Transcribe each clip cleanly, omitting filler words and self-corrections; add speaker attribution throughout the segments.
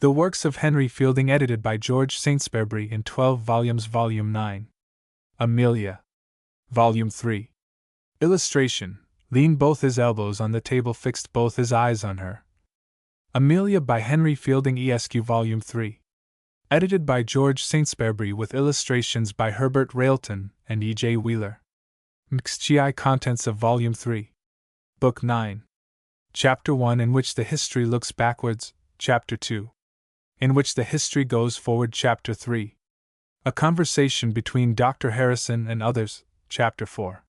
Speaker 1: The Works of Henry Fielding, edited by George Saintsbury in 12 volumes, Volume 9. Amelia. Volume 3. Illustration: leaned both his elbows on the table, fixed both his eyes on her. Amelia by Henry Fielding Esq. Volume 3. Edited by George Saintsbury with illustrations by Herbert Railton and E. J. Wheeler. Mixed GI contents of Volume 3. Book 9. Chapter 1, in which the history looks backwards. Chapter 2, in which the history goes forward. Chapter 3, a conversation between Dr. Harrison and others. Chapter 4,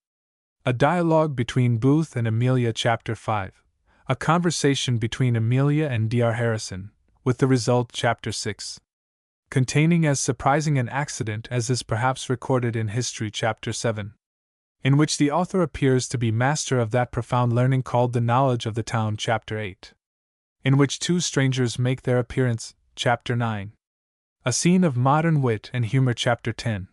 Speaker 1: a dialogue between Booth and Amelia. Chapter 5, a conversation between Amelia and Dr. Harrison, with the result. Chapter 6, containing as surprising an accident as is perhaps recorded in history. Chapter 7, in which the author appears to be master of that profound learning called the knowledge of the town. Chapter 8, in which two strangers make their appearance. Chapter 9, a scene of modern wit and humor. Chapter 10,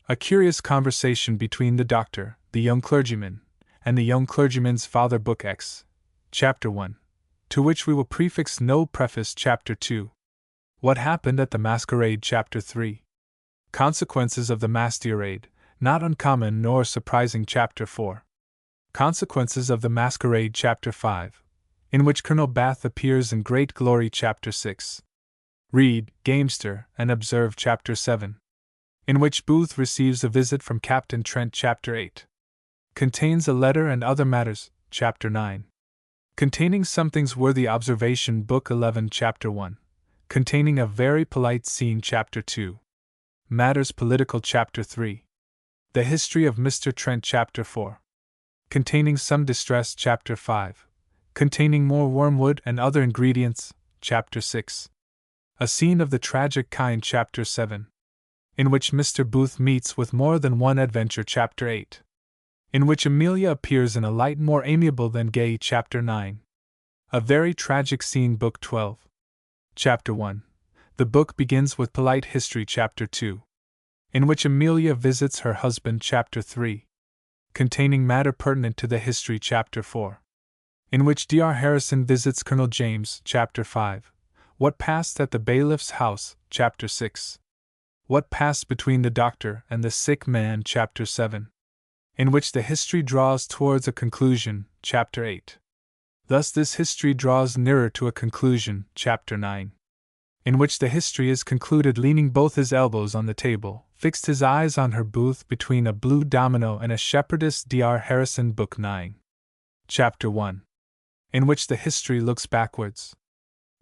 Speaker 1: a curious conversation between the doctor, the young clergyman, and the young clergyman's father. Book X. Chapter 1, to which we will prefix no preface. Chapter 2, what happened at the masquerade. Chapter 3, consequences of the masquerade, not uncommon nor surprising. Chapter 4, consequences of the masquerade. Chapter 5, in which Colonel Bath appears in great glory. Chapter 6, read, gamester, and observe. Chapter 7, in which Booth receives a visit from Captain Trent. Chapter 8, contains a letter and other matters. Chapter 9, containing something's worthy observation. Book 11. Chapter 1, containing a very polite scene. Chapter 2, matters political. Chapter 3, the history of Mr. Trent. Chapter 4, containing some distress. Chapter 5, containing more wormwood and other ingredients. Chapter 6, a scene of the tragic kind. Chapter 7, in which Mr. Booth meets with more than one adventure. Chapter 8, in which Amelia appears in a light more amiable than gay. Chapter 9, a very tragic scene. Book 12. Chapter 1, the book begins with polite history. Chapter 2, in which Amelia visits her husband. Chapter 3, containing matter pertinent to the history. Chapter 4, in which Dr. Harrison visits Colonel James. Chapter 5, what passed at the bailiff's house. Chapter 6, what passed between the doctor and the sick man. Chapter 7, in which the history draws towards a conclusion. Chapter 8, thus this history draws nearer to a conclusion. Chapter 9, in which the history is concluded. Leaning both his elbows on the table, fixed his eyes on her. Booth between a blue domino and a shepherdess. Dr. Harrison. Book 9. Chapter 1, in which the history looks backwards.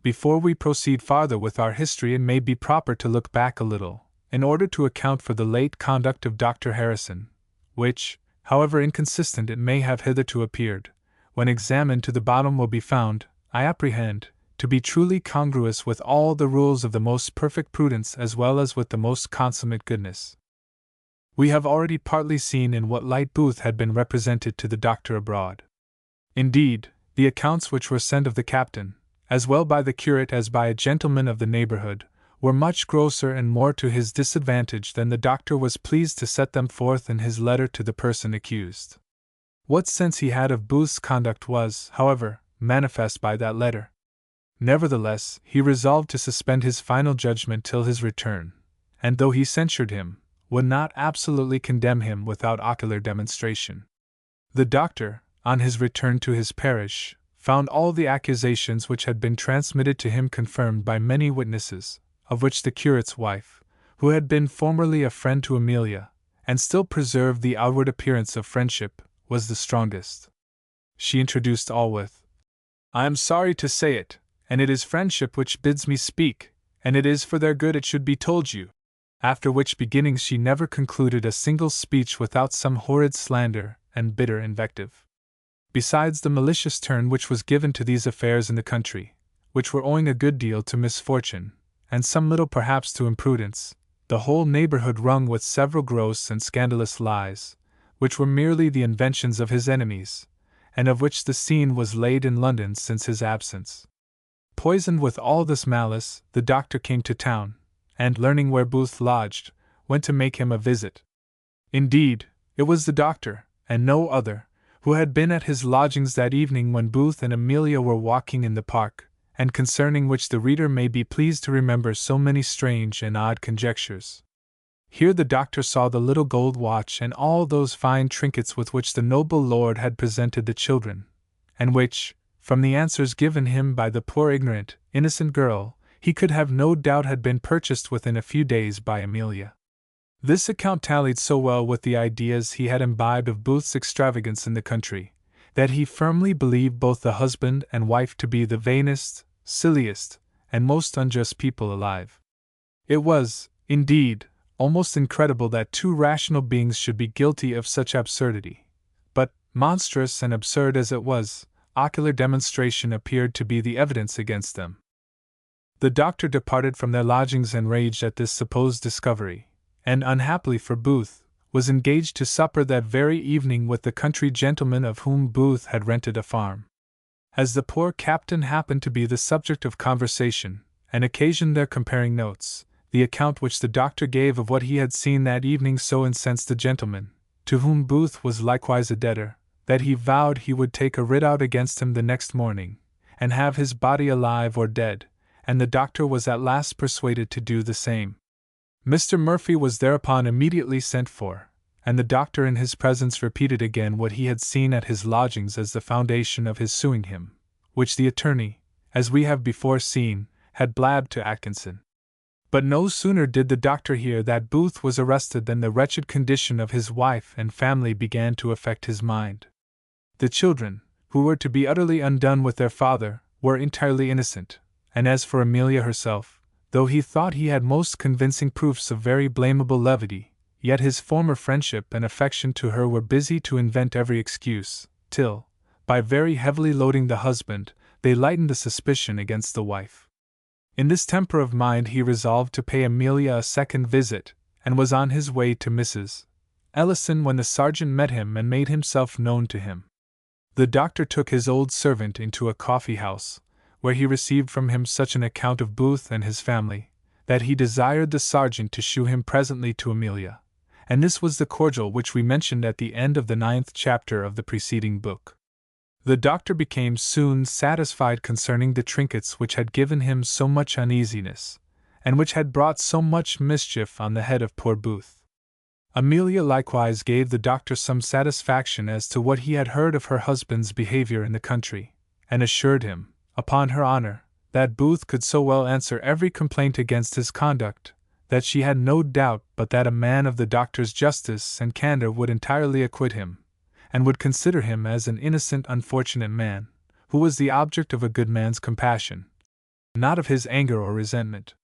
Speaker 1: Before we proceed farther with our history, it may be proper to look back a little, in order to account for the late conduct of Dr. Harrison, which, however inconsistent it may have hitherto appeared, when examined to the bottom will be found, I apprehend, to be truly congruous with all the rules of the most perfect prudence as well as with the most consummate goodness. We have already partly seen in what light Booth had been represented to the doctor abroad. Indeed, the accounts which were sent of the captain, as well by the curate as by a gentleman of the neighborhood, were much grosser and more to his disadvantage than the doctor was pleased to set them forth in his letter to the person accused. What sense he had of Booth's conduct was, however, manifest by that letter. Nevertheless, he resolved to suspend his final judgment till his return, and though he censured him, would not absolutely condemn him without ocular demonstration. The doctor, on his return to his parish, found all the accusations which had been transmitted to him confirmed by many witnesses, of which the curate's wife, who had been formerly a friend to Amelia, and still preserved the outward appearance of friendship, was the strongest. She introduced all with, "I am sorry to say it, and it is friendship which bids me speak, and it is for their good it should be told you," after which beginnings she never concluded a single speech without some horrid slander and bitter invective. Besides the malicious turn which was given to these affairs in the country, which were owing a good deal to misfortune, and some little perhaps to imprudence, the whole neighborhood rung with several gross and scandalous lies, which were merely the inventions of his enemies, and of which the scene was laid in London since his absence. Poisoned with all this malice, the doctor came to town, and, learning where Booth lodged, went to make him a visit. Indeed, it was the doctor, and no other, who had been at his lodgings that evening when Booth and Amelia were walking in the park, and concerning which the reader may be pleased to remember so many strange and odd conjectures. Here the doctor saw the little gold watch and all those fine trinkets with which the noble lord had presented the children, and which, from the answers given him by the poor ignorant, innocent girl, he could have no doubt had been purchased within a few days by Amelia. This account tallied so well with the ideas he had imbibed of Booth's extravagance in the country, that he firmly believed both the husband and wife to be the vainest, silliest, and most unjust people alive. It was, indeed, almost incredible that two rational beings should be guilty of such absurdity. But, monstrous and absurd as it was, ocular demonstration appeared to be the evidence against them. The doctor departed from their lodgings enraged at this supposed discovery, and, unhappily for Booth, was engaged to supper that very evening with the country gentleman of whom Booth had rented a farm. As the poor captain happened to be the subject of conversation, and occasioned their comparing notes, the account which the doctor gave of what he had seen that evening so incensed the gentleman, to whom Booth was likewise a debtor, that he vowed he would take a writ out against him the next morning, and have his body alive or dead, and the doctor was at last persuaded to do the same. Mr. Murphy was thereupon immediately sent for, and the doctor in his presence repeated again what he had seen at his lodgings as the foundation of his suing him, which the attorney, as we have before seen, had blabbed to Atkinson. But no sooner did the doctor hear that Booth was arrested than the wretched condition of his wife and family began to affect his mind. The children, who were to be utterly undone with their father, were entirely innocent, and as for Amelia herself, though he thought he had most convincing proofs of very blamable levity, yet his former friendship and affection to her were busy to invent every excuse, till, by very heavily loading the husband, they lightened the suspicion against the wife. In this temper of mind he resolved to pay Amelia a second visit, and was on his way to Mrs. Ellison when the sergeant met him and made himself known to him. The doctor took his old servant into a coffee-house, where he received from him such an account of Booth and his family, that he desired the sergeant to shew him presently to Amelia, and this was the cordial which we mentioned at the end of the 9th chapter of the preceding book. The doctor became soon satisfied concerning the trinkets which had given him so much uneasiness, and which had brought so much mischief on the head of poor Booth. Amelia likewise gave the doctor some satisfaction as to what he had heard of her husband's behavior in the country, and assured him, upon her honor, that Booth could so well answer every complaint against his conduct, that she had no doubt but that a man of the doctor's justice and candor would entirely acquit him, and would consider him as an innocent, unfortunate man, who was the object of a good man's compassion, not of his anger or resentment.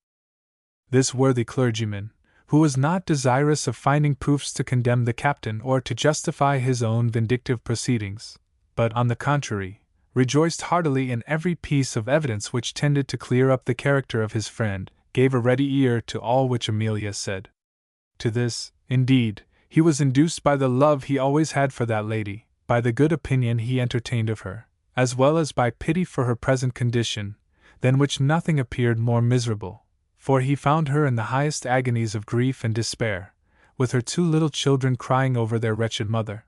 Speaker 1: This worthy clergyman, who was not desirous of finding proofs to condemn the captain or to justify his own vindictive proceedings, but, on the contrary, rejoiced heartily in every piece of evidence which tended to clear up the character of his friend, gave a ready ear to all which Amelia said. To this, indeed, he was induced by the love he always had for that lady, by the good opinion he entertained of her, as well as by pity for her present condition, than which nothing appeared more miserable, for he found her in the highest agonies of grief and despair, with her two little children crying over their wretched mother.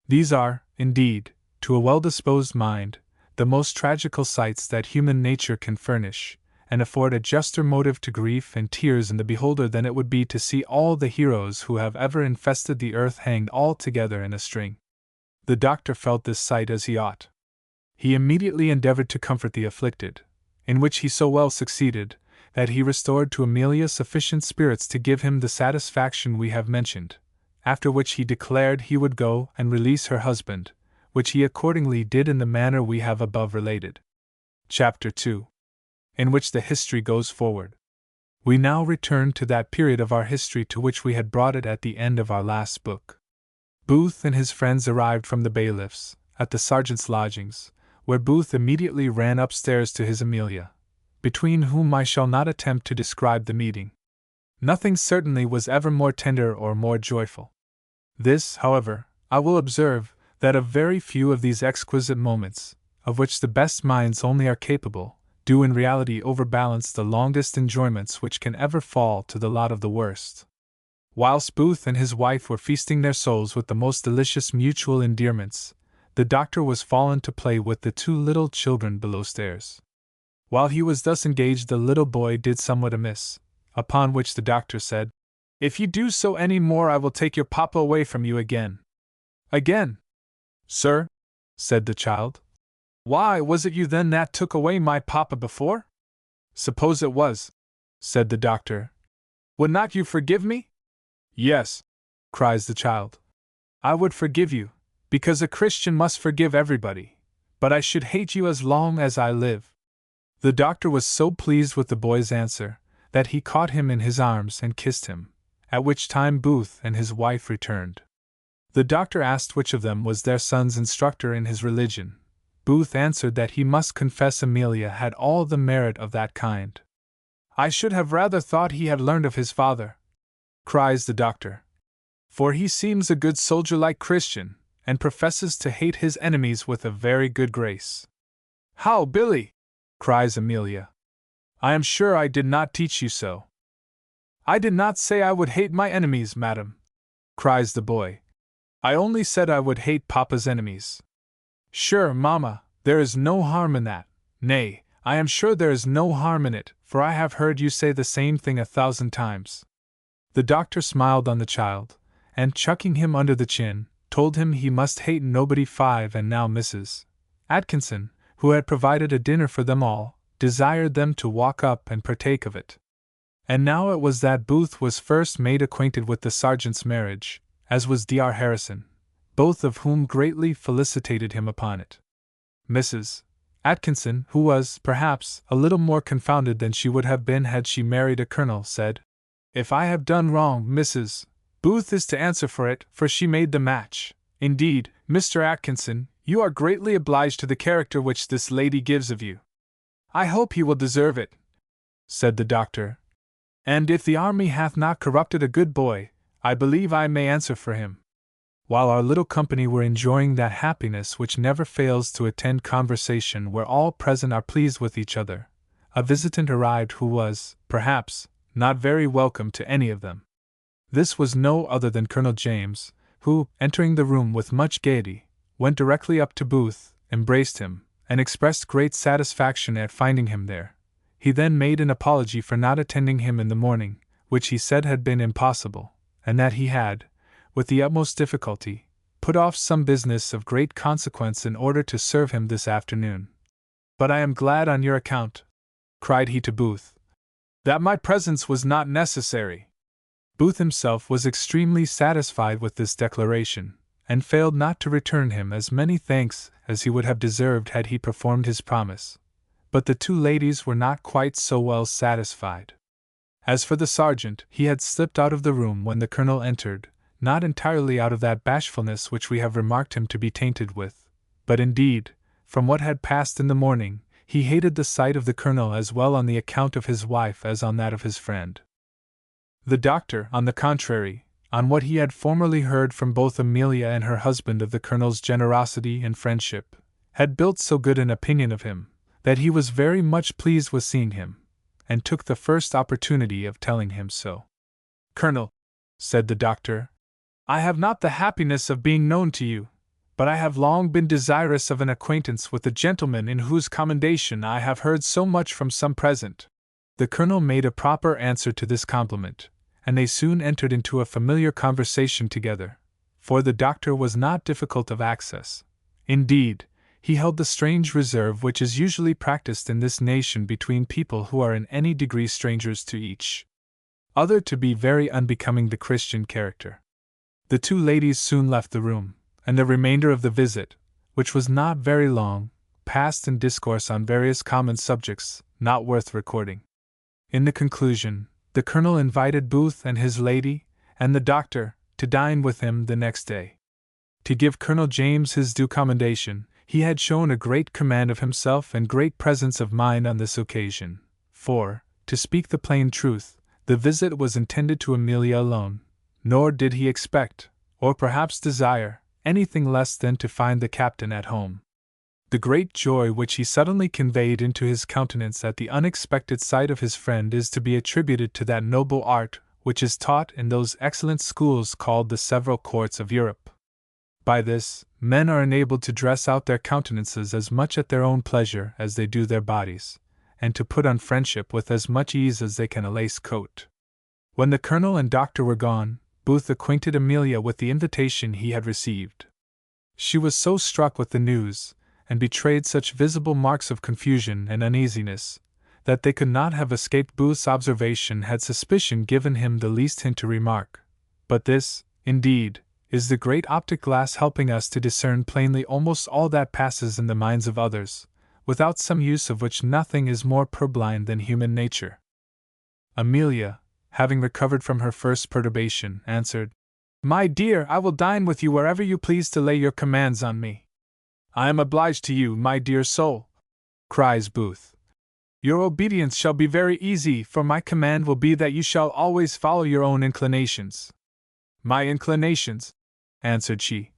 Speaker 1: These are, indeed, to a well-disposed mind, the most tragical sights that human nature can furnish, and afford a juster motive to grief and tears in the beholder than it would be to see all the heroes who have ever infested the earth hanged all together in a string. The doctor felt this sight as he ought. He immediately endeavored to comfort the afflicted, in which he so well succeeded, that he restored to Amelia sufficient spirits to give him the satisfaction we have mentioned, after which he declared he would go and release her husband, which he accordingly did in the manner we have above related. Chapter 2. In which the history goes forward. We now return to that period of our history to which we had brought it at the end of our last book. Booth and his friends arrived from the bailiff's, at the sergeant's lodgings, where Booth immediately ran upstairs to his Amelia, between whom I shall not attempt to describe the meeting. Nothing certainly was ever more tender or more joyful. This, however, I will observe, that a very few of these exquisite moments, of which the best minds only are capable, do in reality overbalance the longest enjoyments which can ever fall to the lot of the worst. Whilst Booth and his wife were feasting their souls with the most delicious mutual endearments, the doctor was fallen to play with the two little children below stairs. While he was thus engaged, the little boy did somewhat amiss, upon which the doctor said, "If you do so any more, I will take your papa away from you again." "Again? Sir?" said the child. "Why, was it you then that took away my papa before?" "Suppose it was," said the doctor. "Would not you forgive me?" "Yes," cries the child. "I would forgive you, because a Christian must forgive everybody, but I should hate you as long as I live." The doctor was so pleased with the boy's answer that he caught him in his arms and kissed him, at which time Booth and his wife returned. The doctor asked which of them was their son's instructor in his religion. Booth answered that he must confess Amelia had all the merit of that kind. "I should have rather thought he had learned of his father," cries the doctor, "for he seems a good soldier-like Christian, and professes to hate his enemies with a very good grace." "How, Billy!" cries Amelia. "I am sure I did not teach you so." "I did not say I would hate my enemies, madam," cries the boy. "I only said I would hate papa's enemies." "Sure, mamma, there is no harm in that. Nay, I am sure there is no harm in it, for I have heard you say the same thing 1,000 times. The doctor smiled on the child, and chucking him under the chin, told him he must hate nobody. And now Mrs. Atkinson, who had provided a dinner for them all, desired them to walk up and partake of it. And now it was that Booth was first made acquainted with the sergeant's marriage, as was Dr. Harrison, both of whom greatly felicitated him upon it. Mrs. Atkinson, who was, perhaps, a little more confounded than she would have been had she married a colonel, said, "If I have done wrong, Mrs. Booth is to answer for it, for she made the match. Indeed, Mr. Atkinson, you are greatly obliged to the character which this lady gives of you." "I hope he will deserve it," said the doctor. "And if the army hath not corrupted a good boy, I believe I may answer for him." While our little company were enjoying that happiness which never fails to attend conversation where all present are pleased with each other, a visitant arrived who was, perhaps, not very welcome to any of them. This was no other than Colonel James, who, entering the room with much gaiety, went directly up to Booth, embraced him, and expressed great satisfaction at finding him there. He then made an apology for not attending him in the morning, which he said had been impossible, and that he had, with the utmost difficulty, put off some business of great consequence in order to serve him this afternoon. "But I am glad on your account," cried he to Booth, "that my presence was not necessary." Booth himself was extremely satisfied with this declaration, and failed not to return him as many thanks as he would have deserved had he performed his promise. But the two ladies were not quite so well satisfied. As for the sergeant, he had slipped out of the room when the colonel entered, not entirely out of that bashfulness which we have remarked him to be tainted with, but indeed, from what had passed in the morning, he hated the sight of the colonel as well on the account of his wife as on that of his friend. The doctor, on the contrary, on what he had formerly heard from both Amelia and her husband of the colonel's generosity and friendship, had built so good an opinion of him, that he was very much pleased with seeing him, and took the first opportunity of telling him so. "Colonel," said the doctor, "I have not the happiness of being known to you, but I have long been desirous of an acquaintance with the gentleman in whose commendation I have heard so much from some present." The colonel made a proper answer to this compliment, and they soon entered into a familiar conversation together, for the doctor was not difficult of access. Indeed, he held the strange reserve which is usually practiced in this nation between people who are in any degree strangers to each other to be very unbecoming the Christian character. The two ladies soon left the room, and the remainder of the visit, which was not very long, passed in discourse on various common subjects, not worth recording. In the conclusion, the colonel invited Booth and his lady, and the doctor, to dine with him the next day. To give Colonel James his due commendation, he had shown a great command of himself and great presence of mind on this occasion, for, to speak the plain truth, the visit was intended to Amelia alone, nor did he expect, or perhaps desire, anything less than to find the captain at home. The great joy which he suddenly conveyed into his countenance at the unexpected sight of his friend is to be attributed to that noble art which is taught in those excellent schools called the several courts of Europe. By this, men are enabled to dress out their countenances as much at their own pleasure as they do their bodies, and to put on friendship with as much ease as they can a lace coat. When the colonel and doctor were gone, Booth acquainted Amelia with the invitation he had received. She was so struck with the news, and betrayed such visible marks of confusion and uneasiness, that they could not have escaped Booth's observation had suspicion given him the least hint to remark. But this, indeed, is the great optic glass helping us to discern plainly almost all that passes in the minds of others, without some use of which nothing is more purblind than human nature. Amelia, having recovered from her first perturbation, answered, "My dear, I will dine with you wherever you please to lay your commands on me." "I am obliged to you, my dear soul," cries Booth. "Your obedience shall be very easy, for my command will be that you shall always follow your own inclinations." "My inclinations," answered she,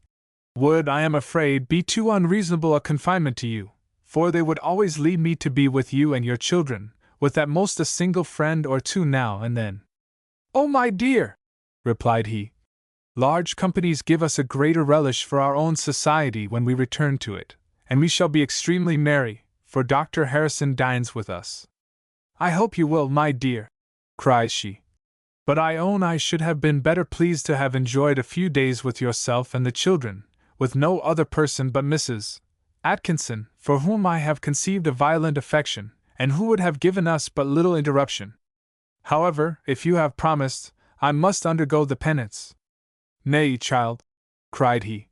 Speaker 1: "would, I am afraid, be too unreasonable a confinement to you, for they would always lead me to be with you and your children, with at most a single friend or two now and then." "Oh, my dear," replied he, "large companies give us a greater relish for our own society when we return to it, and we shall be extremely merry, for Dr. Harrison dines with us." "I hope you will, my dear," cries she. "But I own I should have been better pleased to have enjoyed a few days with yourself and the children, with no other person but Mrs. Atkinson, for whom I have conceived a violent affection, and who would have given us but little interruption. However, if you have promised, I must undergo the penance." "Nay, child," cried he,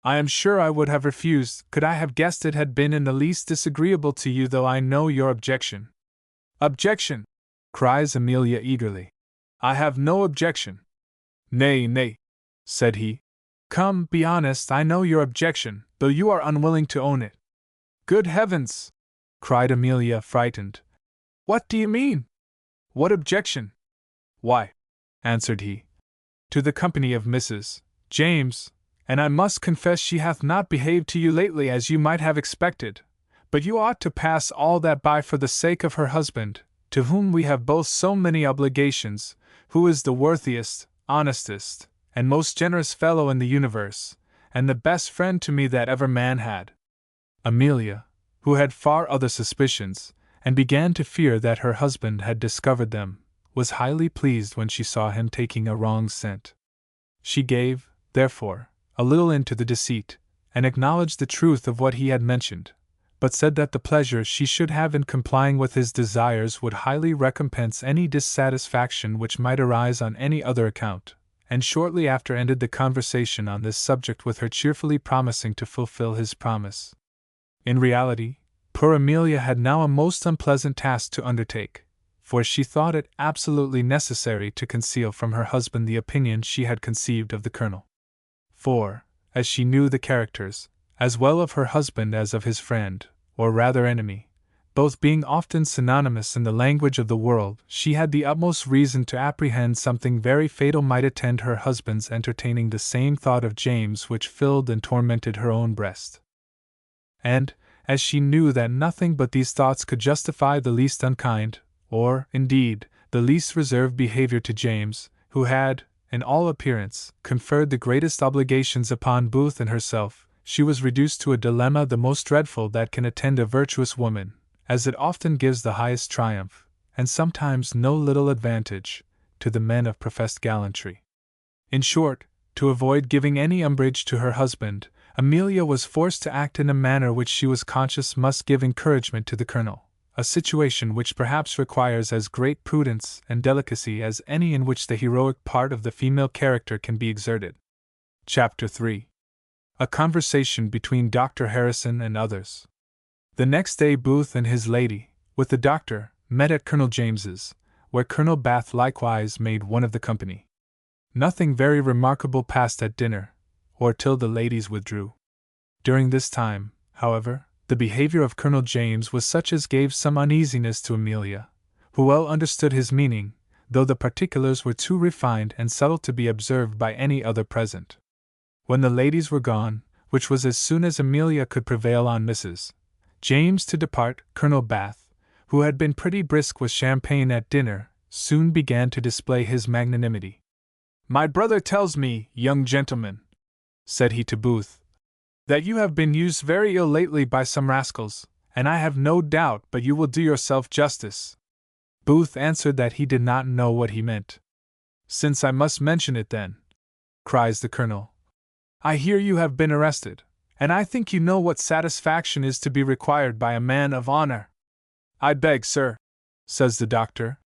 Speaker 1: "I am sure I would have refused, could I have guessed it had been in the least disagreeable to you, though I know your objection." "Objection!" cries Amelia eagerly. "I have no objection." "Nay, nay," said he. "Come, be honest, I know your objection, though you are unwilling to own it." "Good heavens!" cried Amelia, frightened. "What do you mean? What objection?" "Why," answered he, "to the company of Mrs. James, and I must confess she hath not behaved to you lately as you might have expected, but you ought to pass all that by for the sake of her husband, to whom we have both so many obligations, who is the worthiest, honestest, and most generous fellow in the universe, and the best friend to me that ever man had." Amelia, who had far other suspicions, and began to fear that her husband had discovered them, was highly pleased when she saw him taking a wrong scent. She gave, therefore, a little in to the deceit, and acknowledged the truth of what he had mentioned, but said that the pleasure she should have in complying with his desires would highly recompense any dissatisfaction which might arise on any other account, and shortly after ended the conversation on this subject with her cheerfully promising to fulfill his promise. In reality, poor Amelia had now a most unpleasant task to undertake, for she thought it absolutely necessary to conceal from her husband the opinion she had conceived of the colonel. For, as she knew the characters, as well of her husband as of his friend, or rather enemy, both being often synonymous in the language of the world, she had the utmost reason to apprehend something very fatal might attend her husband's entertaining the same thought of James which filled and tormented her own breast. And, as she knew that nothing but these thoughts could justify the least unkind, or, indeed, the least reserved behavior to James, who had, in all appearance, conferred the greatest obligations upon Booth and herself, she was reduced to a dilemma the most dreadful that can attend a virtuous woman, as it often gives the highest triumph, and sometimes no little advantage, to the men of professed gallantry. In short, to avoid giving any umbrage to her husband, Amelia was forced to act in a manner which she was conscious must give encouragement to the colonel, a situation which perhaps requires as great prudence and delicacy as any in which the heroic part of the female character can be exerted. Chapter 3. A conversation between Dr. Harrison and others. The next day Booth and his lady, with the doctor, met at Colonel James's, where Colonel Bath likewise made one of the company. Nothing very remarkable passed at dinner, or till the ladies withdrew. During this time, however, the behavior of Colonel James was such as gave some uneasiness to Amelia, who well understood his meaning, though the particulars were too refined and subtle to be observed by any other present. When the ladies were gone, which was as soon as Amelia could prevail on Mrs. James to depart, Colonel Bath, who had been pretty brisk with champagne at dinner, soon began to display his magnanimity. "My brother tells me, young gentleman," said he to Booth, "that you have been used very ill lately by some rascals, and I have no doubt but you will do yourself justice. Booth answered that he did not know what he meant. Since I must mention it then, cries the Colonel. I hear you have been arrested, and I think you know what satisfaction is to be required by a man of honor. I beg, sir, says the doctor,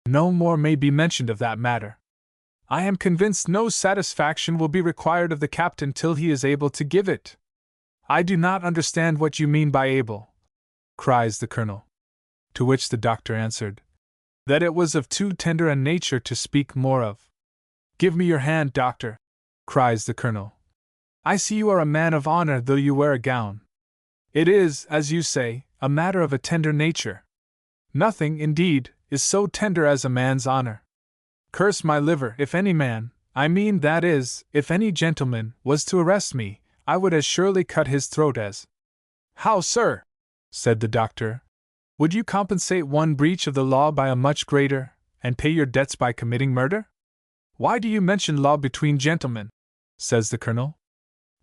Speaker 1: no more may be mentioned of that matter. I am convinced no satisfaction will be required of the captain till he is able to give it. I do not understand what you mean by able, cries the Colonel. To which the doctor answered, that it was of too tender a nature to speak more of. Give me your hand, doctor, cries the Colonel. I see you are a man of honor though you wear a gown. It is, as you say, a matter of a tender nature. Nothing, indeed, is so tender as a man's honor. Curse my liver, if any man, I mean that is, if any gentleman, was to arrest me, I would as surely cut his throat as— How, sir? Said the doctor. Would you compensate one breach of the law by a much greater, and pay your debts by committing murder? Why do you mention law between gentlemen? Says the Colonel.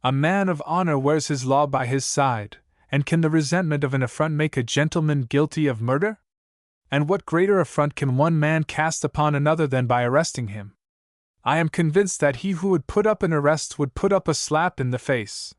Speaker 1: A man of honor wears his law by his side, and can the resentment of an affront make a gentleman guilty of murder? And what greater affront can one man cast upon another than by arresting him? I am convinced that he who would put up an arrest would put up a slap in the face.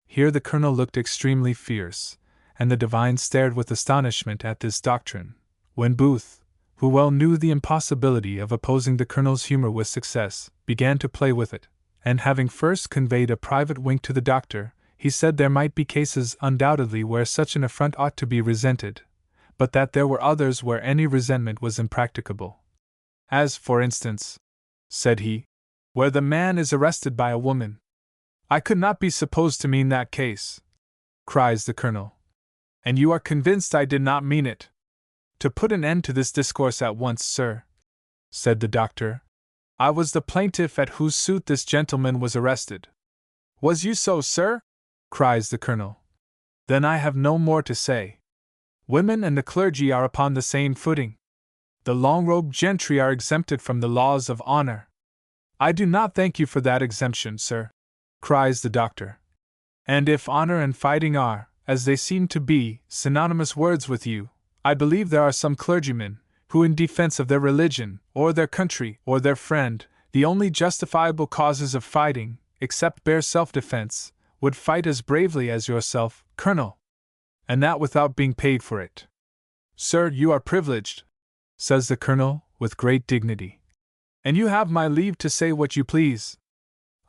Speaker 1: Here the Colonel looked extremely fierce, and the divine stared with astonishment at this doctrine, when Booth, who well knew the impossibility of opposing the Colonel's humor with success, began to play with it, and having first conveyed a private wink to the doctor, he said there might be cases undoubtedly where such an affront ought to be resented, but that there were others where any resentment was impracticable. As, for instance, said he, where the man is arrested by a woman. I could not be supposed to mean that case, cries the Colonel. And you are convinced I did not mean it. To put an end to this discourse at once, sir, said the doctor, I was the plaintiff at whose suit this gentleman was arrested. Was you so, sir? Cries the Colonel. Then I have no more to say. Women and the clergy are upon the same footing. The long-robed gentry are exempted from the laws of honor. I do not thank you for that exemption, sir, cries the doctor. And if honor and fighting are, as they seem to be, synonymous words with you, I believe there are some clergymen, who in defense of their religion, or their country, or their friend, the only justifiable causes of fighting, except bare self-defense, would fight as bravely as yourself, Colonel. And that without being paid for it. Sir, you are privileged, says the Colonel, with great dignity. And you have my leave to say what you please.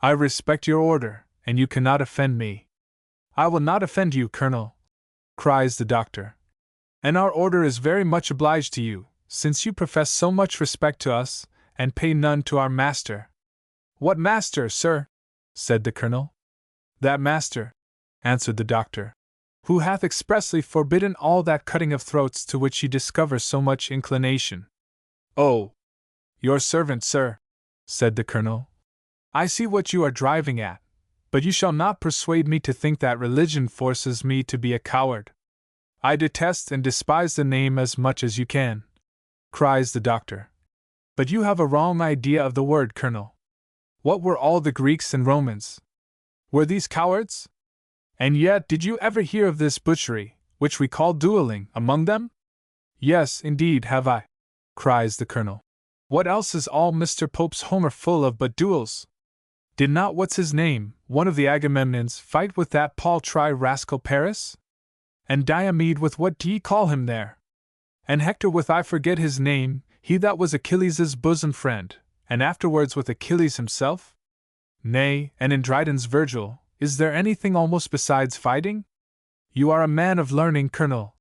Speaker 1: I respect your order, and you cannot offend me. I will not offend you, Colonel, cries the doctor. And our order is very much obliged to you, since you profess so much respect to us, and pay none to our master. What master, sir? Said the Colonel. That master, answered the doctor, who hath expressly forbidden all that cutting of throats to which he discovers so much inclination. Oh, your servant, sir, said the Colonel. I see what you are driving at, but you shall not persuade me to think that religion forces me to be a coward. I detest and despise the name as much as you can, cries the doctor. But you have a wrong idea of the word, Colonel. What were all the Greeks and Romans? Were these cowards? And yet, did you ever hear of this butchery, which we call dueling, among them? Yes, indeed have I, cries the Colonel. What else is all Mr. Pope's Homer full of but duels? Did not what's-his-name, one of the Agamemnons, fight with that paltry rascal Paris? And Diomede with what do ye call him there? And Hector with I forget his name, he that was Achilles' bosom friend, and afterwards with Achilles himself? Nay, and in Dryden's Virgil, is there anything almost besides fighting? You are a man of learning, Colonel,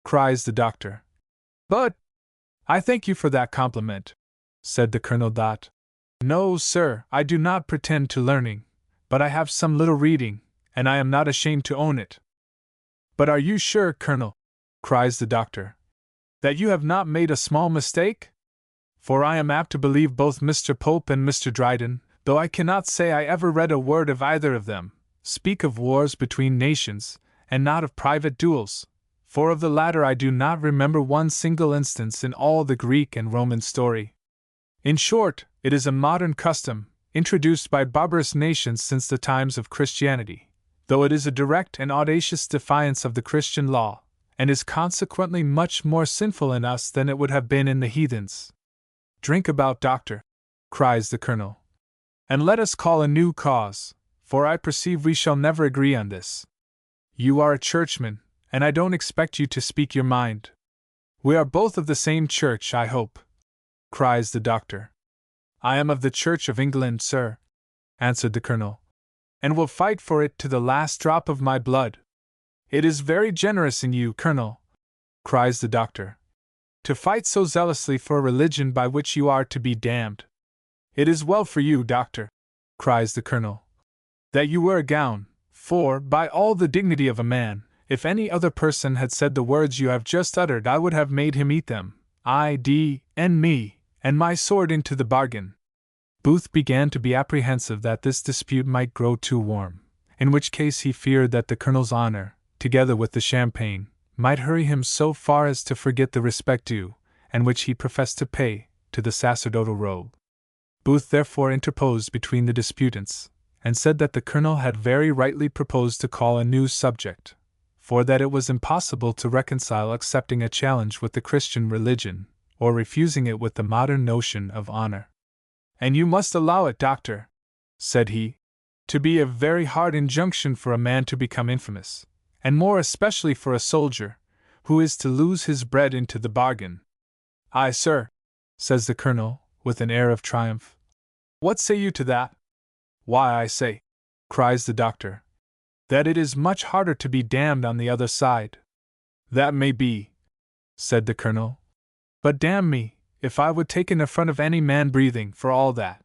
Speaker 1: cries the doctor. But I thank you for that compliment, said the Colonel. No, sir, I do not pretend to learning, but I have some little reading, and I am not ashamed to own it. But are you sure, Colonel, cries the doctor, that you have not made a small mistake? For I am apt to believe both Mr. Pope and Mr. Dryden, though I cannot say I ever read a word of either of them, speak of wars between nations, and not of private duels, for of the latter I do not remember one single instance in all the Greek and Roman story. In short, it is a modern custom, introduced by barbarous nations since the times of Christianity, though it is a direct and audacious defiance of the Christian law, and is consequently much more sinful in us than it would have been in the heathens. Drink about, doctor, cries the colonel, and let us call a new cause, for I perceive we shall never agree on this. You are a churchman, and I don't expect you to speak your mind. We are both of the same church, I hope, cries the doctor. I am of the Church of England, sir, answered the colonel, and will fight for it to the last drop of my blood. It is very generous in you, colonel, cries the doctor, to fight so zealously for a religion by which you are to be damned. It is well for you, doctor, cries the colonel, that you wear a gown, for, by all the dignity of a man, if any other person had said the words you have just uttered, I would have made him eat them, and me, and my sword into the bargain. Booth began to be apprehensive that this dispute might grow too warm, in which case he feared that the colonel's honor, together with the champagne, might hurry him so far as to forget the respect due, and which he professed to pay, to the sacerdotal robe. Booth therefore interposed between the disputants, and said that the colonel had very rightly proposed to call a new subject, for that it was impossible to reconcile accepting a challenge with the Christian religion, or refusing it with the modern notion of honor. And you must allow it, doctor, said he, to be a very hard injunction for a man to become infamous, and more especially for a soldier, who is to lose his bread into the bargain. Aye, sir, says the colonel, with an air of triumph. What say you to that? Why, I say, cries the doctor, that it is much harder to be damned on the other side. That may be, said the colonel, but damn me, if I would take an affront of any man breathing for all that.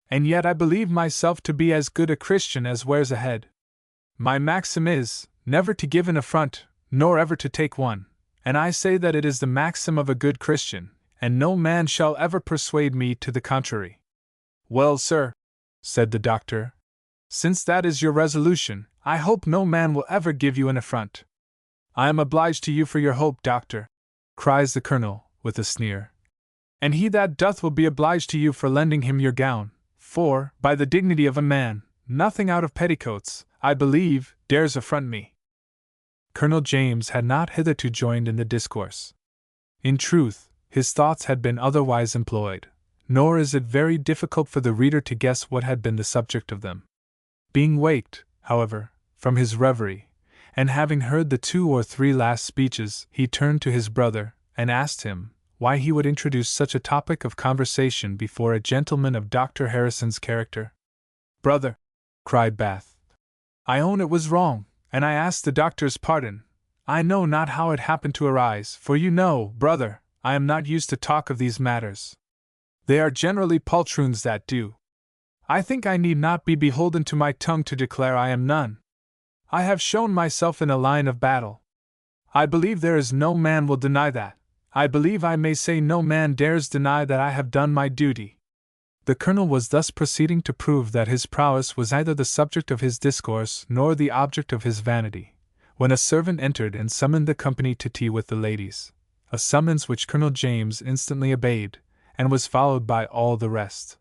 Speaker 1: And yet I believe myself to be as good a Christian as wears a head. My maxim is, never to give an affront, nor ever to take one, and I say that it is the maxim of a good Christian, and no man shall ever persuade me to the contrary. Well, sir, said the doctor, since that is your resolution, I hope no man will ever give you an affront. I am obliged to you for your hope, doctor, cries the colonel, with a sneer. And he that doth will be obliged to you for lending him your gown, for, by the dignity of a man, nothing out of petticoats, I believe, dares affront me. Colonel James had not hitherto joined in the discourse. In truth, his thoughts had been otherwise employed, nor is it very difficult for the reader to guess what had been the subject of them. Being waked, however, from his reverie, and having heard the 2 or 3 last speeches, he turned to his brother, and asked him why he would introduce such a topic of conversation before a gentleman of Dr. Harrison's character. Brother, cried Bath, I own it was wrong, and I ask the doctor's pardon. I know not how it happened to arise, for you know, brother, I am not used to talk of these matters. They are generally poltroons that do. I think I need not be beholden to my tongue to declare I am none. I have shown myself in a line of battle. I believe there is no man will deny that. I believe I may say no man dares deny that I have done my duty. The colonel was thus proceeding to prove that his prowess was neither the subject of his discourse nor the object of his vanity, when a servant entered and summoned the company to tea with the ladies, a summons which Colonel James instantly obeyed, and was followed by all the rest.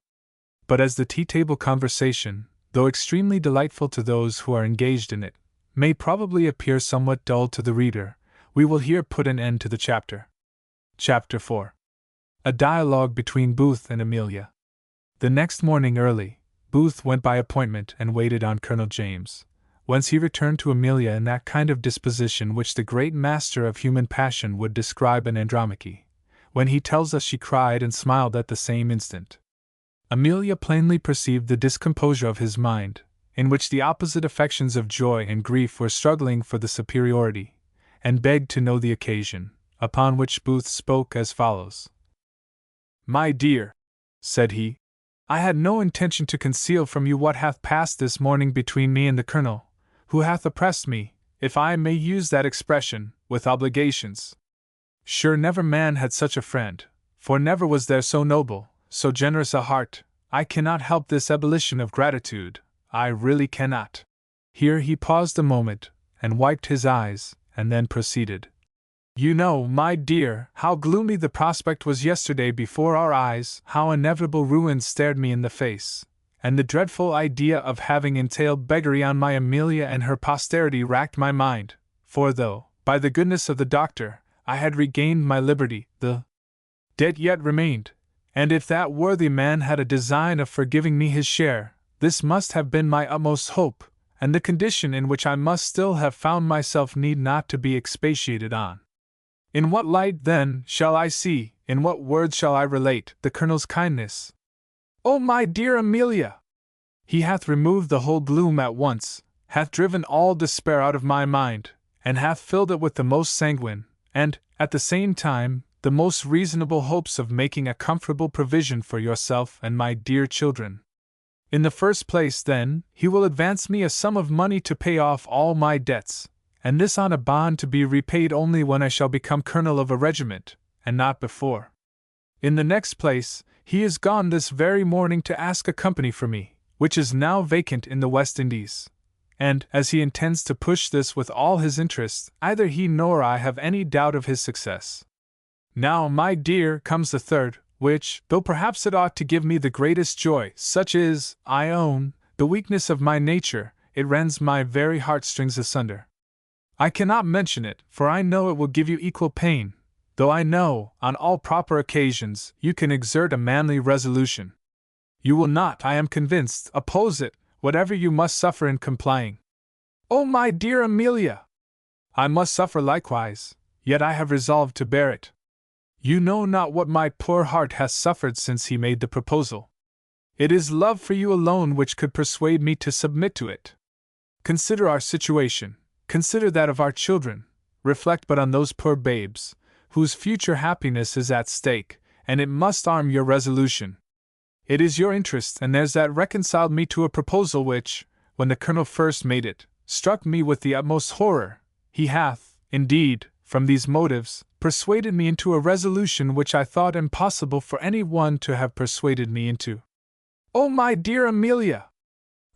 Speaker 1: But as the tea-table conversation, though extremely delightful to those who are engaged in it, may probably appear somewhat dull to the reader, we will here put an end to the chapter. Chapter 4. A dialogue between Booth and Amelia. The next morning early, Booth went by appointment and waited on Colonel James, whence he returned to Amelia in that kind of disposition which the great master of human passion would describe in Andromache, when he tells us she cried and smiled at the same instant. Amelia plainly perceived the discomposure of his mind, in which the opposite affections of joy and grief were struggling for the superiority, and begged to know the occasion, upon which Booth spoke as follows. My dear, said he, I had no intention to conceal from you what hath passed this morning between me and the colonel, who hath oppressed me, if I may use that expression, with obligations. Sure never man had such a friend, for never was there so noble, so generous a heart. I cannot help this ebullition of gratitude, I really cannot. Here he paused a moment, and wiped his eyes, and then proceeded. You know, my dear, how gloomy the prospect was yesterday before our eyes, how inevitable ruin stared me in the face, and the dreadful idea of having entailed beggary on my Amelia and her posterity racked my mind, for though, by the goodness of the doctor, I had regained my liberty, the debt yet remained, and if that worthy man had a design of forgiving me his share, this must have been my utmost hope, and the condition in which I must still have found myself need not to be expatiated on. In what light, then, shall I see, in what words shall I relate, the Colonel's kindness? Oh, my dear Amelia! He hath removed the whole gloom at once, hath driven all despair out of my mind, and hath filled it with the most sanguine, and, at the same time, the most reasonable hopes of making a comfortable provision for yourself and my dear children. In the first place, then, he will advance me a sum of money to pay off all my debts, and this on a bond to be repaid only when I shall become colonel of a regiment, and not before. In the next place, he is gone this very morning to ask a company for me, which is now vacant in the West Indies. And, as he intends to push this with all his interest, neither he nor I have any doubt of his success. Now, my dear, comes the third, which, though perhaps it ought to give me the greatest joy, such is, I own, the weakness of my nature, it rends my very heartstrings asunder. I cannot mention it, for I know it will give you equal pain, though I know, on all proper occasions, you can exert a manly resolution. You will not, I am convinced, oppose it, whatever you must suffer in complying. Oh, my dear Amelia! I must suffer likewise, yet I have resolved to bear it. You know not what my poor heart has suffered since he made the proposal. It is love for you alone which could persuade me to submit to it. Consider our situation, consider that of our children, reflect but on those poor babes, whose future happiness is at stake, and it must arm your resolution. It is your interest and theirs that reconciled me to a proposal which, when the Colonel first made it, struck me with the utmost horror. He hath, indeed, from these motives, persuaded me into a resolution which I thought impossible for any one to have persuaded me into. Oh, my dear Amelia!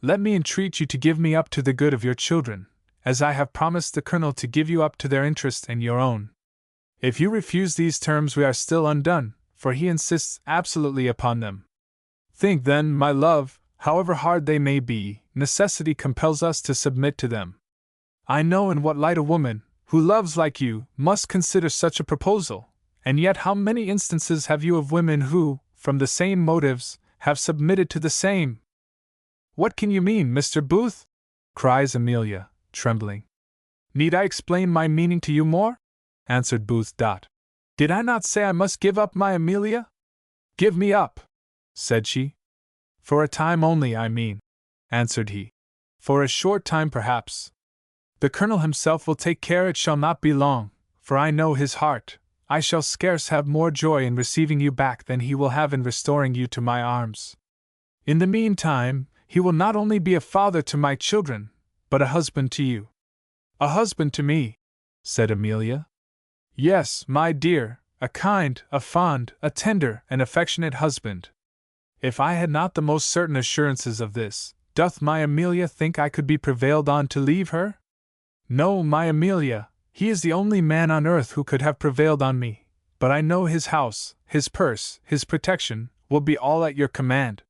Speaker 1: Let me entreat you to give me up to the good of your children, as I have promised the Colonel to give you up to their interest and your own. If you refuse these terms, we are still undone, for he insists absolutely upon them. Think then, my love, however hard they may be, necessity compels us to submit to them. I know in what light a woman, who loves like you, must consider such a proposal, and yet how many instances have you of women who, from the same motives, have submitted to the same? What can you mean, Mr. Booth? Cries Amelia, trembling. Need I explain my meaning to you more? Answered Booth. Did I not say I must give up my Amelia? Give me up, said she. For a time only, I mean, answered he. For a short time perhaps. The Colonel himself will take care it shall not be long, for I know his heart. I shall scarce have more joy in receiving you back than he will have in restoring you to my arms. In the meantime, he will not only be a father to my children, but a husband to you. A husband to me, said Amelia. Yes, my dear, a kind, a fond, a tender, and affectionate husband. If I had not the most certain assurances of this, doth my Amelia think I could be prevailed on to leave her? No, my Amelia, he is the only man on earth who could have prevailed on me, but I know his house, his purse, his protection, will be all at your command.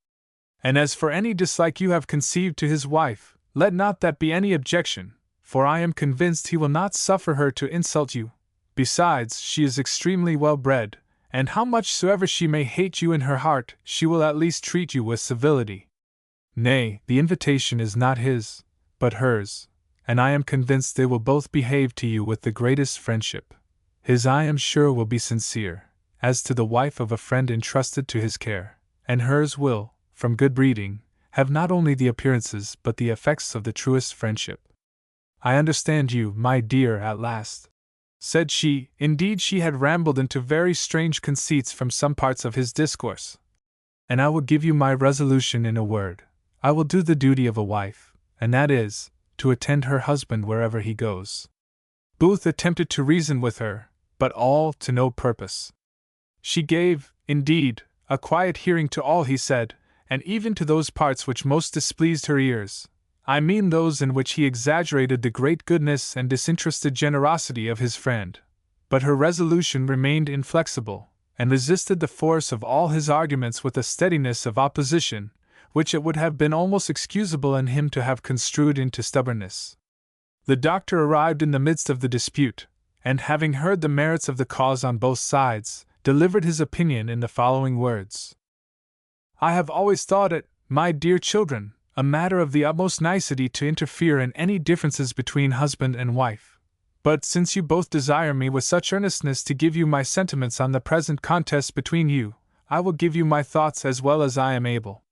Speaker 1: And as for any dislike you have conceived to his wife, let not that be any objection, for I am convinced he will not suffer her to insult you. Besides, she is extremely well bred, and how much soever she may hate you in her heart, she will at least treat you with civility. Nay, the invitation is not his, but hers, and I am convinced they will both behave to you with the greatest friendship. His, I am sure, will be sincere, as to the wife of a friend entrusted to his care, and hers will, from good breeding, have not only the appearances but the effects of the truest friendship. I understand you, my dear, at last, said she. Indeed, she had rambled into very strange conceits from some parts of his discourse. And I will give you my resolution in a word. I will do the duty of a wife, and that is, to attend her husband wherever he goes. Booth attempted to reason with her, but all to no purpose. She gave, indeed, a quiet hearing to all he said, and even to those parts which most displeased her ears. I mean those in which he exaggerated the great goodness and disinterested generosity of his friend. But her resolution remained inflexible, and resisted the force of all his arguments with a steadiness of opposition, which it would have been almost excusable in him to have construed into stubbornness. The doctor arrived in the midst of the dispute, and having heard the merits of the cause on both sides, delivered his opinion in the following words. I have always thought it, my dear children, a matter of the utmost nicety to interfere in any differences between husband and wife. But since you both desire me with such earnestness to give you my sentiments on the present contest between you, I will give you my thoughts as well as I am able.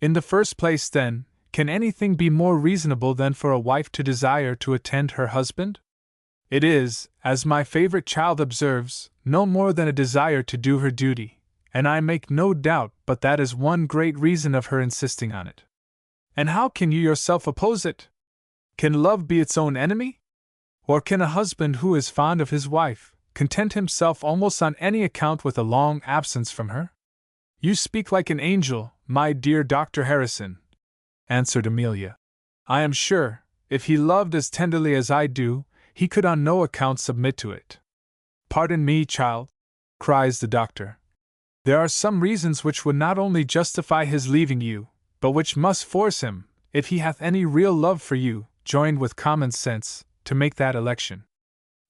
Speaker 1: In the first place, then, can anything be more reasonable than for a wife to desire to attend her husband? It is, as my favorite child observes, no more than a desire to do her duty, and I make no doubt but that is one great reason of her insisting on it. And how can you yourself oppose it? Can love be its own enemy? Or can a husband who is fond of his wife content himself almost on any account with a long absence from her? You speak like an angel, my dear Dr. Harrison, answered Amelia. I am sure, if he loved as tenderly as I do, he could on no account submit to it. Pardon me, child, cries the doctor. There are some reasons which would not only justify his leaving you, but which must force him, if he hath any real love for you, joined with common sense, to make that election.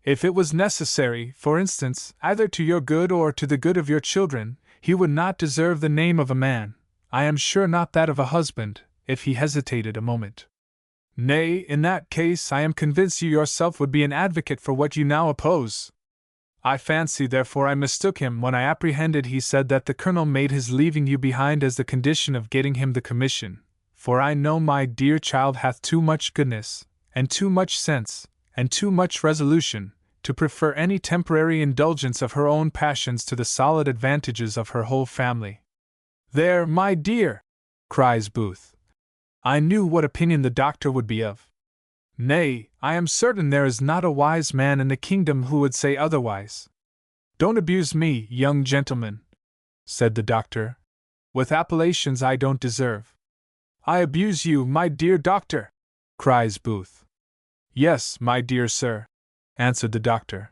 Speaker 1: If it was necessary, for instance, either to your good or to the good of your children, he would not deserve the name of a man, I am sure not that of a husband, if he hesitated a moment. Nay, in that case I am convinced you yourself would be an advocate for what you now oppose. I fancy therefore I mistook him when I apprehended he said that the colonel made his leaving you behind as the condition of getting him the commission, for I know my dear child hath too much goodness, and too much sense, and too much resolution, to prefer any temporary indulgence of her own passions to the solid advantages of her whole family. There, my dear, cries Booth. I knew what opinion the doctor would be of. Nay, I am certain there is not a wise man in the kingdom who would say otherwise. Don't abuse me, young gentleman, said the doctor, with appellations I don't deserve. I abuse you, my dear doctor, cries Booth. Yes, my dear sir, answered the doctor.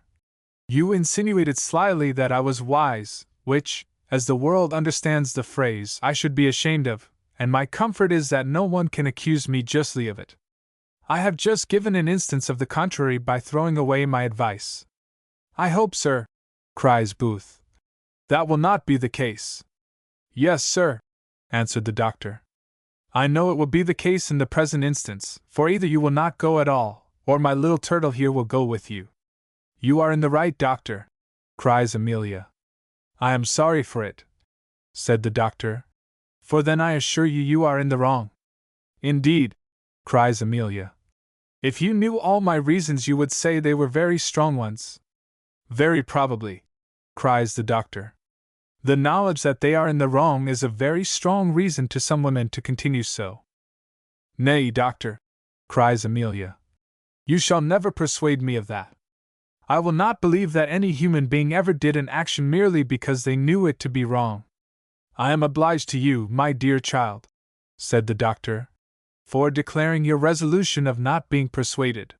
Speaker 1: You insinuated slyly that I was wise, which, as the world understands the phrase, I should be ashamed of, and my comfort is that no one can accuse me justly of it. I have just given an instance of the contrary by throwing away my advice. I hope, sir, cries Booth, that will not be the case. Yes, sir, answered the doctor. I know it will be the case in the present instance, for either you will not go at all, or my little turtle here will go with you. You are in the right, doctor, cries Amelia. I am sorry for it, said the doctor, for then I assure you you are in the wrong. Indeed, cries Amelia. If you knew all my reasons you would say they were very strong ones. Very probably, cries the doctor. The knowledge that they are in the wrong is a very strong reason to some women to continue so. Nay, doctor, cries Amelia. You shall never persuade me of that. I will not believe that any human being ever did an action merely because they knew it to be wrong. I am obliged to you, my dear child, said the doctor, for declaring your resolution of not being persuaded.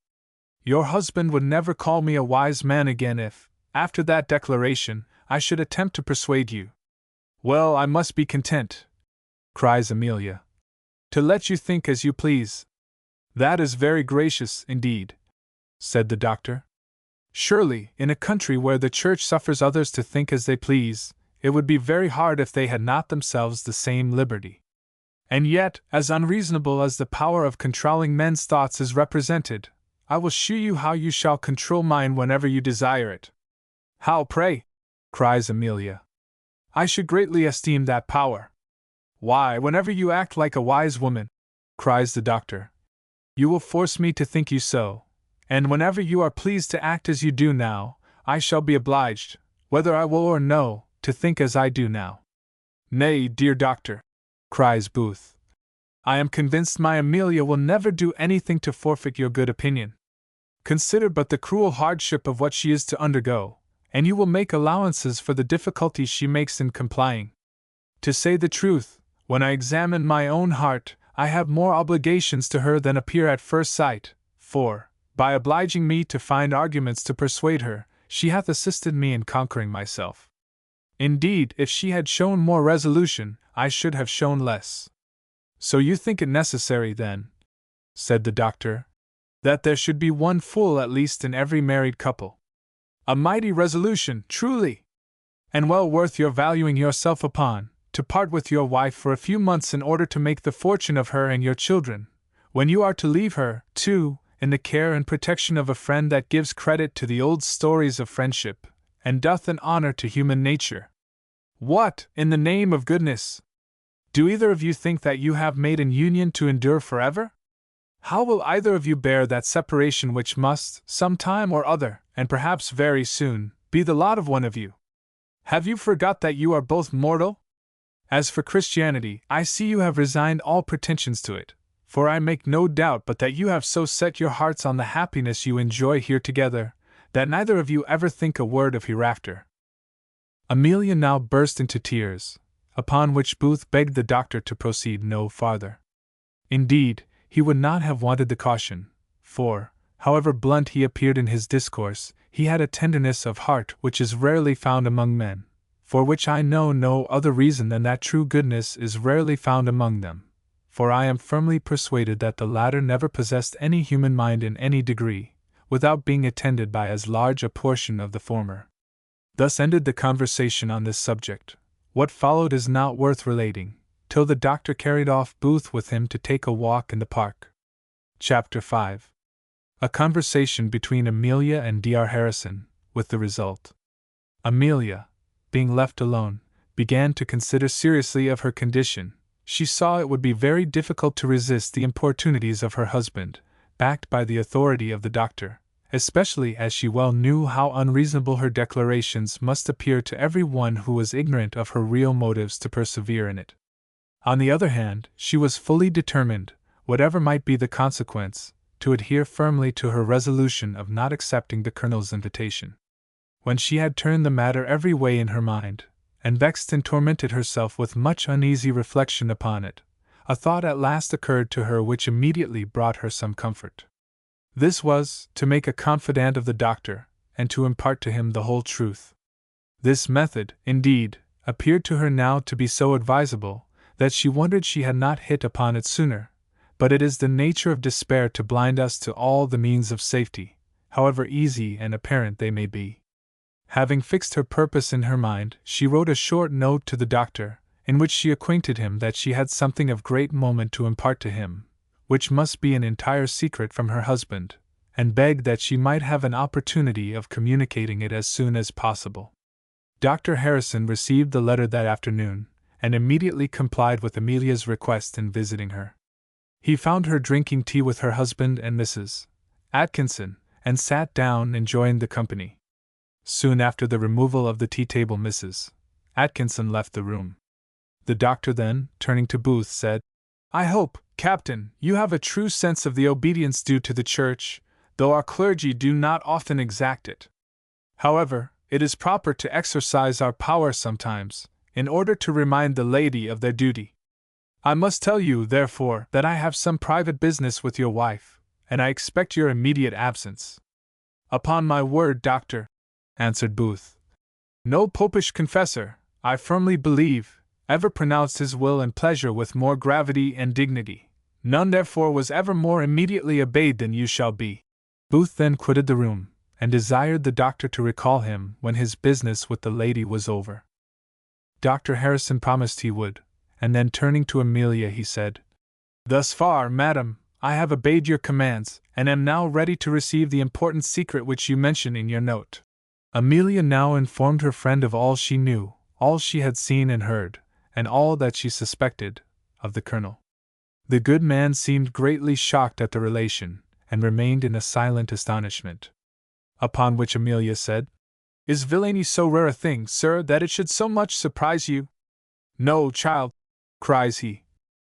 Speaker 1: Your husband would never call me a wise man again if, after that declaration, I should attempt to persuade you. Well, I must be content, cries Amelia, to let you think as you please. That is very gracious, indeed, said the doctor. Surely, in a country where the Church suffers others to think as they please, it would be very hard if they had not themselves the same liberty. And yet, as unreasonable as the power of controlling men's thoughts is represented, I will shew you how you shall control mine whenever you desire it. How, pray? Cries Amelia. I should greatly esteem that power. Why, whenever you act like a wise woman, cries the doctor, you will force me to think you so, and whenever you are pleased to act as you do now, I shall be obliged, whether I will or no, to think as I do now. Nay, dear doctor, cries Booth, I am convinced my Amelia will never do anything to forfeit your good opinion. Consider but the cruel hardship of what she is to undergo, and you will make allowances for the difficulties she makes in complying. To say the truth, when I examine my own heart, I have more obligations to her than appear at first sight, for, by obliging me to find arguments to persuade her, she hath assisted me in conquering myself. Indeed, if she had shown more resolution, I should have shown less. So you think it necessary, then, said the doctor, that there should be one fool at least in every married couple. A mighty resolution, truly! And well worth your valuing yourself upon, to part with your wife for a few months in order to make the fortune of her and your children, when you are to leave her, too, in the care and protection of a friend that gives credit to the old stories of friendship, and doth an honor to human nature. What, in the name of goodness! Do either of you think that you have made an union to endure forever? How will either of you bear that separation which must, some time or other, and perhaps very soon, be the lot of one of you? Have you forgot that you are both mortal? As for Christianity, I see you have resigned all pretensions to it, for I make no doubt but that you have so set your hearts on the happiness you enjoy here together, that neither of you ever think a word of hereafter. Amelia now burst into tears, upon which Booth begged the doctor to proceed no farther. Indeed, he would not have wanted the caution, for, however blunt he appeared in his discourse, he had a tenderness of heart which is rarely found among men, for which I know no other reason than that true goodness is rarely found among them, for I am firmly persuaded that the latter never possessed any human mind in any degree, without being attended by as large a portion of the former. Thus ended the conversation on this subject. What followed is not worth relating, till the doctor carried off Booth with him to take a walk in the park. Chapter 5. A conversation between Amelia and Dr. Harrison, with the result. Amelia, being left alone, began to consider seriously of her condition. She saw it would be very difficult to resist the importunities of her husband, backed by the authority of the doctor, especially as she well knew how unreasonable her declarations must appear to every one who was ignorant of her real motives to persevere in it. On the other hand, she was fully determined, whatever might be the consequence, to adhere firmly to her resolution of not accepting the Colonel's invitation. When she had turned the matter every way in her mind, and vexed and tormented herself with much uneasy reflection upon it, a thought at last occurred to her which immediately brought her some comfort. This was, to make a confidant of the doctor, and to impart to him the whole truth. This method, indeed, appeared to her now to be so advisable, that she wondered she had not hit upon it sooner, but it is the nature of despair to blind us to all the means of safety, however easy and apparent they may be. Having fixed her purpose in her mind, she wrote a short note to the doctor, in which she acquainted him that she had something of great moment to impart to him, which must be an entire secret from her husband, and begged that she might have an opportunity of communicating it as soon as possible. Dr. Harrison received the letter that afternoon, and immediately complied with Amelia's request in visiting her. He found her drinking tea with her husband and Mrs. Atkinson, and sat down enjoying the company. Soon after the removal of the tea-table, Mrs. Atkinson left the room. The doctor then, turning to Booth, said, "I hope, Captain, you have a true sense of the obedience due to the Church, though our clergy do not often exact it. However, it is proper to exercise our power sometimes, in order to remind the laity of their duty. I must tell you, therefore, that I have some private business with your wife, and I expect your immediate absence." "Upon my word, doctor," answered Booth, "no popish confessor, I firmly believe, ever pronounced his will and pleasure with more gravity and dignity. None therefore was ever more immediately obeyed than you shall be." Booth then quitted the room, and desired the doctor to recall him when his business with the lady was over. Dr. Harrison promised he would, and then turning to Amelia he said, "Thus far, madam, I have obeyed your commands, and am now ready to receive the important secret which you mention in your note." Amelia now informed her friend of all she knew, all she had seen and heard, and all that she suspected, of the Colonel. The good man seemed greatly shocked at the relation, and remained in a silent astonishment. Upon which Amelia said, "Is villainy so rare a thing, sir, that it should so much surprise you?" "No, child," cries he,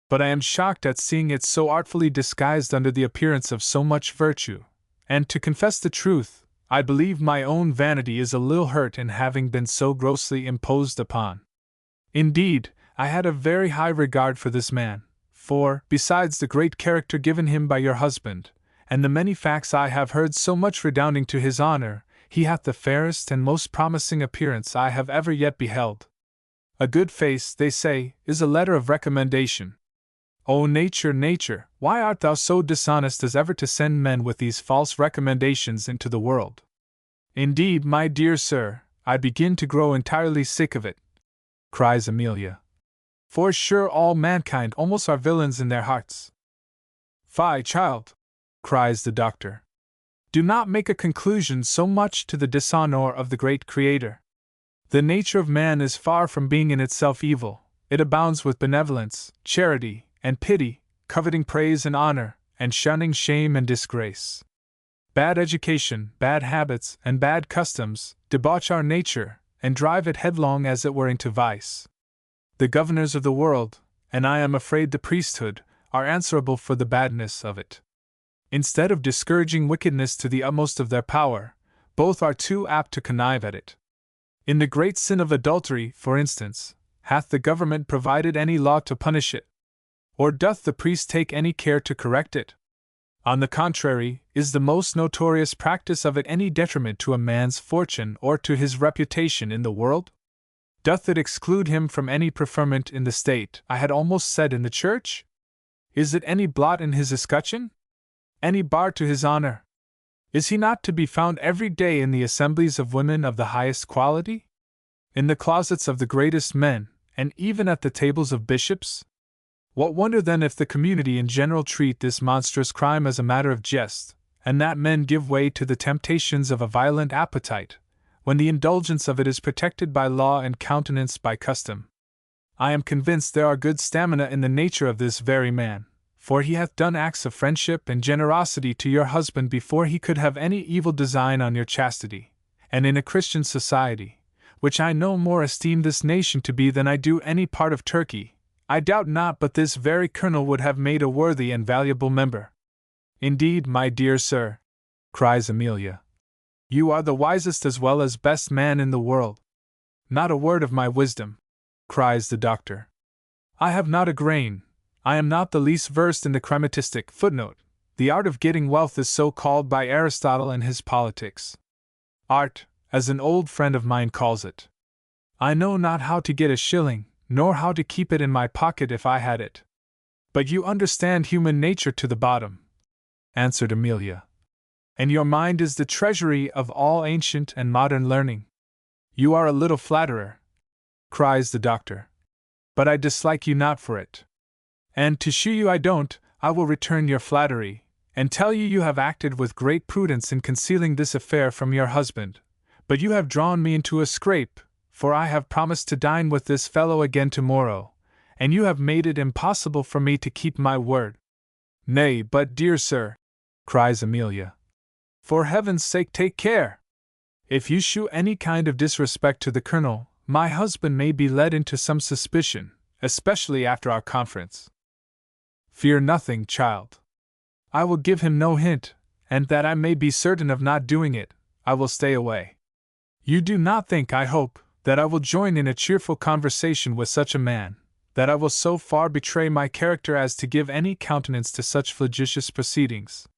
Speaker 1: "but I am shocked at seeing it so artfully disguised under the appearance of so much virtue, and to confess the truth, I believe my own vanity is a little hurt in having been so grossly imposed upon. Indeed, I had a very high regard for this man, for, besides the great character given him by your husband, and the many facts I have heard so much redounding to his honor, he hath the fairest and most promising appearance I have ever yet beheld. A good face, they say, is a letter of recommendation. O nature, nature, why art thou so dishonest as ever to send men with these false recommendations into the world? Indeed, my dear sir, I begin to grow entirely sick of it, cries Amelia. For sure all mankind almost are villains in their hearts. Fie, child, cries the doctor. Do not make a conclusion so much to the dishonor of the great Creator. The nature of man is far from being in itself evil. It abounds with benevolence, charity, and pity, coveting praise and honor, and shunning shame and disgrace. Bad education, bad habits, and bad customs debauch our nature, and drive it headlong as it were into vice. The governors of the world, and I am afraid the priesthood, are answerable for the badness of it. Instead of discouraging wickedness to the utmost of their power, both are too apt to connive at it. In the great sin of adultery, for instance, hath the government provided any law to punish it? Or doth the priest take any care to correct it? On the contrary, is the most notorious practice of it any detriment to a man's fortune or to his reputation in the world? Doth it exclude him from any preferment in the state, I had almost said in the church? Is it any blot in his escutcheon? Any bar to his honor? Is he not to be found every day in the assemblies of women of the highest quality? In the closets of the greatest men, and even at the tables of bishops? What wonder then if the community in general treat this monstrous crime as a matter of jest, and that men give way to the temptations of a violent appetite, when the indulgence of it is protected by law and countenanced by custom? I am convinced there are good stamina in the nature of this very man, for he hath done acts of friendship and generosity to your husband before he could have any evil design on your chastity, and in a Christian society, which I no more esteem this nation to be than I do any part of Turkey, I doubt not but this very colonel would have made a worthy and valuable member. Indeed, my dear sir, cries Amelia, you are the wisest as well as best man in the world. Not a word of my wisdom, cries the doctor. I have not a grain. I am not the least versed in the crematistic footnote. The art of getting wealth is so called by Aristotle in his Politics. Art, as an old friend of mine calls it. I know not how to get a shilling, nor how to keep it in my pocket if I had it. But you understand human nature to the bottom, answered Amelia. And your mind is the treasury of all ancient and modern learning. You are a little flatterer, cries the doctor. But I dislike you not for it. And to shew you I don't, I will return your flattery, and tell you you have acted with great prudence in concealing this affair from your husband, but you have drawn me into a scrape, for I have promised to dine with this fellow again tomorrow, and you have made it impossible for me to keep my word. Nay, but dear sir, cries Amelia, for heaven's sake take care! If you shew any kind of disrespect to the colonel, my husband may be led into some suspicion, especially after our conference. Fear nothing, child. I will give him no hint, and that I may be certain of not doing it, I will stay away. You do not think, I hope, that I will join in a cheerful conversation with such a man, that I will so far betray my character as to give any countenance to such flagitious proceedings.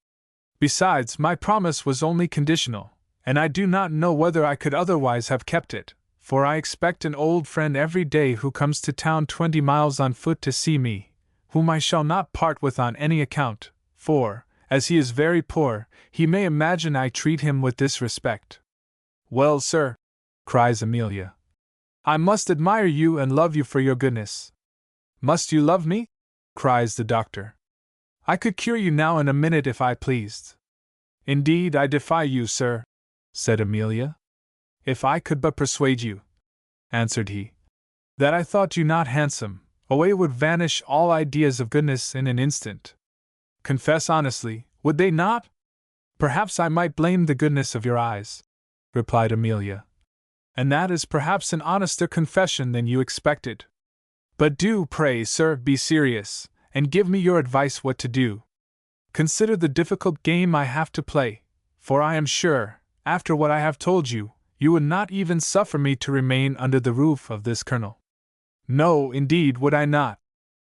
Speaker 1: Besides, my promise was only conditional, and I do not know whether I could otherwise have kept it, for I expect an old friend every day who comes to town 20 miles on foot to see me, whom I shall not part with on any account, for, as he is very poor, he may imagine I treat him with disrespect. Well, sir, cries Amelia, I must admire you and love you for your goodness. Must you love me? Cries the doctor. I could cure you now in a minute if I pleased. Indeed, I defy you, sir, said Amelia. If I could but persuade you, answered he, that I thought you not handsome, away would vanish all ideas of goodness in an instant. Confess honestly, would they not? Perhaps I might blame the goodness of your eyes, replied Amelia. And that is perhaps an honester confession than you expected. But do, pray, sir, be serious, and give me your advice what to do. Consider the difficult game I have to play, for I am sure, after what I have told you, you would not even suffer me to remain under the roof of this colonel. No, indeed would I not,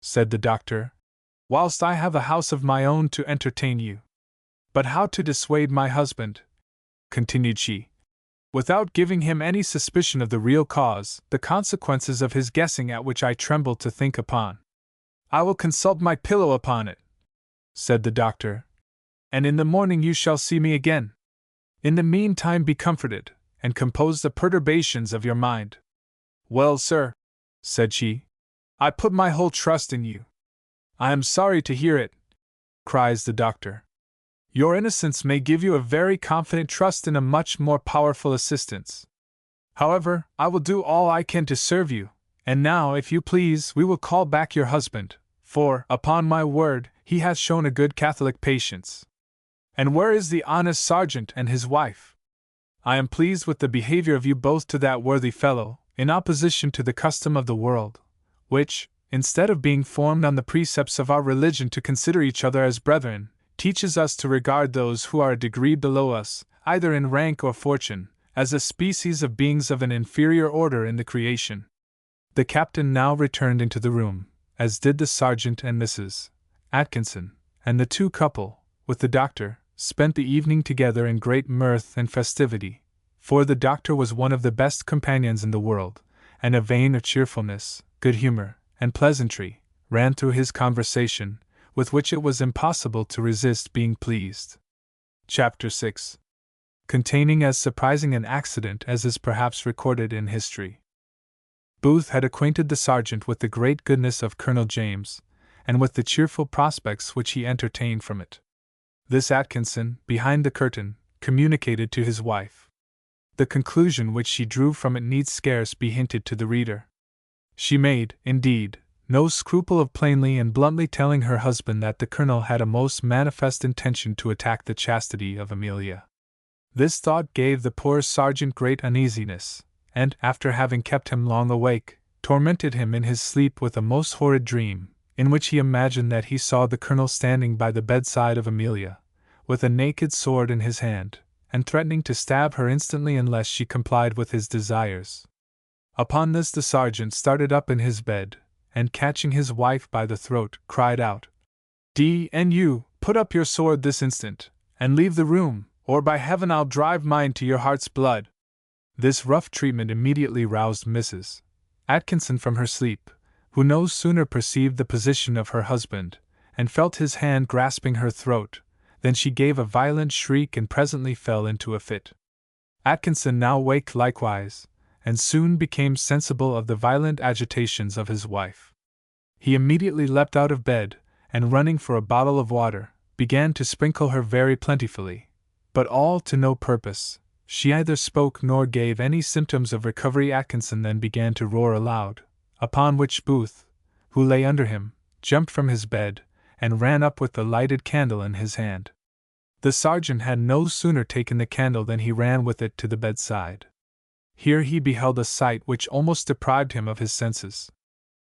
Speaker 1: said the doctor, whilst I have a house of my own to entertain you. But how to dissuade my husband, continued she, without giving him any suspicion of the real cause, the consequences of his guessing at which I tremble to think upon. I will consult my pillow upon it, said the doctor, and in the morning you shall see me again. In the meantime be comforted, and compose the perturbations of your mind. Well, sir, said she, I put my whole trust in you. I am sorry to hear it, cries the doctor. Your innocence may give you a very confident trust in a much more powerful assistance. However, I will do all I can to serve you, and now, if you please, we will call back your husband, for, upon my word, he has shown a good Catholic patience. And where is the honest sergeant and his wife? I am pleased with the behavior of you both to that worthy fellow, in opposition to the custom of the world, which, instead of being formed on the precepts of our religion to consider each other as brethren, teaches us to regard those who are a degree below us, either in rank or fortune, as a species of beings of an inferior order in the creation. The captain now returned into the room, as did the sergeant and Mrs. Atkinson, and the two couple, with the doctor, spent the evening together in great mirth and festivity, for the doctor was one of the best companions in the world, and a vein of cheerfulness, good humor, and pleasantry ran through his conversation, with which it was impossible to resist being pleased. Chapter 6. Containing as surprising an accident as is perhaps recorded in history. Booth had acquainted the sergeant with the great goodness of Colonel James, and with the cheerful prospects which he entertained from it. This Atkinson, behind the curtain, communicated to his wife. The conclusion which she drew from it need scarce be hinted to the reader. She made, indeed, no scruple of plainly and bluntly telling her husband that the colonel had a most manifest intention to attack the chastity of Amelia. This thought gave the poor sergeant great uneasiness, and, after having kept him long awake, tormented him in his sleep with a most horrid dream, in which he imagined that he saw the colonel standing by the bedside of Amelia, with a naked sword in his hand, and threatening to stab her instantly unless she complied with his desires. Upon this the sergeant started up in his bed, and catching his wife by the throat, cried out, "D.N.U., put up your sword this instant, and leave the room, or by heaven I'll drive mine to your heart's blood." This rough treatment immediately roused Mrs. Atkinson from her sleep, who no sooner perceived the position of her husband, and felt his hand grasping her throat, than she gave a violent shriek and presently fell into a fit. Atkinson now waked likewise, and soon became sensible of the violent agitations of his wife. He immediately leapt out of bed, and running for a bottle of water, began to sprinkle her very plentifully, but all to no purpose. She neither spoke nor gave any symptoms of recovery. Atkinson then began to roar aloud, upon which Booth, who lay under him, jumped from his bed, and ran up with the lighted candle in his hand. The sergeant had no sooner taken the candle than he ran with it to the bedside. Here he beheld a sight which almost deprived him of his senses.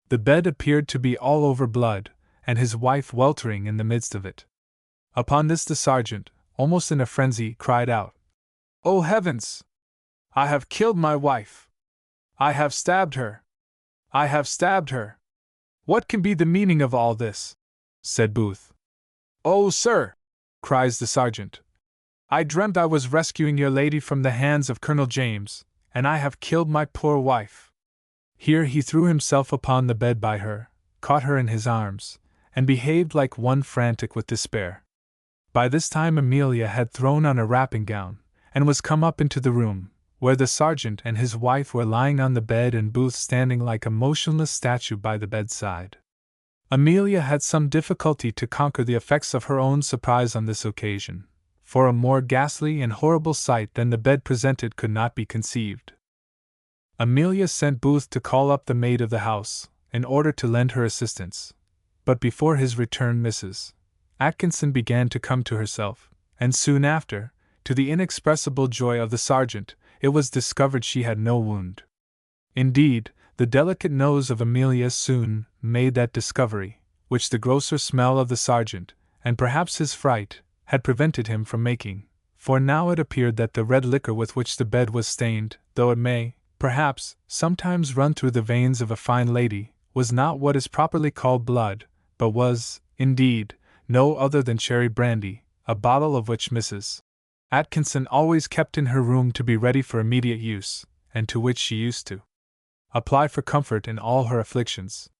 Speaker 1: The bed appeared to be all over blood, and his wife weltering in the midst of it. Upon this the sergeant, almost in a frenzy, cried out, "Oh heavens! I have killed my wife! I have stabbed her! I have stabbed her! What can be the meaning of all this?" said Booth. "Oh, sir," cries the sergeant, "I dreamt I was rescuing your lady from the hands of Colonel James, and I have killed my poor wife." Here he threw himself upon the bed by her, caught her in his arms, and behaved like one frantic with despair. By this time Amelia had thrown on a wrapping gown, and was come up into the room, where the sergeant and his wife were lying on the bed and Booth standing like a motionless statue by the bedside. Amelia had some difficulty to conquer the effects of her own surprise on this occasion, for a more ghastly and horrible sight than the bed presented could not be conceived. Amelia sent Booth to call up the maid of the house, in order to lend her assistance, but before his return Mrs. Atkinson began to come to herself, and soon after, to the inexpressible joy of the sergeant, it was discovered she had no wound. Indeed, the delicate nose of Amelia soon made that discovery, which the grosser smell of the sergeant, and perhaps his fright, had prevented him from making, for now it appeared that the red liquor with which the bed was stained, though it may, perhaps, sometimes run through the veins of a fine lady, was not what is properly called blood, but was, indeed, no other than cherry brandy, a bottle of which Mrs. Atkinson always kept in her room to be ready for immediate use, and to which she used to apply for comfort in all her afflictions.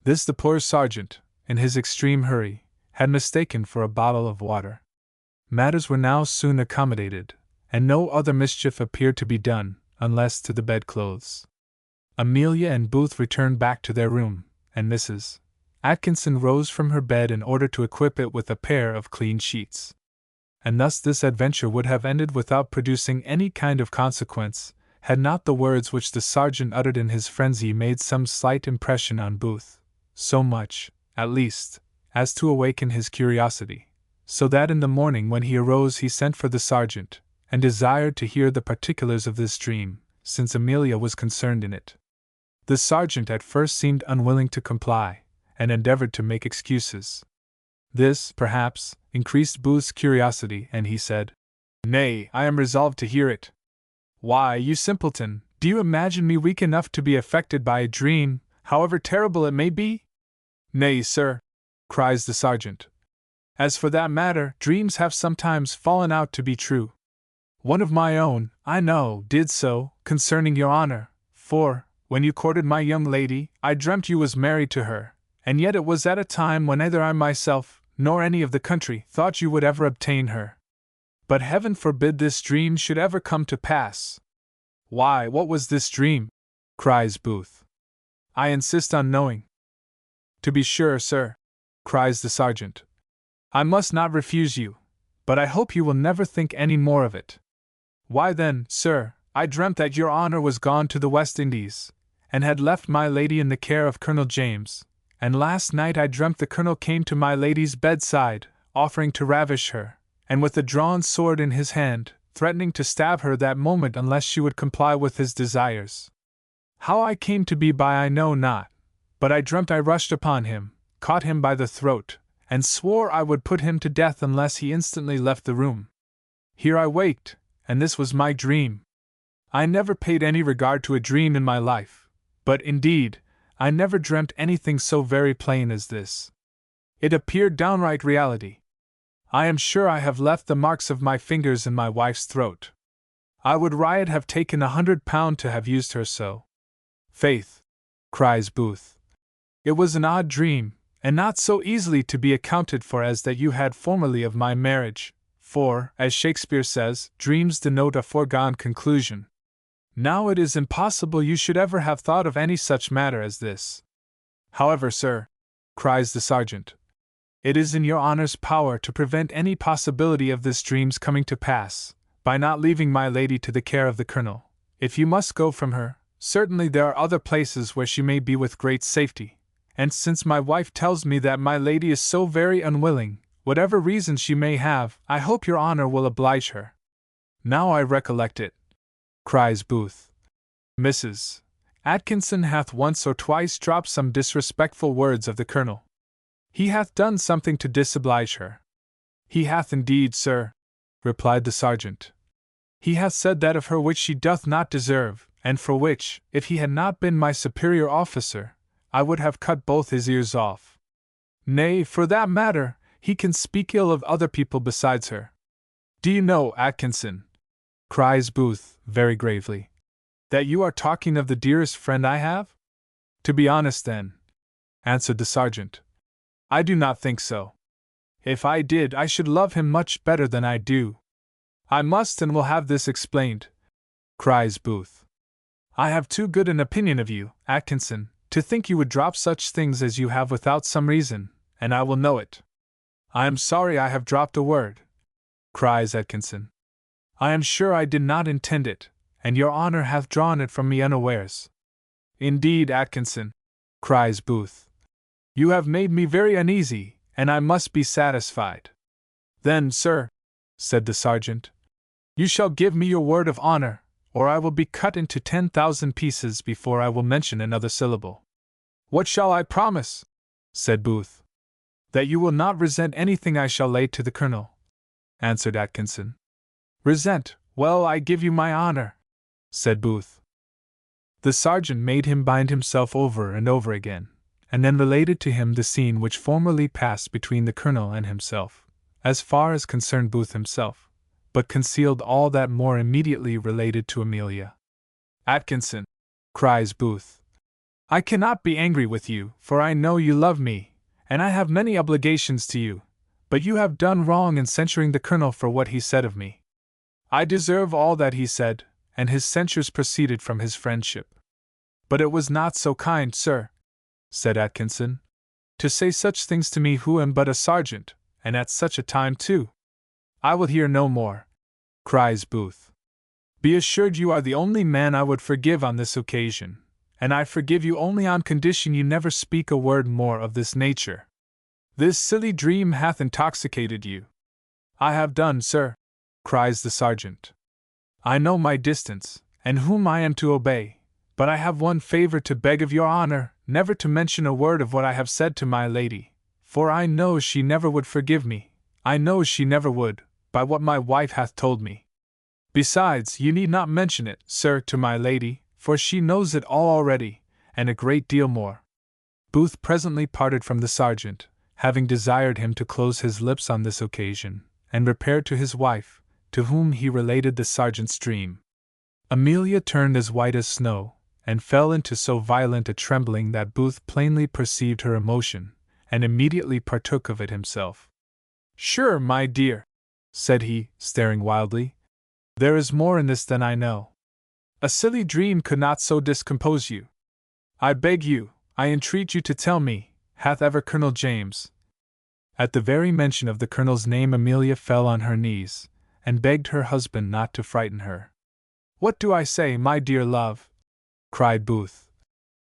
Speaker 1: This the poor sergeant, in his extreme hurry, had mistaken for a bottle of water. Matters were now soon accommodated, and no other mischief appeared to be done, unless to the bedclothes. Amelia and Booth returned back to their room, and Mrs. Atkinson rose from her bed in order to equip it with a pair of clean sheets. And thus this adventure would have ended without producing any kind of consequence, had not the words which the sergeant uttered in his frenzy made some slight impression on Booth, so much, at least, as to awaken his curiosity, so that in the morning when he arose he sent for the sergeant, and desired to hear the particulars of this dream, since Amelia was concerned in it. The sergeant at first seemed unwilling to comply, and endeavored to make excuses. This, perhaps, increased Booth's curiosity, and he said, "Nay, I am resolved to hear it." "Why, you simpleton, do you imagine me weak enough to be affected by a dream, however terrible it may be?" "Nay, sir," cries the sergeant. "As for that matter, dreams have sometimes fallen out to be true. One of my own, I know, did so, concerning your honor, for, when you courted my young lady, I dreamt you was married to her, and yet it was at a time when neither I myself, nor any of the country, thought you would ever obtain her. But heaven forbid this dream should ever come to pass." "Why, what was this dream?" cries Booth. "I insist on knowing." "To be sure, sir," cries the sergeant. "I must not refuse you, but I hope you will never think any more of it. Why then, sir, I dreamt that your honor was gone to the West Indies, and had left my lady in the care of Colonel James, and last night I dreamt the colonel came to my lady's bedside, offering to ravish her, and with a drawn sword in his hand, threatening to stab her that moment unless she would comply with his desires. How I came to be by I know not, but I dreamt I rushed upon him, caught him by the throat, and swore I would put him to death unless he instantly left the room. Here I waked, and this was my dream. I never paid any regard to a dream in my life, but, indeed, I never dreamt anything so very plain as this. It appeared downright reality. I am sure I have left the marks of my fingers in my wife's throat. I would riot have taken £100 to have used her so." "Faith," cries Booth, "it was an odd dream, and not so easily to be accounted for as that you had formerly of my marriage, for, as Shakespeare says, dreams denote a foregone conclusion. Now it is impossible you should ever have thought of any such matter as this. However, sir," cries the sergeant, "it is in your honor's power to prevent any possibility of this dream's coming to pass, by not leaving my lady to the care of the colonel. If you must go from her, certainly there are other places where she may be with great safety, and since my wife tells me that my lady is so very unwilling, whatever reason she may have, I hope your honor will oblige her." "Now I recollect it," cries Booth. "Mrs. Atkinson hath once or twice dropped some disrespectful words of the colonel. He hath done something to disoblige her." "He hath indeed, sir," replied the sergeant. "He hath said that of her which she doth not deserve, and for which, if he had not been my superior officer, I would have cut both his ears off. Nay, for that matter, he can speak ill of other people besides her. Do you know, Atkinson," cries Booth, very gravely, "that you are talking of the dearest friend I have?" "To be honest, then," answered the sergeant, "I do not think so. If I did, I should love him much better than I do." "I must and will have this explained," cries Booth. "I have too good an opinion of you, Atkinson, to think you would drop such things as you have without some reason, and I will know it." "I am sorry I have dropped a word," cries Atkinson. "I am sure I did not intend it, and your honor hath drawn it from me unawares." "Indeed, Atkinson," cries Booth, "you have made me very uneasy, and I must be satisfied." "Then, sir," said the sergeant, "you shall give me your word of honor, or I will be cut into 10,000 pieces before I will mention another syllable." "What shall I promise?" said Booth. "That you will not resent anything I shall lay to the colonel," answered Atkinson. "Resent? Well, I give you my honor," said Booth. The sergeant made him bind himself over and over again, and then related to him the scene which formerly passed between the colonel and himself, as far as concerned Booth himself, but concealed all that more immediately related to Amelia. "Atkinson," cries Booth, I cannot be angry with you, for I know you love me, and I have many obligations to you, but you have done wrong in censuring the Colonel for what he said of me. I deserve all that he said, and his censures proceeded from his friendship. But it was not so kind, sir, said Atkinson, to say such things to me who am but a sergeant, and at such a time too. I will hear no more, cries Booth. Be assured you are the only man I would forgive on this occasion, and I forgive you only on condition you never speak a word more of this nature. This silly dream hath intoxicated you. I have done, sir, cries the sergeant. I know my distance, and whom I am to obey, but I have one favor to beg of your honor, never to mention a word of what I have said to my lady, for I know she never would forgive me, I know she never would, by what my wife hath told me. Besides, you need not mention it, sir, to my lady, for she knows it all already, and a great deal more. Booth presently parted from the sergeant, having desired him to close his lips on this occasion, and repaired to his wife, to whom he related the sergeant's dream. Amelia turned as white as snow, and fell into so violent a trembling that Booth plainly perceived her emotion, and immediately partook of it himself. Sure, my dear, said he, staring wildly, there is more in this than I know. A silly dream could not so discompose you. I beg you, I entreat you to tell me, hath ever Colonel James— At the very mention of the Colonel's name Amelia fell on her knees, and begged her husband not to frighten her. What do I say, my dear love? Cried Booth.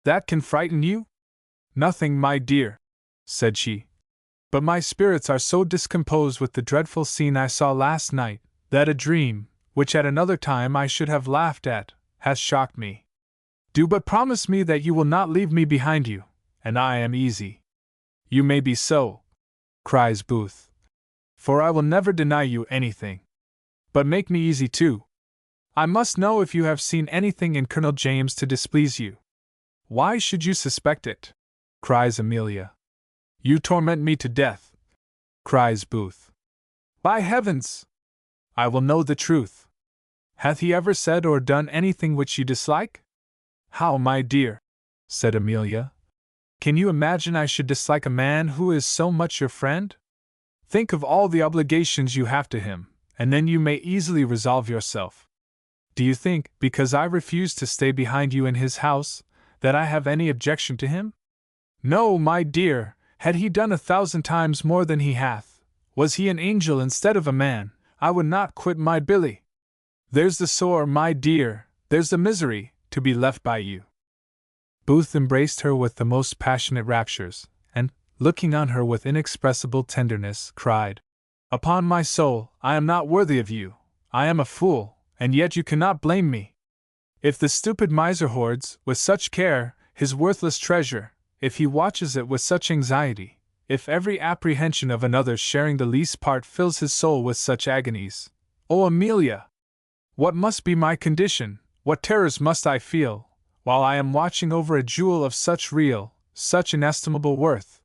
Speaker 1: That can frighten you? Nothing, my dear, said she. But my spirits are so discomposed with the dreadful scene I saw last night, that a dream, which at another time I should have laughed at, has shocked me. Do but promise me that you will not leave me behind you, and I am easy. You may be so, cries Booth, for I will never deny you anything. But make me easy too. I must know if you have seen anything in Colonel James to displease you. Why should you suspect it? Cries Amelia. You torment me to death, cries Booth. By heavens! I will know the truth. Hath he ever said or done anything which you dislike? How, my dear, said Amelia, can you imagine I should dislike a man who is so much your friend? Think of all the obligations you have to him, and then you may easily resolve yourself. Do you think, because I refuse to stay behind you in his house, that I have any objection to him? No, my dear, had he done 1,000 times more than he hath, was he an angel instead of a man, I would not quit my Billy. There's the sore, my dear, there's the misery, to be left by you. Booth embraced her with the most passionate raptures, and, looking on her with inexpressible tenderness, cried, Upon my soul, I am not worthy of you, I am a fool, and yet you cannot blame me. If the stupid miser hoards, with such care, his worthless treasure, if he watches it with such anxiety, if every apprehension of another's sharing the least part fills his soul with such agonies, O Amelia! What must be my condition, what terrors must I feel, while I am watching over a jewel of such real, such inestimable worth?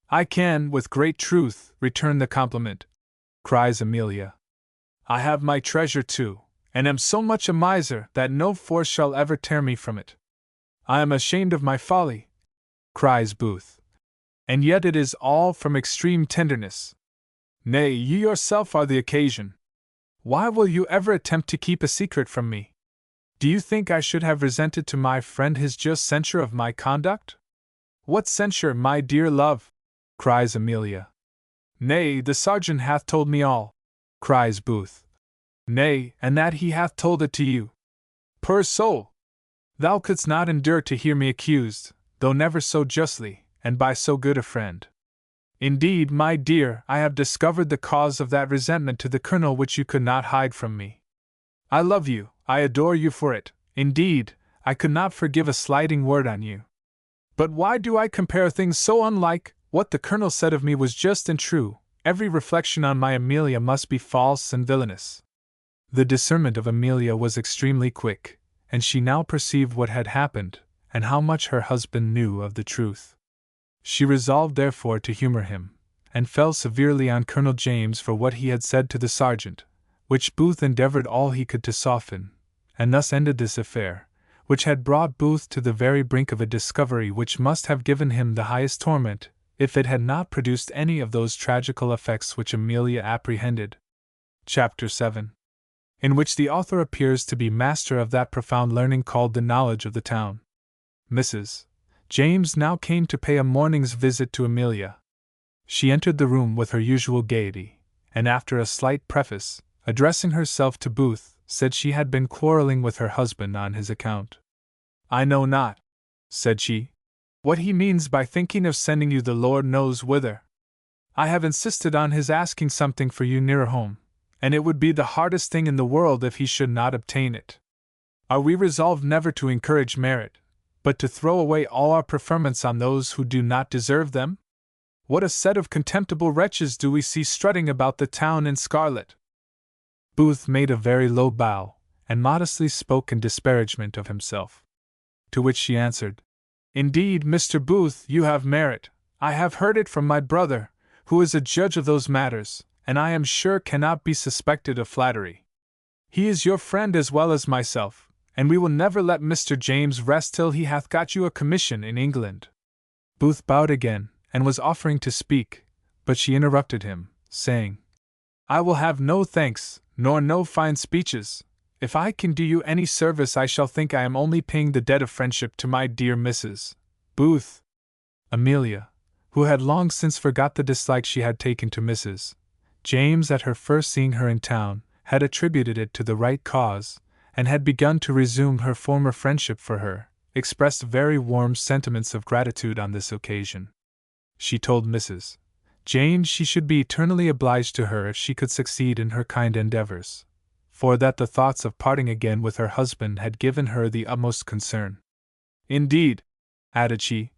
Speaker 1: I can, with great truth, return the compliment, cries Amelia. I have my treasure too, and am so much a miser that no force shall ever tear me from it. I am ashamed of my folly, cries Booth. And yet it is all from extreme tenderness. Nay, you yourself are the occasion. Why will you ever attempt to keep a secret from me? Do you think I should have resented to my friend his just censure of my conduct? What censure, my dear love? Cries Amelia. Nay, the sergeant hath told me all, cries Booth. Nay, and that he hath told it to you. Poor soul! Thou couldst not endure to hear me accused, though never so justly, and by so good a friend. Indeed, my dear, I have discovered the cause of that resentment to the Colonel which you could not hide from me. I love you, I adore you for it, indeed, I could not forgive a slighting word on you. But why do I compare things so unlike? What the Colonel said of me was just and true, every reflection on my Amelia must be false and villainous. The discernment of Amelia was extremely quick, and she now perceived what had happened, and how much her husband knew of the truth. She resolved therefore to humor him, and fell severely on Colonel James for what he had said to the sergeant, which Booth endeavored all he could to soften, and thus ended this affair, which had brought Booth to the very brink of a discovery which must have given him the highest torment, if it had not produced any of those tragical effects which Amelia apprehended. Chapter 7. In which the author appears to be master of that profound learning called the knowledge of the town. Mrs. James now came to pay a morning's visit to Amelia. She entered the room with her usual gaiety, and after a slight preface, addressing herself to Booth, said she had been quarrelling with her husband on his account. "I know not," said she, "what he means by thinking of sending you the Lord knows whither. I have insisted on his asking something for you nearer home, and it would be the hardest thing in the world if he should not obtain it. Are we resolved never to encourage merit, but to throw away all our preferments on those who do not deserve them? What a set of contemptible wretches do we see strutting about the town in scarlet!" Booth made a very low bow, and modestly spoke in disparagement of himself. To which she answered, "Indeed, Mr. Booth, you have merit. I have heard it from my brother, who is a judge of those matters, and I am sure cannot be suspected of flattery. He is your friend as well as myself, and we will never let Mr. James rest till he hath got you a commission in England." Booth bowed again, and was offering to speak, but she interrupted him, saying, "I will have no thanks, nor no fine speeches. If I can do you any service, I shall think I am only paying the debt of friendship to my dear Mrs. Booth." Amelia, who had long since forgot the dislike she had taken to Mrs. James at her first seeing her in town, had attributed it to the right cause, and had begun to resume her former friendship for her, expressed very warm sentiments of gratitude on this occasion. She told Mrs. James she should be eternally obliged to her if she could succeed in her kind endeavors, for that the thoughts of parting again with her husband had given her the utmost concern. "Indeed," added she,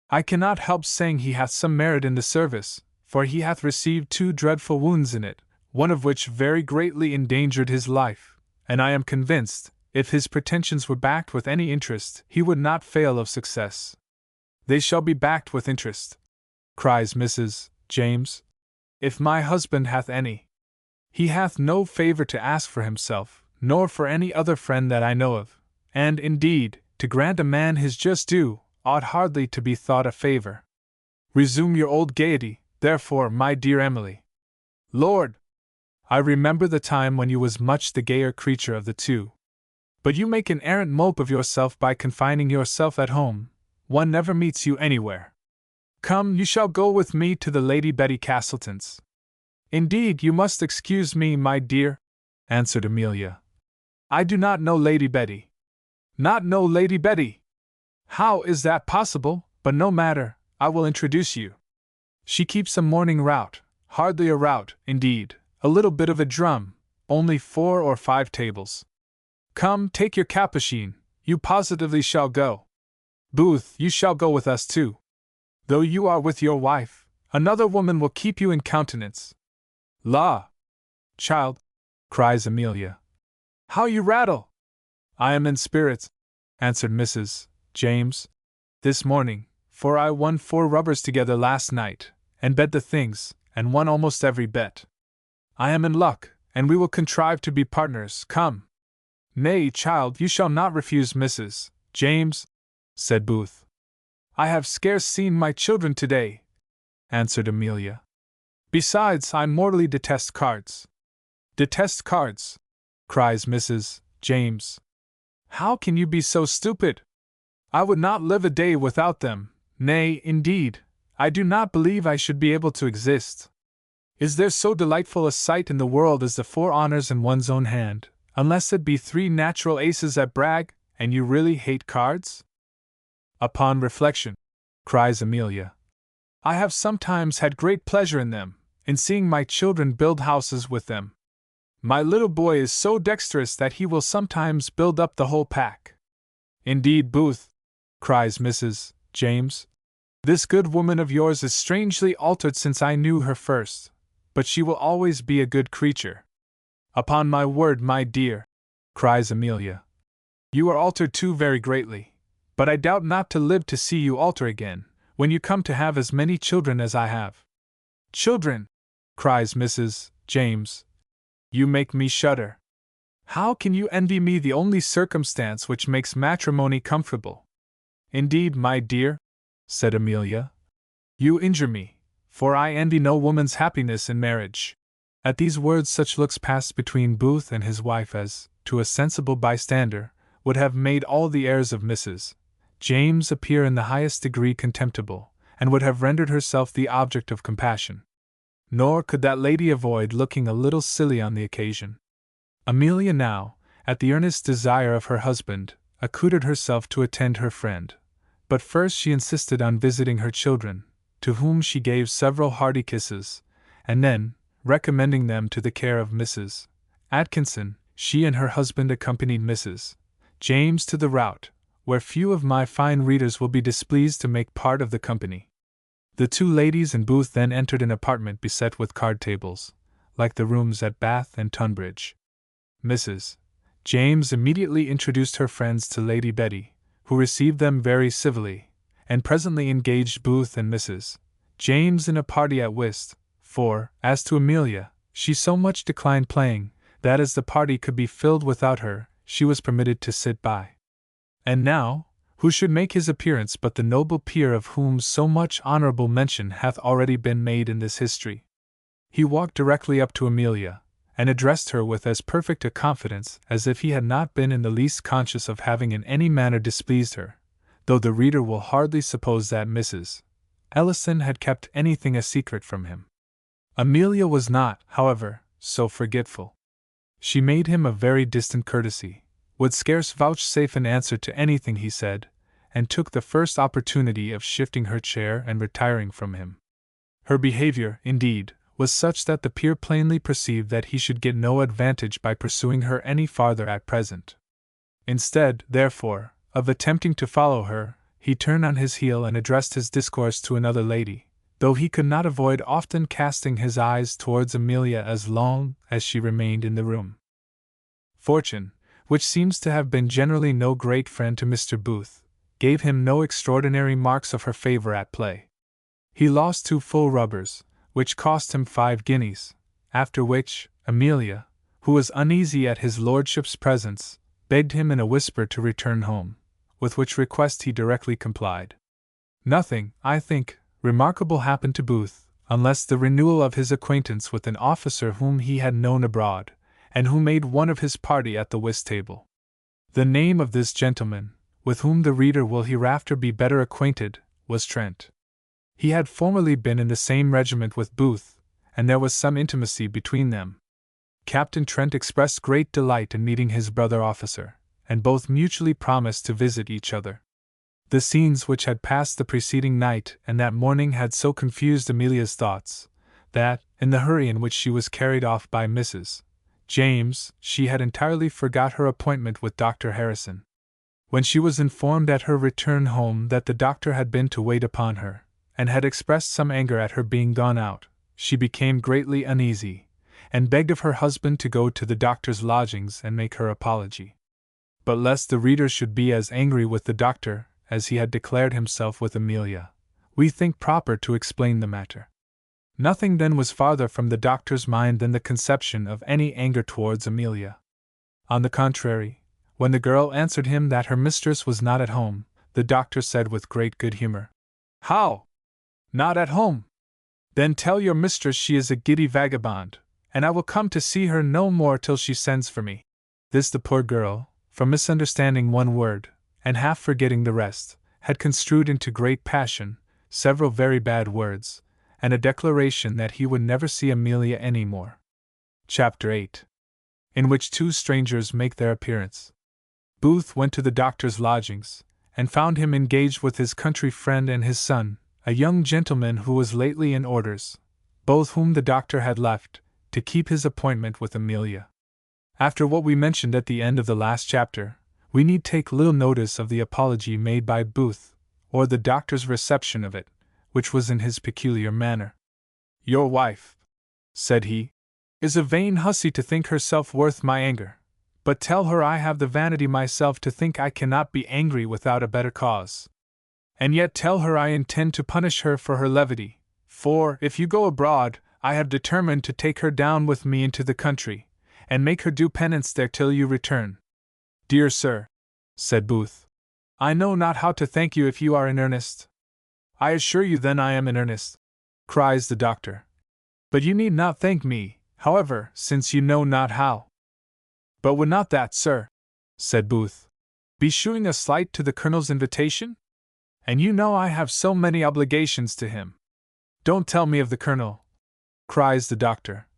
Speaker 1: "I cannot help saying he hath some merit in the service, for he hath received 2 dreadful wounds in it, one of which very greatly endangered his life, and I am convinced, if his pretensions were backed with any interest, he would not fail of success." "They shall be backed with interest," cries Mrs. James, "if my husband hath any. He hath no favor to ask for himself, nor for any other friend that I know of, and, indeed, to grant a man his just due, ought hardly to be thought a favor. Resume your old gaiety, therefore, my dear Emily. Lord! I remember the time when you was much the gayer creature of the two. But you make an arrant mope of yourself by confining yourself at home. One never meets you anywhere. Come, you shall go with me to the Lady Betty Castleton's." "Indeed, you must excuse me, my dear," answered Amelia. "I do not know Lady Betty." "Not know Lady Betty? How is that possible? But no matter, I will introduce you. She keeps a morning rout, hardly a rout, indeed, a little bit of a drum, only 4 or 5 tables. Come, take your capuchin, you positively shall go. Booth, you shall go with us too. Though you are with your wife, another woman will keep you in countenance." "La! Child," cries Amelia, "how you rattle!" "I am in spirits," answered Mrs. James, "this morning, for I won 4 rubbers together last night, and bet the things, and won almost every bet. I am in luck, and we will contrive to be partners. Come." "Nay, child, you shall not refuse Mrs. James," said Booth. "I have scarce seen my children today," answered Amelia. "Besides, I mortally detest cards." "Detest cards!" cries Mrs. James. "How can you be so stupid? I would not live a day without them. Nay, indeed, I do not believe I should be able to exist. Is there so delightful a sight in the world as the 4 honors in one's own hand, unless it be 3 natural aces at brag, and you really hate cards?" "Upon reflection," cries Amelia, "I have sometimes had great pleasure in them, in seeing my children build houses with them. My little boy is so dexterous that he will sometimes build up the whole pack." "Indeed, Booth," cries Mrs. James, "this good woman of yours is strangely altered since I knew her first, but she will always be a good creature." "Upon my word, my dear," cries Amelia, "you are altered too very greatly, but I doubt not to live to see you alter again, when you come to have as many children as I have." "Children!" cries Mrs. James. "You make me shudder. How can you envy me the only circumstance which makes matrimony comfortable? Indeed, my dear, said Amelia, you injure me, for I envy no woman's happiness in marriage. At these words such looks passed between Booth and his wife as, to a sensible bystander, would have made all the airs of Mrs. James appear in the highest degree contemptible, and would have rendered herself the object of compassion. Nor could that lady avoid looking a little silly on the occasion. Amelia now, at the earnest desire of her husband, accoutred herself to attend her friend, but first she insisted on visiting her children, to whom she gave several hearty kisses, and then, recommending them to the care of Mrs. Atkinson, she and her husband accompanied Mrs. James to the rout, where few of my fine readers will be displeased to make part of the company. The two ladies and Booth then entered an apartment beset with card tables, like the rooms at Bath and Tunbridge. Mrs. James immediately introduced her friends to Lady Betty, who received them very civilly, and presently engaged Booth and Mrs. James in a party at whist, for, as to Amelia, she so much declined playing, that as the party could be filled without her, she was permitted to sit by. And now, who should make his appearance but the noble peer of whom so much honourable mention hath already been made in this history? He walked directly up to Amelia, and addressed her with as perfect a confidence as if he had not been in the least conscious of having in any manner displeased her, though the reader will hardly suppose that Mrs. Ellison had kept anything a secret from him. Amelia was not, however, so forgetful. She made him a very distant courtesy, would scarce vouchsafe an answer to anything he said, and took the first opportunity of shifting her chair and retiring from him. Her behavior, indeed, was such that the peer plainly perceived that he should get no advantage by pursuing her any farther at present. Instead, therefore, of attempting to follow her, he turned on his heel and addressed his discourse to another lady, though he could not avoid often casting his eyes towards Amelia as long as she remained in the room. Fortune, which seems to have been generally no great friend to Mr. Booth, gave him no extraordinary marks of her favour at play. He lost 2 full rubbers, which cost him 5 guineas, after which, Amelia, who was uneasy at his lordship's presence, begged him in a whisper to return home, with which request he directly complied. Nothing, I think, remarkable happened to Booth, unless the renewal of his acquaintance with an officer whom he had known abroad, and who made one of his party at the whist table. The name of this gentleman, with whom the reader will hereafter be better acquainted, was Trent. He had formerly been in the same regiment with Booth, and there was some intimacy between them. Captain Trent expressed great delight in meeting his brother officer, and both mutually promised to visit each other. The scenes which had passed the preceding night and that morning had so confused Amelia's thoughts, that, in the hurry in which she was carried off by Mrs. James, she had entirely forgot her appointment with Dr. Harrison. When she was informed at her return home that the doctor had been to wait upon her, and had expressed some anger at her being gone out, she became greatly uneasy, and begged of her husband to go to the doctor's lodgings and make her apology. But lest the reader should be as angry with the doctor as he had declared himself with Amelia, we think proper to explain the matter. Nothing then was farther from the doctor's mind than the conception of any anger towards Amelia. On the contrary, when the girl answered him that her mistress was not at home, the doctor said with great good humour, "How? Not at home? Then tell your mistress she is a giddy vagabond, and I will come to see her no more till she sends for me." This the poor girl, from misunderstanding one word, and half forgetting the rest, had construed into great passion, several very bad words, and a declaration that he would never see Amelia any more. Chapter 8. In which 2 strangers make their appearance. Booth went to the doctor's lodgings, and found him engaged with his country friend and his son, a young gentleman who was lately in orders, both whom the doctor had left, to keep his appointment with Amelia. After what we mentioned at the end of the last chapter, we need take little notice of the apology made by Booth, or the doctor's reception of it, which was in his peculiar manner. "Your wife," said he, "is a vain hussy to think herself worth my anger, but tell her I have the vanity myself to think I cannot be angry without a better cause. And yet tell her I intend to punish her for her levity, for, if you go abroad, I have determined to take her down with me into the country, and make her do penance there till you return. Dear sir, said Booth, I know not how to thank you if you are in earnest. I assure you then I am in earnest, cries the doctor. But you need not thank me, however, since you know not how. But would not that, sir, said Booth, be shewing a slight to the Colonel's invitation? And you know I have so many obligations to him. Don't tell me of the Colonel, cries the doctor.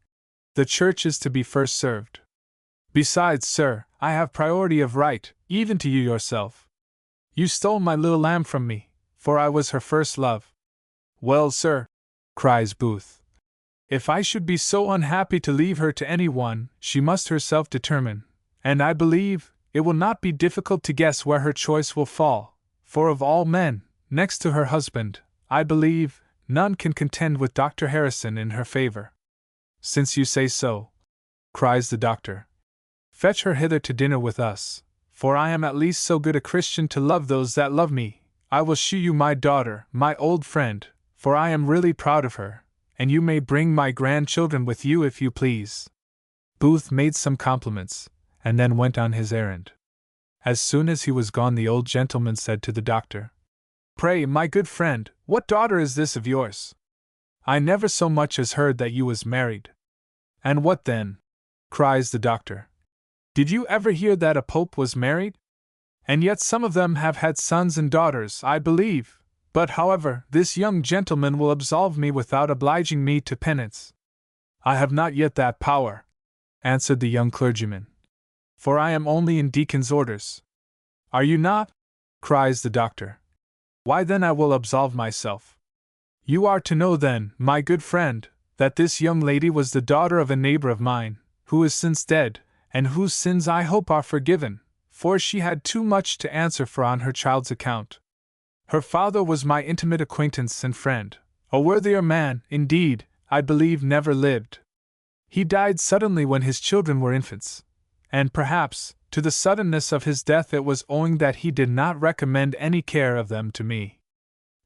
Speaker 1: The church is to be first served. Besides, sir, I have priority of right, even to you yourself. You stole my little lamb from me, for I was her first love. Well, sir, cries Booth, if I should be so unhappy to leave her to any one, she must herself determine, and I believe it will not be difficult to guess where her choice will fall, for of all men, next to her husband, I believe, none can contend with Dr. Harrison in her favor. Since you say so, cries the doctor, fetch her hither to dinner with us, for I am at least so good a Christian to love those that love me. I will shew you my daughter, my old friend, for I am really proud of her, and you may bring my grandchildren with you if you please. Booth made some compliments, and then went on his errand. As soon as he was gone, the old gentleman said to the doctor, Pray, my good friend, what daughter is this of yours? I never so much as heard that you was married. And what then? Cries the doctor. Did you ever hear that a pope was married? And yet some of them have had sons and daughters, I believe. But however, this young gentleman will absolve me without obliging me to penance. I have not yet that power, answered the young clergyman, for I am only in deacon's orders. Are you not? Cries the doctor. Why then I will absolve myself. You are to know then, my good friend, that this young lady was the daughter of a neighbor of mine, who is since dead, and whose sins I hope are forgiven, for she had too much to answer for on her child's account. Her father was my intimate acquaintance and friend, a worthier man, indeed, I believe never lived. He died suddenly when his children were infants, and perhaps, to the suddenness of his death it was owing that he did not recommend any care of them to me.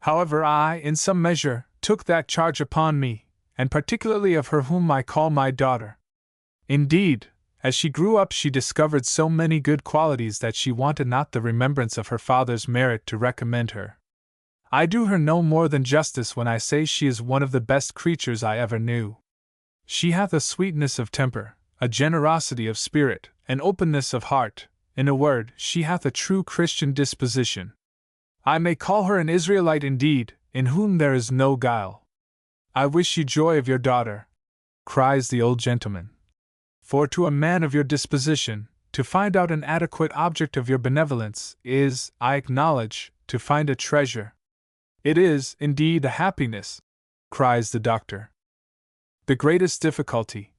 Speaker 1: However, I, in some measure, took that charge upon me, and particularly of her whom I call my daughter. Indeed, as she grew up she discovered so many good qualities that she wanted not the remembrance of her father's merit to recommend her. I do her no more than justice when I say she is one of the best creatures I ever knew. She hath a sweetness of temper, a generosity of spirit, an openness of heart, in a word, she hath a true Christian disposition. I may call her an Israelite indeed, in whom there is no guile. I wish you joy of your daughter, cries the old gentleman. For to a man of your disposition, to find out an adequate object of your benevolence is, I acknowledge, to find a treasure. It is, indeed, a happiness, cries the doctor. The greatest difficulty,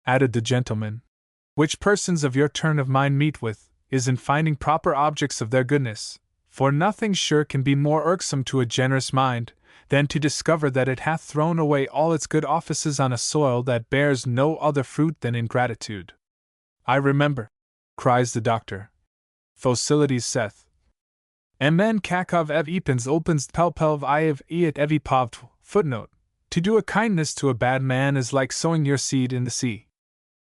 Speaker 1: added the gentleman, which persons of your turn of mind meet with, is in finding proper objects of their goodness, for nothing sure can be more irksome to a generous mind, than to discover that it hath thrown away all its good offices on a soil that bears no other fruit than ingratitude. I remember, cries the doctor, Thucydides saith, Mn kakov ev epens opens pelpelv iev eat evi povt. Footnote, to do a kindness to a bad man is like sowing your seed in the sea.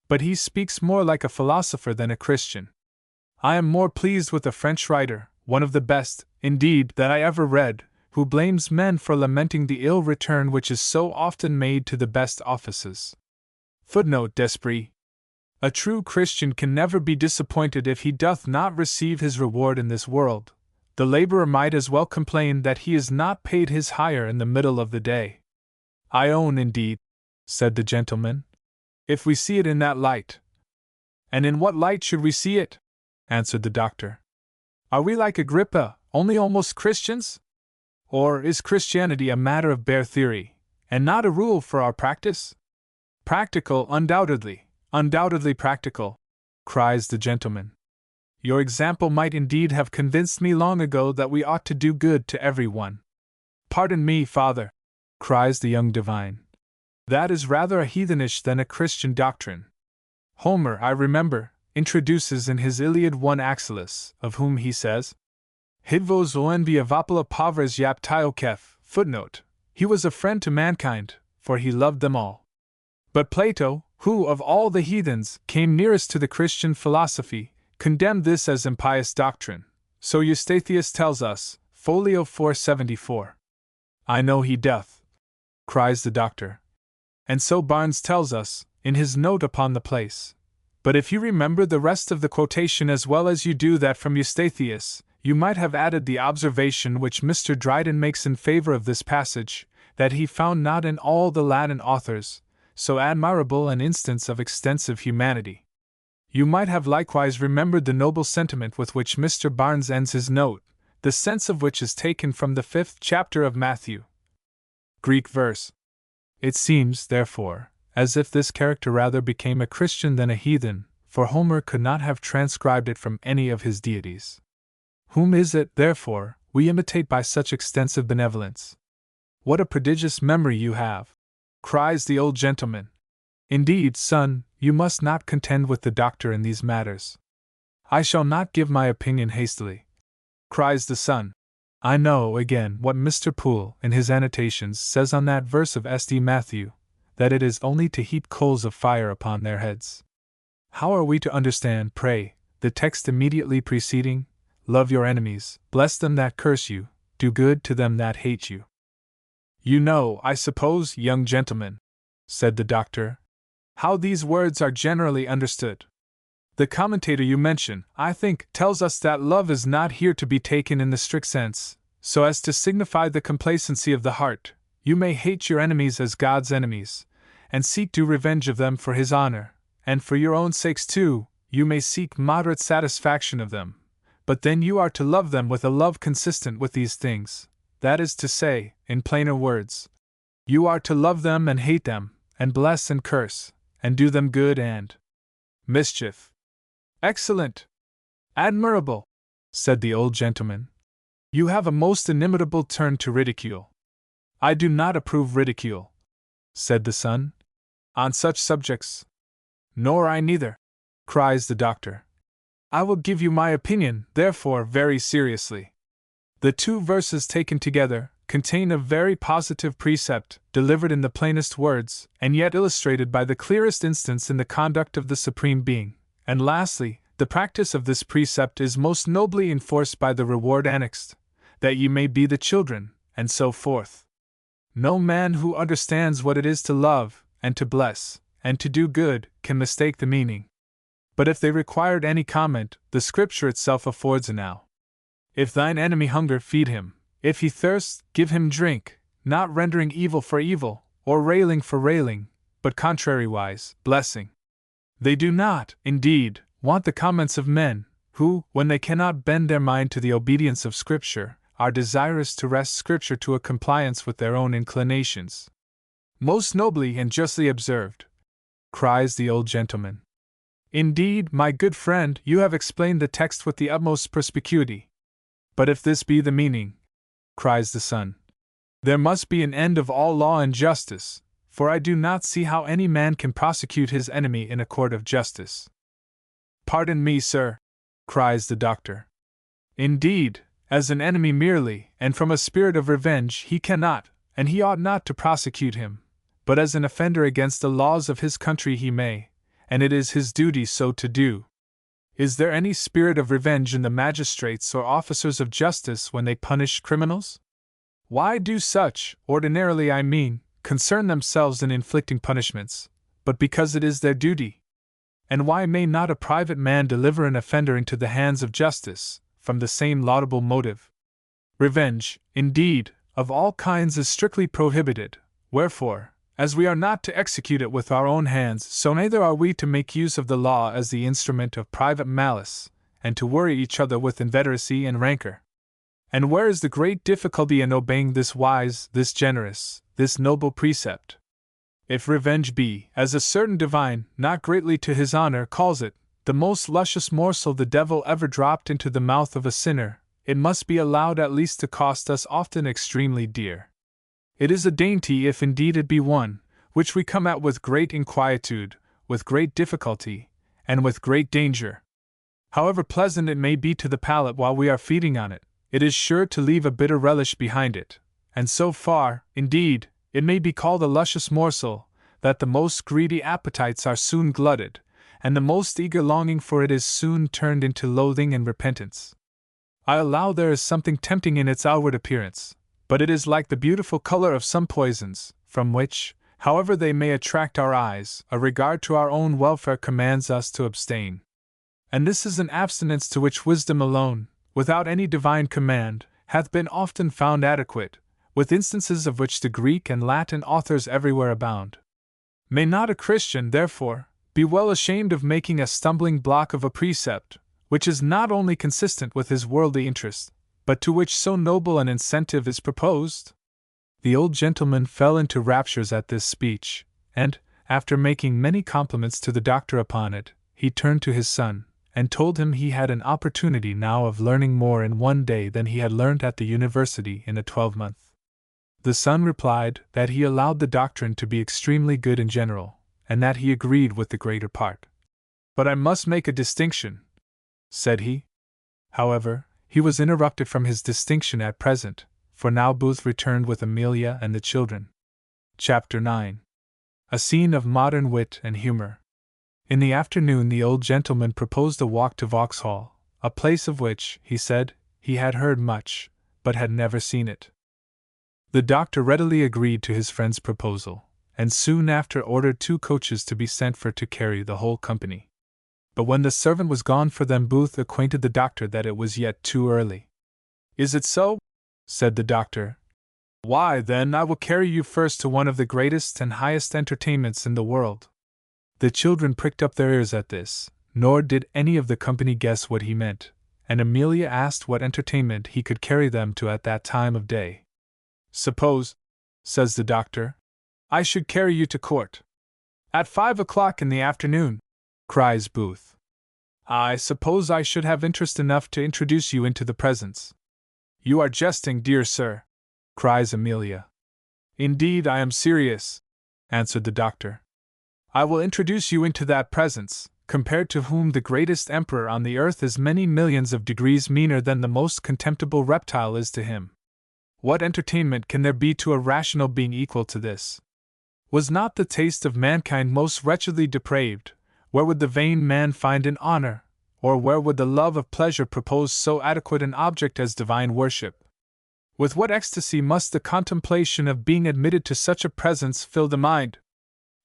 Speaker 1: But he speaks more like a philosopher than a Christian. I am more pleased with a French writer, one of the best, indeed, that I ever read, who blames men for lamenting the ill return which is so often made to the best offices. Footnote Desprez. A true Christian can never be disappointed if he doth not receive his reward in this world. The laborer might as well complain that he is not paid his hire in the middle of the day. I own, indeed, said the gentleman, if we see it in that light. And in what light should we see it? Answered the doctor. Are we like Agrippa, only almost Christians? Or is Christianity a matter of bare theory, and not a rule for our practice? Practical, undoubtedly practical, cries the gentleman. Your example might indeed have convinced me long ago that we ought to do good to every one. Pardon me, father, cries the young divine. That is rather a heathenish than a Christian doctrine. Homer, I remember, introduces in his Iliad one Axylus, of whom he says, Hidvos oenvia vapala pavres yap tiokef. Footnote, he was a friend to mankind, for he loved them all. But Plato, who of all the heathens came nearest to the Christian philosophy, condemned this as impious doctrine. So Eustathius tells us, folio 474. I know he doth, cries the doctor. And so Barnes tells us, in his note upon the place. But if you remember the rest of the quotation as well as you do that from Eustathius, you might have added the observation which Mr. Dryden makes in favor of this passage, that he found not in all the Latin authors so admirable an instance of extensive humanity. You might have likewise remembered the noble sentiment with which Mr. Barnes ends his note, the sense of which is taken from the 5th chapter of Matthew. Greek verse. It seems, therefore, as if this character rather became a Christian than a heathen, for Homer could not have transcribed it from any of his deities. Whom is it, therefore, we imitate by such extensive benevolence? What a prodigious memory you have! Cries the old gentleman. Indeed, son, you must not contend with the doctor in these matters. I shall not give my opinion hastily, cries the son. I know, again, what Mr. Poole, in his annotations, says on that verse of St. Matthew, that it is only to heap coals of fire upon their heads. How are we to understand, pray, the text immediately preceding, love your enemies, bless them that curse you, do good to them that hate you? You know, I suppose, young gentleman, said the doctor, how these words are generally understood. The commentator you mention, I think, tells us that love is not here to be taken in the strict sense, so as to signify the complacency of the heart. You may hate your enemies as God's enemies, and seek due revenge of them for His honor, and for your own sakes too, you may seek moderate satisfaction of them, but then you are to love them with a love consistent with these things. That is to say, in plainer words, you are to love them and hate them, and bless and curse, and do them good and mischief. Excellent! Admirable! Said the old gentleman. You have a most inimitable turn to ridicule. I do not approve ridicule, said the son, on such subjects. Nor I neither, cries the doctor. I will give you my opinion, therefore, very seriously. The two verses taken together contain a very positive precept, delivered in the plainest words, and yet illustrated by the clearest instance in the conduct of the Supreme Being. And lastly, the practice of this precept is most nobly enforced by the reward annexed, that ye may be the children, and so forth. No man who understands what it is to love, and to bless, and to do good, can mistake the meaning. But if they required any comment, the Scripture itself affords a now. If thine enemy hunger, feed him. If he thirst, give him drink, not rendering evil for evil, or railing for railing, but contrariwise, blessing. They do not, indeed, want the comments of men, who, when they cannot bend their mind to the obedience of Scripture, are desirous to wrest Scripture to a compliance with their own inclinations. Most nobly and justly observed, cries the old gentleman. Indeed, my good friend, you have explained the text with the utmost perspicuity. But if this be the meaning, cries the son, there must be an end of all law and justice, for I do not see how any man can prosecute his enemy in a court of justice. Pardon me, sir, cries the doctor. Indeed, as an enemy merely, and from a spirit of revenge, he cannot, and he ought not to prosecute him, but as an offender against the laws of his country he may, and it is his duty so to do. Is there any spirit of revenge in the magistrates or officers of justice when they punish criminals? Why do such, ordinarily I mean, concern themselves in inflicting punishments, but because it is their duty? And why may not a private man deliver an offender into the hands of justice, from the same laudable motive? Revenge, indeed, of all kinds is strictly prohibited, wherefore, as we are not to execute it with our own hands, so neither are we to make use of the law as the instrument of private malice, and to worry each other with inveteracy and rancor. And where is the great difficulty in obeying this wise, this generous, this noble precept? If revenge be, as a certain divine, not greatly to his honor, calls it, the most luscious morsel the devil ever dropped into the mouth of a sinner, it must be allowed at least to cost us often extremely dear. It is a dainty, if indeed it be one, which we come at with great inquietude, with great difficulty, and with great danger. However pleasant it may be to the palate while we are feeding on it, it is sure to leave a bitter relish behind it, and so far, indeed, it may be called a luscious morsel, that the most greedy appetites are soon glutted, and the most eager longing for it is soon turned into loathing and repentance. I allow there is something tempting in its outward appearance, but it is like the beautiful color of some poisons, from which, however they may attract our eyes, a regard to our own welfare commands us to abstain. And this is an abstinence to which wisdom alone, without any divine command, hath been often found adequate, with instances of which the Greek and Latin authors everywhere abound. May not a Christian, therefore, be well ashamed of making a stumbling block of a precept, which is not only consistent with his worldly interest, but to which so noble an incentive is proposed? The old gentleman fell into raptures at this speech, and, after making many compliments to the doctor upon it, he turned to his son, and told him he had an opportunity now of learning more in one day than he had learnt at the university in a 12-month. The son replied that he allowed the doctrine to be extremely good in general, and that he agreed with the greater part. But I must make a distinction, said he. However, he was interrupted from his distinction at present, for now Booth returned with Amelia and the children. Chapter 9. A scene of modern wit and humor. In the afternoon the old gentleman proposed a walk to Vauxhall, a place of which, he said, he had heard much, but had never seen it. The doctor readily agreed to his friend's proposal, and soon after ordered 2 coaches to be sent for to carry the whole company. But when the servant was gone for them, Booth acquainted the doctor that it was yet too early. "Is it so?" said the doctor. "Why, then, I will carry you first to one of the greatest and highest entertainments in the world." The children pricked up their ears at this, nor did any of the company guess what he meant, and Amelia asked what entertainment he could carry them to at that time of day. "Suppose," says the doctor, "I should carry you to court." "At 5 o'clock in the afternoon," cries Booth. "I suppose I should have interest enough to introduce you into the presence." "You are jesting, dear sir," cries Amelia. "Indeed, I am serious," answered the doctor. "I will introduce you into that presence, compared to whom the greatest emperor on the earth is many millions of degrees meaner than the most contemptible reptile is to him. What entertainment can there be to a rational being equal to this? Was not the taste of mankind most wretchedly depraved? Where would the vain man find an honor, or where would the love of pleasure propose so adequate an object as divine worship? With what ecstasy must the contemplation of being admitted to such a presence fill the mind?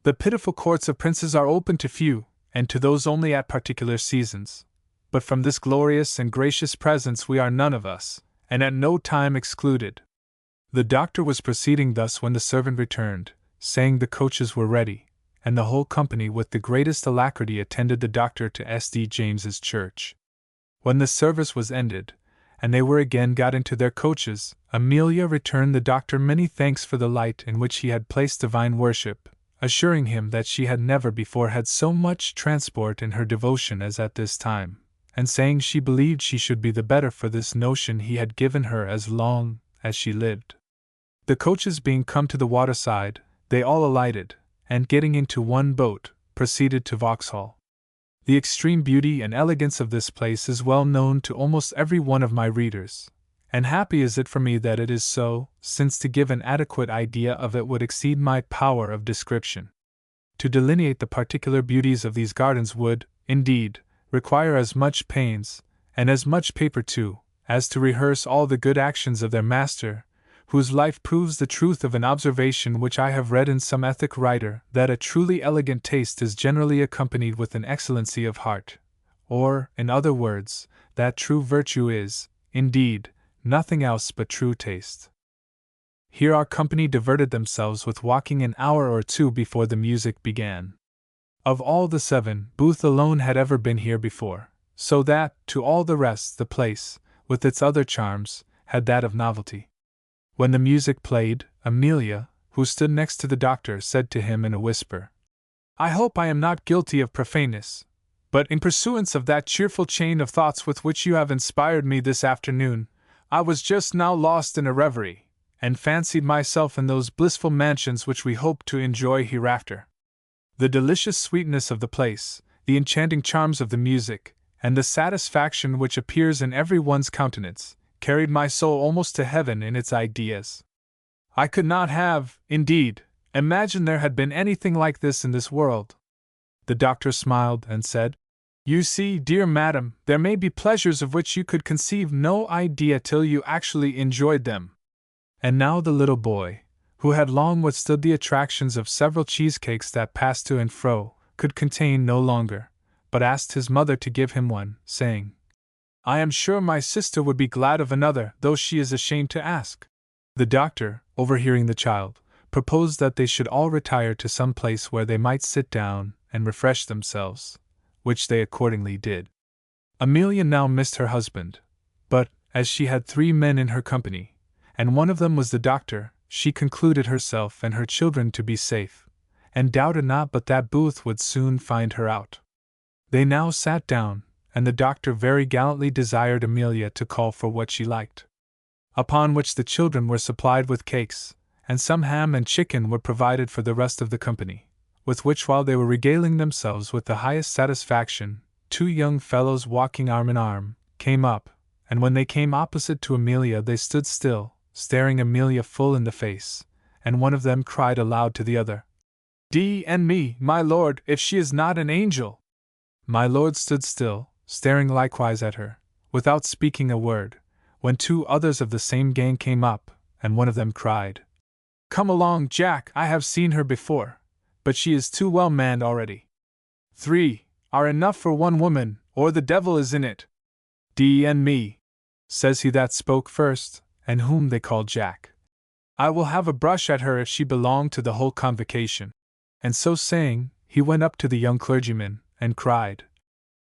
Speaker 1: The pitiful courts of princes are open to few, and to those only at particular seasons. But from this glorious and gracious presence we are none of us, and at no time excluded." The doctor was proceeding thus when the servant returned, saying the coaches were ready, and the whole company with the greatest alacrity attended the doctor to St. James's Church. When the service was ended, and they were again got into their coaches, Amelia returned the doctor many thanks for the light in which he had placed divine worship, assuring him that she had never before had so much transport in her devotion as at this time, and saying she believed she should be the better for this notion he had given her as long as she lived. The coaches being come to the waterside, they all alighted, and getting into one boat, proceeded to Vauxhall. The extreme beauty and elegance of this place is well known to almost every one of my readers, and happy is it for me that it is so, since to give an adequate idea of it would exceed my power of description. To delineate the particular beauties of these gardens would, indeed, require as much pains, and as much paper too, as to rehearse all the good actions of their master, whose life proves the truth of an observation which I have read in some ethic writer, that a truly elegant taste is generally accompanied with an excellency of heart, or, in other words, that true virtue is, indeed, nothing else but true taste. Here our company diverted themselves with walking an hour or two before the music began. Of all the 7, Booth alone had ever been here before, so that, to all the rest, the place, with its other charms, had that of novelty. When the music played, Amelia, who stood next to the doctor, said to him in a whisper, "I hope I am not guilty of profaneness, but in pursuance of that cheerful chain of thoughts with which you have inspired me this afternoon, I was just now lost in a reverie, and fancied myself in those blissful mansions which we hope to enjoy hereafter. The delicious sweetness of the place, the enchanting charms of the music, and the satisfaction which appears in every one's countenance, carried my soul almost to heaven in its ideas. I could not have, indeed, Imagine there had been anything like this in this world. The doctor smiled and said, You see, dear madam, there may be pleasures of which you could conceive no idea till you actually enjoyed them. And now the little boy, who had long withstood the attractions of several cheesecakes that passed to and fro, could contain no longer, but asked his mother to give him one, saying, I am sure my sister would be glad of another, though she is ashamed to ask. The doctor, overhearing the child, proposed that they should all retire to some place where they might sit down and refresh themselves, which they accordingly did. Amelia now missed her husband, but, as she had 3 men in her company, and one of them was the doctor, she concluded herself and her children to be safe, and doubted not but that Booth would soon find her out. They now sat down, and the doctor very gallantly desired Amelia to call for what she liked. Upon which the children were supplied with cakes, and some ham and chicken were provided for the rest of the company, with which while they were regaling themselves with the highest satisfaction, 2 young fellows walking arm in arm, came up, and when they came opposite to Amelia they stood still, staring Amelia full in the face, and one of them cried aloud to the other, D.N.me, my lord, if she is not an angel! My lord stood still, staring likewise at her, without speaking a word, when 2 others of the same gang came up, and one of them cried, Come along, Jack, I have seen her before, but she is too well manned already. 3 are enough for one woman, or the devil is in it. D.N.me, says he that spoke first, and whom they called Jack. I will have a brush at her if she belong to the whole convocation. And so saying, he went up to the young clergyman, and cried,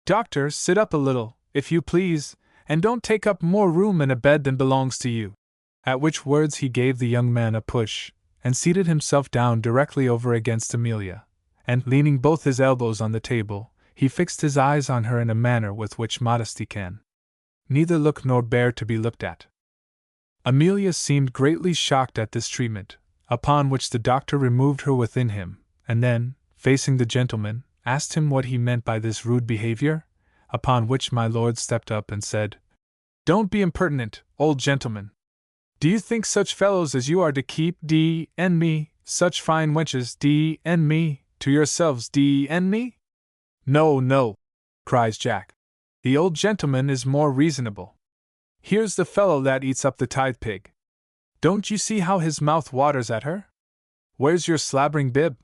Speaker 1: Doctor, sit up a little, if you please, and don't take up more room in a bed than belongs to you. At which words he gave the young man a push, and seated himself down directly over against Amelia, and, leaning both his elbows on the table, he fixed his eyes on her in a manner with which modesty can neither look nor bear to be looked at. Amelia seemed greatly shocked at this treatment, upon which the doctor removed her within him, and then, facing the gentleman, asked him what he meant by this rude behavior, upon which my lord stepped up and said, Don't be impertinent, old gentleman. Do you think such fellows as you are to keep D.N.me, such fine wenches D.N.me, to yourselves D.N.me? No, no, cries Jack. The old gentleman is more reasonable. Here's the fellow that eats up the tithe pig. Don't you see how his mouth waters at her? Where's your slabbering bib?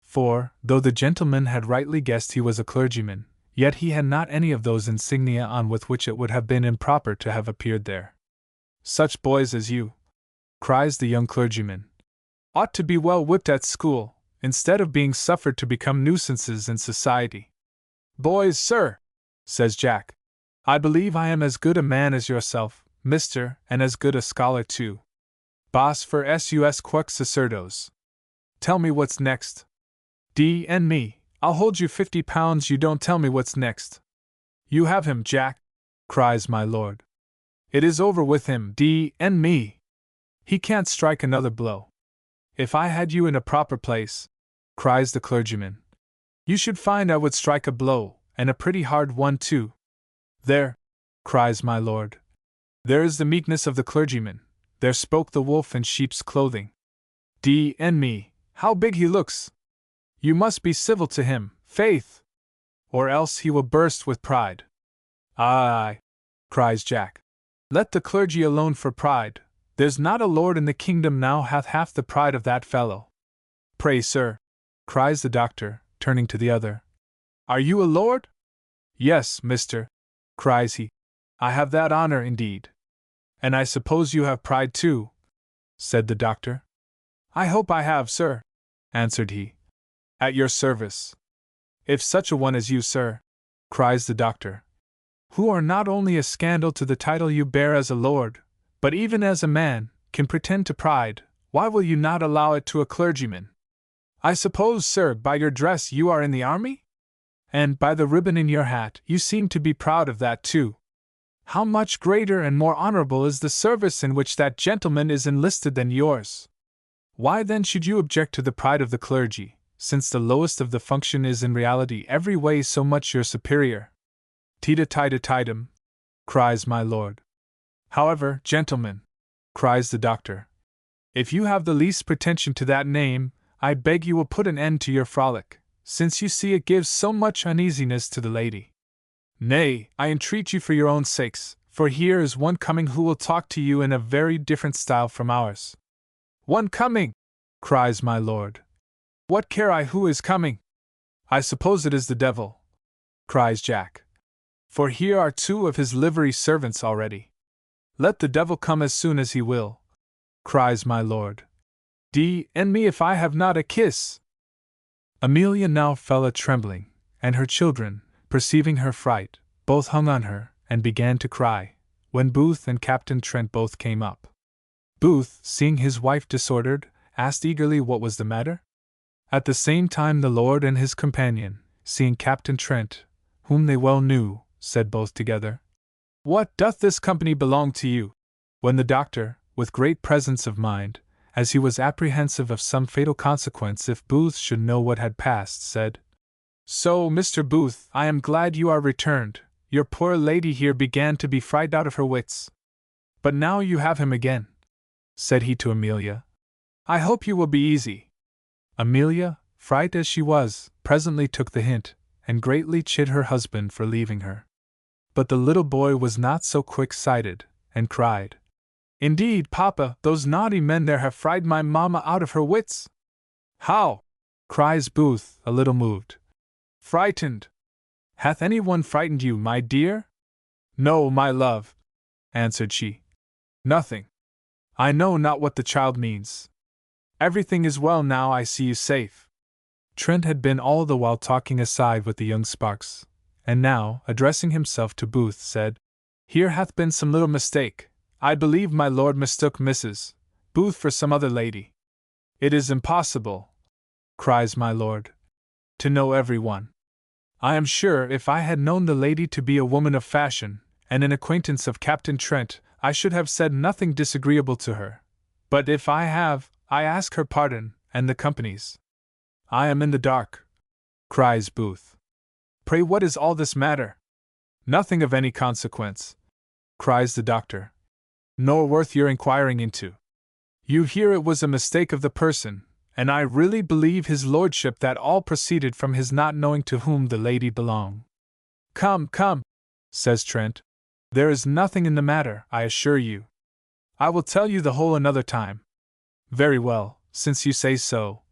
Speaker 1: For, though the gentleman had rightly guessed he was a clergyman, yet he had not any of those insignia on with which it would have been improper to have appeared there. Such boys as you, cries the young clergyman, ought to be well whipped at school, instead of being suffered to become nuisances in society. Boys, sir, says Jack, I believe I am as good a man as yourself, mister, and as good a scholar too. Bos for sus quoque sacerdos. Tell me what's next. D.N.me, I'll hold you £50 you don't tell me what's next. You have him, Jack, cries my lord. It is over with him, D.N.me. He can't strike another blow. If I had you in a proper place, cries the clergyman, you should find I would strike a blow, and a pretty hard one too. There, cries my lord. There is the meekness of the clergyman, there spoke the wolf in sheep's clothing. D.N.me, how big he looks! You must be civil to him, faith! Or else he will burst with pride. Aye, cries Jack. Let the clergy alone for pride. There's not a lord in the kingdom now hath half the pride of that fellow. Pray, sir, cries the doctor, turning to the other, are you a lord? Yes, mister, cries he. I have that honor indeed. And I suppose you have pride too, said the doctor. I hope I have, sir, answered he. At your service. If such a one as you, sir, cries the doctor, who are not only a scandal to the title you bear as a lord, but even as a man, can pretend to pride, why will you not allow it to a clergyman? I suppose, sir, by your dress you are in the army? And by the ribbon in your hat, you seem to be proud of that too. How much greater and more honorable is the service in which that gentleman is enlisted than yours? Why then should you object to the pride of the clergy, since the lowest of the function is in reality every way so much your superior? Tita-tita-titum, cries my lord. However, gentlemen, cries the doctor, if you have the least pretension to that name, I beg you will put an end to your frolic, since you see it gives so much uneasiness to the lady. Nay, I entreat you for your own sakes, for here is one coming who will talk to you in a very different style from ours. One coming! Cries my lord. What care I who is coming? I suppose it is the devil, cries Jack. For here are 2 of his livery servants already. Let the devil come as soon as he will, cries my lord. D-n me if I have not a kiss! Amelia now fell a trembling, and her children, perceiving her fright, both hung on her, and began to cry, when Booth and Captain Trent both came up. Booth, seeing his wife disordered, asked eagerly what was the matter. At the same time the lord and his companion, seeing Captain Trent, whom they well knew, said both together, What doth this company belong to you? When the doctor, with great presence of mind, as he was apprehensive of some fatal consequence if Booth should know what had passed, said, So, Mr. Booth, I am glad you are returned. Your poor lady here began to be frightened out of her wits. But now you have him again, said he to Amelia. I hope you will be easy. Amelia, frightened as she was, presently took the hint, and greatly chid her husband for leaving her. But the little boy was not so quick-sighted, and cried, Indeed, papa, those naughty men there have frightened my mamma out of her wits. How? Cries Booth, a little moved. Frightened? Hath any one frightened you, my dear? No, my love, answered she. Nothing. I know not what the child means. Everything is well now I see you safe. Trent had been all the while talking aside with the young sparks, and now, addressing himself to Booth, said, Here hath been some little mistake. I believe my lord mistook Mrs. Booth for some other lady. It is impossible, cries my lord, to know every one. I am sure if I had known the lady to be a woman of fashion, and an acquaintance of Captain Trent, I should have said nothing disagreeable to her. But if I have, I ask her pardon, and the company's. I am in the dark, cries Booth. Pray what is all this matter? Nothing of any consequence, cries the doctor, nor worth your inquiring into. You hear it was a mistake of the person, and I really believe his lordship that all proceeded from his not knowing to whom the lady belonged. Come, come, says Trent. There is nothing in the matter, I assure you. I will tell you the whole another time. Very well, since you say so,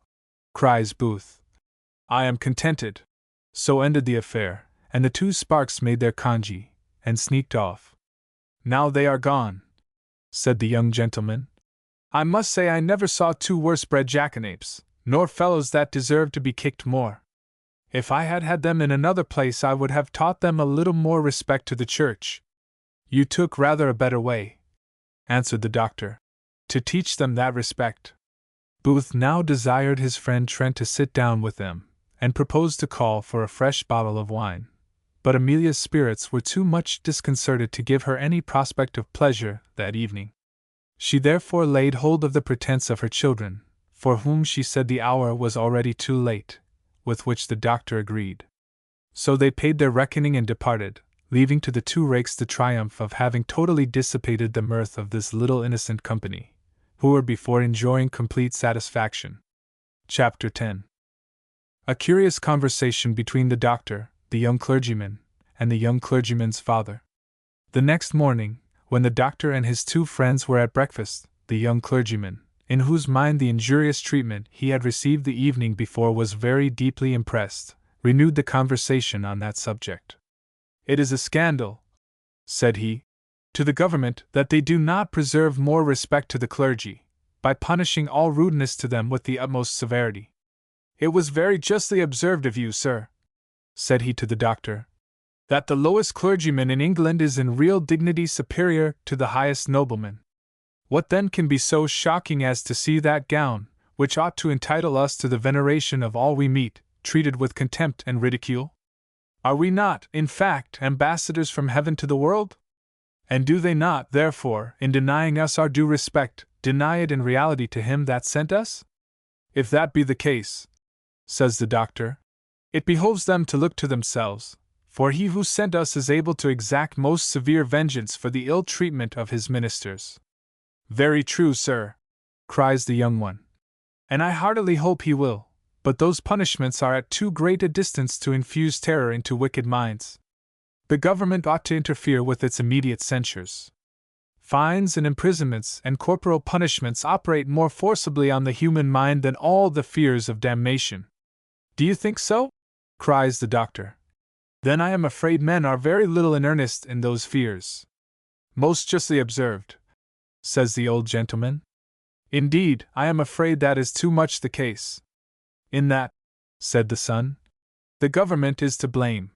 Speaker 1: cries Booth. I am contented. So ended the affair, and the 2 sparks made their congee, and sneaked off. Now they are gone, said the young gentleman. I must say I never saw 2 worse-bred jackanapes, nor fellows that deserved to be kicked more. If I had had them in another place I would have taught them a little more respect to the church. You took rather a better way, answered the doctor, to teach them that respect. Booth now desired his friend Trent to sit down with them, and proposed to call for a fresh bottle of wine. But Amelia's spirits were too much disconcerted to give her any prospect of pleasure that evening. She therefore laid hold of the pretence of her children, for whom she said the hour was already too late, with which the doctor agreed. So they paid their reckoning and departed, leaving to the 2 rakes the triumph of having totally dissipated the mirth of this little innocent company, who were before enjoying complete satisfaction. Chapter 10. A curious conversation between the doctor, the young clergyman, and the young clergyman's father. The next morning, when the doctor and his 2 friends were at breakfast, the young clergyman, in whose mind the injurious treatment he had received the evening before was very deeply impressed, renewed the conversation on that subject. It is a scandal, said he, to the government that they do not preserve more respect to the clergy, by punishing all rudeness to them with the utmost severity. It was very justly observed of you, sir, said he to the doctor, that the lowest clergyman in England is in real dignity superior to the highest nobleman. What then can be so shocking as to see that gown, which ought to entitle us to the veneration of all we meet, treated with contempt and ridicule? Are we not, in fact, ambassadors from heaven to the world? And do they not, therefore, in denying us our due respect, deny it in reality to him that sent us? If that be the case, says the doctor, it behoves them to look to themselves, for he who sent us is able to exact most severe vengeance for the ill treatment of his ministers. Very true, sir, cries the young one. And I heartily hope he will, but those punishments are at too great a distance to infuse terror into wicked minds. The government ought to interfere with its immediate censures. Fines and imprisonments and corporal punishments operate more forcibly on the human mind than all the fears of damnation. Do you think so? Cries the doctor. Then I am afraid men are very little in earnest in those fears. Most justly observed, says the old gentleman. Indeed, I am afraid that is too much the case. In that, said the son, the government is to blame.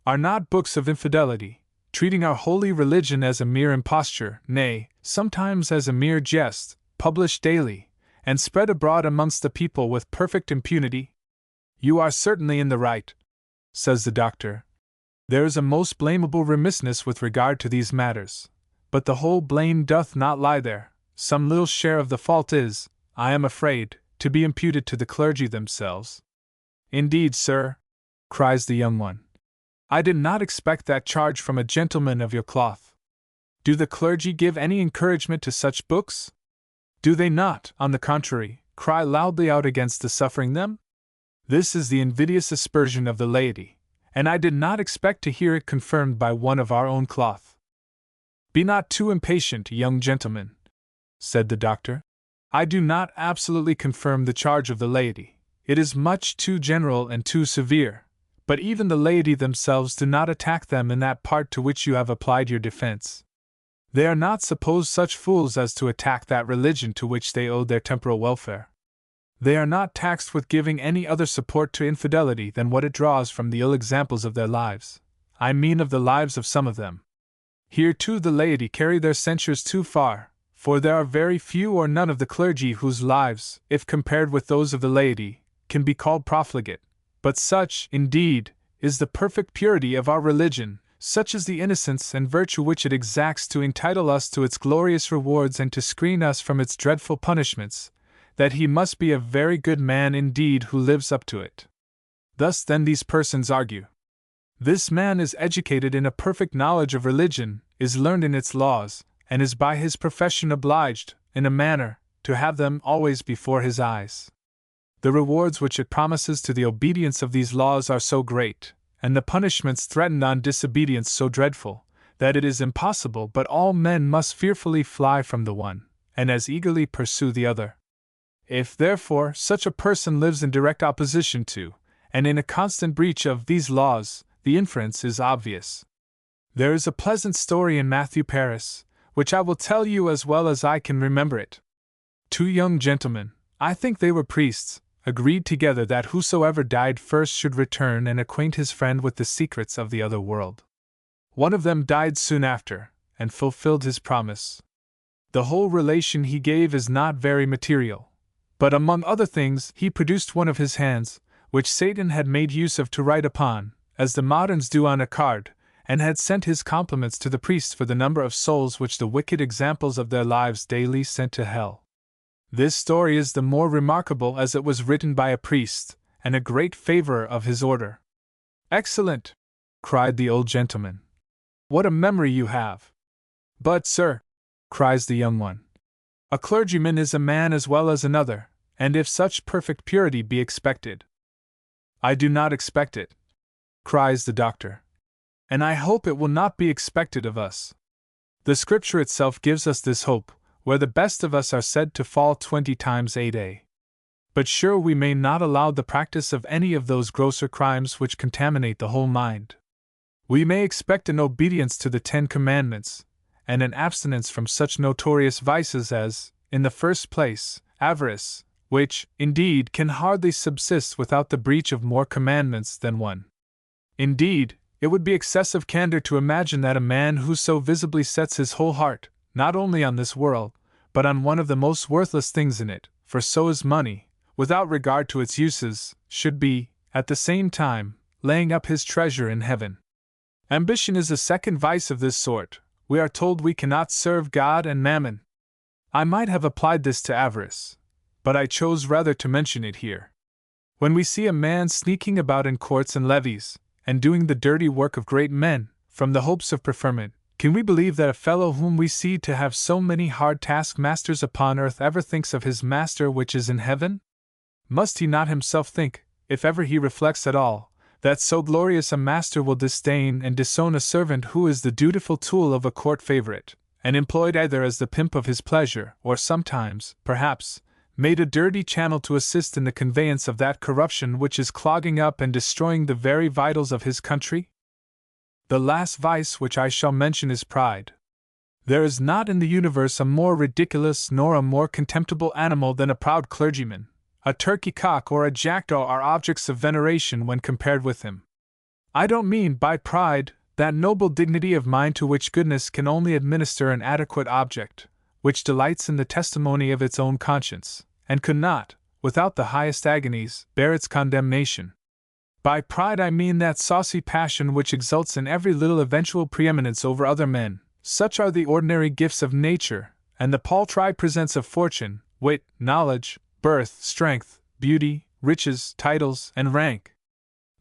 Speaker 1: Are not books of infidelity, treating our holy religion as a mere imposture, nay, sometimes as a mere jest, published daily, and spread abroad amongst the people with perfect impunity? You are certainly in the right, says the doctor. There is a most blamable remissness with regard to these matters, but the whole blame doth not lie there. Some little share of the fault is, I am afraid, to be imputed to the clergy themselves. Indeed, sir, cries the young one, I did not expect that charge from a gentleman of your cloth. Do the clergy give any encouragement to such books? Do they not, on the contrary, cry loudly out against the suffering them? This is the invidious aspersion of the laity, and I did not expect to hear it confirmed by one of our own cloth. Be not too impatient, young gentleman, said the doctor. I do not absolutely confirm the charge of the laity. It is much too general and too severe. But even the laity themselves do not attack them in that part to which you have applied your defense. They are not supposed such fools as to attack that religion to which they owe their temporal welfare. They are not taxed with giving any other support to infidelity than what it draws from the ill examples of their lives. I mean of the lives of some of them. Here too the laity carry their censures too far, for there are very few or none of the clergy whose lives, if compared with those of the laity, can be called profligate. But such, indeed, is the perfect purity of our religion, such is the innocence and virtue which it exacts to entitle us to its glorious rewards and to screen us from its dreadful punishments, that he must be a very good man indeed who lives up to it. Thus then these persons argue. This man is educated in a perfect knowledge of religion, is learned in its laws, and is by his profession obliged, in a manner, to have them always before his eyes. The rewards which it promises to the obedience of these laws are so great, and the punishments threatened on disobedience so dreadful, that it is impossible but all men must fearfully fly from the one, and as eagerly pursue the other. If, therefore, such a person lives in direct opposition to, and in a constant breach of, these laws, the inference is obvious. There is a pleasant story in Matthew Paris, which I will tell you as well as I can remember it. Two young gentlemen, I think they were priests, agreed together that whosoever died first should return and acquaint his friend with the secrets of the other world. One of them died soon after, and fulfilled his promise. The whole relation he gave is not very material, but among other things he produced one of his hands, which Satan had made use of to write upon, as the moderns do on a card, and had sent his compliments to the priest for the number of souls which the wicked examples of their lives daily sent to hell. This story is the more remarkable as it was written by a priest, and a great favorer of his order. Excellent! Cried the old gentleman. What a memory you have! But, sir, cries the young one, a clergyman is a man as well as another, and if such perfect purity be expected. I do not expect it, cries the doctor, and I hope it will not be expected of us. The Scripture itself gives us this hope, where the best of us are said to fall 20 times 8a. But sure we may not allow the practice of any of those grosser crimes which contaminate the whole mind. We may expect an obedience to the 10 Commandments, and an abstinence from such notorious vices as, in the first place, avarice, which, indeed, can hardly subsist without the breach of more commandments than one. Indeed, it would be excessive candor to imagine that a man who so visibly sets his whole heart, not only on this world, but on one of the most worthless things in it, for so is money, without regard to its uses, should be, at the same time, laying up his treasure in heaven. Ambition is a second vice of this sort. We are told we cannot serve God and mammon. I might have applied this to avarice, but I chose rather to mention it here. When we see a man sneaking about in courts and levees, and doing the dirty work of great men, from the hopes of preferment, Can we believe that a fellow whom we see to have so many hard taskmasters upon earth ever thinks of his master which is in heaven? Must he not himself think, if ever he reflects at all, that so glorious a master will disdain and disown a servant who is the dutiful tool of a court favorite, and employed either as the pimp of his pleasure, or sometimes, perhaps, made a dirty channel to assist in the conveyance of that corruption which is clogging up and destroying the very vitals of his country? The last vice which I shall mention is pride. There is not in the universe a more ridiculous nor a more contemptible animal than a proud clergyman. A turkey cock or a jackdaw are objects of veneration when compared with him. I don't mean by pride that noble dignity of mind to which goodness can only administer an adequate object, which delights in the testimony of its own conscience, and could not, without the highest agonies, bear its condemnation. By pride I mean that saucy passion which exults in every little eventual preeminence over other men. Such are the ordinary gifts of nature, and the paltry presents of fortune, wit, knowledge, birth, strength, beauty, riches, titles, and rank.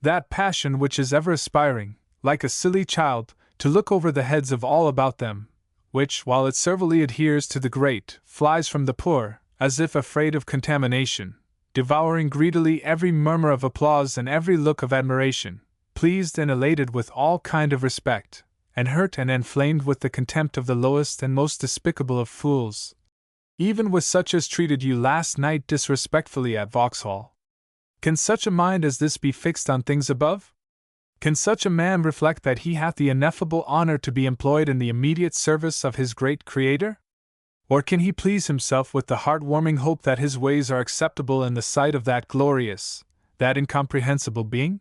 Speaker 1: That passion which is ever aspiring, like a silly child, to look over the heads of all about them, which, while it servilely adheres to the great, flies from the poor, as if afraid of contamination, devouring greedily every murmur of applause and every look of admiration, pleased and elated with all kind of respect, and hurt and inflamed with the contempt of the lowest and most despicable of fools, even with such as treated you last night disrespectfully at Vauxhall. Can such a mind as this be fixed on things above? Can such a man reflect that he hath the ineffable honor to be employed in the immediate service of his great Creator? Or can he please himself with the heart-warming hope that his ways are acceptable in the sight of that glorious, that incomprehensible being?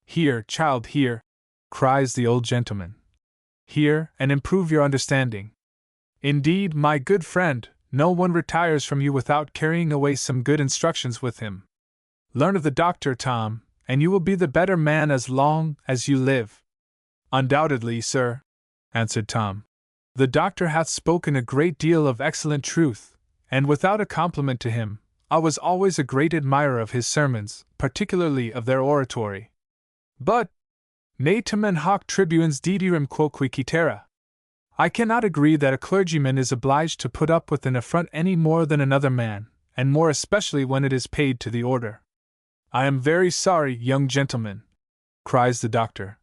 Speaker 1: Hear, child, hear, cries the old gentleman. Hear, and improve your understanding. Indeed, my good friend, no one retires from you without carrying away some good instructions with him. Learn of the doctor, Tom, and you will be the better man as long as you live. Undoubtedly, sir, answered Tom. The doctor hath spoken a great deal of excellent truth, and without a compliment to him, I was always a great admirer of his sermons, particularly of their oratory. But, ne tamen hoc tribuens didirum quoque citera. I cannot agree that a clergyman is obliged to put up with an affront any more than another man, and more especially when it is paid to the order. I am very sorry, young gentleman, cries the doctor,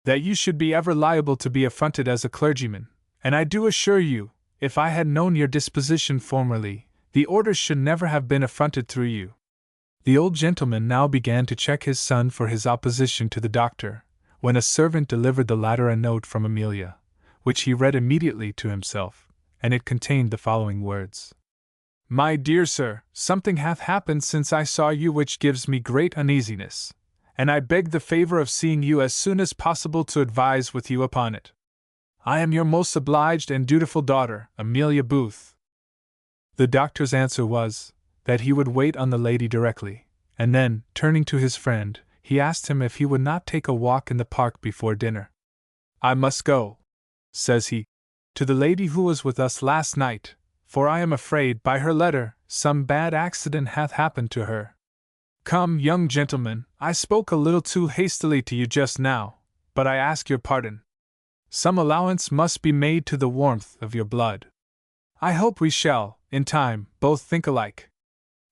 Speaker 1: that you should be ever liable to be affronted as a clergyman, and I do assure you, if I had known your disposition formerly, the order should never have been affronted through you. The old gentleman now began to check his son for his opposition to the doctor, when a servant delivered the latter a note from Amelia, which he read immediately to himself, and it contained the following words. My dear sir, something hath happened since I saw you which gives me great uneasiness, and I beg the favor of seeing you as soon as possible to advise with you upon it. I am your most obliged and dutiful daughter, Amelia Booth. The doctor's answer was, that he would wait on the lady directly, and then, turning to his friend, he asked him if he would not take a walk in the park before dinner. I must go, says he, to the lady who was with us last night, for I am afraid, by her letter, some bad accident hath happened to her. Come, young gentleman, I spoke a little too hastily to you just now, but I ask your pardon. Some allowance must be made to the warmth of your blood. I hope we shall, in time, both think alike.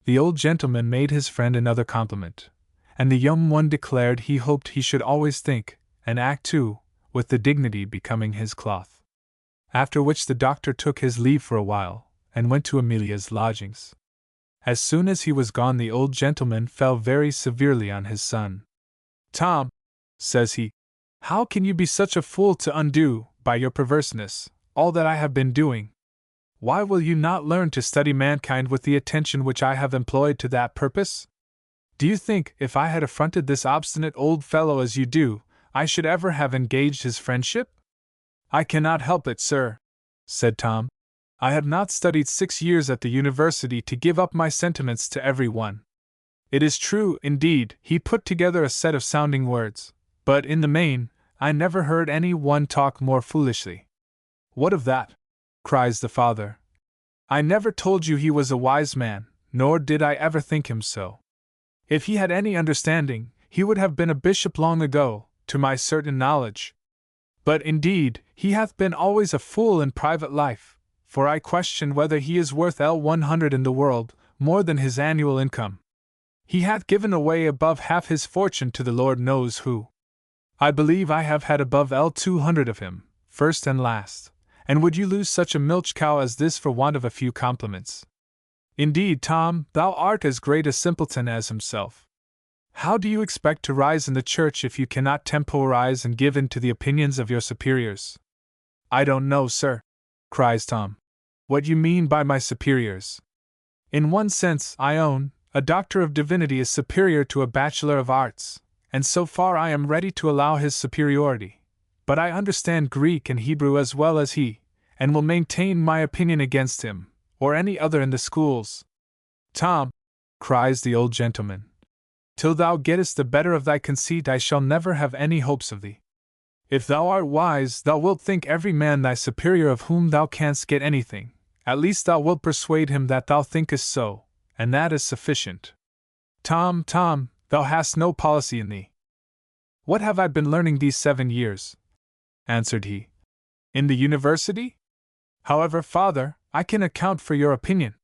Speaker 1: The old gentleman made his friend another compliment, and the young one declared he hoped he should always think, and act too, with the dignity becoming his cloth. After which the doctor took his leave for a while, and went to Amelia's lodgings. As soon as he was gone, the old gentleman fell very severely on his son. Tom, says he, how can you be such a fool to undo, by your perverseness, all that I have been doing? Why will you not learn to study mankind with the attention which I have employed to that purpose? Do you think, if I had affronted this obstinate old fellow as you do, I should ever have engaged his friendship? I cannot help it, sir, said Tom. I have not studied 6 years at the university to give up my sentiments to every one. It is true, indeed, he put together a set of sounding words, but in the main, I never heard any one talk more foolishly. What of that? Cries the father. I never told you he was a wise man, nor did I ever think him so. If he had any understanding, he would have been a bishop long ago, to my certain knowledge. But indeed, he hath been always a fool in private life, for I question whether he is worth L100 in the world, more than his annual income. He hath given away above half his fortune to the Lord knows who. I believe I have had above L200 of him, first and last, and would you lose such a milch cow as this for want of a few compliments? Indeed, Tom, thou art as great a simpleton as himself. How do you expect to rise in the church if you cannot temporize and give in to the opinions of your superiors? I don't know, sir, cries Tom, what you mean by my superiors. In one sense, I own, a doctor of divinity is superior to a bachelor of arts, and so far I am ready to allow his superiority. But I understand Greek and Hebrew as well as he, and will maintain my opinion against him, or any other in the schools. Tom, cries the old gentleman, till thou gettest the better of thy conceit I shall never have any hopes of thee. If thou art wise, thou wilt think every man thy superior of whom thou canst get anything, at least thou wilt persuade him that thou thinkest so, and that is sufficient. Tom, thou hast no policy in thee. What have I been learning these 7 years? Answered he. In the university? However, father, I can account for your opinion.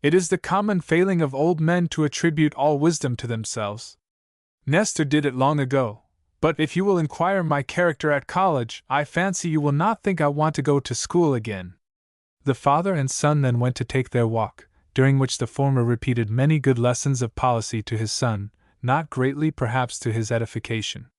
Speaker 1: It is the common failing of old men to attribute all wisdom to themselves. Nestor did it long ago, but if you will inquire my character at college, I fancy you will not think I want to go to school again. The father and son then went to take their walk, during which the former repeated many good lessons of policy to his son, not greatly perhaps to his edification.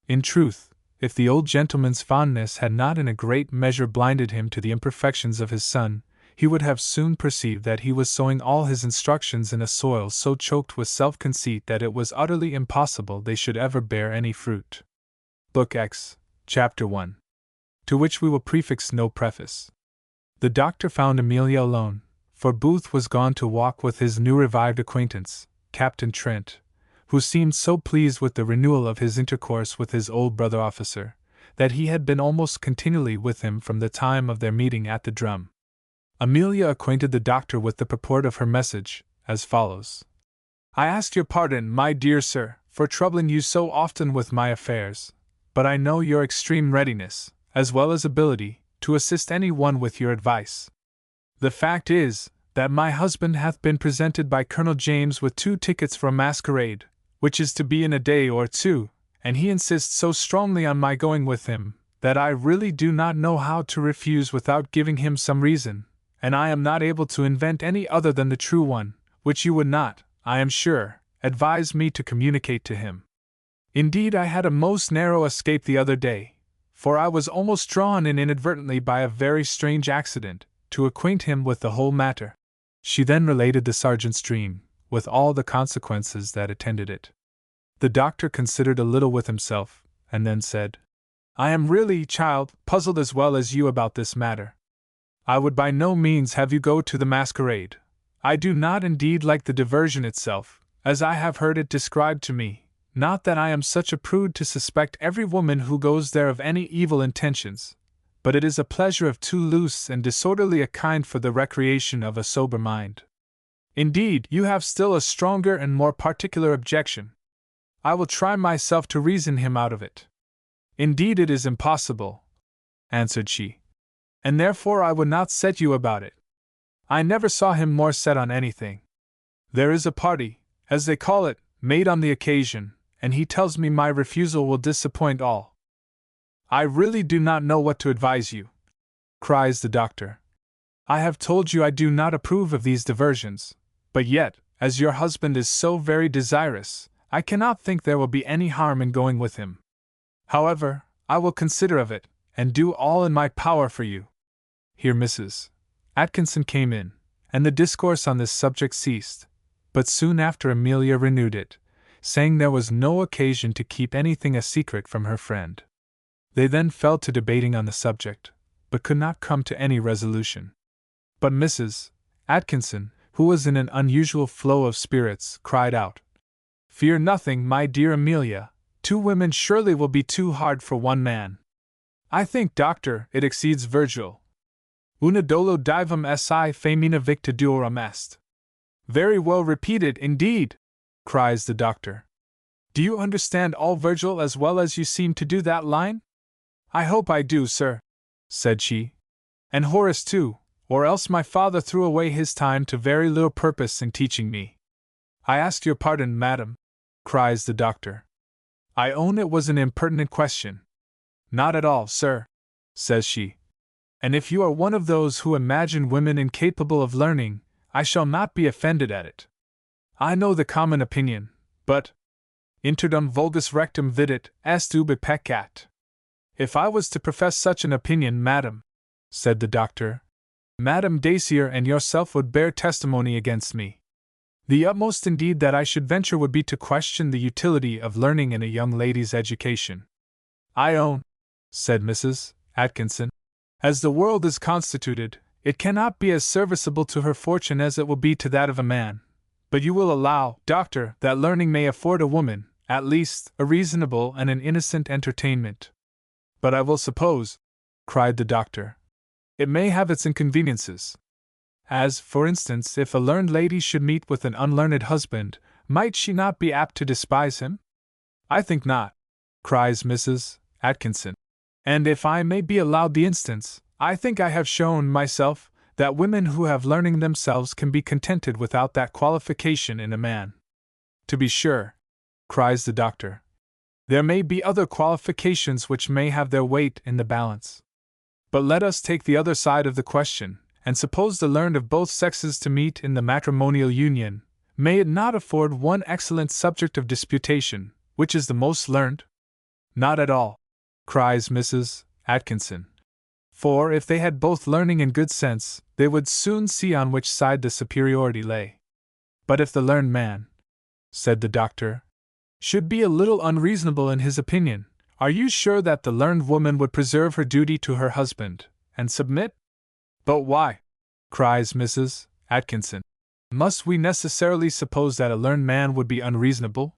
Speaker 1: In truth, if the old gentleman's fondness had not in a great measure blinded him to the imperfections of his son, he would have soon perceived that he was sowing all his instructions in a soil so choked with self-conceit that it was utterly impossible they should ever bear any fruit. Book X, Chapter 1. To which we will prefix no preface. The doctor found Amelia alone, for Booth was gone to walk with his new revived acquaintance, Captain Trent, who seemed so pleased with the renewal of his intercourse with his old brother officer, that he had been almost continually with him from the time of their meeting at the Drum. Amelia acquainted the doctor with the purport of her message, as follows. I ask your pardon, my dear sir, for troubling you so often with my affairs, but I know your extreme readiness, as well as ability, to assist any one with your advice. The fact is, that my husband hath been presented by Colonel James with 2 tickets for a masquerade, which is to be in a day or 2, and he insists so strongly on my going with him, that I really do not know how to refuse without giving him some reason, and I am not able to invent any other than the true one, which you would not, I am sure, advise me to communicate to him. Indeed, I had a most narrow escape the other day, for I was almost drawn in inadvertently by a very strange accident, to acquaint him with the whole matter. She then related the sergeant's dream, with all the consequences that attended it. The doctor considered a little with himself, and then said, I am really, child, puzzled as well as you about this matter. I would by no means have you go to the masquerade. I do not indeed like the diversion itself, as I have heard it described to me, not that I am such a prude to suspect every woman who goes there of any evil intentions, but it is a pleasure of too loose and disorderly a kind for the recreation of a sober mind. Indeed, you have still a stronger and more particular objection. I will try myself to reason him out of it. Indeed, it is impossible, answered she, and therefore I would not set you about it. I never saw him more set on anything. There is a party, as they call it, made on the occasion, and he tells me my refusal will disappoint all. I really do not know what to advise you, cries the doctor. I have told you I do not approve of these diversions, but yet, as your husband is so very desirous, I cannot think there will be any harm in going with him. However, I will consider of it, and do all in my power for you. Here Mrs. Atkinson came in, and the discourse on this subject ceased, but soon after Amelia renewed it, saying there was no occasion to keep anything a secret from her friend. They then fell to debating on the subject, but could not come to any resolution. But Mrs. Atkinson, who was in an unusual flow of spirits, cried out, Fear nothing, my dear Amelia, 2 women surely will be too hard for 1 man. I think, doctor, it exceeds Virgil. Una dolo divum si femina victa duorum est. Very well repeated, indeed, cries the doctor. Do you understand all Virgil as well as you seem to do that line? I hope I do, sir, said she. And Horace too, or else my father threw away his time to very little purpose in teaching me. I ask your pardon, madam, cries the doctor. I own it was an impertinent question. Not at all, sir, says she. And if you are one of those who imagine women incapable of learning, I shall not be offended at it. I know the common opinion, but interdum vulgus rectum vidit, est ubi peccat. If I was to profess such an opinion, madam, said the doctor, Madame Dacier and yourself would bear testimony against me. The utmost indeed that I should venture would be to question the utility of learning in a young lady's education. I own, said Mrs. Atkinson, as the world is constituted, it cannot be as serviceable to her fortune as it will be to that of a man. But you will allow, doctor, that learning may afford a woman, at least, a reasonable and an innocent entertainment. But I will suppose, cried the doctor, it may have its inconveniences. As, for instance, if a learned lady should meet with an unlearned husband, might she not be apt to despise him? I think not, cries Mrs. Atkinson. And if I may be allowed the instance, I think I have shown myself that women who have learning themselves can be contented without that qualification in a man. To be sure, cries the doctor, there may be other qualifications which may have their weight in the balance. But let us take the other side of the question, and suppose the learned of both sexes to meet in the matrimonial union. May it not afford one excellent subject of disputation, which is the most learned? Not at all, cries Mrs. Atkinson. For if they had both learning and good sense, they would soon see on which side the superiority lay. But if the learned man, said the doctor, should be a little unreasonable in his opinion, are you sure that the learned woman would preserve her duty to her husband, and submit? But why, cries Mrs. Atkinson, must we necessarily suppose that a learned man would be unreasonable?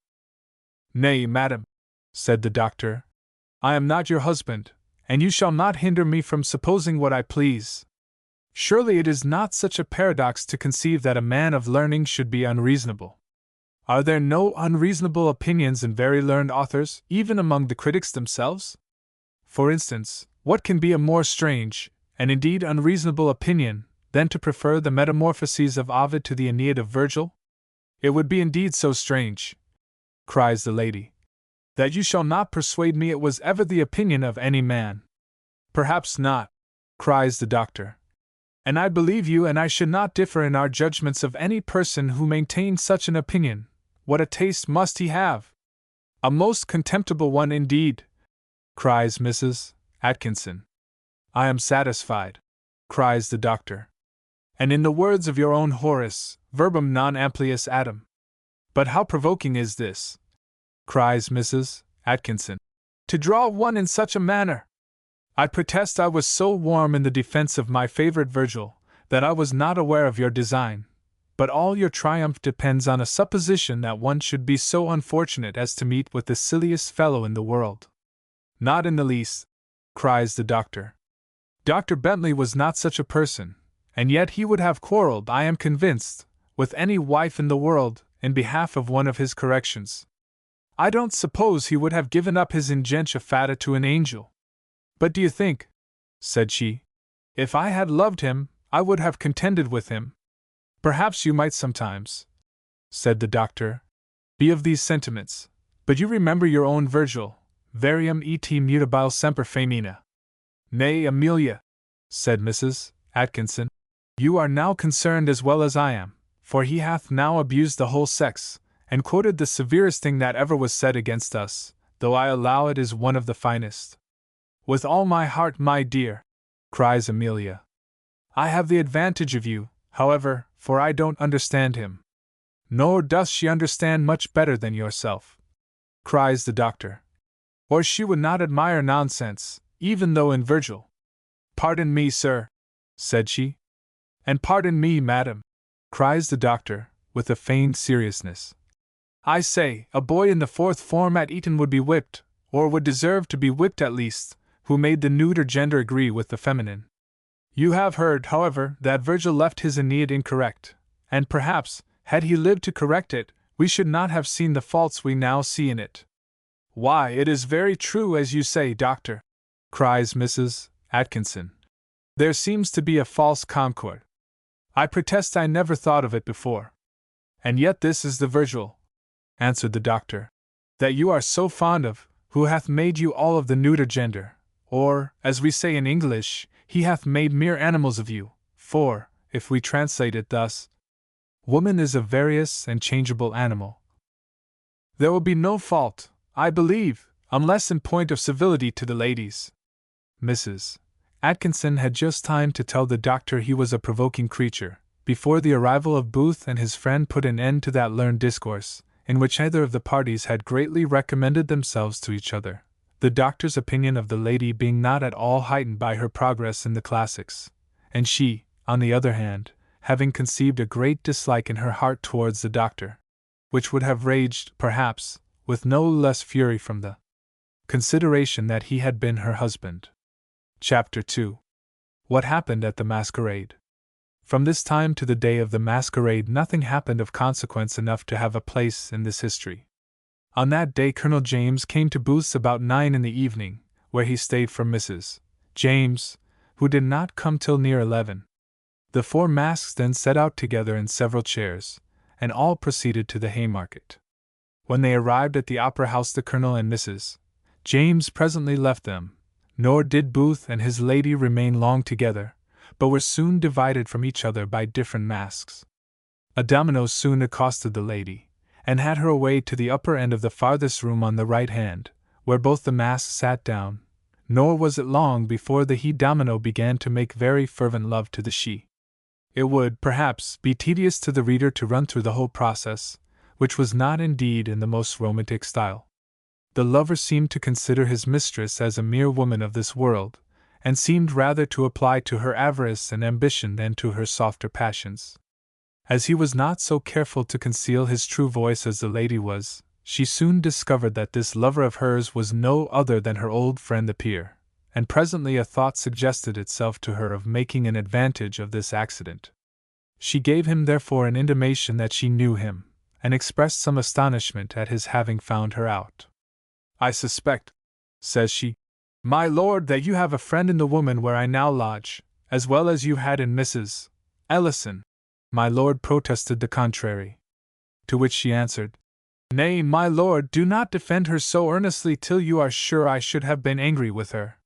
Speaker 1: Nay, madam, said the doctor, I am not your husband, and you shall not hinder me from supposing what I please. Surely it is not such a paradox to conceive that a man of learning should be unreasonable. Are there no unreasonable opinions in very learned authors, even among the critics themselves? For instance, what can be a more strange, and indeed unreasonable opinion, than to prefer the Metamorphoses of Ovid to the Aeneid of Virgil? It would be indeed so strange, cries the lady, that you shall not persuade me it was ever the opinion of any man. Perhaps not, cries the doctor. And I believe you, and I should not differ in our judgments of any person who maintains such an opinion. What a taste must he have! A most contemptible one indeed, cries Mrs. Atkinson. I am satisfied, cries the doctor. And in the words of your own Horace, verbum non amplius adum. But how provoking is this, cries Mrs. Atkinson, to draw one in such a manner! I protest I was so warm in the defense of my favorite Virgil, that I was not aware of your design, but all your triumph depends on a supposition that one should be so unfortunate as to meet with the silliest fellow in the world. Not in the least, cries the doctor. Dr. Bentley was not such a person, and yet he would have quarreled, I am convinced, with any wife in the world, in behalf of one of his corrections. I don't suppose he would have given up his ingentia fata to an angel. But do you think, said she, if I had loved him, I would have contended with him? Perhaps you might sometimes, said the doctor, be of these sentiments, but you remember your own Virgil, varium et mutabile semper femina. Nay, Amelia, said Mrs. Atkinson, you are now concerned as well as I am, for he hath now abused the whole sex, and quoted the severest thing that ever was said against us, though I allow it is one of the finest. With all my heart, my dear, cries Amelia. I have the advantage of you, however, for I don't understand him. Nor doth she understand much better than yourself, cries the doctor. Or she would not admire nonsense, even though in Virgil. Pardon me, sir, said she. And pardon me, madam, cries the doctor, with a feigned seriousness. I say, a boy in the fourth form at Eton would be whipped, or would deserve to be whipped at least, who made the neuter gender agree with the feminine. You have heard, however, that Virgil left his Aeneid incorrect, and perhaps, had he lived to correct it, we should not have seen the faults we now see in it. Why, it is very true as you say, doctor, cries Mrs. Atkinson. There seems to be a false concord. I protest I never thought of it before. And yet this is the Virgil, answered the doctor, that you are so fond of, who hath made you all of the neuter gender, or, as we say in English, he hath made mere animals of you, for, if we translate it thus, woman is a various and changeable animal. There will be no fault, I believe, unless in point of civility to the ladies. Mrs. Atkinson had just time to tell the doctor he was a provoking creature, before the arrival of Booth and his friend put an end to that learned discourse, in which either of the parties had greatly recommended themselves to each other, the doctor's opinion of the lady being not at all heightened by her progress in the classics, and she, on the other hand, having conceived a great dislike in her heart towards the doctor, which would have raged, perhaps, with no less fury from the consideration that he had been her husband. Chapter 2. What happened at the masquerade? From this time to the day of the masquerade nothing happened of consequence enough to have a place in this history. On that day Colonel James came to Booth's about 9 in the evening, where he stayed for Mrs. James, who did not come till near 11. The 4 masks then set out together in several chairs, and all proceeded to the Haymarket. When they arrived at the Opera House the Colonel and Mrs. James presently left them, nor did Booth and his lady remain long together, but were soon divided from each other by different masks. A domino soon accosted the lady, and had her away to the upper end of the farthest room on the right hand, where both the masks sat down, nor was it long before the he domino began to make very fervent love to the she. It would, perhaps, be tedious to the reader to run through the whole process, which was not indeed in the most romantic style. The lover seemed to consider his mistress as a mere woman of this world, and seemed rather to apply to her avarice and ambition than to her softer passions. As he was not so careful to conceal his true voice as the lady was, she soon discovered that this lover of hers was no other than her old friend the peer, and presently a thought suggested itself to her of making an advantage of this accident. She gave him therefore an intimation that she knew him, and expressed some astonishment at his having found her out. I suspect, says she, my lord, that you have a friend in the woman where I now lodge, as well as you had in Mrs. Ellison. My lord protested the contrary. To which she answered, Nay, my lord, do not defend her so earnestly till you are sure I should have been angry with her.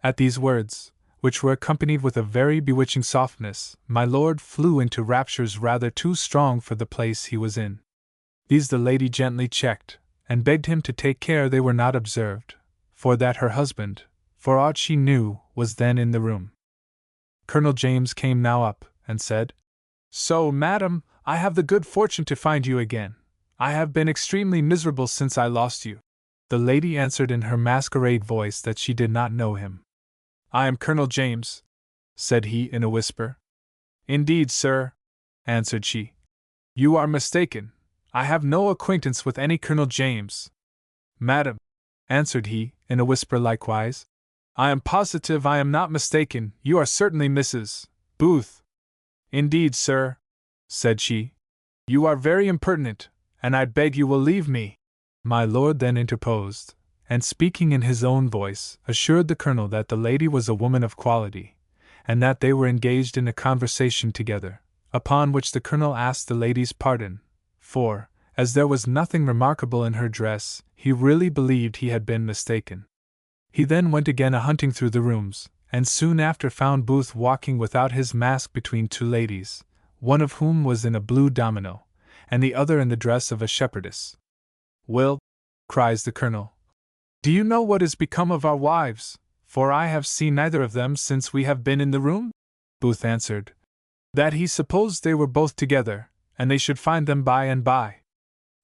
Speaker 1: At these words, which were accompanied with a very bewitching softness, my lord flew into raptures rather too strong for the place he was in. These the lady gently checked, and begged him to take care they were not observed, for that her husband, for aught she knew, was then in the room. Colonel James came now up, and said, So, madam, I have the good fortune to find you again. I have been extremely miserable since I lost you. The lady answered in her masquerade voice that she did not know him. I am Colonel James, said he in a whisper. Indeed, sir, answered she. You are mistaken. I have no acquaintance with any Colonel James. Madam, answered he, in a whisper likewise, I am positive I am not mistaken, you are certainly Mrs. Booth. Indeed, sir, said she, you are very impertinent, and I beg you will leave me. My lord then interposed, and speaking in his own voice, assured the colonel that the lady was a woman of quality, and that they were engaged in a conversation together, upon which the colonel asked the lady's pardon, for, as there was nothing remarkable in her dress, he really believed he had been mistaken. He then went again a-hunting through the rooms, and soon after found Booth walking without his mask between 2 ladies, one of whom was in a blue domino, and the other in the dress of a shepherdess. Will, cries the colonel, do you know what is become of our wives, for I have seen neither of them since we have been in the room? Booth answered, that he supposed they were both together, and they should find them by and by.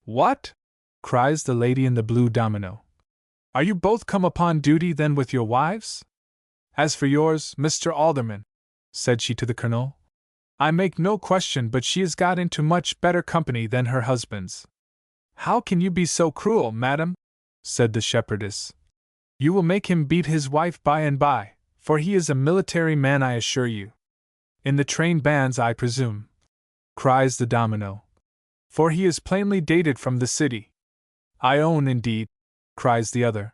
Speaker 1: What? Cries the lady in the blue domino. Are you both come upon duty then with your wives? As for yours, Mr. Alderman, said she to the colonel, I make no question but she has got into much better company than her husband's. How can you be so cruel, madam? Said the shepherdess. You will make him beat his wife by and by, for he is a military man, I assure you. In the trained bands, I presume, cries the domino, for he is plainly dated from the city. I own, indeed, cries the other,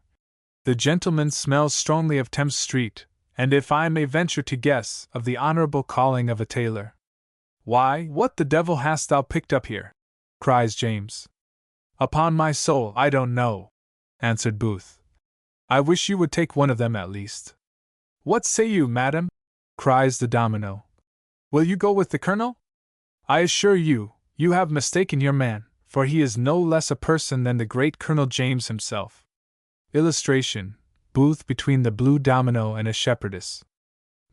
Speaker 1: The gentleman smells strongly of Thames Street, and if I may venture to guess, of the honorable calling of a tailor. Why, what the devil hast thou picked up here? Cries James. Upon my soul, I don't know, answered Booth. I wish you would take one of them at least. What say you, madam? Cries the domino. Will you go with the colonel? I assure you, you have mistaken your man, for he is no less a person than the great Colonel James himself. Illustration: Booth between the blue domino and a shepherdess.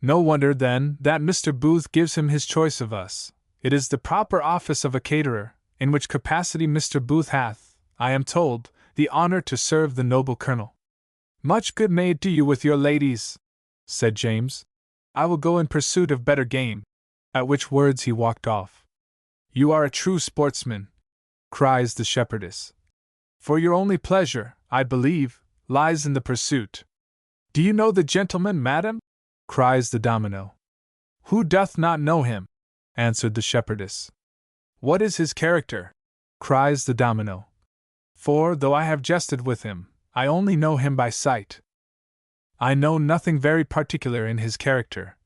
Speaker 1: No wonder, then, that Mr. Booth gives him his choice of us. It is the proper office of a caterer, in which capacity Mr. Booth hath, I am told, the honor to serve the noble colonel. Much good may it do you with your ladies, said James. I will go in pursuit of better game. At which words he walked off. You are a true sportsman, cries the shepherdess. For your only pleasure, I believe, lies in the pursuit. Do you know the gentleman, madam? Cries the domino. Who doth not know him? Answered the shepherdess. What is his character? Cries the domino. For, though I have jested with him, I only know him by sight. I know nothing very particular in his character,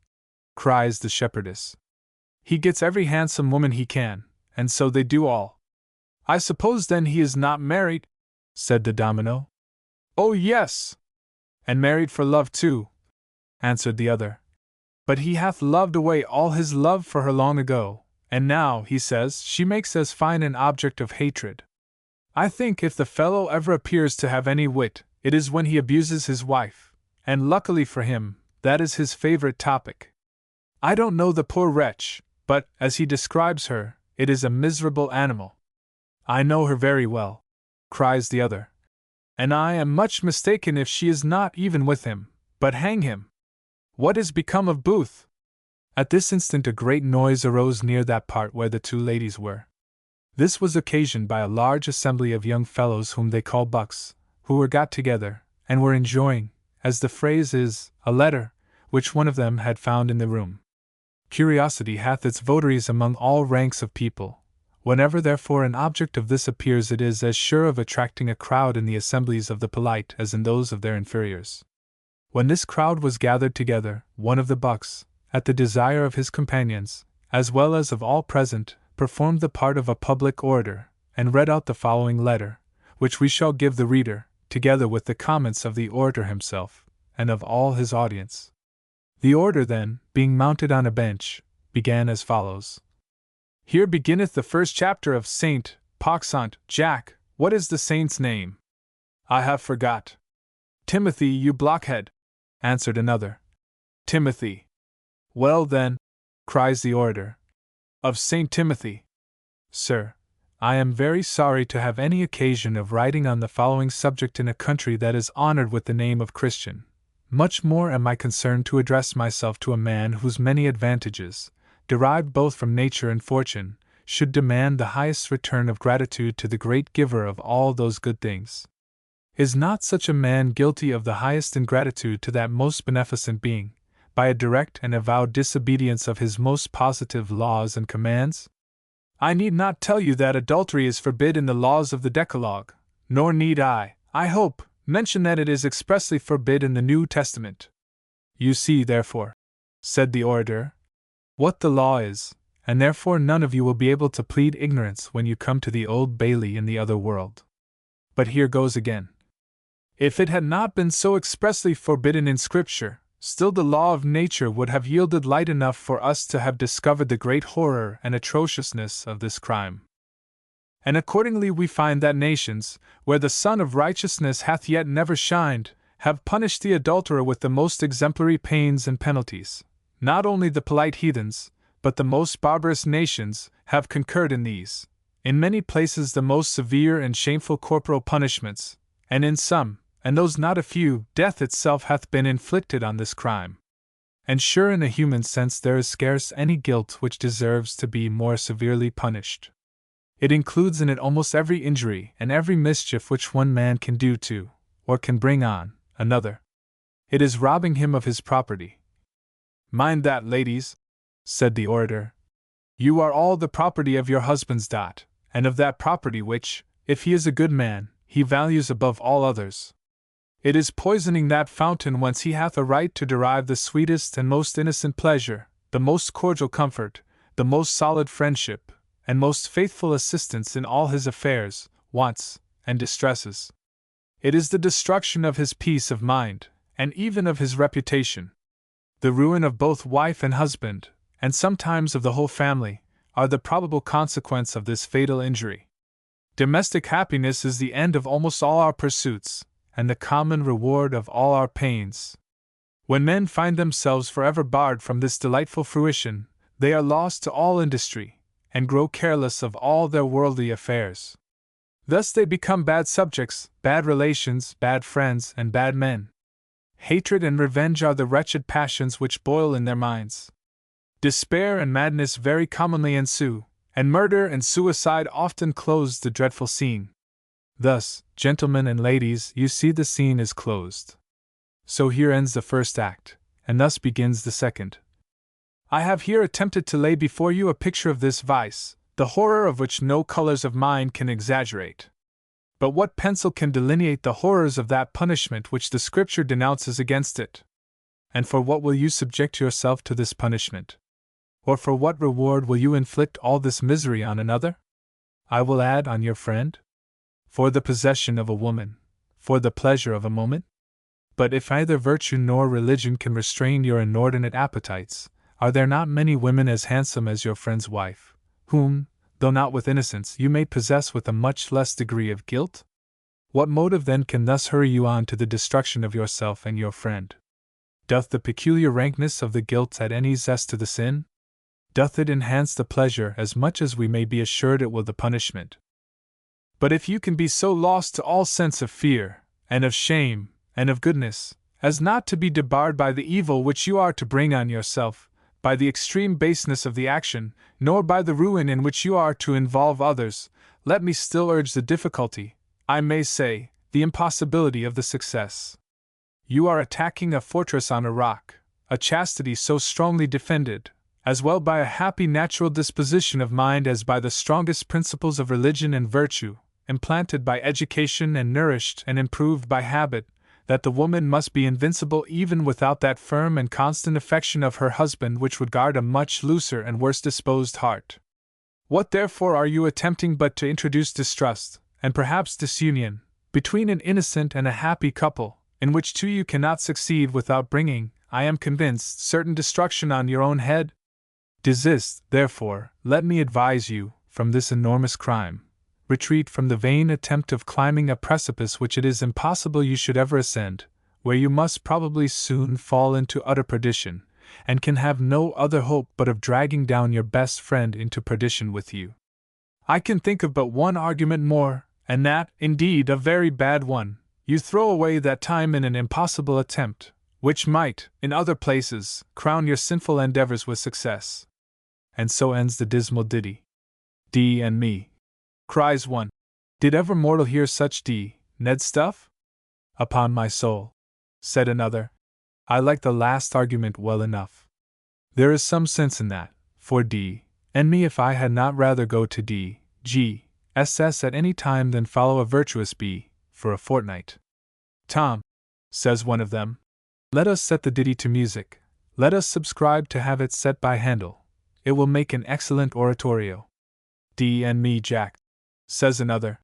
Speaker 1: cries the shepherdess. He gets every handsome woman he can, and so they do all. I suppose then he is not married? Said the domino. Oh yes! And married for love too, answered the other. But he hath loved away all his love for her long ago, and now, he says, she makes as fine an object of hatred. I think if the fellow ever appears to have any wit, it is when he abuses his wife, and luckily for him, that is his favorite topic. I don't know the poor wretch, but, as he describes her, it is a miserable animal. I know her very well, cries the other, and I am much mistaken if she is not even with him, but hang him! What is become of Booth? At this instant a great noise arose near that part where the two ladies were. This was occasioned by a large assembly of young fellows whom they call bucks, who were got together, and were enjoying, as the phrase is, a letter, which one of them had found in the room. Curiosity hath its votaries among all ranks of people. Whenever therefore an object of this appears, it is as sure of attracting a crowd in the assemblies of the polite as in those of their inferiors. When this crowd was gathered together, one of the bucks, at the desire of his companions, as well as of all present, performed the part of a public orator, and read out the following letter, which we shall give the reader, together with the comments of the orator himself, and of all his audience. The orator then, being mounted on a bench, began as follows. Here beginneth the first chapter of Saint Poxont. Jack, what is the saint's name? I have forgot. Timothy, you blockhead, answered another. Timothy. Well then, cries the orator. Of Saint Timothy. Sir, I am very sorry to have any occasion of writing on the following subject in a country that is honored with the name of Christian. Much more am I concerned to address myself to a man whose many advantages, derived both from nature and fortune, should demand the highest return of gratitude to the great giver of all those good things. Is not such a man guilty of the highest ingratitude to that most beneficent being, by a direct and avowed disobedience of his most positive laws and commands? I need not tell you that adultery is forbid in the laws of the Decalogue, nor need I hope, mention that it is expressly forbid in the New Testament. You see, therefore, said the orator, what the law is, and therefore none of you will be able to plead ignorance when you come to the Old Bailey in the other world. But here goes again. If it had not been so expressly forbidden in Scripture, still the law of nature would have yielded light enough for us to have discovered the great horror and atrociousness of this crime. And accordingly we find that nations, where the sun of righteousness hath yet never shined, have punished the adulterer with the most exemplary pains and penalties. Not only the polite heathens, but the most barbarous nations, have concurred in these, in many places the most severe and shameful corporal punishments, and in some, and those not a few, death itself hath been inflicted on this crime. And sure in a human sense there is scarce any guilt which deserves to be more severely punished. It includes in it almost every injury and every mischief which one man can do to, or can bring on, another. It is robbing him of his property. Mind that, ladies, said the orator. You are all the property of your husband's dot, and of that property which, if he is a good man, he values above all others. It is poisoning that fountain whence he hath a right to derive the sweetest and most innocent pleasure, the most cordial comfort, the most solid friendship, and most faithful assistance in all his affairs, wants, and distresses. It is the destruction of his peace of mind, and even of his reputation. The ruin of both wife and husband, and sometimes of the whole family, are the probable consequence of this fatal injury. Domestic happiness is the end of almost all our pursuits, and the common reward of all our pains. When men find themselves forever barred from this delightful fruition, they are lost to all industry, and grow careless of all their worldly affairs. Thus they become bad subjects, bad relations, bad friends, and bad men. Hatred and revenge are the wretched passions which boil in their minds. Despair and madness very commonly ensue, and murder and suicide often close the dreadful scene. Thus, gentlemen and ladies, you see the scene is closed. So here ends the first act, and thus begins the second. I have here attempted to lay before you a picture of this vice, the horror of which no colors of mine can exaggerate. But what pencil can delineate the horrors of that punishment which the Scripture denounces against it? And for what will you subject yourself to this punishment? Or for what reward will you inflict all this misery on another? I will add, on your friend? For the possession of a woman, for the pleasure of a moment? But if neither virtue nor religion can restrain your inordinate appetites, are there not many women as handsome as your friend's wife, whom, though not with innocence, you may possess with a much less degree of guilt? What motive then can thus hurry you on to the destruction of yourself and your friend? Doth the peculiar rankness of the guilt add any zest to the sin? Doth it enhance the pleasure as much as we may be assured it will the punishment? But if you can be so lost to all sense of fear, and of shame, and of goodness, as not to be debarred by the evil which you are to bring on yourself, by the extreme baseness of the action, nor by the ruin in which you are to involve others, let me still urge the difficulty, I may say, the impossibility of the success. You are attacking a fortress on a rock, a chastity so strongly defended, as well by a happy natural disposition of mind as by the strongest principles of religion and virtue, implanted by education and nourished and improved by habit, that the woman must be invincible even without that firm and constant affection of her husband which would guard a much looser and worse disposed heart. What therefore are you attempting but to introduce distrust, and perhaps disunion, between an innocent and a happy couple, in which two you cannot succeed without bringing, I am convinced, certain destruction on your own head? Desist, therefore, let me advise you, from this enormous crime. Retreat from the vain attempt of climbing a precipice which it is impossible you should ever ascend, where you must probably soon fall into utter perdition, and can have no other hope but of dragging down your best friend into perdition with you. I can think of but one argument more, and that, indeed, a very bad one. You throw away that time in an impossible attempt, which might, in other places, crown your sinful endeavors with success. And so ends the dismal ditty. D and me. Cries one. Did ever mortal hear such Ned stuff? Upon my soul, said another, I like the last argument well enough. There is some sense in that, for D and me if I had not rather go to D.G.S.S. at any time than follow a virtuous B, for a fortnight. Tom, says one of them, let us set the ditty to music, let us subscribe to have it set by Handel. It will make an excellent oratorio. D and me, Jack, says another,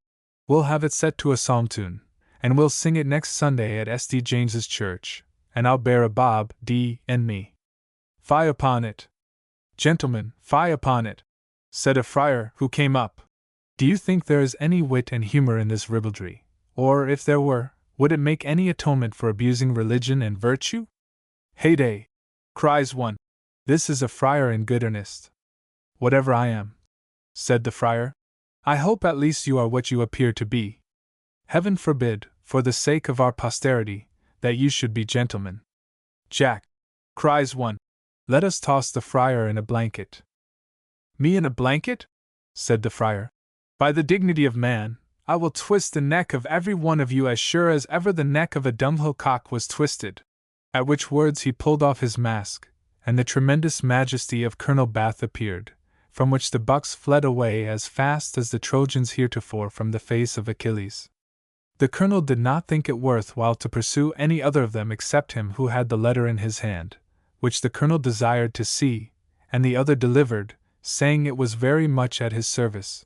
Speaker 1: we'll have it set to a psalm tune, and we'll sing it next Sunday at St. James's Church, and I'll bear a bob, D and me. Fie upon it. Gentlemen, fie upon it, said a friar who came up. Do you think there is any wit and humor in this ribaldry, or if there were, would it make any atonement for abusing religion and virtue? Heyday, cries one. This is a friar in good earnest. Whatever I am, said the friar, I hope at least you are what you appear to be. Heaven forbid, for the sake of our posterity, that you should be gentlemen. Jack, cries one, let us toss the friar in a blanket. Me in a blanket? Said the friar. By the dignity of man, I will twist the neck of every one of you as sure as ever the neck of a dunghill cock was twisted. At which words he pulled off his mask, and the tremendous majesty of Colonel Bath appeared, from which the bucks fled away as fast as the Trojans heretofore from the face of Achilles. The colonel did not think it worth while to pursue any other of them except him who had the letter in his hand, which the colonel desired to see, and the other delivered, saying it was very much at his service.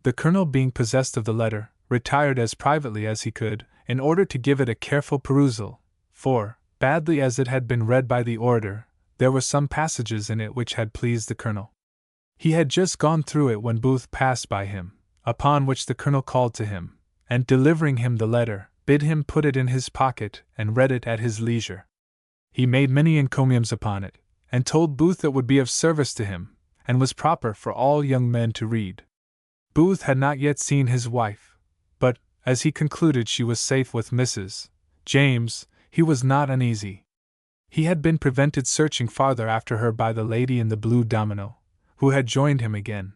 Speaker 1: The colonel, being possessed of the letter, retired as privately as he could, in order to give it a careful perusal, for, badly as it had been read by the orator, there were some passages in it which had pleased the colonel. He had just gone through it when Booth passed by him, upon which the colonel called to him, and delivering him the letter, bid him put it in his pocket and read it at his leisure. He made many encomiums upon it, and told Booth it would be of service to him, and was proper for all young men to read. Booth had not yet seen his wife, but, as he concluded she was safe with Mrs. James, he was not uneasy. He had been prevented searching farther after her by the lady in the blue domino, who had joined him again.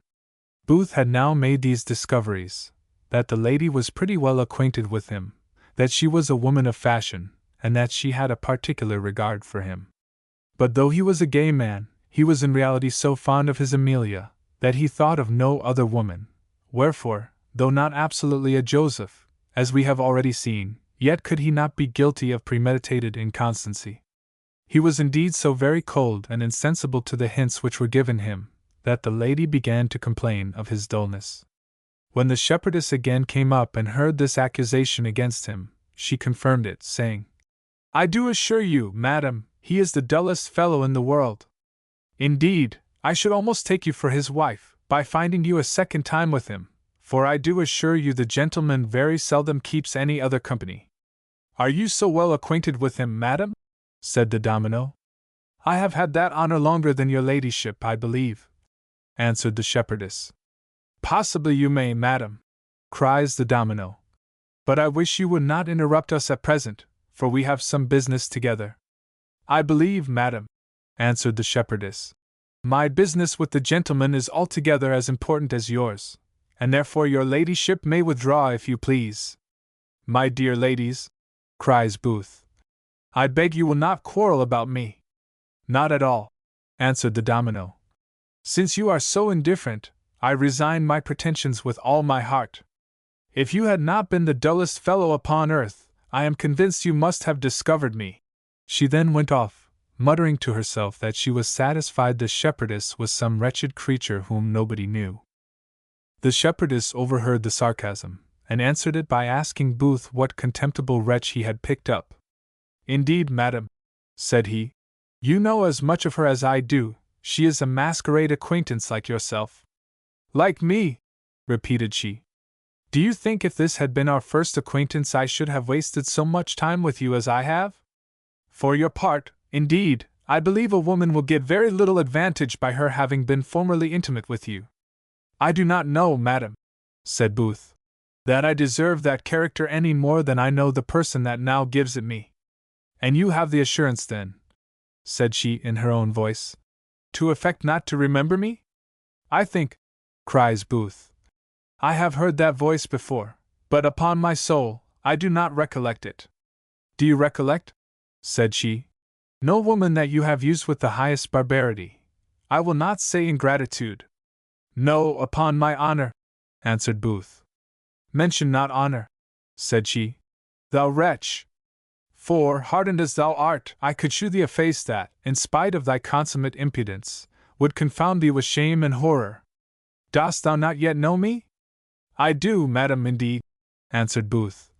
Speaker 1: Booth had now made these discoveries: that the lady was pretty well acquainted with him, that she was a woman of fashion, and that she had a particular regard for him. But though he was a gay man, he was in reality so fond of his Amelia, that he thought of no other woman, wherefore, though not absolutely a Joseph, as we have already seen, yet could he not be guilty of premeditated inconstancy. He was indeed so very cold and insensible to the hints which were given him, that the lady began to complain of his dullness. When the shepherdess again came up and heard this accusation against him, she confirmed it, saying, "I do assure you, madam, he is the dullest fellow in the world. Indeed, I should almost take you for his wife, by finding you a second time with him, for I do assure you the gentleman very seldom keeps any other company." "Are you so well acquainted with him, madam?" said the domino. "I have had that honor longer than your ladyship, I believe," answered the shepherdess. "Possibly you may, madam," cries the domino. "But I wish you would not interrupt us at present, for we have some business together." "I believe, madam," answered the shepherdess, "my business with the gentleman is altogether as important as yours, and therefore your ladyship may withdraw if you please." "My dear ladies," cries Booth, "I beg you will not quarrel about me." "Not at all," answered the domino. "Since you are so indifferent, I resign my pretensions with all my heart. If you had not been the dullest fellow upon earth, I am convinced you must have discovered me." She then went off, muttering to herself that she was satisfied the shepherdess was some wretched creature whom nobody knew. The shepherdess overheard the sarcasm, and answered it by asking Booth what contemptible wretch he had picked up. "Indeed, madam," said he, "you know as much of her as I do. She is a masquerade acquaintance like yourself." "Like me?" repeated she. "Do you think if this had been our first acquaintance I should have wasted so much time with you as I have? For your part, indeed, I believe a woman will get very little advantage by her having been formerly intimate with you." "I do not know, madam," said Booth, "that I deserve that character any more than I know the person that now gives it me." "And you have the assurance then," said she in her own voice, "to affect not to remember me?" "I think," cries Booth, "I have heard that voice before, but upon my soul, I do not recollect it." "Do you recollect?" said she. "No woman that you have used with the highest barbarity, I will not say ingratitude." "No, upon my honor," answered Booth. "Mention not honor," said she, "thou wretch! For, hardened as thou art, I could shew thee a face that, in spite of thy consummate impudence, would confound thee with shame and horror. Dost thou not yet know me?" "I do, madam, indeed," answered Booth.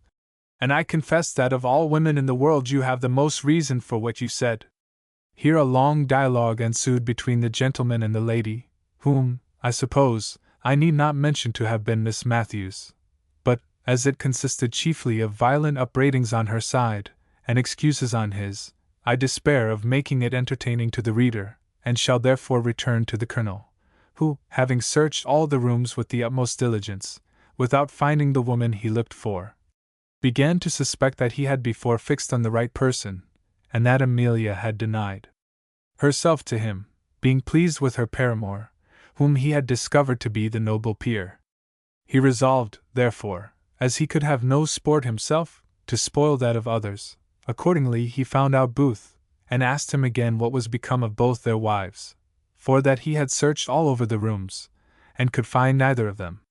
Speaker 1: "And I confess that of all women in the world you have the most reason for what you said." Here a long dialogue ensued between the gentleman and the lady, whom, I suppose, I need not mention to have been Miss Matthews. But, as it consisted chiefly of violent upbraidings on her side, and excuses on his, I despair of making it entertaining to the reader, and shall therefore return to the colonel, who, having searched all the rooms with the utmost diligence, without finding the woman he looked for, began to suspect that he had before fixed on the right person, and that Amelia had denied herself to him, being pleased with her paramour, whom he had discovered to be the noble peer. He resolved, therefore, as he could have no sport himself, to spoil that of others. Accordingly he found out Booth, and asked him again what was become of both their wives, for that he had searched all over the rooms, and could find neither of them.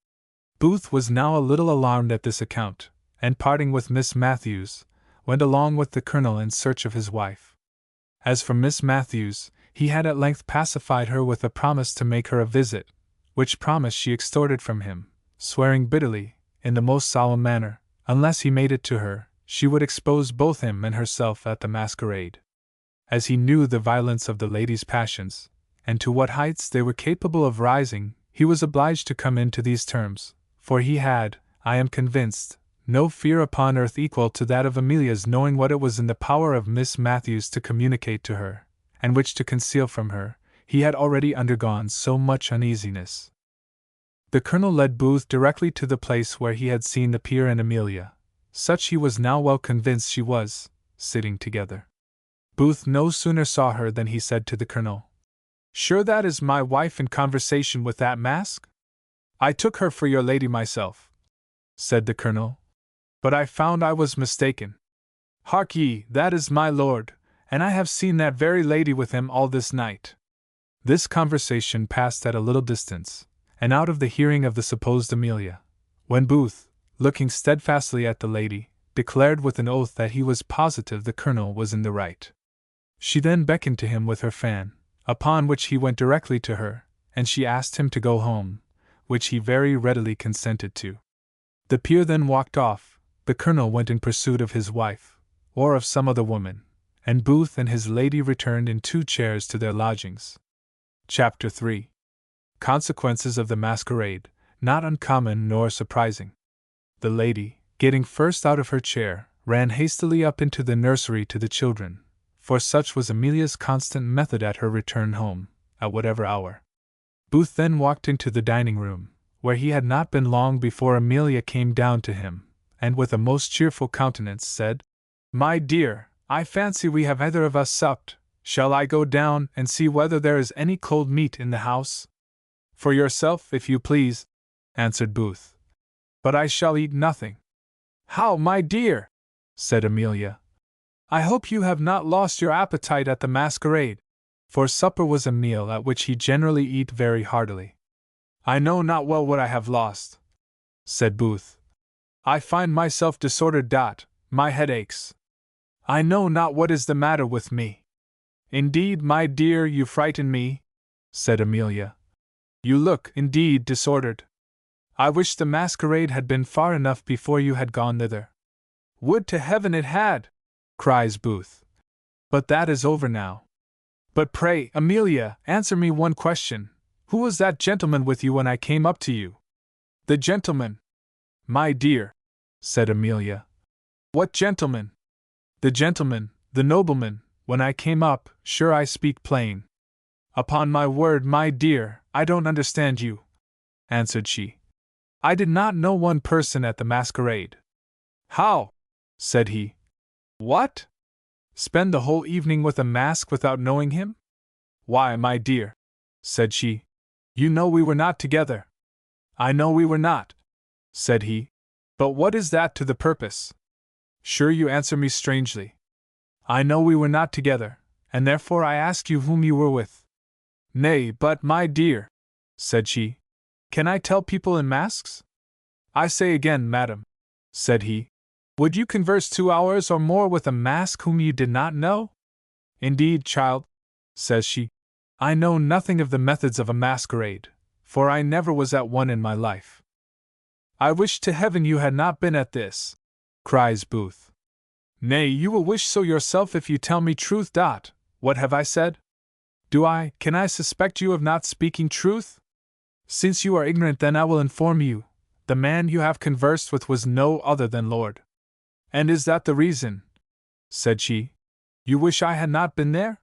Speaker 1: Booth was now a little alarmed at this account, and parting with Miss Matthews, went along with the Colonel in search of his wife. As for Miss Matthews, he had at length pacified her with a promise to make her a visit, which promise she extorted from him, swearing bitterly, in the most solemn manner, unless he made it to her, she would expose both him and herself at the masquerade. As he knew the violence of the ladies' passions, and to what heights they were capable of rising, he was obliged to come into these terms, for he had, I am convinced, no fear upon earth equal to that of Amelia's knowing what it was in the power of Miss Matthews to communicate to her, and which to conceal from her. He had already undergone so much uneasiness. The Colonel led Booth directly to the place where he had seen the peer and Amelia. Such he was now well convinced she was, sitting together. Booth no sooner saw her than he said to the Colonel, "Sure that is my wife in conversation with that mask? I took her for your lady myself," said the Colonel, "but I found I was mistaken. Hark ye, that is my lord, and I have seen that very lady with him all this night." This conversation passed at a little distance, and out of the hearing of the supposed Amelia, when Booth, looking steadfastly at the lady, declared with an oath that he was positive the Colonel was in the right. She then beckoned to him with her fan, upon which he went directly to her, and she asked him to go home, which he very readily consented to. The peer then walked off, the Colonel went in pursuit of his wife, or of some other woman, and Booth and his lady returned in 2 chairs to their lodgings. Chapter 3. Consequences of the Masquerade, not uncommon nor surprising. The lady, getting first out of her chair, ran hastily up into the nursery to the children, for such was Amelia's constant method at her return home, at whatever hour. Booth then walked into the dining room, where he had not been long before Amelia came down to him, and with a most cheerful countenance said, "My dear, I fancy we have either of us supped. Shall I go down and see whether there is any cold meat in the house?" "For yourself, if you please," answered Booth. "But I shall eat nothing." "How, my dear!" said Amelia. "I hope you have not lost your appetite at the masquerade," for supper was a meal at which he generally eat very heartily. "I know not well what I have lost," said Booth. "I find myself disordered. My head aches. I know not what is the matter with me." "Indeed, my dear, you frighten me," said Amelia. "You look, indeed, disordered. I wish the masquerade had been far enough before you had gone thither." "Would to heaven it had!" cries Booth. "But that is over now. But pray, Amelia, answer me one question. Who was that gentleman with you when I came up to you?" "The gentleman." "My dear," said Amelia. "What gentleman?" "The gentleman, the nobleman, when I came up. Sure I speak plain." "Upon my word, my dear, I don't understand you," answered she. "I did not know one person at the masquerade." "How?" said he. "What? Spend the whole evening with a mask without knowing him? Why, my dear," said she, "you know we were not together." "I know we were not," said he, "but what is that to the purpose? Sure you answer me strangely. I know we were not together, and therefore I ask you whom you were with." "Nay, but, my dear," said she, "can I tell people in masks?" "I say again, madam," said he, "would you converse 2 hours or more with a mask whom you did not know?" "Indeed, child," says she, "I know nothing of the methods of a masquerade, for I never was at one in my life." "I wish to heaven you had not been at this," cries Booth. "Nay, you will wish so yourself if you tell me truth. What have I said? Can I suspect you of not speaking truth? Since you are ignorant, then I will inform you. The man you have conversed with was no other than Lord. "And is that the reason," said she, "you wish I had not been there?"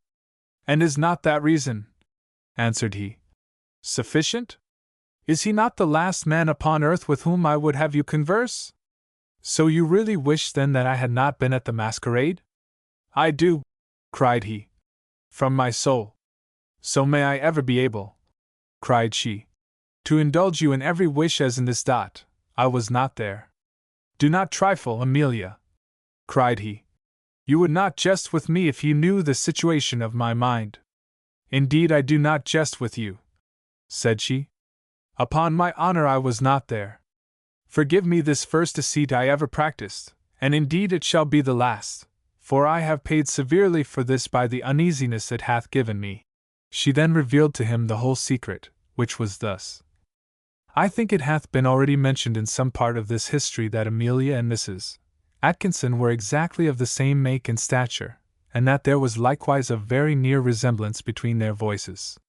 Speaker 1: "And is not that reason," answered he, "sufficient? Is he not the last man upon earth with whom I would have you converse? So you really wish then that I had not been at the masquerade?" "I do," cried he, "from my soul. So may I ever be able," cried she, "to indulge you in every wish as in this. I was not there." "Do not trifle, Amelia," cried he. "You would not jest with me if you knew the situation of my mind." "Indeed, I do not jest with you," said she. "Upon my honor, I was not there. Forgive me this first deceit I ever practiced, and indeed it shall be the last, for I have paid severely for this by the uneasiness it hath given me. She then revealed to him the whole secret, which was thus. I think it hath been already mentioned in some part of this history that Amelia and Mrs. Atkinson were exactly of the same make and stature, and that there was likewise a very near resemblance between their voices.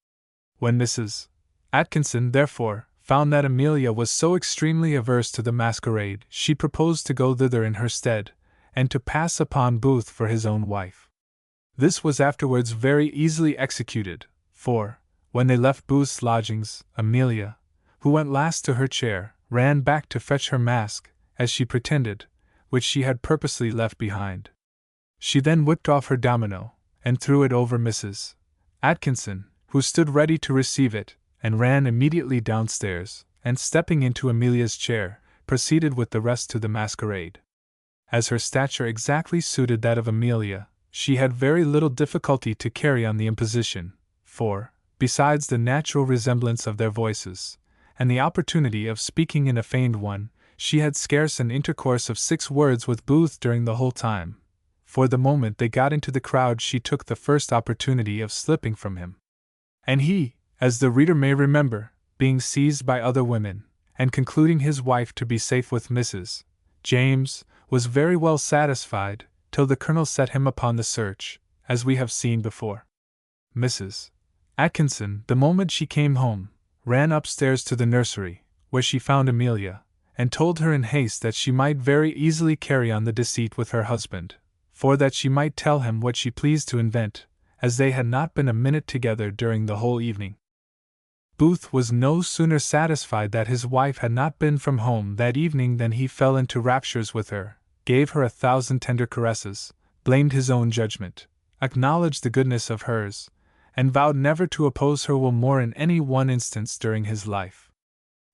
Speaker 1: When Mrs. Atkinson, therefore, found that Amelia was so extremely averse to the masquerade, she proposed to go thither in her stead, and to pass upon Booth for his own wife. This was afterwards very easily executed, for, when they left Booth's lodgings, Amelia, who went last to her chair, ran back to fetch her mask, as she pretended, which she had purposely left behind. She then whipped off her domino, and threw it over Mrs. Atkinson, who stood ready to receive it, and ran immediately downstairs, and stepping into Amelia's chair, proceeded with the rest to the masquerade. As her stature exactly suited that of Amelia, she had very little difficulty to carry on the imposition, for, besides the natural resemblance of their voices, and the opportunity of speaking in a feigned one, she had scarce an intercourse of 6 words with Booth during the whole time. For the moment they got into the crowd she took the first opportunity of slipping from him. And he, as the reader may remember, being seized by other women, and concluding his wife to be safe with Mrs. James, was very well satisfied, till the Colonel set him upon the search, as we have seen before. Mrs. Atkinson, the moment she came home, ran upstairs to the nursery, where she found Amelia, and told her in haste that she might very easily carry on the deceit with her husband, for that she might tell him what she pleased to invent, as they had not been a minute together during the whole evening. Booth was no sooner satisfied that his wife had not been from home that evening than he fell into raptures with her, gave her 1,000 tender caresses, blamed his own judgment, acknowledged the goodness of hers, and vowed never to oppose her will more in any one instance during his life.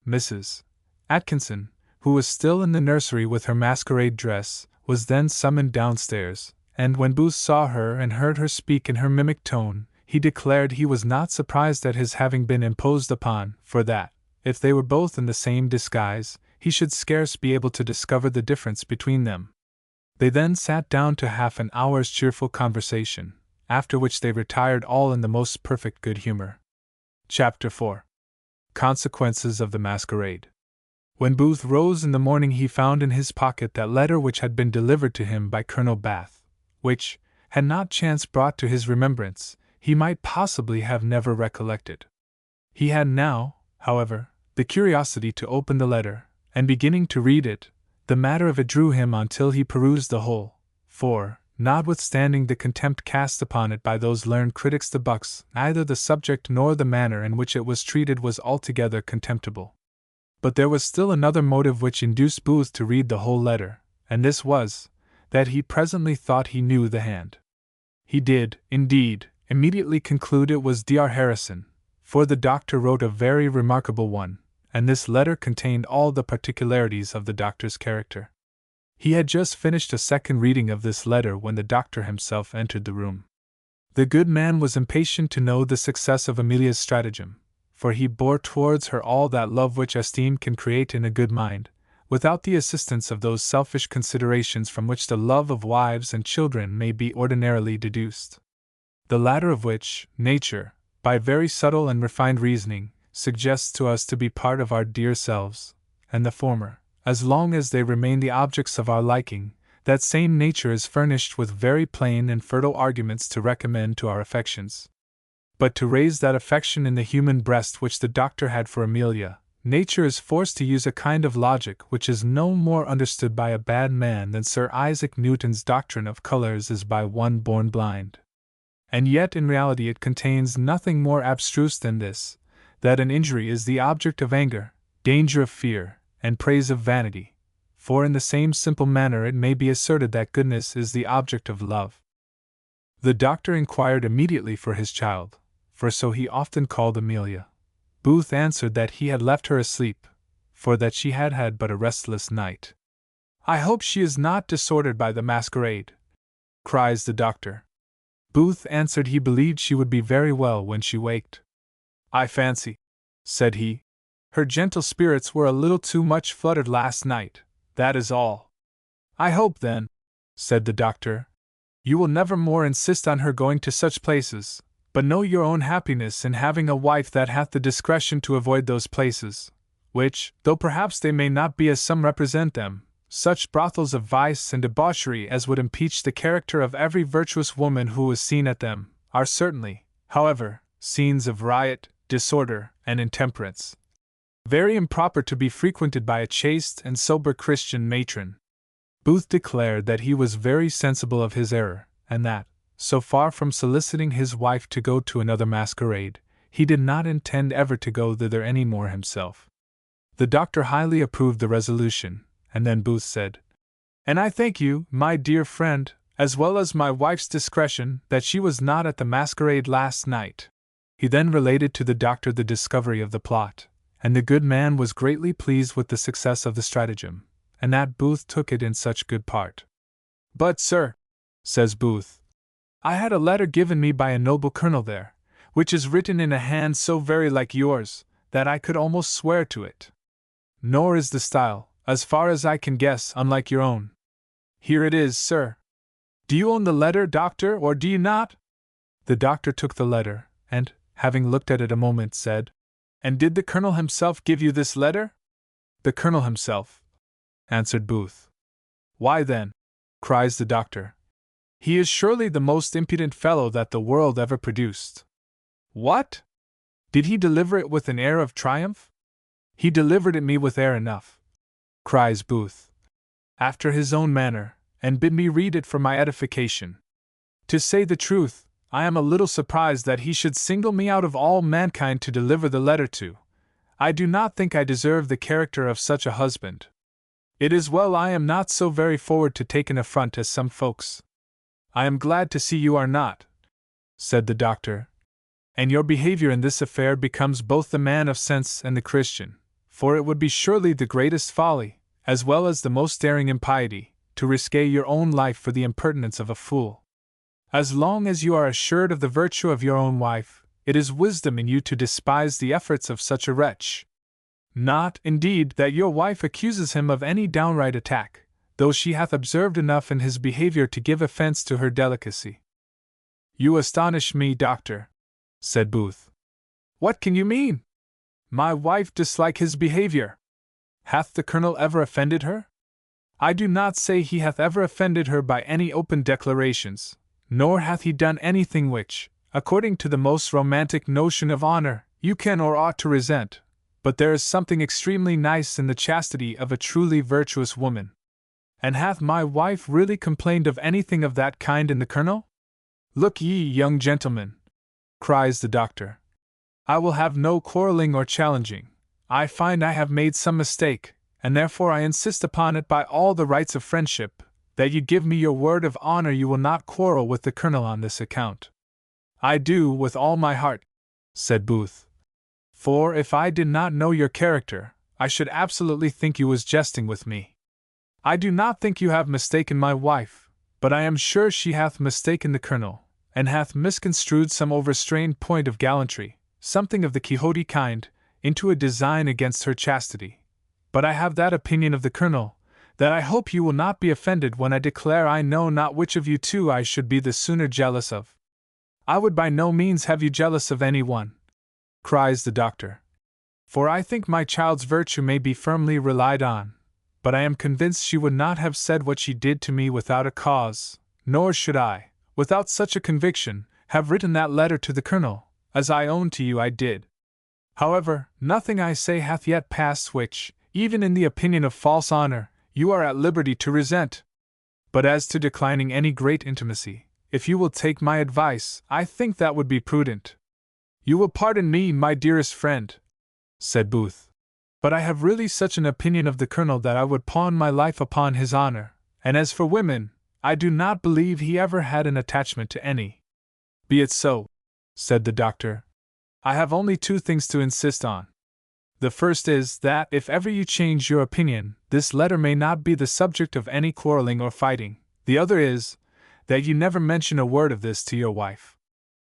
Speaker 1: Mrs. Atkinson, who was still in the nursery with her masquerade dress, was then summoned downstairs, and when Booth saw her and heard her speak in her mimic tone, he declared he was not surprised at his having been imposed upon, for that, if they were both in the same disguise, he should scarce be able to discover the difference between them. They then sat down to half an hour's cheerful conversation, after which they retired all in the most perfect good humor. Chapter 4. Consequences of the Masquerade. When Booth rose in the morning he found in his pocket that letter which had been delivered to him by Colonel Bath, which, had not chance brought to his remembrance, he might possibly have never recollected. He had now, however, the curiosity to open the letter, and beginning to read it, the matter of it drew him on till he perused the whole, for, notwithstanding the contempt cast upon it by those learned critics the Bucks, neither the subject nor the manner in which it was treated was altogether contemptible. But there was still another motive which induced Booth to read the whole letter, and this was, that he presently thought he knew the hand. He did, indeed, immediately conclude it was Dr. Harrison, for the doctor wrote a very remarkable one, and this letter contained all the particularities of the doctor's character. He had just finished a second reading of this letter when the doctor himself entered the room. The good man was impatient to know the success of Amelia's stratagem, for he bore towards her all that love which esteem can create in a good mind, without the assistance of those selfish considerations from which the love of wives and children may be ordinarily deduced. The latter of which, nature, by very subtle and refined reasoning, suggests to us to be part of our dear selves, and the former, as long as they remain the objects of our liking, that same nature is furnished with very plain and fertile arguments to recommend to our affections. But to raise that affection in the human breast which the doctor had for Amelia, nature is forced to use a kind of logic which is no more understood by a bad man than Sir Isaac Newton's doctrine of colors is by one born blind. And yet in reality it contains nothing more abstruse than this, that an injury is the object of anger, danger of fear, and praise of vanity, for in the same simple manner it may be asserted that goodness is the object of love. The doctor inquired immediately for his child, for so he often called Amelia. Booth answered that he had left her asleep, for that she had had but a restless night. "I hope she is not disordered by the masquerade," cries the doctor. Booth answered he believed she would be very well when she waked. "I fancy," said he, Her gentle spirits were a little too much fluttered last night, that is all. I hope, then, said the doctor, you will never more insist on her going to such places, but know your own happiness in having a wife that hath the discretion to avoid those places, which, though perhaps they may not be as some represent them, such brothels of vice and debauchery as would impeach the character of every virtuous woman who was seen at them, are certainly, however, scenes of riot, disorder, and intemperance, very improper to be frequented by a chaste and sober Christian matron. Booth declared that he was very sensible of his error, and that, so far from soliciting his wife to go to another masquerade, he did not intend ever to go thither any more himself. The doctor highly approved the resolution, and then Booth said, "And I thank you, my dear friend, as well as my wife's discretion, that she was not at the masquerade last night." He then related to the doctor the discovery of the plot, and the good man was greatly pleased with the success of the stratagem, and that Booth took it in such good part. "But, sir," says Booth, "I had a letter given me by a noble colonel there, which is written in a hand so very like yours, that I could almost swear to it. Nor is the style, as far as I can guess, unlike your own. Here it is, sir. Do you own the letter, doctor, or do you not?" The doctor took the letter, and, having looked at it a moment, said, "And did the colonel himself give you this letter?" "The colonel himself," answered Booth. "Why then," cries the doctor, "he is surely the most impudent fellow that the world ever produced." "What? Did he deliver it with an air of triumph?" "He delivered it me with air enough," cries Booth, "after his own manner, and bid me read it for my edification. To say the truth, I am a little surprised that he should single me out of all mankind to deliver the letter to. I do not think I deserve the character of such a husband. It is well I am not so very forward to take an affront as some folks." "I am glad to see you are not," said the doctor, "and your behavior in this affair becomes both the man of sense and the Christian, for it would be surely the greatest folly, as well as the most daring impiety, to risk your own life for the impertinence of a fool. As long as you are assured of the virtue of your own wife, it is wisdom in you to despise the efforts of such a wretch. Not, indeed, that your wife accuses him of any downright attack, though she hath observed enough in his behavior to give offense to her delicacy." "You astonish me, doctor," said Booth. "What can you mean? My wife dislike his behavior? Hath the colonel ever offended her? I do not say he hath ever offended her by any open declarations, nor hath he done anything which, according to the most romantic notion of honor, you can or ought to resent, but there is something extremely nice in the chastity of a truly virtuous woman. And hath my wife really complained of anything of that kind in the colonel? Look ye, young gentleman," cries the doctor, "I will have no quarreling or challenging. I find I have made some mistake, and therefore I insist upon it by all the rights of friendship, that you give me your word of honor you will not quarrel with the colonel on this account." "I do, with all my heart," said Booth. "For if I did not know your character, I should absolutely think you was jesting with me. I do not think you have mistaken my wife, but I am sure she hath mistaken the colonel, and hath misconstrued some overstrained point of gallantry, something of the Quixote kind, into a design against her chastity. But I have that opinion of the colonel, that I hope you will not be offended when I declare I know not which of you two I should be the sooner jealous of." "I would by no means have you jealous of any one," cries the doctor, "for I think my child's virtue may be firmly relied on, but I am convinced she would not have said what she did to me without a cause, nor should I, without such a conviction, have written that letter to the colonel, as I own to you I did. However, nothing I say hath yet passed which, even in the opinion of false honor, you are at liberty to resent. But as to declining any great intimacy, if you will take my advice, I think that would be prudent." "You will pardon me, my dearest friend," said Booth, "but I have really such an opinion of the colonel that I would pawn my life upon his honor, and as for women, I do not believe he ever had an attachment to any." "Be it so," said the doctor. "I have only two things to insist on. The first is, that if ever you change your opinion, this letter may not be the subject of any quarreling or fighting. The other is, that you never mention a word of this to your wife.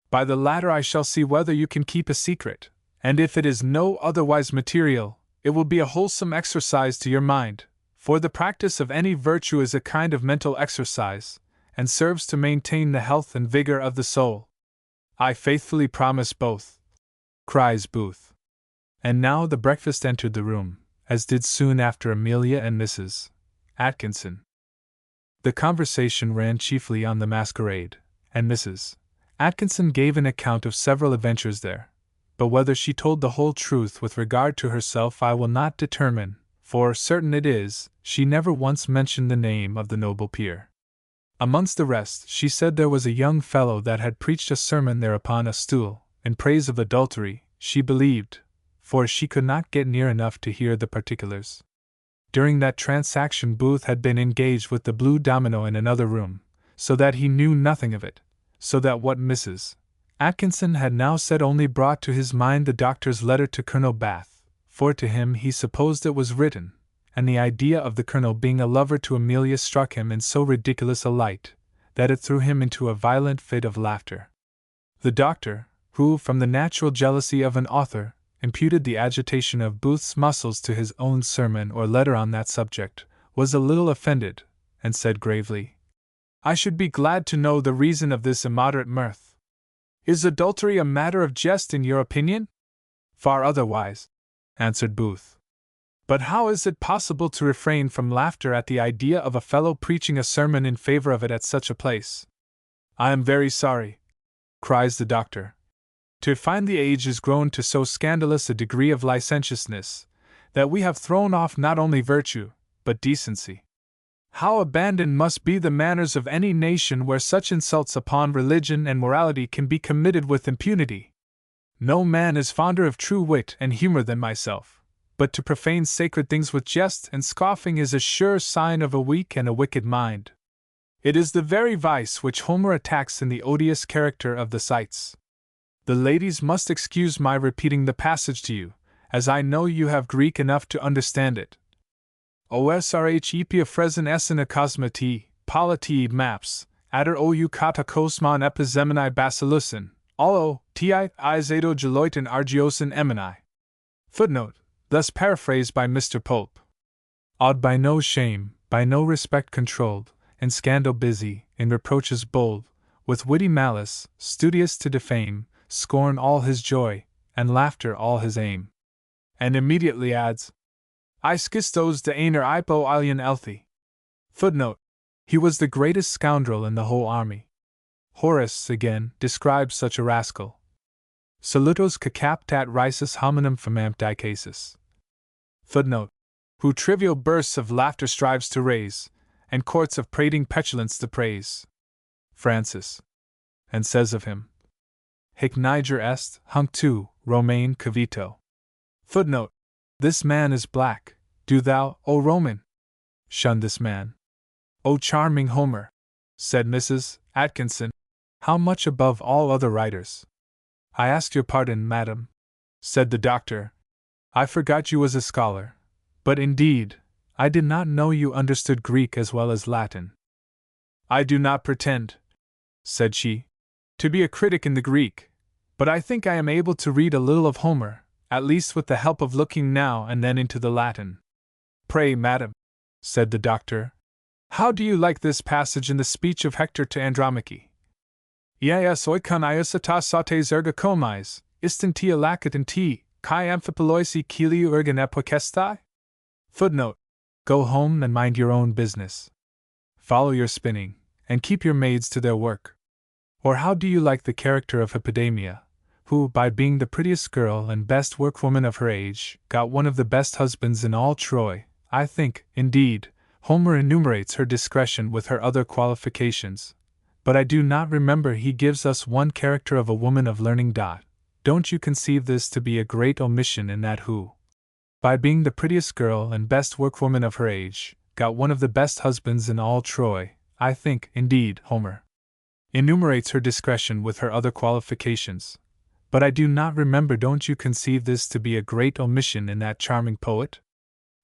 Speaker 1: By the latter I shall see whether you can keep a secret, and if it is no otherwise material, it will be a wholesome exercise to your mind, for the practice of any virtue is a kind of mental exercise, and serves to maintain the health and vigor of the soul. I faithfully promise both, cries Booth. And now the breakfast entered the room, as did soon after Amelia and Mrs. Atkinson. The conversation ran chiefly on the masquerade, and Mrs. Atkinson gave an account of several adventures there, but whether she told the whole truth with regard to herself I will not determine, for certain it is, she never once mentioned the name of the noble peer. Amongst the rest, she said there was a young fellow that had preached a sermon there upon a stool, in praise of adultery, she believed, for she could not get near enough to hear the particulars. During that transaction Booth had been engaged with the blue domino in another room, so that he knew nothing of it, so that what Mrs. Atkinson had now said only brought to his mind the doctor's letter to Colonel Bath, for to him he supposed it was written, and the idea of the colonel being a lover to Amelia struck him in so ridiculous a light, that it threw him into a violent fit of laughter. The doctor, who, from the natural jealousy of an author, imputed the agitation of Booth's muscles to his own sermon or letter on that subject, was a little offended, and said gravely, I should be glad to know the reason of this immoderate mirth. Is adultery a matter of jest in your opinion? Far otherwise, answered Booth. But how is it possible to refrain from laughter at the idea of a fellow preaching a sermon in favor of it at such a place? I am very sorry, cries the doctor, to find the age is grown to so scandalous a degree of licentiousness, that we have thrown off not only virtue, but decency. How abandoned must be the manners of any nation where such insults upon religion and morality can be committed with impunity! No man is fonder of true wit and humor than myself, but to profane sacred things with jest and scoffing is a sure sign of a weak and a wicked mind. It is the very vice which Homer attacks in the odious character of the Sites. The ladies must excuse my repeating the passage to you, as I know you have Greek enough to understand it. Osrh epiaphresen essen akosmati, politi maps, adder ou kata kosmon epizemenai basilusin, allo, ti izedo geloiten argiosin emini. Footnote, thus paraphrased by Mr. Pope. Awed by no shame, by no respect controlled, in scandal busy, in reproaches bold, with witty malice, studious to defame, scorn all his joy, and laughter all his aim. And immediately adds, I skistos de einer ipo alien elthi. Footnote, he was the greatest scoundrel in the whole army. Horace, again, describes such a rascal. Salutos cacaptat risus hominum famam dicasis. Footnote, who trivial bursts of laughter strives to raise, and courts of prating petulance to praise. Francis. And says of him, Hic niger est, hunc tu, Romain cavito. Footnote, this man is black, do thou, O Roman, shun this man. O charming Homer, said Mrs. Atkinson, how much above all other writers. I ask your pardon, madam, said the doctor. I forgot you was a scholar, but indeed, I did not know you understood Greek as well as Latin. I do not pretend, said she, to be a critic in the Greek, but I think I am able to read a little of Homer, at least with the help of looking now and then into the Latin. Pray, madam, said the doctor, how do you like this passage in the speech of Hector to Andromache? Ias oikon iosata sautes erga komais, istantia lacet ti, kai amphipoloisi kili ergan epokestai? Footnote, go home and mind your own business. Follow your spinning, and keep your maids to their work. Or how do you like the character of Hippodamia, who, by being the prettiest girl and best workwoman of her age, got one of the best husbands in all Troy? I think, indeed, Homer enumerates her discretion with her other qualifications, but I do not remember he gives us one character of a woman of learning. Don't you conceive this to be a great omission in that who, by being the prettiest girl and best workwoman of her age, got one of the best husbands in all Troy? I think, indeed, Homer enumerates her discretion with her other qualifications, but I do not remember. Don't you conceive this to be a great omission in that charming poet?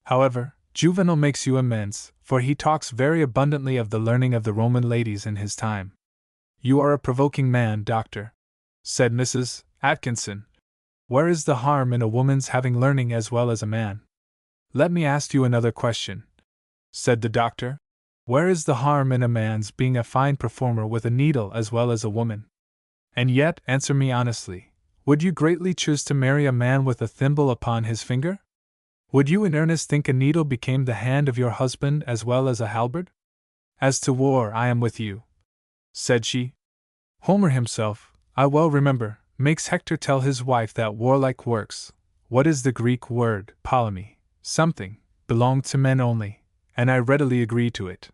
Speaker 1: However, Juvenal makes you amends, for he talks very abundantly of the learning of the Roman ladies in his time. You are a provoking man, doctor, said Mrs. Atkinson. Where is the harm in a woman's having learning as well as a man? Let me ask you another question, said the doctor. Where is the harm in a man's being a fine performer with a needle as well as a woman? And yet, answer me honestly, would you greatly choose to marry a man with a thimble upon his finger? Would you in earnest think a needle became the hand of your husband as well as a halberd? As to war, I am with you, said she. Homer himself, I well remember, makes Hector tell his wife that warlike works, what is the Greek word, polemy, something, belong to men only, and I readily agree to it.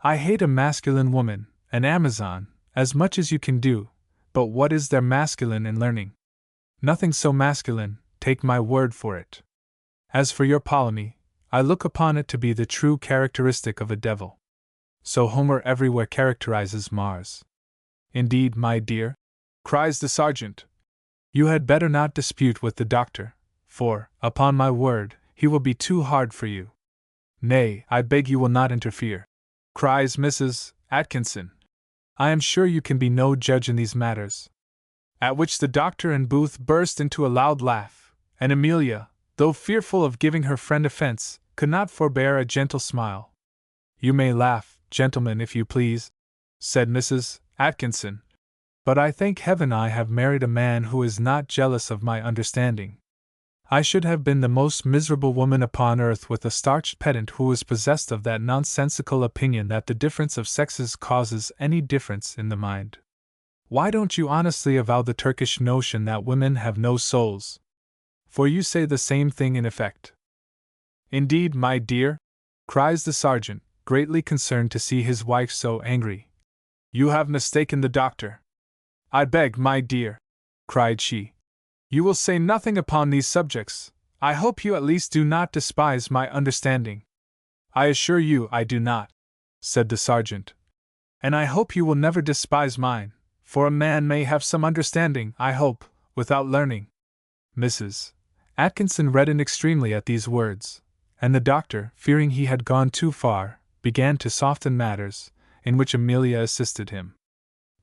Speaker 1: I hate a masculine woman, an Amazon, as much as you can do, but what is there masculine in learning? Nothing so masculine, take my word for it. As for your polemy, I look upon it to be the true characteristic of a devil. So Homer everywhere characterizes Mars. Indeed, my dear, cries the sergeant, you had better not dispute with the doctor, for, upon my word, he will be too hard for you. Nay, I beg you will not interfere, cries Mrs. Atkinson. I am sure you can be no judge in these matters. At which the doctor and Booth burst into a loud laugh, and Amelia, though fearful of giving her friend offense, could not forbear a gentle smile. You may laugh, gentlemen, if you please, said Mrs. Atkinson, but I thank heaven I have married a man who is not jealous of my understanding. I should have been the most miserable woman upon earth with a starched pedant who was possessed of that nonsensical opinion that the difference of sexes causes any difference in the mind. Why don't you honestly avow the Turkish notion that women have no souls? For you say the same thing in effect. Indeed, my dear, cries the sergeant, greatly concerned to see his wife so angry. You have mistaken the doctor. I beg, my dear, cried she, you will say nothing upon these subjects. I hope you at least do not despise my understanding. I assure you I do not, said the sergeant. And I hope you will never despise mine, for a man may have some understanding, I hope, without learning. Mrs. Atkinson reddened extremely at these words, and the doctor, fearing he had gone too far, began to soften matters, in which Amelia assisted him.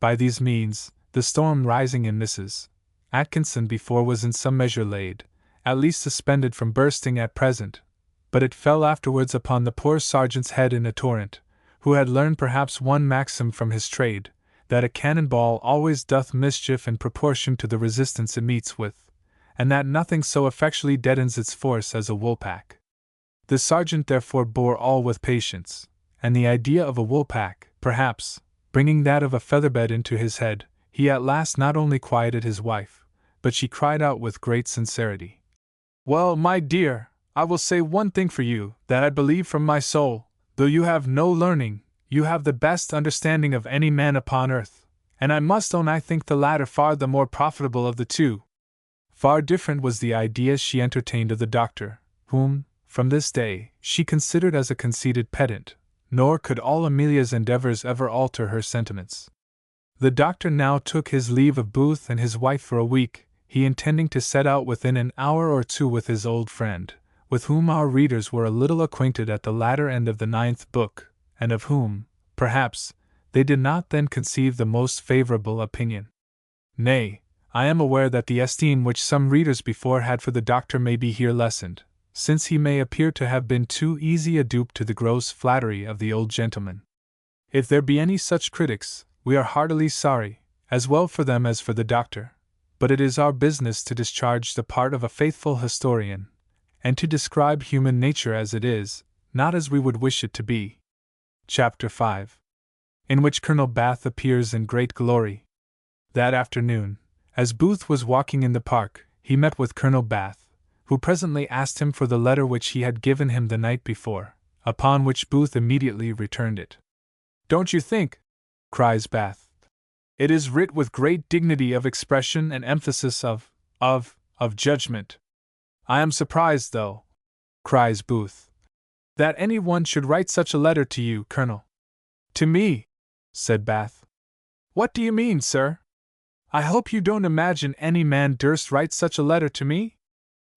Speaker 1: By these means, the storm rising in Mrs. Atkinson before was in some measure laid, at least suspended from bursting at present, but it fell afterwards upon the poor sergeant's head in a torrent, who had learned perhaps one maxim from his trade, that a cannon ball always doth mischief in proportion to the resistance it meets with, and that nothing so effectually deadens its force as a woolpack. The sergeant therefore bore all with patience, and the idea of a woolpack, perhaps, bringing that of a featherbed into his head, he at last not only quieted his wife, but she cried out with great sincerity, Well, my dear, I will say one thing for you, that I believe from my soul, though you have no learning, you have the best understanding of any man upon earth, and I must own I think the latter far the more profitable of the two. Far different was the idea she entertained of the doctor, whom, from this day, she considered as a conceited pedant, nor could all Amelia's endeavors ever alter her sentiments. The doctor now took his leave of Booth and his wife for a week, he intending to set out within an hour or two with his old friend, with whom our readers were a little acquainted at the latter end of the 9th book, and of whom, perhaps, they did not then conceive the most favorable opinion. Nay, I am aware that the esteem which some readers before had for the doctor may be here lessened, since he may appear to have been too easy a dupe to the gross flattery of the old gentleman. If there be any such critics, we are heartily sorry, as well for them as for the doctor, but it is our business to discharge the part of a faithful historian, and to describe human nature as it is, not as we would wish it to be. Chapter 5, in which Colonel Bath appears in great glory. That afternoon, as Booth was walking in the park, he met with Colonel Bath, who presently asked him for the letter which he had given him the night before, upon which Booth immediately returned it. Don't you think, cries Bath, it is writ with great dignity of expression and emphasis of judgment? I am surprised, though, cries Booth, that any one should write such a letter to you, Colonel. To me, said Bath. What do you mean, sir? I hope you don't imagine any man durst write such a letter to me?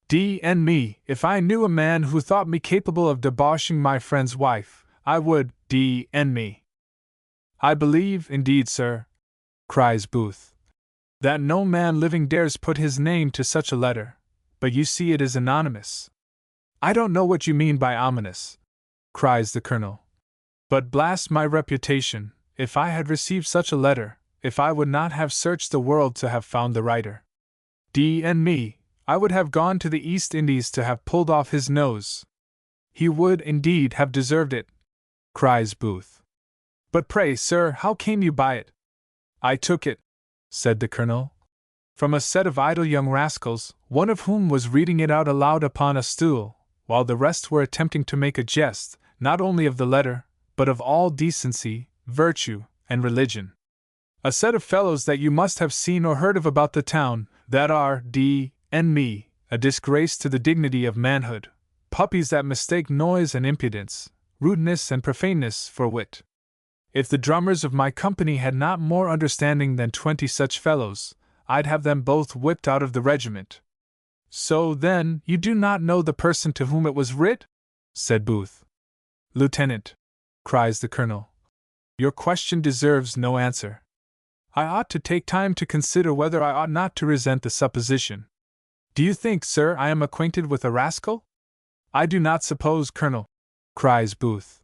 Speaker 1: D.N. me, if I knew a man who thought me capable of debauching my friend's wife, I would, D.N. me. I believe, indeed, sir, cries Booth, that no man living dares put his name to such a letter, but you see it is anonymous. I don't know what you mean by ominous, cries the Colonel. But blast my reputation, if I had received such a letter, if I would not have searched the world to have found the writer. D.N.me, I would have gone to the East Indies to have pulled off his nose. He would indeed have deserved it, cries Booth. But pray, sir, how came you by it? I took it, said the Colonel, from a set of idle young rascals, one of whom was reading it out aloud upon a stool, while the rest were attempting to make a jest, not only of the letter, but of all decency, virtue, and religion. A set of fellows that you must have seen or heard of about the town, that are, D.N.me, a disgrace to the dignity of manhood, puppies that mistake noise and impudence, rudeness and profaneness for wit. If the drummers of my company had not more understanding than 20 such fellows, I'd have them both whipped out of the regiment. So, then, you do not know the person to whom it was writ? Said Booth. Lieutenant, cries the Colonel, your question deserves no answer. I ought to take time to consider whether I ought not to resent the supposition. Do you think, sir, I am acquainted with a rascal? I do not suppose, Colonel, cries Booth,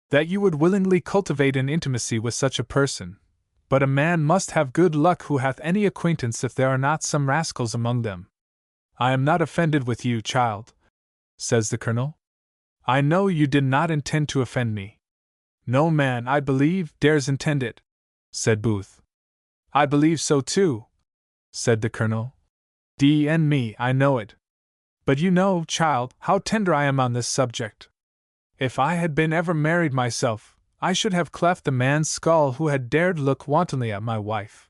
Speaker 1: that you would willingly cultivate an intimacy with such a person, but a man must have good luck who hath any acquaintance if there are not some rascals among them. I am not offended with you, child, says the Colonel. I know you did not intend to offend me. No man, I believe, dares intend it, said Booth. I believe so too, said the Colonel. D.N.me, I know it. But you know, child, how tender I am on this subject. If I had been ever married myself, I should have cleft the man's skull who had dared look wantonly at my wife.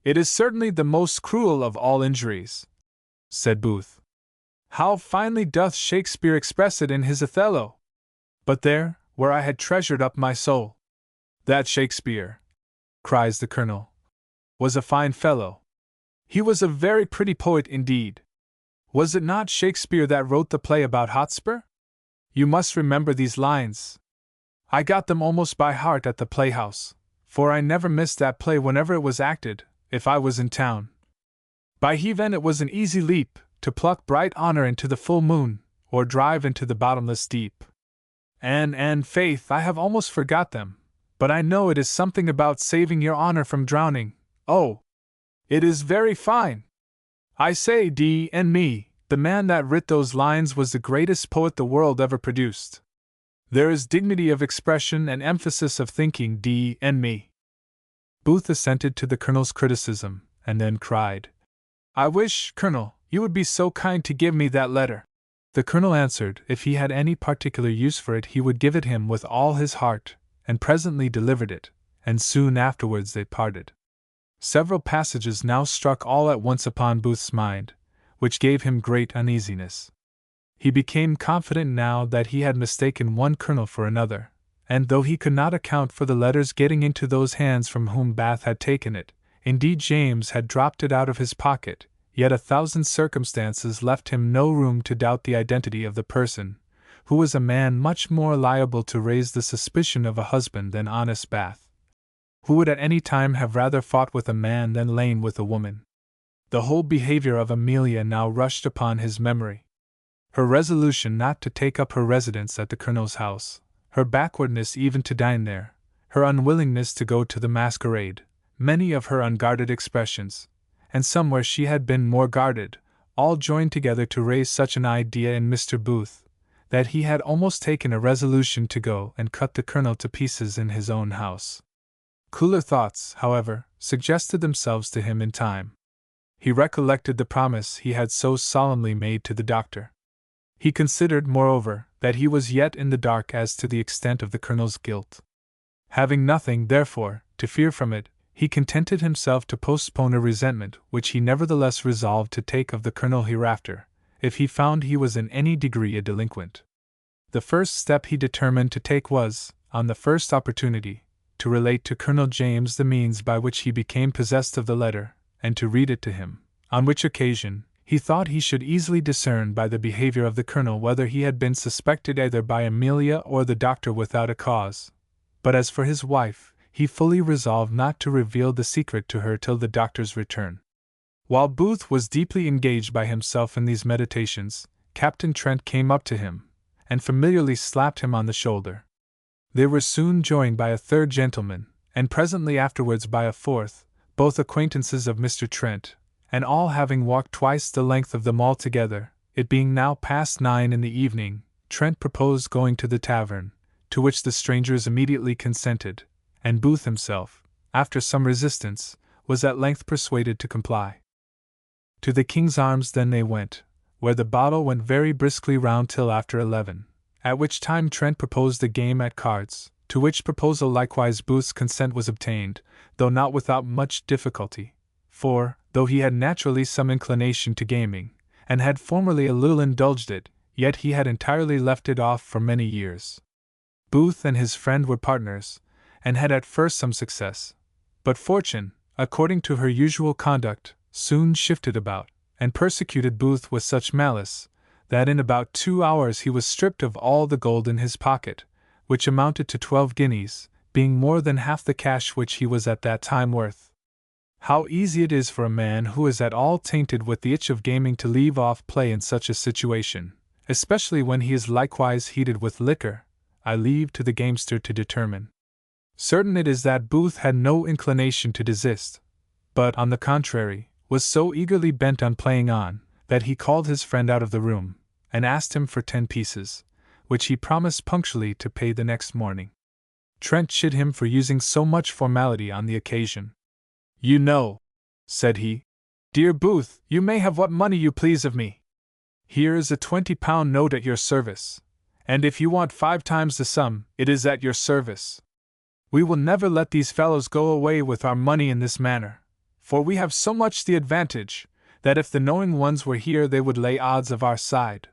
Speaker 1: It is certainly the most cruel of all injuries, said Booth. How finely doth Shakespeare express it in his Othello! But there, where I had treasured up my soul. That Shakespeare, cries the Colonel, was a fine fellow. He was a very pretty poet indeed. Was it not Shakespeare that wrote the play about Hotspur? You must remember these lines. I got them almost by heart at the playhouse, for I never missed that play whenever it was acted, if I was in town. By heaven, it was an easy leap to pluck bright honor into the full moon, or drive into the bottomless deep. And faith, I have almost forgot them, but I know it is something about saving your honor from drowning. Oh, it is very fine. I say, D.N.me, the man that writ those lines was the greatest poet the world ever produced. There is dignity of expression and emphasis of thinking, D.N.me. Booth assented to the Colonel's criticism, and then cried, I wish, Colonel, you would be so kind to give me that letter. The Colonel answered if he had any particular use for it he would give it him with all his heart, and presently delivered it, and soon afterwards they parted. Several passages now struck all at once upon Booth's mind, which gave him great uneasiness. He became confident now that he had mistaken one colonel for another, and though he could not account for the letter's getting into those hands from whom Bath had taken it, indeed James had dropped it out of his pocket, yet 1,000 circumstances left him no room to doubt the identity of the person, who was a man much more liable to raise the suspicion of a husband than honest Bath, who would at any time have rather fought with a man than lain with a woman. The whole behavior of Amelia now rushed upon his memory. Her resolution not to take up her residence at the Colonel's house, her backwardness even to dine there, her unwillingness to go to the masquerade, many of her unguarded expressions, and some where she had been more guarded, all joined together to raise such an idea in Mr. Booth, that he had almost taken a resolution to go and cut the Colonel to pieces in his own house. Cooler thoughts, however, suggested themselves to him in time. He recollected the promise he had so solemnly made to the doctor. He considered, moreover, that he was yet in the dark as to the extent of the Colonel's guilt. Having nothing, therefore, to fear from it, he contented himself to postpone a resentment which he nevertheless resolved to take of the Colonel hereafter, if he found he was in any degree a delinquent. The first step he determined to take was, on the first opportunity, to relate to Colonel James the means by which he became possessed of the letter, and to read it to him, on which occasion he thought he should easily discern by the behavior of the Colonel whether he had been suspected either by Amelia or the doctor without a cause. But as for his wife, he fully resolved not to reveal the secret to her till the doctor's return. While Booth was deeply engaged by himself in these meditations, Captain Trent came up to him, and familiarly slapped him on the shoulder. They were soon joined by a third gentleman, and presently afterwards by a fourth, both acquaintances of Mr. Trent, and all having walked twice the length of the Mall together. It being now past 9 in the evening, Trent proposed going to the tavern, to which the strangers immediately consented, and Booth himself, after some resistance, was at length persuaded to comply. To the King's Arms then they went, where the bottle went very briskly round till after 11, at which time Trent proposed a game at cards, to which proposal likewise Booth's consent was obtained, though not without much difficulty, for, though he had naturally some inclination to gaming, and had formerly a little indulged it, yet he had entirely left it off for many years. Booth and his friend were partners, and had at first some success, but fortune, according to her usual conduct, soon shifted about, and persecuted Booth with such malice, that in about 2 hours he was stripped of all the gold in his pocket, which amounted to 12 guineas, being more than half the cash which he was at that time worth. How easy it is for a man who is at all tainted with the itch of gaming to leave off play in such a situation, especially when he is likewise heated with liquor, I leave to the gamester to determine. Certain it is that Booth had no inclination to desist, but, on the contrary, was so eagerly bent on playing on, that he called his friend out of the room, and asked him for 10 pieces, which he promised punctually to pay the next morning. Trent chid him for using so much formality on the occasion. "You know," said he, "dear Booth, you may have what money you please of me. Here is a £20 note at your service, and if you want 5 times the sum, it is at your service. We will never let these fellows go away with our money in this manner, for we have so much the advantage, that if the knowing ones were here they would lay odds of our side."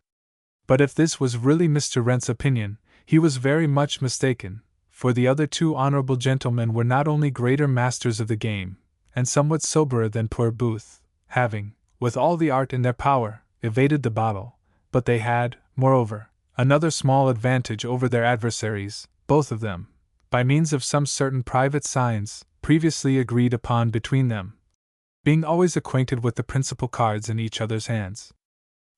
Speaker 1: But if this was really Mr. Rent's opinion, he was very much mistaken, for the other 2 honorable gentlemen were not only greater masters of the game, and somewhat soberer than poor Booth, having, with all the art in their power, evaded the bottle, but they had, moreover, another small advantage over their adversaries, both of them, by means of some certain private signs, previously agreed upon between them, being always acquainted with the principal cards in each other's hands.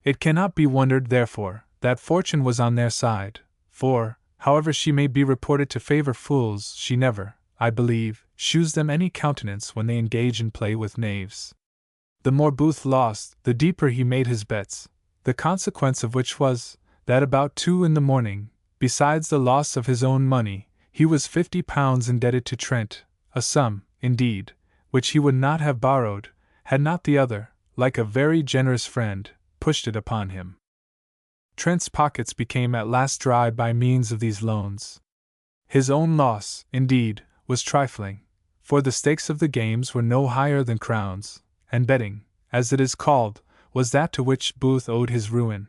Speaker 1: It cannot be wondered, therefore, that fortune was on their side, for, however she may be reported to favor fools, she never, I believe, shews them any countenance when they engage in play with knaves. The more Booth lost, the deeper he made his bets, the consequence of which was, that about 2 in the morning, besides the loss of his own money, he was £50 indebted to Trent, a sum, indeed, which he would not have borrowed, had not the other, like a very generous friend, pushed it upon him. Trent's pockets became at last dry by means of these loans. His own loss, indeed, was trifling, for the stakes of the games were no higher than crowns, and betting, as it is called, was that to which Booth owed his ruin.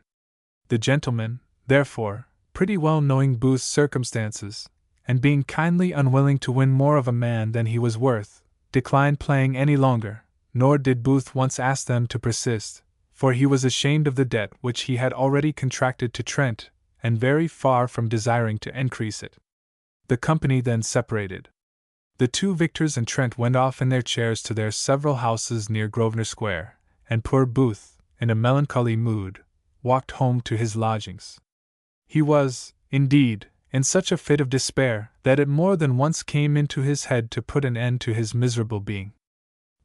Speaker 1: The gentleman, therefore, pretty well knowing Booth's circumstances, and being kindly unwilling to win more of a man than he was worth, declined playing any longer, nor did Booth once ask them to persist, for he was ashamed of the debt which he had already contracted to Trent, and very far from desiring to increase it. The company then separated. The 2 victors and Trent went off in their chairs to their several houses near Grosvenor Square, and poor Booth, in a melancholy mood, walked home to his lodgings. He was, indeed, in such a fit of despair that it more than once came into his head to put an end to his miserable being.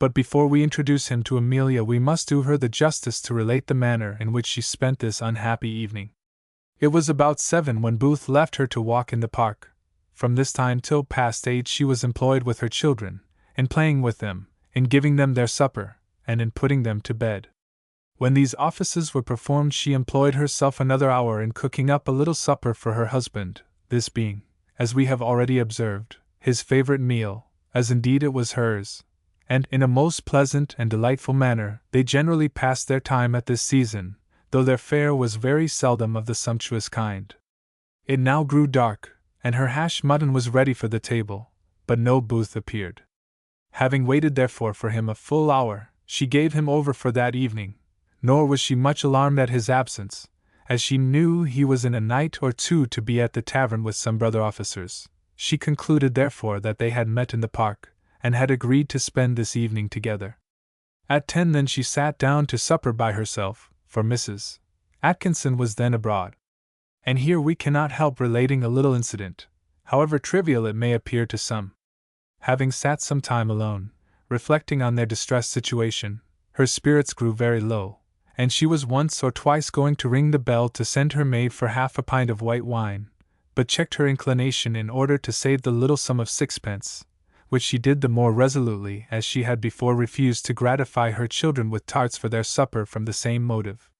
Speaker 1: But before we introduce him to Amelia, we must do her the justice to relate the manner in which she spent this unhappy evening. It was about 7 when Booth left her to walk in the park. From this time till past 8 she was employed with her children, in playing with them, in giving them their supper, and in putting them to bed. When these offices were performed, she employed herself another hour in cooking up a little supper for her husband, this being, as we have already observed, his favorite meal, as indeed it was hers, and in a most pleasant and delightful manner they generally passed their time at this season, though their fare was very seldom of the sumptuous kind. It now grew dark, and her hash mutton was ready for the table, but no Booth appeared. Having waited therefore for him a full hour, she gave him over for that evening, nor was she much alarmed at his absence, as she knew he was in a night or 2 to be at the tavern with some brother officers, She concluded therefore that they had met in the park, and had agreed to spend this evening together. At 10 then she sat down to supper by herself, for Mrs. Atkinson was then abroad. And here we cannot help relating a little incident, however trivial it may appear to some. Having sat some time alone, reflecting on their distressed situation, her spirits grew very low, and she was once or twice going to ring the bell to send her maid for half a pint of white wine, but checked her inclination in order to save the little sum of sixpence, which she did the more resolutely as she had before refused to gratify her children with tarts for their supper from the same motive.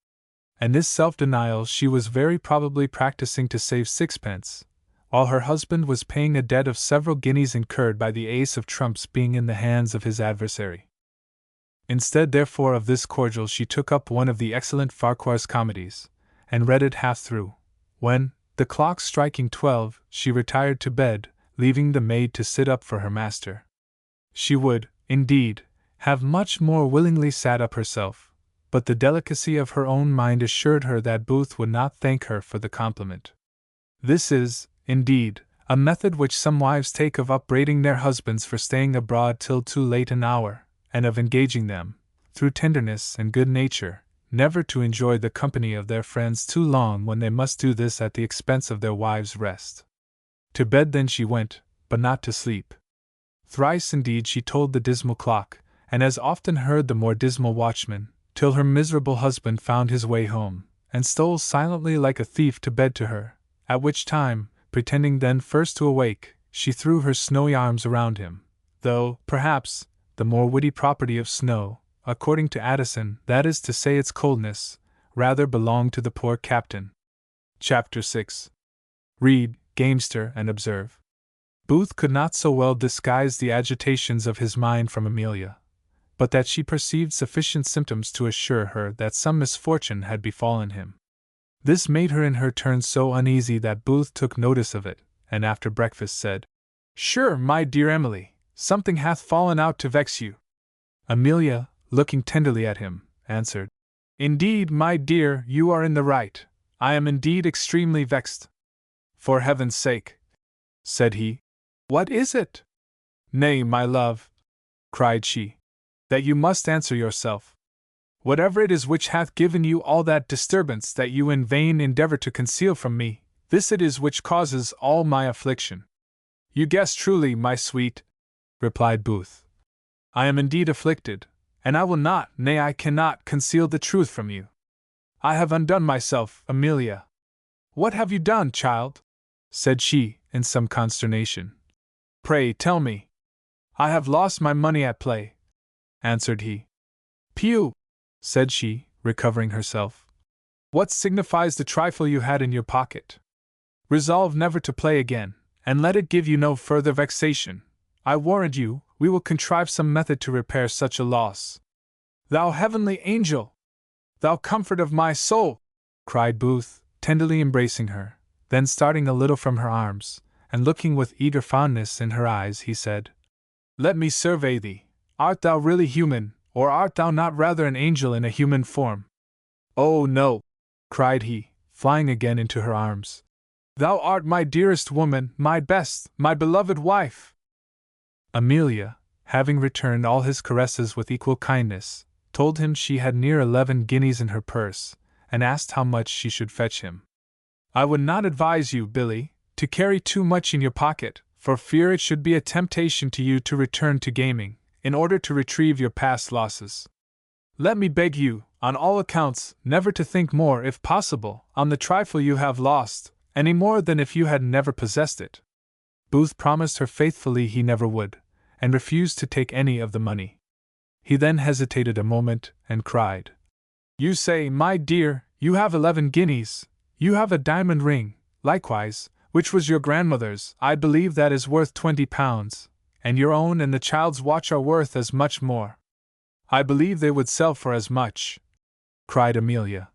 Speaker 1: And this self-denial she was very probably practicing to save sixpence, while her husband was paying a debt of several guineas incurred by the ace of trumps being in the hands of his adversary. Instead therefore of this cordial she took up one of the excellent Farquhar's comedies, and read it half through, when, the clock striking 12, she retired to bed, leaving the maid to sit up for her master. She would, indeed, have much more willingly sat up herself, but the delicacy of her own mind assured her that Booth would not thank her for the compliment. This is, indeed, a method which some wives take of upbraiding their husbands for staying abroad till too late an hour, and of engaging them, through tenderness and good nature, never to enjoy the company of their friends too long when they must do this at the expense of their wives' rest. To bed then she went, but not to sleep. Thrice indeed she told the dismal clock, and as often heard the more dismal watchman, till her miserable husband found his way home, and stole silently like a thief to bed to her, at which time, pretending then first to awake, she threw her snowy arms around him, though, perhaps, the more witty property of snow, according to Addison, that is to say its coldness, rather belonged to the poor captain. Chapter 6. Read, gamester, and observe. Booth could not so well disguise the agitations of his mind from Amelia, but that she perceived sufficient symptoms to assure her that some misfortune had befallen him. This made her in her turn so uneasy that Booth took notice of it, and after breakfast said, "Sure, my dear Emily, something hath fallen out to vex you." Amelia, looking tenderly at him, answered, "Indeed, my dear, you are in the right. I am indeed extremely vexed." "For heaven's sake," said he, "what is it?" "Nay, my love," cried she, "that you must answer yourself. Whatever it is which hath given you all that disturbance that you in vain endeavor to conceal from me, this it is which causes all my affliction." "You guess truly, my sweet," replied Booth. "I am indeed afflicted, and I will not, nay, I cannot, conceal the truth from you. I have undone myself, Amelia." "What have you done, child?" said she, in some consternation. "Pray tell me." "I have lost my money at play," answered he. "Pew!" said she, recovering herself. "What signifies the trifle you had in your pocket? Resolve never to play again, and let it give you no further vexation. I warrant you, we will contrive some method to repair such a loss." "Thou heavenly angel! Thou comfort of my soul!" cried Booth, tenderly embracing her. Then starting a little from her arms, and looking with eager fondness in her eyes, he said, "Let me survey thee. Art thou really human, or art thou not rather an angel in a human form?" "Oh, no!" cried he, flying again into her arms. "Thou art my dearest woman, my best, my beloved wife!" Amelia, having returned all his caresses with equal kindness, told him she had near 11 guineas in her purse, and asked how much she should fetch him. "I would not advise you, Billy, to carry too much in your pocket, for fear it should be a temptation to you to return to gaming, in order to retrieve your past losses. Let me beg you, on all accounts, never to think more, if possible, on the trifle you have lost, any more than if you had never possessed it." Booth promised her faithfully he never would, and refused to take any of the money. He then hesitated a moment, and cried, "You say, my dear, you have 11 guineas. You have a diamond ring, likewise, which was your grandmother's. I believe that is worth 20 pounds, and your own and the child's watch are worth as much more." "I believe they would sell for as much," cried Amelia.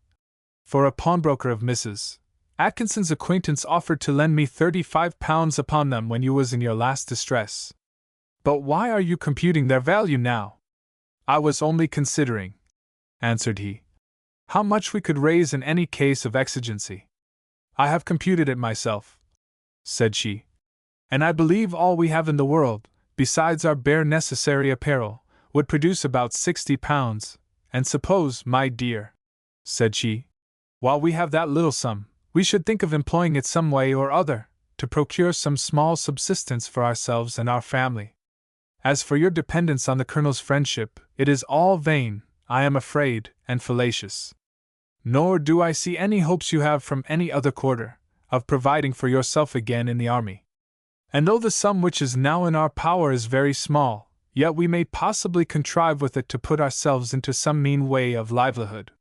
Speaker 1: "For a pawnbroker of Mrs. Atkinson's acquaintance offered to lend me 35 pounds upon them when you was in your last distress." "But why are you computing their value now?" "I was only considering," answered he, "how much we could raise in any case of exigency." "I have computed it myself," said she. and I believe all we have in the world, besides our bare necessary apparel, would produce about £60, and suppose, my dear, said she, while we have that little sum, we should think of employing it some way or other, to procure some small subsistence for ourselves and our family. As for your dependence on the Colonel's friendship, it is all vain, I am afraid, and fallacious. Nor do I see any hopes you have from any other quarter, of providing for yourself again in the army. And though the sum which is now in our power is very small, yet we may possibly contrive with it to put ourselves into some mean way of livelihood.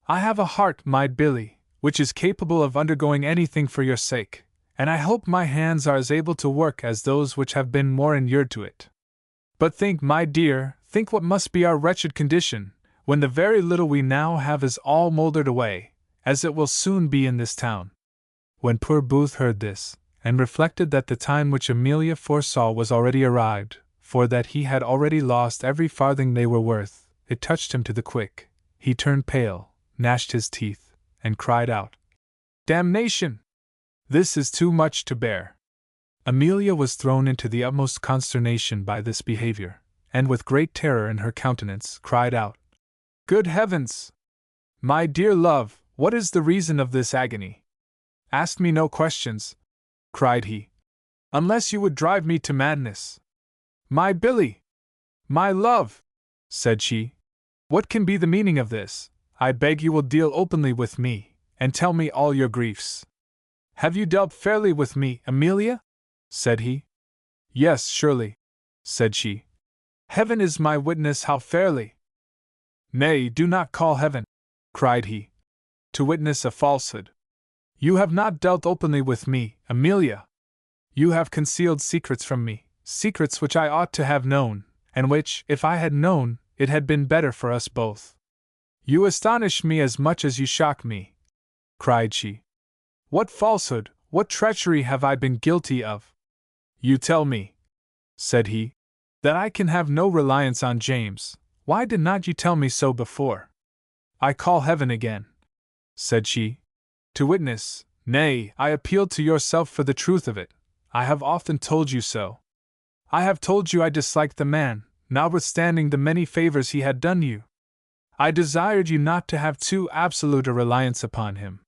Speaker 1: I have a heart, my Billy, which is capable of undergoing anything for your sake, and I hope my hands are as able to work as those which have been more inured to it. But think, my dear, think what must be our wretched condition, when the very little we now have is all mouldered away, as it will soon be in this town. When poor Booth heard this, and reflected that the time which Amelia foresaw was already arrived, for that he had already lost every farthing they were worth, it touched him to the quick. He turned pale, gnashed his teeth, and cried out, "Damnation! This is too much to bear." Amelia was thrown into the utmost consternation by this behavior, and with great terror in her countenance, cried out, "Good heavens! My dear love, what is the reason of this agony? Ask me no questions," cried he, "unless you would drive me to madness. My Billy! My love!" said she, "what can be the meaning of this? I beg you will deal openly with me, and tell me all your griefs." "Have you dealt fairly with me, Amelia?" said he. "Yes, surely," said she. "Heaven is my witness how fairly." "Nay, do not call heaven," cried he, "to witness a falsehood. You have not dealt openly with me, Amelia. You have concealed secrets from me, secrets which I ought to have known, and which, if I had known, it had been better for us both. You astonish me as much as you shock me," cried she. "What falsehood, what treachery have I been guilty of?" "You tell me," said he, "that I can have no reliance on James. Why did not you tell me so before?" "I call heaven again," said she, "to witness, nay, I appeal to yourself for the truth of it. I have often told you so. I have told you I disliked the man, notwithstanding the many favors he had done you. I desired you not to have too absolute a reliance upon him.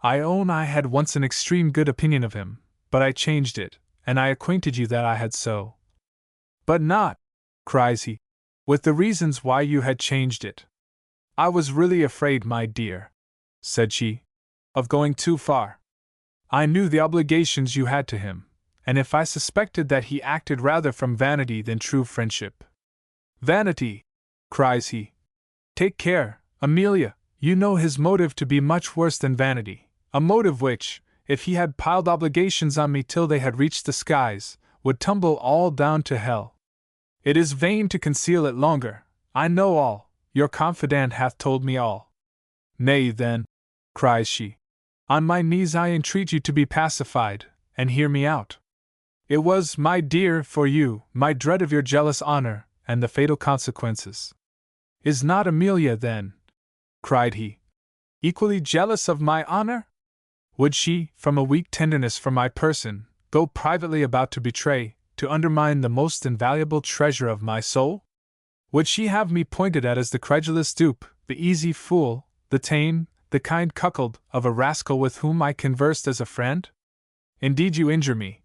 Speaker 1: I own I had once an extreme good opinion of him, but I changed it, and I acquainted you that I had so. But not," cries he, "with the reasons why you had changed it. I was really afraid, my dear," said she, "of going too far. I knew the obligations you had to him, and if I suspected that he acted rather from vanity than true friendship." "Vanity!" cries he. "Take care, Amelia, you know his motive to be much worse than vanity, a motive which, if he had piled obligations on me till they had reached the skies, would tumble all down to hell. It is vain to conceal it longer. I know all, your confidant hath told me all." "Nay, then," cries she, "on my knees I entreat you to be pacified, and hear me out. It was, my dear, for you, my dread of your jealous honor, and the fatal consequences. Is not Amelia, then," cried he, "equally jealous of my honor? Would she, from a weak tenderness for my person, go privately about to betray, to undermine the most invaluable treasure of my soul? Would she have me pointed at as the credulous dupe, the easy fool, the tame, the kind cuckold of a rascal with whom I conversed as a friend? Indeed you injure me,"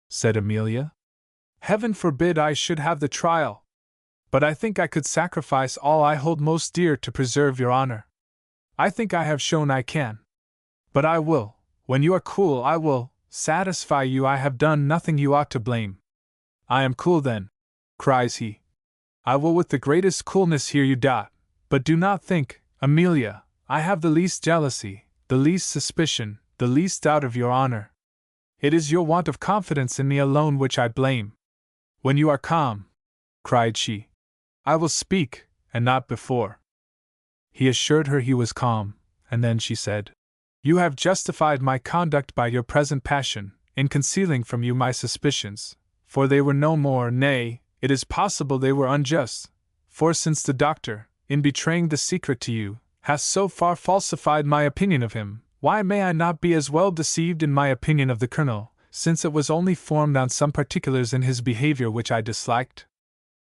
Speaker 1: said Amelia. "Heaven forbid I should have the trial! But I think I could sacrifice all I hold most dear to preserve your honor. I think I have shown I can. But I will, when you are cool, I will satisfy you I have done nothing you ought to blame." "I am cool then," cries he. "I will with the greatest coolness hear you. But do not think, Amelia, I have the least jealousy, the least suspicion, the least doubt of your honor. It is your want of confidence in me alone which I blame. When you are calm," cried she, "I will speak, and not before." He assured her he was calm, and then she said, "You have justified my conduct by your present passion, in concealing from you my suspicions, for they were no more, nay, it is possible they were unjust, for since the doctor, in betraying the secret to you, hath so far falsified my opinion of him, why may I not be as well deceived in my opinion of the Colonel, since it was only formed on some particulars in his behavior which I disliked?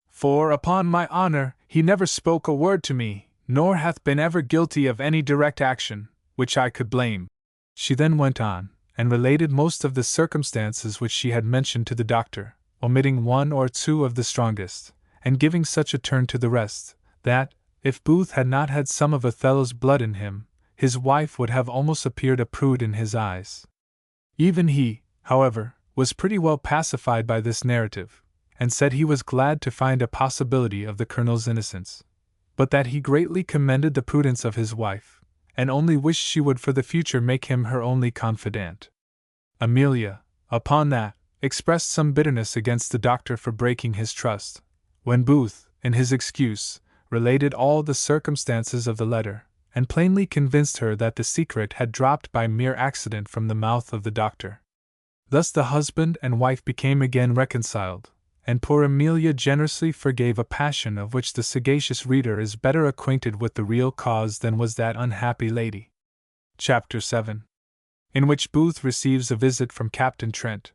Speaker 1: For, upon my honor, he never spoke a word to me, nor hath been ever guilty of any direct action, which I could blame. She then went on, and related most of the circumstances which she had mentioned to the doctor, omitting one or two of the strongest, and giving such a turn to the rest, that, if Booth had not had some of Othello's blood in him, his wife would have almost appeared a prude in his eyes. Even he, however, was pretty well pacified by this narrative, and said he was glad to find a possibility of the Colonel's innocence, but that he greatly commended the prudence of his wife, and only wished she would for the future make him her only confidant. Amelia, upon that, expressed some bitterness against the doctor for breaking his trust, when Booth, in his excuse, related all the circumstances of the letter, and plainly convinced her that the secret had dropped by mere accident from the mouth of the doctor. Thus the husband and wife became again reconciled, and poor Amelia generously forgave a passion of which the sagacious reader is better acquainted with the real cause than was that unhappy lady. Chapter 7. In which Booth receives a visit from Captain Trent.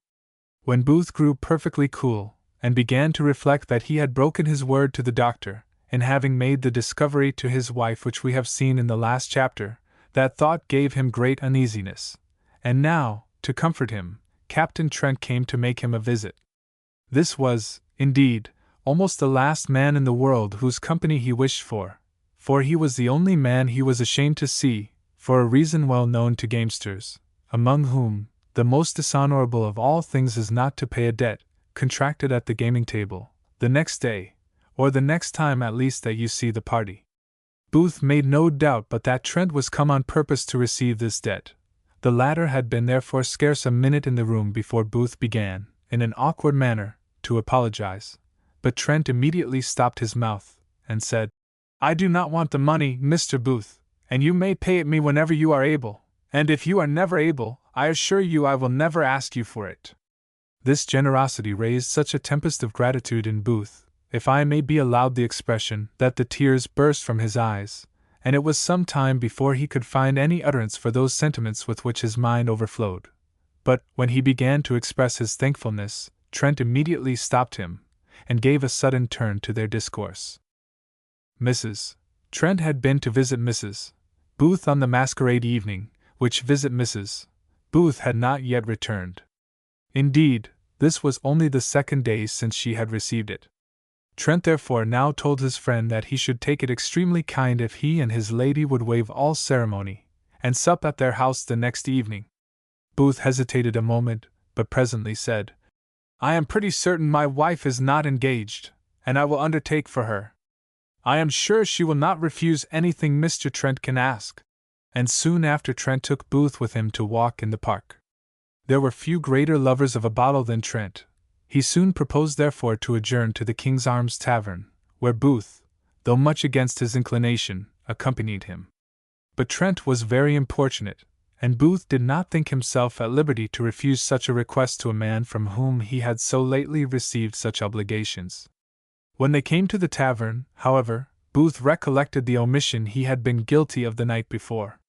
Speaker 1: When Booth grew perfectly cool, and began to reflect that he had broken his word to the doctor, in having made the discovery to his wife which we have seen in the last chapter, that thought gave him great uneasiness, and now, to comfort him, Captain Trent came to make him a visit. This was, indeed, almost the last man in the world whose company he wished for he was the only man he was ashamed to see, for a reason well known to gamesters, among whom the most dishonorable of all things is not to pay a debt, contracted at the gaming table, the next day, or the next time at least that you see the party. Booth made no doubt but that Trent was come on purpose to receive this debt. The latter had been therefore scarce a minute in the room before Booth began, in an awkward manner, to apologize, but Trent immediately stopped his mouth, and said, "I do not want the money, Mr. Booth, and you may pay it me whenever you are able, and if you are never able, I assure you I will never ask you for it." This generosity raised such a tempest of gratitude in Booth, if I may be allowed the expression, that the tears burst from his eyes, and it was some time before he could find any utterance for those sentiments with which his mind overflowed. But, when he began to express his thankfulness, Trent immediately stopped him, and gave a sudden turn to their discourse. Mrs. Trent had been to visit Mrs. Booth on the masquerade evening, which visit Mrs. Booth had not yet returned. Indeed, this was only the second day since she had received it. Trent therefore now told his friend that he should take it extremely kind if he and his lady would waive all ceremony, and sup at their house the next evening. Booth hesitated a moment, but presently said, "I am pretty certain my wife is not engaged, and I will undertake for her. I am sure she will not refuse anything Mr. Trent can ask." And soon after Trent took Booth with him to walk in the park. There were few greater lovers of a bottle than Trent. He soon proposed therefore to adjourn to the King's Arms Tavern, where Booth, though much against his inclination, accompanied him. But Trent was very importunate, and Booth did not think himself at liberty to refuse such a request to a man from whom he had so lately received such obligations. When they came to the tavern, however, Booth recollected the omission he had been guilty of the night before.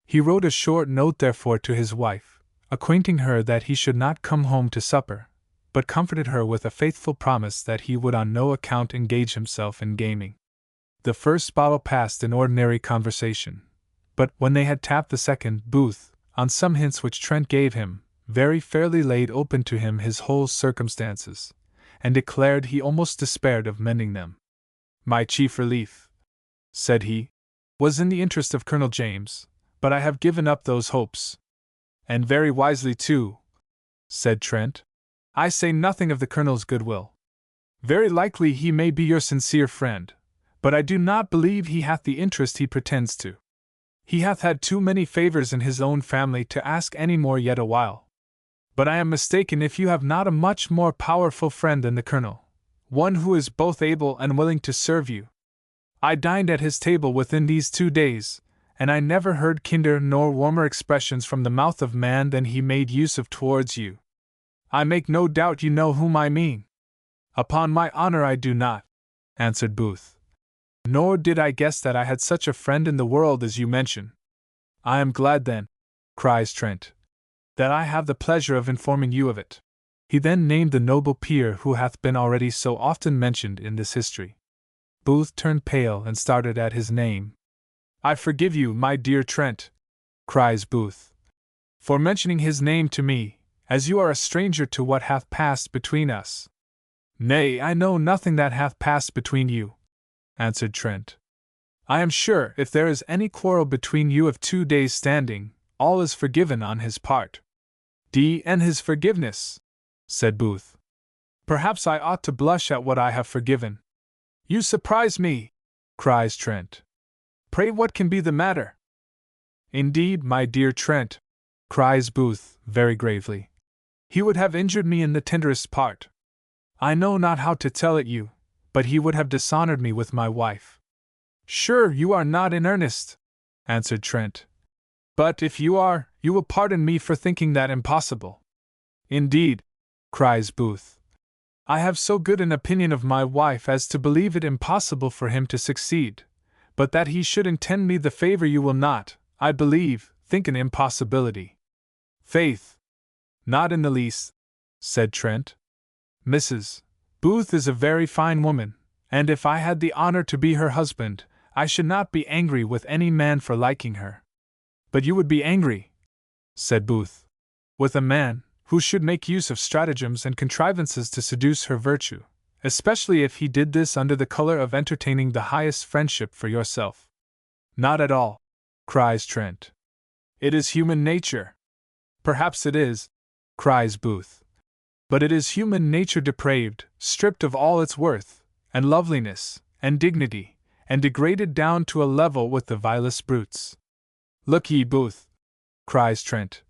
Speaker 1: He wrote a short note therefore to his wife, acquainting her that he should not come home to supper, but comforted her with a faithful promise that he would on no account engage himself in gaming. The first bottle passed in ordinary conversation, but when they had tapped the second, Booth, on some hints which Trent gave him, very fairly laid open to him his whole circumstances, and declared he almost despaired of mending them. "My chief relief," said he, "was in the interest of Colonel James, but I have given up those hopes." "And very wisely too," said Trent. "I say nothing of the Colonel's goodwill. Very likely he may be your sincere friend, but I do not believe he hath the interest he pretends to. He hath had too many favors in his own family to ask any more yet awhile. But I am mistaken if you have not a much more powerful friend than the Colonel, one who is both able and willing to serve you. I dined at his table within these 2 days, and I never heard kinder nor warmer expressions from the mouth of man than he made use of towards you. I make no doubt you know whom I mean." "Upon my honor I do not," answered Booth. "Nor did I guess that I had such a friend in the world as you mention." "I am glad then," cries Trent. that I have the pleasure of informing you of it. He then named the noble peer who hath been already so often mentioned in this history. Booth turned pale and started at his name. I forgive you, my dear Trent, cries Booth, for mentioning his name to me, as you are a stranger to what hath passed between us. Nay, I know nothing that hath passed between you, answered Trent. I am sure if there is any quarrel between you of 2 days' standing, all is forgiven on his part. And his forgiveness, said Booth. Perhaps I ought to blush at what I have forgiven. You surprise me, cries Trent. Pray what can be the matter? Indeed, my dear Trent, cries Booth, very gravely, he would have injured me in the tenderest part. I know not how to tell it you, but he would have dishonored me with my wife. Sure, you are not in earnest, answered Trent. But if you are, you will pardon me for thinking that impossible. Indeed, cries Booth, I have so good an opinion of my wife as to believe it impossible for him to succeed, but that he should intend me the favor you will not, I believe, think an impossibility. Faith, not in the least, said Trent. Mrs. Booth is a very fine woman, and if I had the honor to be her husband, I should not be angry with any man for liking her. But you would be angry, said Booth, with a man who should make use of stratagems and contrivances to seduce her virtue, especially if he did this under the color of entertaining the highest friendship for yourself. Not at all, cries Trent. It is human nature. Perhaps it is, cries Booth. But it is human nature depraved, stripped of all its worth, and loveliness, and dignity, and degraded down to a level with the vilest brutes. Look ye, Booth, cries Trent,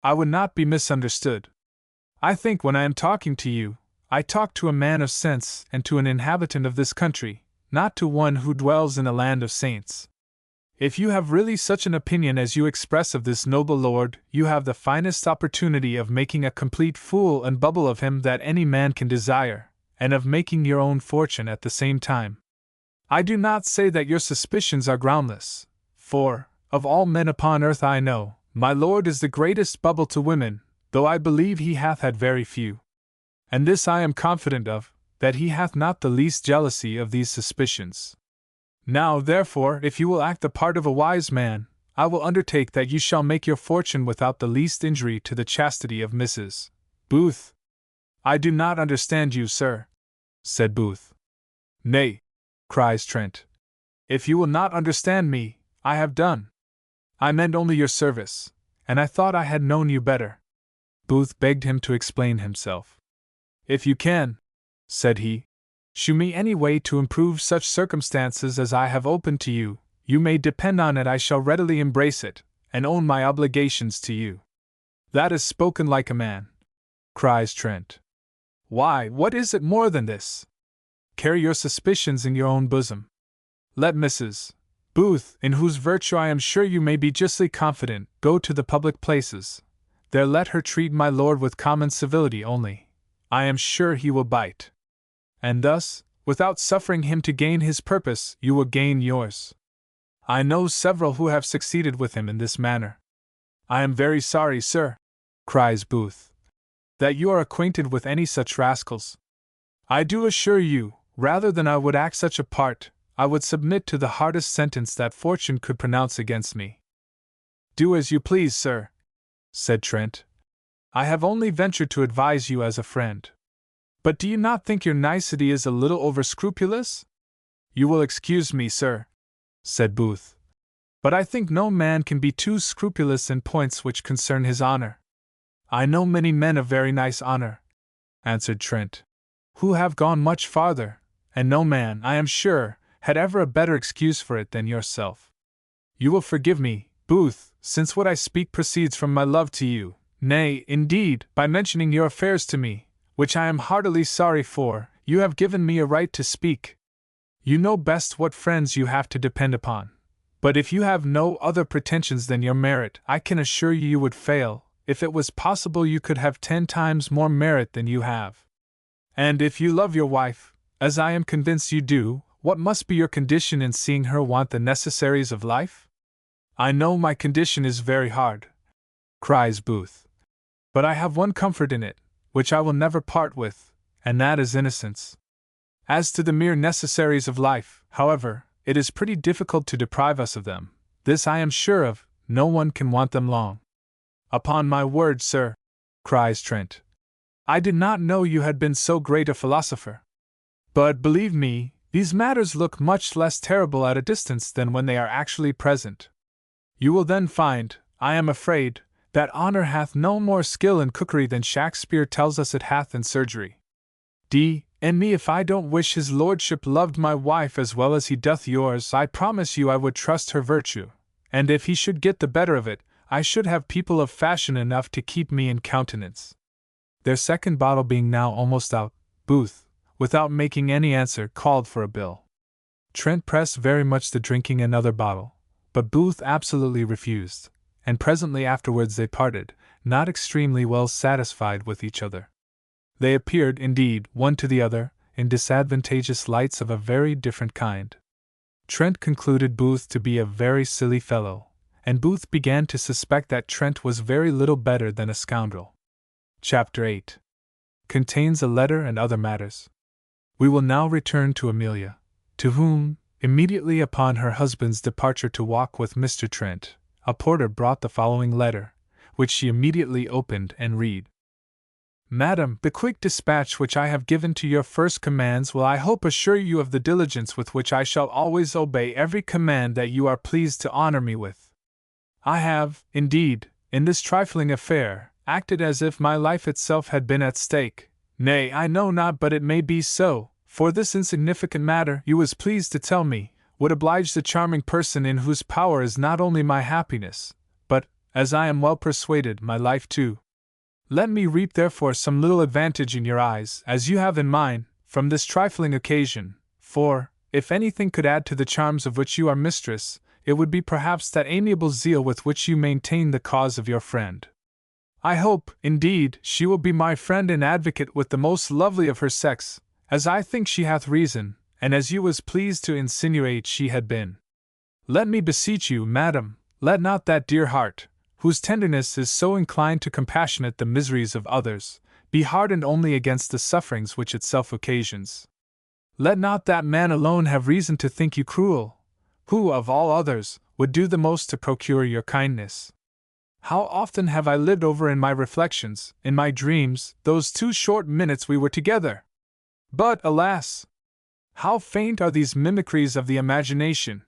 Speaker 1: I would not be misunderstood. I think when I am talking to you, I talk to a man of sense and to an inhabitant of this country, not to one who dwells in a land of saints. If you have really such an opinion as you express of this noble lord, you have the finest opportunity of making a complete fool and bubble of him that any man can desire, and of making your own fortune at the same time. I do not say that your suspicions are groundless, for, of all men upon earth I know, my lord is the greatest bubble to women, though I believe he hath had very few. And this I am confident of, that he hath not the least jealousy of these suspicions. Now, therefore, if you will act the part of a wise man, I will undertake that you shall make your fortune without the least injury to the chastity of Mrs. Booth. I do not understand you, sir, said Booth. Nay, cries Trent, if you will not understand me, I have done. I meant only your service, and I thought I had known you better. Booth begged him to explain himself. If you can, said he, shew me any way to improve such circumstances as I have opened to you, you may depend on it I shall readily embrace it, and own my obligations to you. That is spoken like a man, cries Trent. Why, what is it more than this? Carry your suspicions in your own bosom. Let Mrs. Booth, in whose virtue I am sure you may be justly confident, go to the public places. There let her treat my lord with common civility only. I am sure he will bite. And thus, without suffering him to gain his purpose, you will gain yours. I know several who have succeeded with him in this manner. I am very sorry, sir, cries Booth, that you are acquainted with any such rascals. I do assure you, rather than I would act such a part, I would submit to the hardest sentence that fortune could pronounce against me. Do as you please, sir, said Trent. I have only ventured to advise you as a friend. But do you not think your nicety is a little over-scrupulous? You will excuse me, sir, said Booth, but I think no man can be too scrupulous in points which concern his honor. I know many men of very nice honor, answered Trent, who have gone much farther, and no man, I am sure, had ever a better excuse for it than yourself. You will forgive me, Booth, since what I speak proceeds from my love to you, nay, indeed, by mentioning your affairs to me, which I am heartily sorry for, you have given me a right to speak. You know best what friends you have to depend upon. But if you have no other pretensions than your merit, I can assure you you would fail. If it was possible, you could have 10 times more merit than you have. And if you love your wife, as I am convinced you do, what must be your condition in seeing her want the necessaries of life? I know my condition is very hard, cries Booth, But I have one comfort in it, which I will never part with, and that is innocence. As to the mere necessaries of life, however, it is pretty difficult to deprive us of them. This I am sure of, no one can want them long. Upon my word, sir, cries Trent, I did not know you had been so great a philosopher. But believe me, these matters look much less terrible at a distance than when they are actually present. You will then find, I am afraid, that honor hath no more skill in cookery than Shakespeare tells us it hath in surgery. And me if I don't wish his lordship loved my wife as well as he doth yours. I promise you I would trust her virtue, and if he should get the better of it, I should have people of fashion enough to keep me in countenance. Their second bottle being now almost out, Booth, without making any answer, called for a bill. Trent pressed very much the drinking another bottle, but Booth absolutely refused, and presently afterwards they parted, not extremely well satisfied with each other. They appeared, indeed, one to the other, in disadvantageous lights of a very different kind. Trent concluded Booth to be a very silly fellow, and Booth began to suspect that Trent was very little better than a scoundrel. Chapter 8 contains a letter and other matters. We will now return to Amelia, to whom, immediately upon her husband's departure to walk with Mr. Trent, a porter brought the following letter, which she immediately opened and read. Madam, the quick dispatch which I have given to your first commands will I hope assure you of the diligence with which I shall always obey every command that you are pleased to honor me with. I have, indeed, in this trifling affair, acted as if my life itself had been at stake. Nay, I know not but it may be so, for this insignificant matter, you was pleased to tell me, would oblige the charming person in whose power is not only my happiness, but, as I am well persuaded, my life too. Let me reap therefore some little advantage in your eyes, as you have in mine, from this trifling occasion, for, if anything could add to the charms of which you are mistress, it would be perhaps that amiable zeal with which you maintain the cause of your friend. I hope, indeed, she will be my friend and advocate with the most lovely of her sex, as I think she hath reason, and as you was pleased to insinuate she had been. Let me beseech you, madam, let not that dear heart, whose tenderness is so inclined to compassionate the miseries of others, be hardened only against the sufferings which itself occasions. Let not that man alone have reason to think you cruel, who, of all others, would do the most to procure your kindness. How often have I lived over in my reflections, in my dreams, those 2 short minutes we were together! But, alas! How faint are these mimicries of the imagination!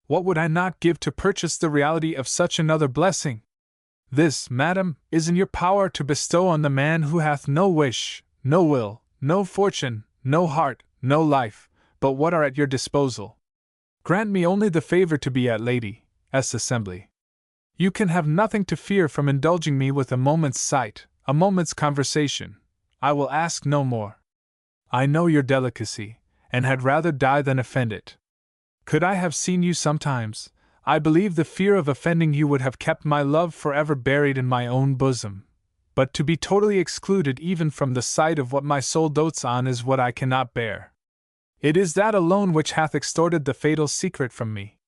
Speaker 1: What would I not give to purchase the reality of such another blessing? This, madam, is in your power to bestow on the man who hath no wish, no will, no fortune, no heart, no life, but what are at your disposal. Grant me only the favor to be at Lady S. assembly. You can have nothing to fear from indulging me with a moment's sight, a moment's conversation. I will ask no more. I know your delicacy, and had rather die than offend it. Could I have seen you sometimes, I believe the fear of offending you would have kept my love forever buried in my own bosom. But to be totally excluded even from the sight of what my soul dotes on is what I cannot bear. It is that alone which hath extorted the fatal secret from me.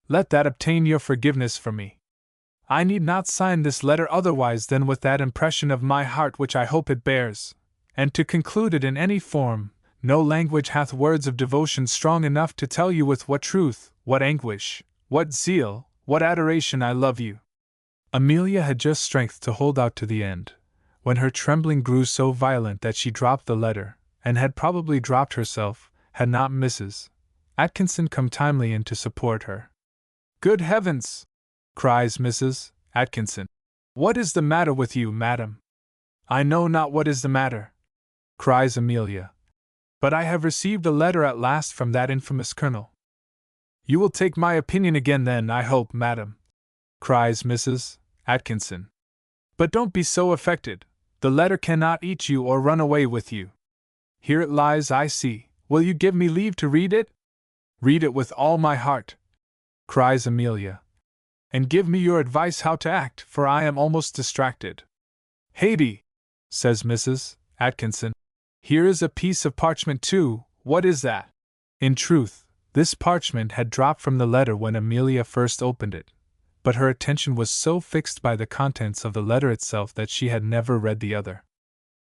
Speaker 1: Let that obtain your forgiveness for me. I need not sign this letter otherwise than with that impression of my heart which I hope it bears, and to conclude it in any form, no language hath words of devotion strong enough to tell you with what truth, what anguish, what zeal, what adoration I love you. Amelia had just strength to hold out to the end, when her trembling grew so violent that she dropped the letter, and had probably dropped herself, had not Mrs. Atkinson come timely in to support her. Good heavens! Cries Mrs. Atkinson. What is the matter with you, madam? I know not what is the matter, cries Amelia. But I have received a letter at last from that infamous colonel. You will take my opinion again then, I hope, madam, cries Mrs. Atkinson. But don't be so affected. The letter cannot eat you or run away with you. Here it lies, I see. Will you give me leave to read it? Read it with all my heart, cries Amelia. And give me your advice how to act, for I am almost distracted. Haidee, says Mrs. Atkinson. Here is a piece of parchment too. What is that? In truth, this parchment had dropped from the letter when Amelia first opened it, but her attention was so fixed by the contents of the letter itself that she had never read the other.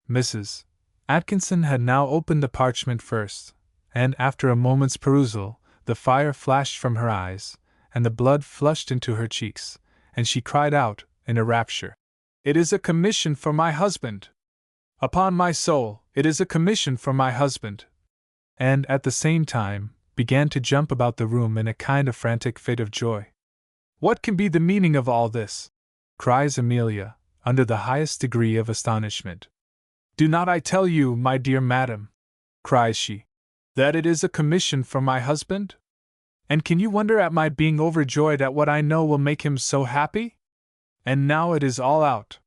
Speaker 1: Mrs. Atkinson had now opened the parchment first, and after a moment's perusal, the fire flashed from her eyes, and the blood flushed into her cheeks, and she cried out, in a rapture, "It is a commission for my husband! Upon my soul, it is a commission for my husband!" And, at the same time, began to jump about the room in a kind of frantic fit of joy. "What can be the meaning of all this?" cries Amelia, under the highest degree of astonishment. "Do not I tell you, my dear madam," cries she, "that it is a commission for my husband? And can you wonder at my being overjoyed at what I know will make him so happy? And now it is all out.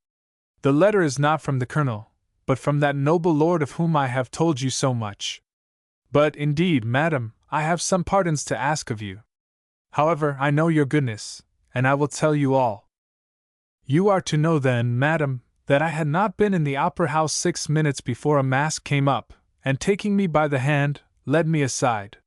Speaker 1: The letter is not from the Colonel, but from that noble lord of whom I have told you so much. But, indeed, madam, I have some pardons to ask of you. However, I know your goodness, and I will tell you all. You are to know then, madam, that I had not been in the opera house 6 minutes before a mask came up, and taking me by the hand, led me aside.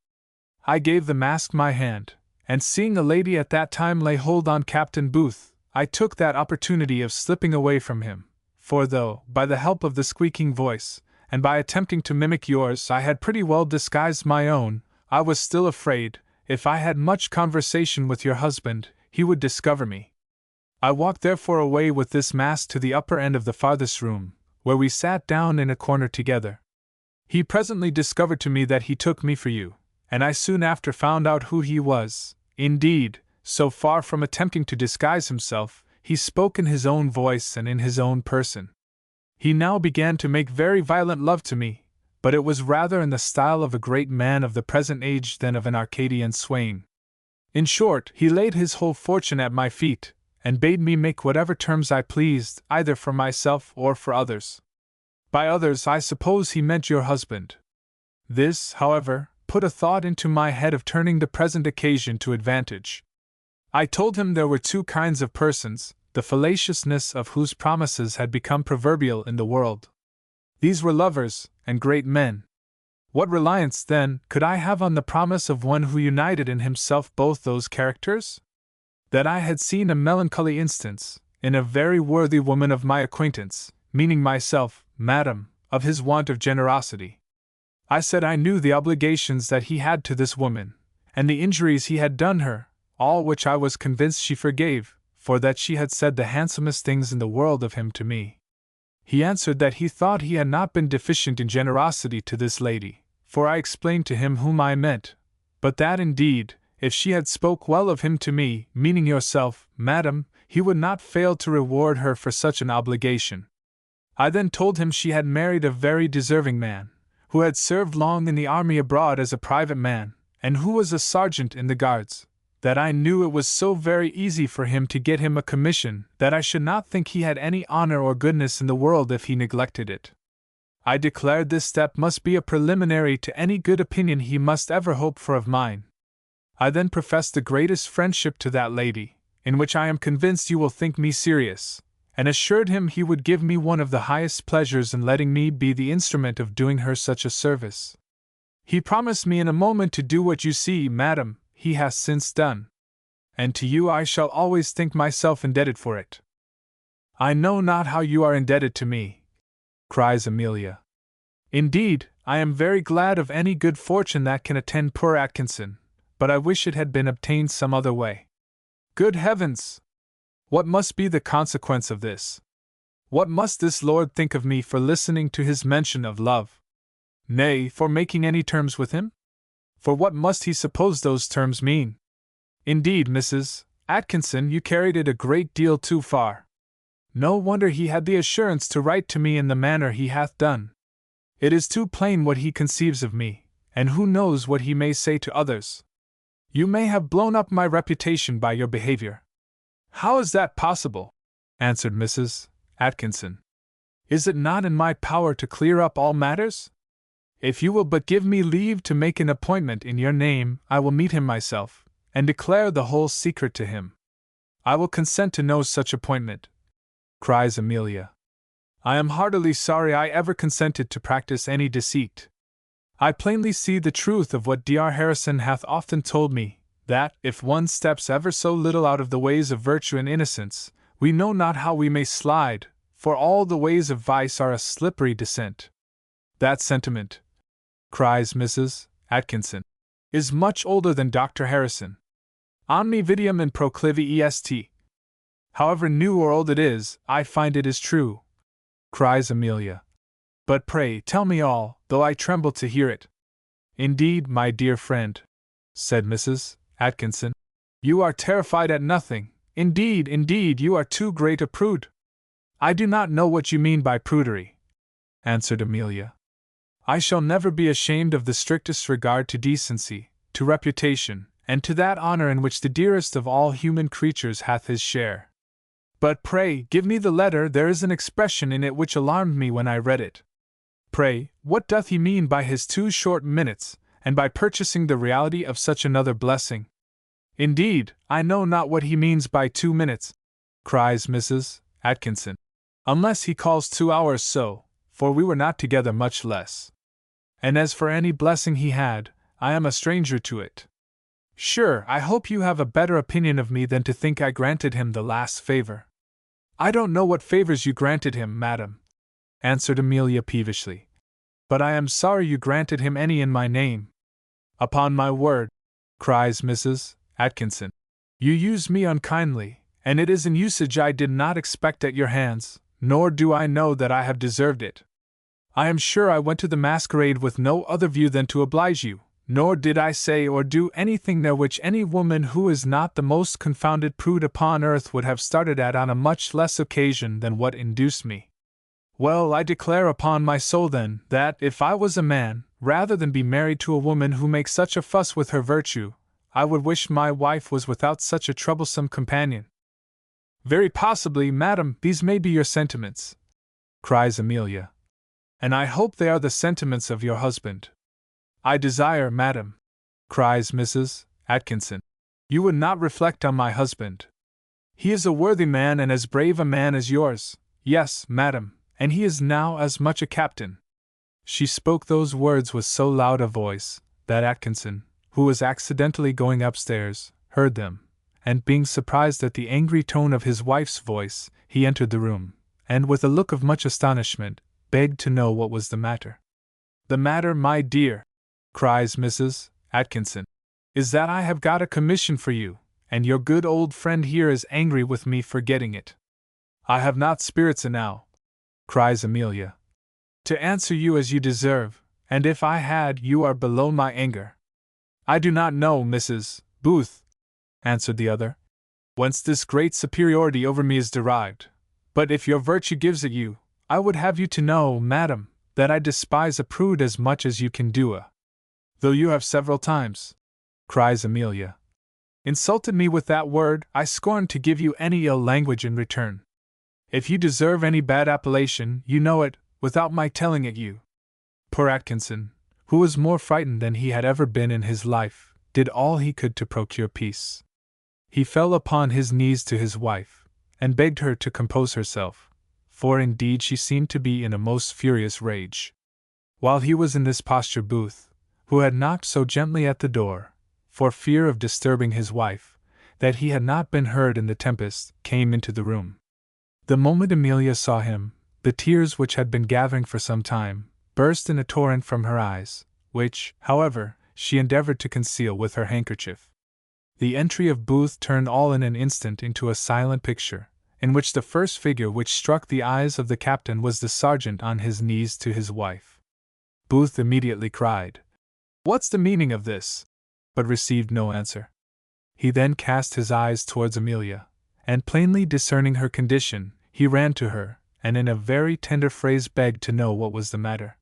Speaker 1: I gave the mask my hand, and seeing a lady at that time lay hold on Captain Booth, I took that opportunity of slipping away from him, for though, by the help of the squeaking voice, and by attempting to mimic yours, I had pretty well disguised my own, I was still afraid, if I had much conversation with your husband, he would discover me. I walked therefore away with this mask to the upper end of the farthest room, where we sat down in a corner together. He presently discovered to me that he took me for you, and I soon after found out who he was. Indeed, so far from attempting to disguise himself, he spoke in his own voice and in his own person. He now began to make very violent love to me, but it was rather in the style of a great man of the present age than of an Arcadian swain. In short, he laid his whole fortune at my feet, and bade me make whatever terms I pleased, either for myself or for others. By others I suppose he meant your husband. This, however, put a thought into my head of turning the present occasion to advantage. I told him there were 2 kinds of persons, the fallaciousness of whose promises had become proverbial in the world. These were lovers, and great men. What reliance, then, could I have on the promise of one who united in himself both those characters? That I had seen a melancholy instance, in a very worthy woman of my acquaintance, meaning myself, madam, of his want of generosity. I said I knew the obligations that he had to this woman, and the injuries he had done her, all which I was convinced she forgave, for that she had said the handsomest things in the world of him to me. He answered that he thought he had not been deficient in generosity to this lady, for I explained to him whom I meant, but that indeed, if she had spoke well of him to me, meaning yourself, madam, he would not fail to reward her for such an obligation. I then told him she had married a very deserving man, who had served long in the army abroad as a private man, and who was a sergeant in the guards, that I knew it was so very easy for him to get him a commission that I should not think he had any honor or goodness in the world if he neglected it. I declared this step must be a preliminary to any good opinion he must ever hope for of mine. I then professed the greatest friendship to that lady, in which I am convinced you will think me serious, and assured him he would give me one of the highest pleasures in letting me be the instrument of doing her such a service. He promised me in a moment to do what you see, madam, he has since done. And to you I shall always think myself indebted for it. I know not how you are indebted to me, cries Amelia. Indeed, I am very glad of any good fortune that can attend poor Atkinson, but I wish it had been obtained some other way. Good heavens! What must be the consequence of this? What must this lord think of me for listening to his mention of love? Nay, for making any terms with him? For what must he suppose those terms mean? Indeed, Mrs. Atkinson, you carried it a great deal too far. No wonder he had the assurance to write to me in the manner he hath done. It is too plain what he conceives of me, and who knows what he may say to others. You may have blown up my reputation by your behavior. How is that possible? Answered Mrs. Atkinson. Is it not in my power to clear up all matters? If you will but give me leave to make an appointment in your name, I will meet him myself, and declare the whole secret to him. I will consent to no such appointment, cries Amelia. I am heartily sorry I ever consented to practice any deceit. I plainly see the truth of what Dr. Harrison hath often told me, that, if one steps ever so little out of the ways of virtue and innocence, we know not how we may slide, for all the ways of vice are a slippery descent. That sentiment, cries Mrs. Atkinson, is much older than Dr. Harrison. Omni vidium in proclivi est. However new or old it is, I find it is true, cries Amelia. But pray tell me all, though I tremble to hear it. Indeed, my dear friend, said Mrs. Atkinson, you are terrified at nothing. Indeed, you are too great a prude. I do not know what you mean by prudery, answered Amelia. I shall never be ashamed of the strictest regard to decency, to reputation, and to that honor in which the dearest of all human creatures hath his share. But pray, give me the letter. There is an expression in it which alarmed me when I read it. Pray, what doth he mean by his 2 short minutes, and by purchasing the reality of such another blessing? Indeed, I know not what he means by 2 minutes, cries Mrs. Atkinson, unless he calls 2 hours so, for we were not together much less. And as for any blessing he had, I am a stranger to it. Sure, I hope you have a better opinion of me than to think I granted him the last favor. I don't know what favors you granted him, madam, answered Amelia peevishly, but I am sorry you granted him any in my name. Upon my word, cries Mrs. Atkinson, you use me unkindly, and it is an usage I did not expect at your hands, nor do I know that I have deserved it. I am sure I went to the masquerade with no other view than to oblige you, nor did I say or do anything there which any woman who is not the most confounded prude upon earth would have started at on a much less occasion than what induced me. Well, I declare upon my soul then, that if I was a man, rather than be married to a woman who makes such a fuss with her virtue, I would wish my wife was without such a troublesome companion. Very possibly, madam, these may be your sentiments, cries Amelia, and I hope they are the sentiments of your husband. I desire, madam, cries Mrs. Atkinson, you would not reflect on my husband. He is a worthy man and as brave a man as yours. Yes, madam, and he is now as much a captain. She spoke those words with so loud a voice that Atkinson, who was accidentally going upstairs, heard them, and being surprised at the angry tone of his wife's voice, he entered the room, and with a look of much astonishment, begged to know what was the matter. The matter, my dear, cries Mrs. Atkinson, is that I have got a commission for you, and your good old friend here is angry with me for getting it. I have not spirits enow, cries Amelia, to answer you as you deserve, and if I had, you are below my anger. I do not know, Mrs. Booth, answered the other, whence this great superiority over me is derived, but if your virtue gives it you, I would have you to know, madam, that I despise a prude as much as you can do though you have several times, cries Amelia, insulted me with that word, I scorn to give you any ill language in return. If you deserve any bad appellation, you know it, without my telling it you. Poor Atkinson, who was more frightened than he had ever been in his life, did all he could to procure peace. He fell upon his knees to his wife, and begged her to compose herself, for indeed she seemed to be in a most furious rage. While he was in this posture, Booth, who had knocked so gently at the door, for fear of disturbing his wife, that he had not been heard in the tempest, came into the room. The moment Amelia saw him, the tears which had been gathering for some time, burst in a torrent from her eyes, which, however, she endeavored to conceal with her handkerchief. The entry of Booth turned all in an instant into a silent picture, in which the first figure which struck the eyes of the captain was the sergeant on his knees to his wife. Booth immediately cried, "What's the meaning of this?" but received no answer. He then cast his eyes towards Amelia, and plainly discerning her condition, he ran to her, and in a very tender phrase begged to know what was the matter.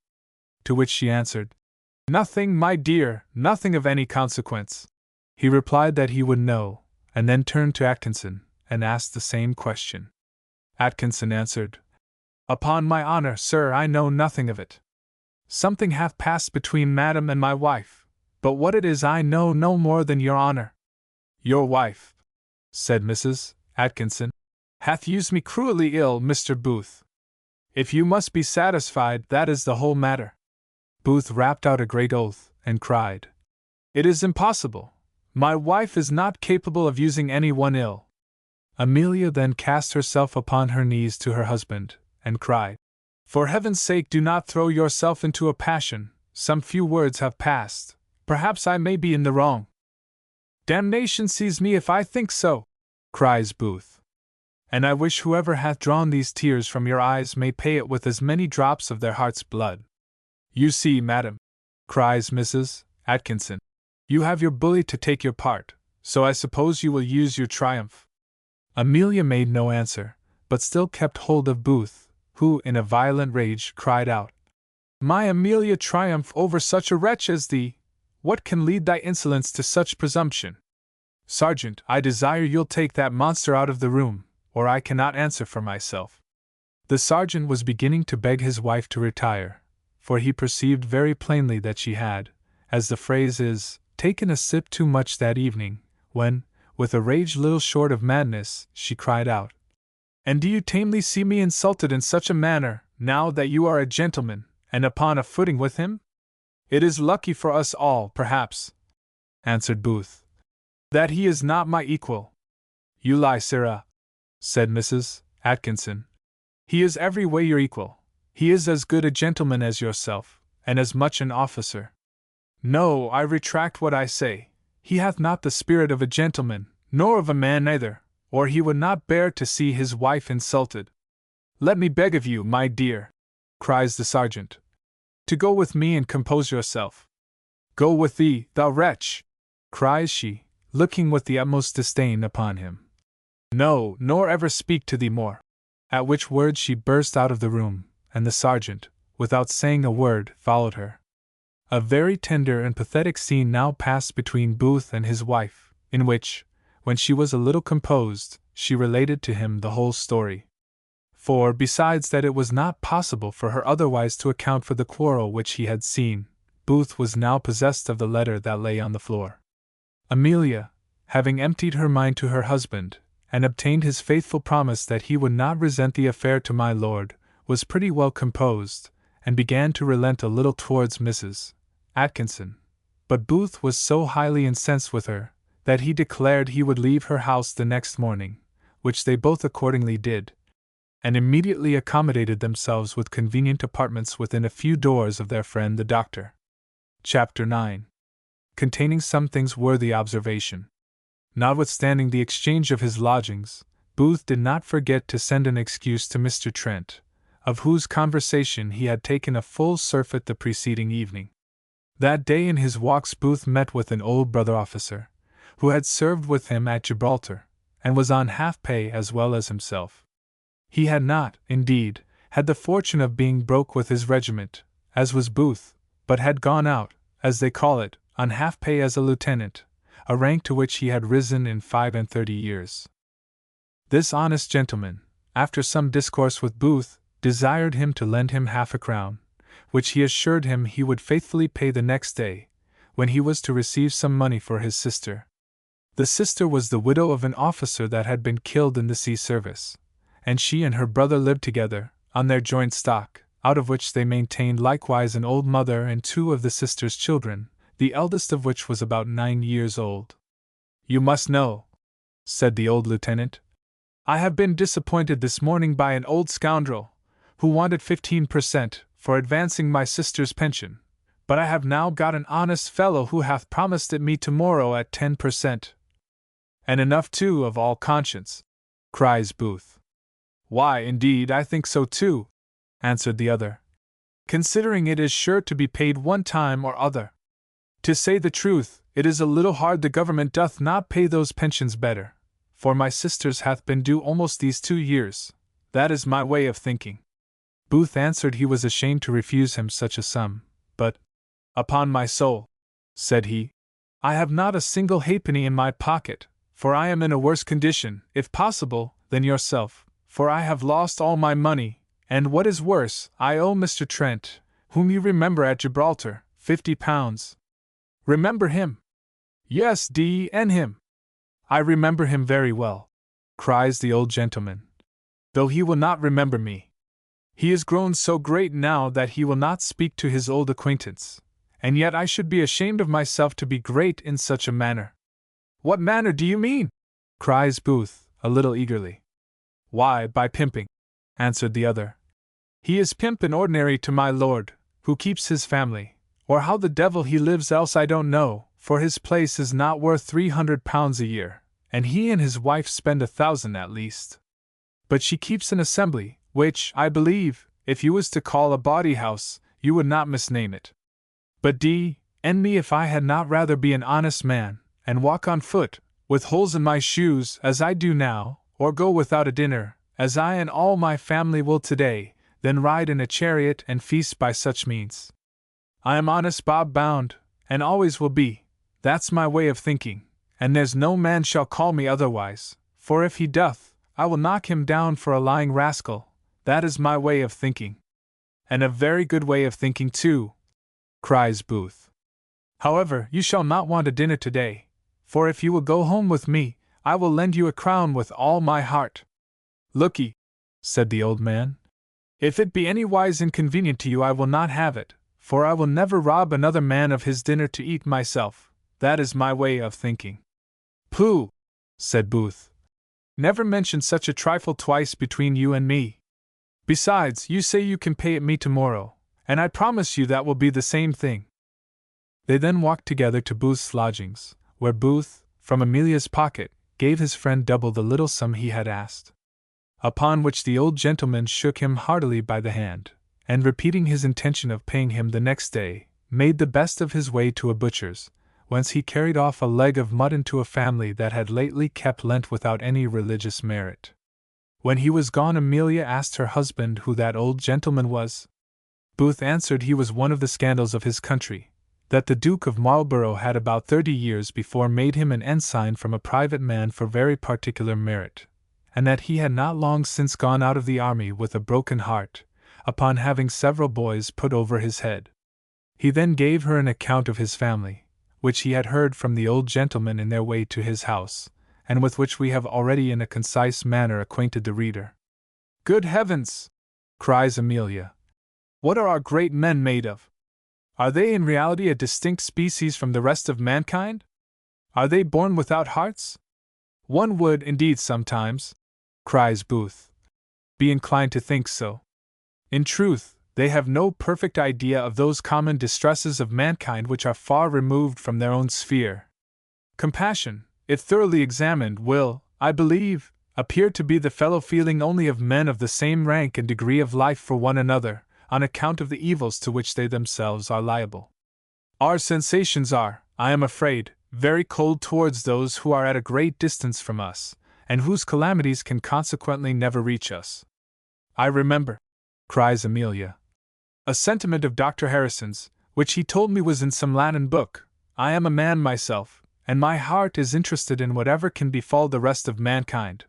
Speaker 1: To which she answered, "Nothing, my dear, nothing of any consequence." He replied that he would know, and then turned to Atkinson, and asked the same question. Atkinson answered, "Upon my honor, sir, I know nothing of it. Something hath passed between madam and my wife, but what it is I know no more than your honor." "Your wife," said Mrs. Atkinson, "hath used me cruelly ill, Mr. Booth. If you must be satisfied, that is the whole matter." Booth rapped out a great oath, and cried, "It is impossible! My wife is not capable of using anyone ill. Amelia then cast herself upon her knees to her husband, and cried, For heaven's sake, do not throw yourself into a passion. Some few words have passed. Perhaps I may be in the wrong. Damnation seize me if I think so, cries Booth. And I wish whoever hath drawn these tears from your eyes may pay it with as many drops of their heart's blood. You see, madam, cries Mrs. Atkinson, you have your bully to take your part, so I suppose you will use your triumph. Amelia made no answer, but still kept hold of Booth, who, in a violent rage, cried out, My Amelia, triumph over such a wretch as thee! What can lead thy insolence to such presumption? Sergeant, I desire you'll take that monster out of the room, or I cannot answer for myself. The sergeant was beginning to beg his wife to retire, for he perceived very plainly that she had, as the phrase is, taken a sip too much that evening, when, with a rage little short of madness, she cried out, And do you tamely see me insulted in such a manner, now that you are a gentleman, and upon a footing with him? It is lucky for us all, perhaps, answered Booth, that he is not my equal. You lie, sirrah, said Mrs. Atkinson. He is every way your equal. He is as good a gentleman as yourself, and as much an officer. No, I retract what I say. He hath not the spirit of a gentleman, nor of a man either, or he would not bear to see his wife insulted. Let me beg of you, my dear, cries the sergeant, to go with me and compose yourself. Go with thee, thou wretch, cries she, looking with the utmost disdain upon him. No, nor ever speak to thee more. At which words she burst out of the room, and the sergeant, without saying a word, followed her. A very tender and pathetic scene now passed between Booth and his wife, in which, when she was a little composed, she related to him the whole story. For, besides that it was not possible for her otherwise to account for the quarrel which he had seen, Booth was now possessed of the letter that lay on the floor. Amelia, having emptied her mind to her husband, and obtained his faithful promise that he would not resent the affair to my lord, was pretty well composed, and began to relent a little towards Mrs. Atkinson. But Booth was so highly incensed with her, that he declared he would leave her house the next morning, which they both accordingly did, and immediately accommodated themselves with convenient apartments within a few doors of their friend the doctor. Chapter 9. Containing some things worthy observation. Notwithstanding the exchange of his lodgings, Booth did not forget to send an excuse to Mr. Trent, of whose conversation he had taken a full surfeit the preceding evening. That day in his walks Booth met with an old brother officer, who had served with him at Gibraltar, and was on half-pay as well as himself. He had not, indeed, had the fortune of being broke with his regiment, as was Booth, but had gone out, as they call it, on half-pay as a lieutenant, a rank to which he had risen in 35 years. This honest gentleman, after some discourse with Booth, desired him to lend him half-a-crown, which he assured him he would faithfully pay the next day, when he was to receive some money for his sister. The sister was the widow of an officer that had been killed in the sea service, and she and her brother lived together, on their joint stock, out of which they maintained likewise an old mother and two of the sister's children, the eldest of which was about 9 years old. You must know, said the old lieutenant, I have been disappointed this morning by an old scoundrel, who wanted 15% for advancing my sister's pension, but I have now got an honest fellow who hath promised it me tomorrow at 10%. And enough too, of all conscience, cries Booth. Why, indeed, I think so too, answered the other, considering it is sure to be paid one time or other. To say the truth, it is a little hard the government doth not pay those pensions better, for my sister's hath been due almost these 2 years. That is my way of thinking. Booth answered he was ashamed to refuse him such a sum, but, upon my soul, said he, I have not a single halfpenny in my pocket, for I am in a worse condition, if possible, than yourself, for I have lost all my money, and what is worse, I owe Mr. Trent, whom you remember at Gibraltar, £50. Remember him? Yes, D.N. him. I remember him very well, cries the old gentleman, though he will not remember me. He is grown so great now that he will not speak to his old acquaintance, and yet I should be ashamed of myself to be great in such a manner. What manner do you mean? Cries Booth, a little eagerly. Why, by pimping, answered the other. He is pimp in ordinary to my lord, who keeps his family, or how the devil he lives else I don't know, for his place is not worth £300 a year, and he and his wife spend 1,000 at least. But she keeps an assembly, which, I believe, if you was to call a bawdy house, you would not misname it. But d—n me if I had not rather be an honest man, and walk on foot, with holes in my shoes, as I do now, or go without a dinner, as I and all my family will today, than ride in a chariot and feast by such means. I am honest Bob bound, and always will be. That's my way of thinking, and there's no man shall call me otherwise, for if he doth, I will knock him down for a lying rascal. That is my way of thinking. And a very good way of thinking too, cries Booth. However, you shall not want a dinner today, for if you will go home with me, I will lend you a crown with all my heart. Look'ee, said the old man, if it be anywise inconvenient to you I will not have it, for I will never rob another man of his dinner to eat myself. That is my way of thinking. Pooh, said Booth. Never mention such a trifle twice between you and me. Besides, you say you can pay it me tomorrow, and I promise you that will be the same thing. They then walked together to Booth's lodgings, where Booth, from Amelia's pocket, gave his friend double the little sum he had asked. Upon which the old gentleman shook him heartily by the hand, and repeating his intention of paying him the next day, made the best of his way to a butcher's, whence he carried off a leg of mutton to a family that had lately kept Lent without any religious merit. When he was gone, Amelia asked her husband who that old gentleman was. Booth answered he was one of the scandals of his country, that the Duke of Marlborough had about 30 years before made him an ensign from a private man for very particular merit, and that he had not long since gone out of the army with a broken heart, upon having several boys put over his head. He then gave her an account of his family, which he had heard from the old gentleman in their way to his house, and with which we have already in a concise manner acquainted the reader. Good heavens! Cries Amelia. What are our great men made of? Are they in reality a distinct species from the rest of mankind? Are they born without hearts? One would, indeed, sometimes, cries Booth, be inclined to think so. In truth, they have no perfect idea of those common distresses of mankind which are far removed from their own sphere. Compassion, if thoroughly examined, will, I believe, appear to be the fellow feeling only of men of the same rank and degree of life for one another, on account of the evils to which they themselves are liable. Our sensations are, I am afraid, very cold towards those who are at a great distance from us, and whose calamities can consequently never reach us. I remember, cries Amelia, a sentiment of Dr. Harrison's, which he told me was in some Latin book. I am a man myself, and my heart is interested in whatever can befall the rest of mankind.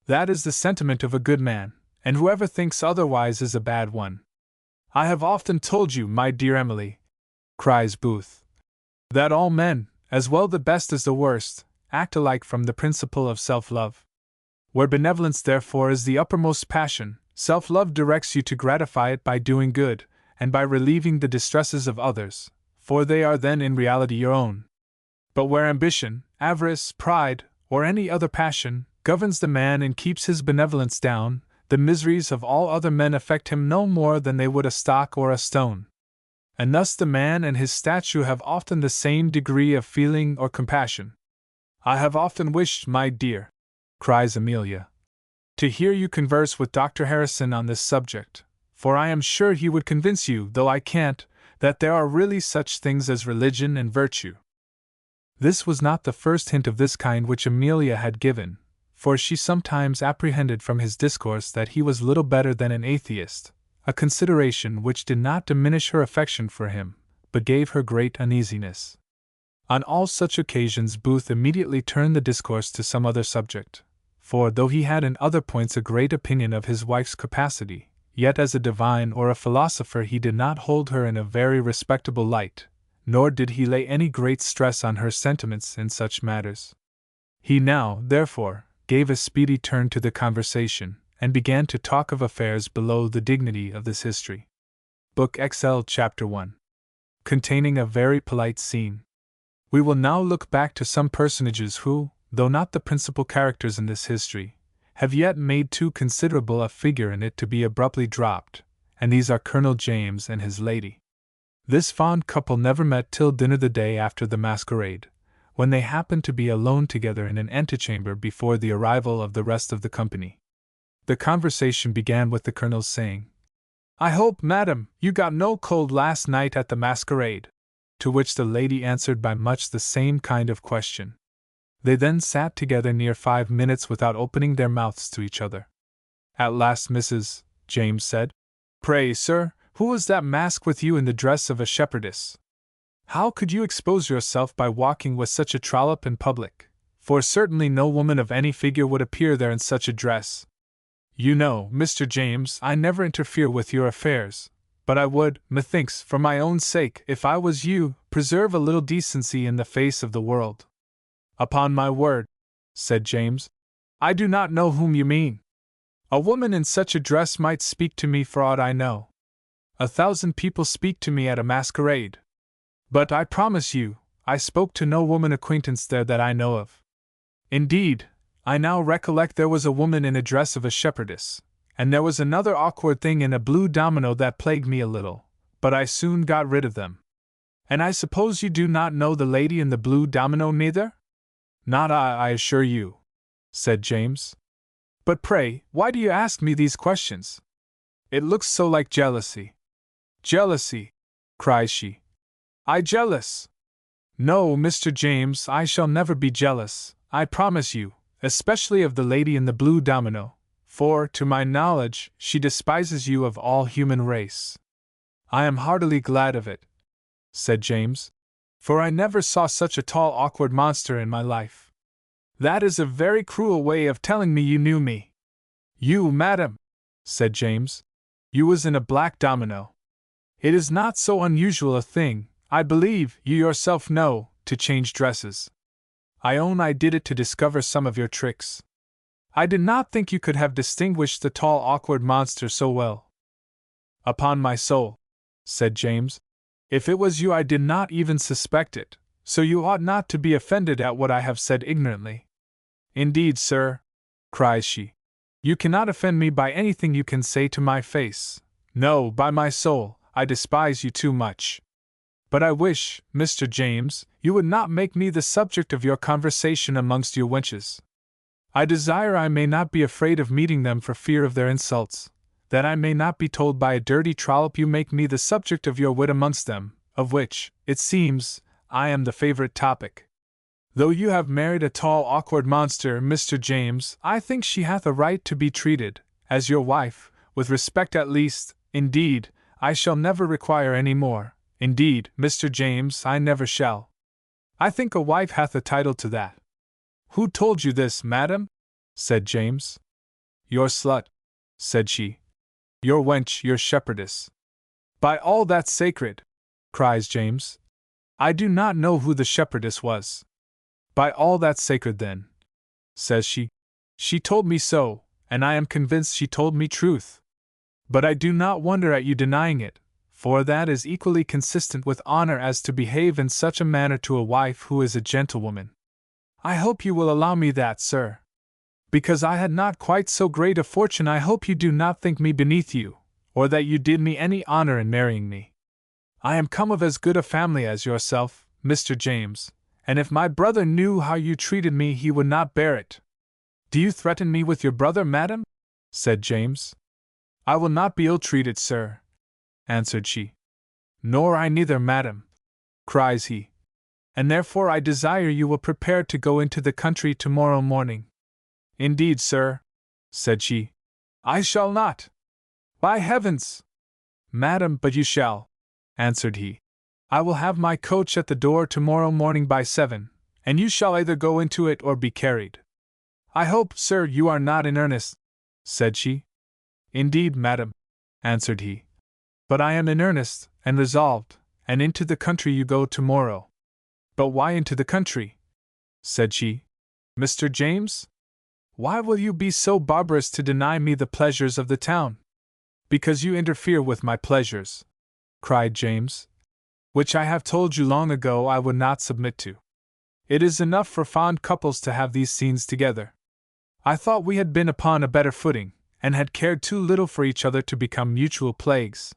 Speaker 1: That is the sentiment of a good man, and whoever thinks otherwise is a bad one. I have often told you, my dear Emily, cries Booth, that all men, as well the best as the worst, act alike from the principle of self-love. Where benevolence therefore is the uppermost passion, self-love directs you to gratify it by doing good, and by relieving the distresses of others, for they are then in reality your own. But where ambition, avarice, pride, or any other passion, governs the man and keeps his benevolence down, the miseries of all other men affect him no more than they would a stock or a stone. And thus the man and his statue have often the same degree of feeling or compassion. I have often wished, my dear, cries Amelia, to hear you converse with Dr. Harrison on this subject, for I am sure he would convince you, though I can't, that there are really such things as religion and virtue. This was not the first hint of this kind which Amelia had given, for she sometimes apprehended from his discourse that he was little better than an atheist, a consideration which did not diminish her affection for him, but gave her great uneasiness. On all such occasions Booth immediately turned the discourse to some other subject, for though he had in other points a great opinion of his wife's capacity, yet as a divine or a philosopher he did not hold her in a very respectable light, nor did he lay any great stress on her sentiments in such matters. He now, therefore, gave a speedy turn to the conversation, and began to talk of affairs below the dignity of this history. Book XL Chapter 1. Containing a very polite scene. We will now look back to some personages who, though not the principal characters in this history, have yet made too considerable a figure in it to be abruptly dropped, and these are Colonel James and his lady. This fond couple never met till dinner the day after the masquerade, when they happened to be alone together in an antechamber before the arrival of the rest of the company. The conversation began with the Colonel's saying, "I hope, madam, you got no cold last night at the masquerade," to which the lady answered by much the same kind of question. They then sat together near 5 minutes without opening their mouths to each other. At last Mrs. James said, "Pray, sir, who was that mask with you in the dress of a shepherdess? How could you expose yourself by walking with such a trollop in public? For certainly no woman of any figure would appear there in such a dress. You know, Mr. James, I never interfere with your affairs, but I would, methinks, for my own sake, if I was you, preserve a little decency in the face of the world." "Upon my word," said James, "I do not know whom you mean. A woman in such a dress might speak to me for aught I know. 1,000 people speak to me at a masquerade. But I promise you, I spoke to no woman acquaintance there that I know of. Indeed, I now recollect there was a woman in a dress of a shepherdess, and there was another awkward thing in a blue domino that plagued me a little, but I soon got rid of them. And I suppose you do not know the lady in the blue domino neither?" "Not I assure you," said James. "But pray, why do you ask me these questions? It looks so like jealousy." "Jealousy!" cries she. "I jealous? No, Mr. James, I shall never be jealous, I promise you, especially of the lady in the blue domino, for, to my knowledge, she despises you of all human race." "I am heartily glad of it," said James, "for I never saw such a tall awkward monster in my life." "That is a very cruel way of telling me you knew me." "You, madam," said James, "you was in a black domino. It is not so unusual a thing, I believe, you yourself know, to change dresses. I own I did it to discover some of your tricks. I did not think you could have distinguished the tall awkward monster so well." "Upon my soul," said James, "if it was you I did not even suspect it, so you ought not to be offended at what I have said ignorantly." "Indeed, sir," cries she, "you cannot offend me by anything you can say to my face. No, by my soul, I despise you too much. But I wish, Mr. James, you would not make me the subject of your conversation amongst your wenches. I desire I may not be afraid of meeting them for fear of their insults, that I may not be told by a dirty trollop you make me the subject of your wit amongst them, of which, it seems, I am the favorite topic. Though you have married a tall awkward monster, Mr. James, I think she hath a right to be treated, as your wife, with respect at least. Indeed, I shall never require any more. Indeed, Mr. James, I never shall. I think a wife hath a title to that." "Who told you this, madam?" said James. "Your slut," said she. "Your wench, your shepherdess." "By all that's sacred!" cries James. "I do not know who the shepherdess was." "By all that's sacred then," says she. "She told me so, and I am convinced she told me truth. But I do not wonder at you denying it, for that is equally consistent with honor as to behave in such a manner to a wife who is a gentlewoman. I hope you will allow me that, sir. Because I had not quite so great a fortune, I hope you do not think me beneath you, or that you did me any honor in marrying me. I am come of as good a family as yourself, Mr. James, and if my brother knew how you treated me he would not bear it." "Do you threaten me with your brother, madam?" said James. "I will not be ill-treated, sir," answered she. "Nor I neither, madam," cries he. "And therefore I desire you will prepare to go into the country tomorrow morning." "Indeed, sir," said she, "I shall not." "By heavens!" "Madam, but you shall," answered he. "I will have my coach at the door tomorrow morning by 7, and you shall either go into it or be carried." "I hope, sir, you are not in earnest," said she. "Indeed, madam," answered he, "but I am in earnest, and resolved, and into the country you go tomorrow." "But why into the country?" said she. "Mr. James? Why will you be so barbarous to deny me the pleasures of the town?" "Because you interfere with my pleasures," cried James. which I have told you long ago I would not submit to. It is enough for fond couples to have these scenes together. I thought we had been upon a better footing, and had cared too little for each other to become mutual plagues.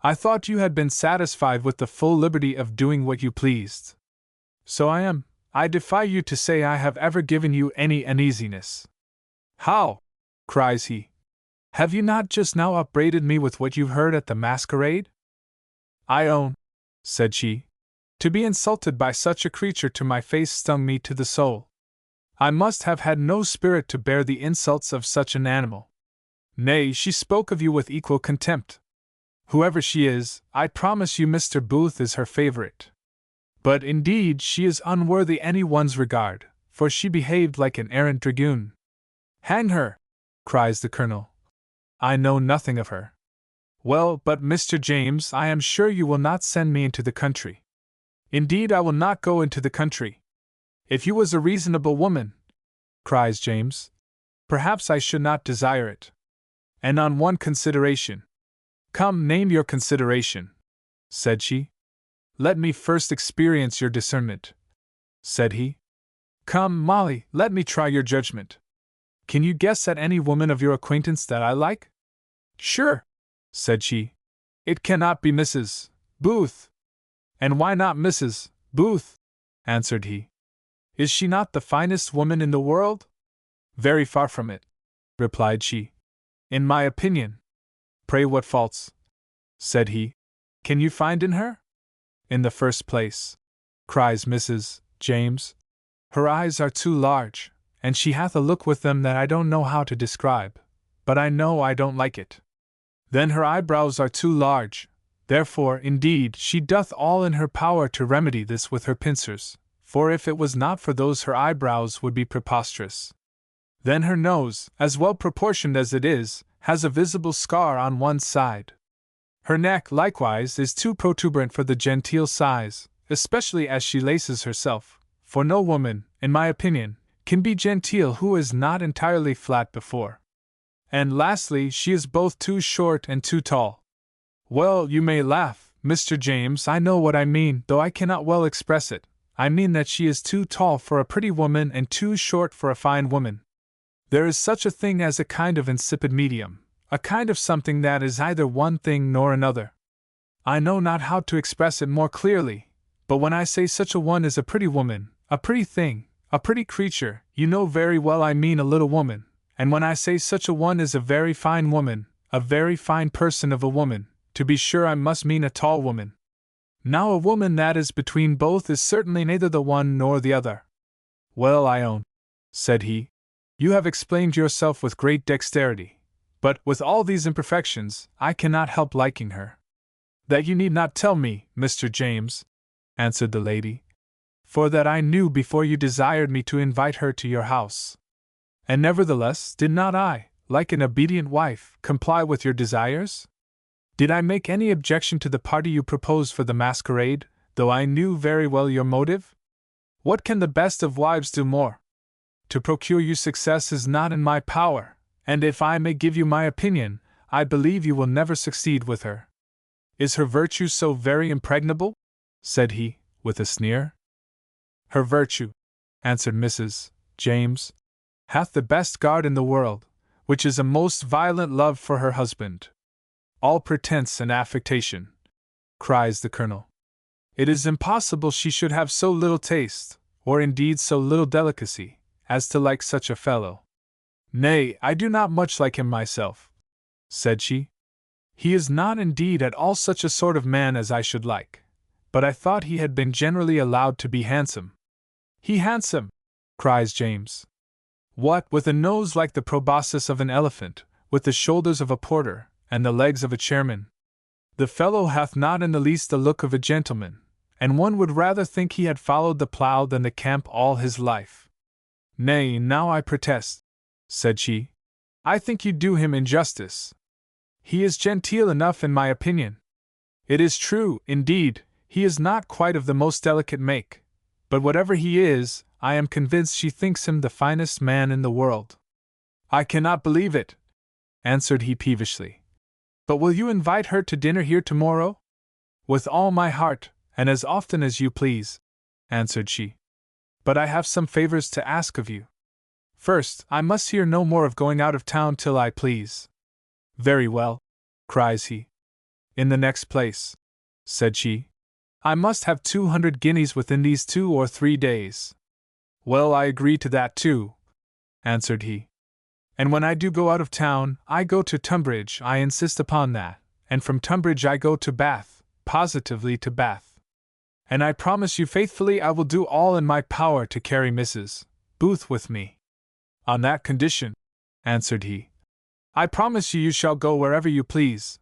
Speaker 1: I thought you had been satisfied with the full liberty of doing what you pleased. So I am. I defy you to say I have ever given you any uneasiness. How? Cries he. Have you not just now upbraided me with what you heard at the masquerade? I own, said she, to be insulted by such a creature to my face stung me to the soul. I must have had no spirit to bear the insults of such an animal. Nay, she spoke of you with equal contempt. Whoever she is, I promise you Mr. Booth is her favorite. But indeed she is unworthy any one's regard, for she behaved like an errant dragoon. Hang her! Cries the colonel. I know nothing of her. Well, but Mr. James, I am sure you will not send me into the country. Indeed, I will not go into the country. If you was a reasonable woman, cries James, perhaps I should not desire it. And on one consideration. Come, name your consideration, said she. Let me first experience your discernment, said he. Come, Molly, let me try your judgment. Can you guess at any woman of your acquaintance that I like? Sure, said she. It cannot be Mrs. Booth. And why not Mrs. Booth? Answered he. Is she not the finest woman in the world? Very far from it, replied she. In my opinion. Pray what faults, said he, can you find in her? In the first place, cries Mrs. James, her eyes are too large, and she hath a look with them that I don't know how to describe, but I know I don't like it. Then her eyebrows are too large, therefore, indeed, she doth all in her power to remedy this with her pincers, for if it was not for those her eyebrows would be preposterous. Then her nose, as well proportioned as it is, has a visible scar on one side. Her neck, likewise, is too protuberant for the genteel size, especially as she laces herself, for no woman, in my opinion, can be genteel who is not entirely flat before. And lastly, she is both too short and too tall. Well, you may laugh, Mr. James, I know what I mean, though I cannot well express it. I mean that she is too tall for a pretty woman and too short for a fine woman. There is such a thing as a kind of insipid medium, a kind of something that is either one thing nor another. I know not how to express it more clearly, but when I say such a one is a pretty woman, a pretty thing, a pretty creature, you know very well I mean a little woman, and when I say such a one is a very fine woman, a very fine person of a woman, to be sure I must mean a tall woman. Now a woman that is between both is certainly neither the one nor the other. Well, I own, said he, you have explained yourself with great dexterity, but with all these imperfections, I cannot help liking her. That you need not tell me, Mr. James, answered the lady, for that I knew before you desired me to invite her to your house. And nevertheless, did not I, like an obedient wife, comply with your desires? Did I make any objection to the party you proposed for the masquerade, though I knew very well your motive? What can the best of wives do more? To procure you success is not in my power, and if I may give you my opinion, I believe you will never succeed with her. Is her virtue so very impregnable? Said he, with a sneer. Her virtue, answered Mrs. James, hath the best guard in the world, which is a most violent love for her husband. All pretense and affectation, cries the colonel. It is impossible she should have so little taste, or indeed so little delicacy, as to like such a fellow. Nay, I do not much like him myself, said she. He is not indeed at all such a sort of man as I should like, but I thought he had been generally allowed to be handsome. He handsome, cries James. What, with a nose like the proboscis of an elephant, with the shoulders of a porter, and the legs of a chairman? The fellow hath not in the least the look of a gentleman, and one would rather think he had followed the plough than the camp all his life. Nay, now I protest, said she, I think you do him injustice. He is genteel enough in my opinion. It is true, indeed, he is not quite of the most delicate make, but whatever he is, I am convinced she thinks him the finest man in the world. I cannot believe it, answered he peevishly. But will you invite her to dinner here tomorrow? With all my heart, and as often as you please, answered she. But I have some favors to ask of you. First, I must hear no more of going out of town till I please. Very well, cries he. In the next place, said she, I must have 200 guineas within these 2 or 3 days. Well, I agree to that too, answered he. And when I do go out of town, I go to Tunbridge, I insist upon that, and from Tunbridge I go to Bath, positively to Bath. And I promise you faithfully I will do all in my power to carry Mrs. Booth with me. On that condition, answered he, I promise you shall go wherever you please.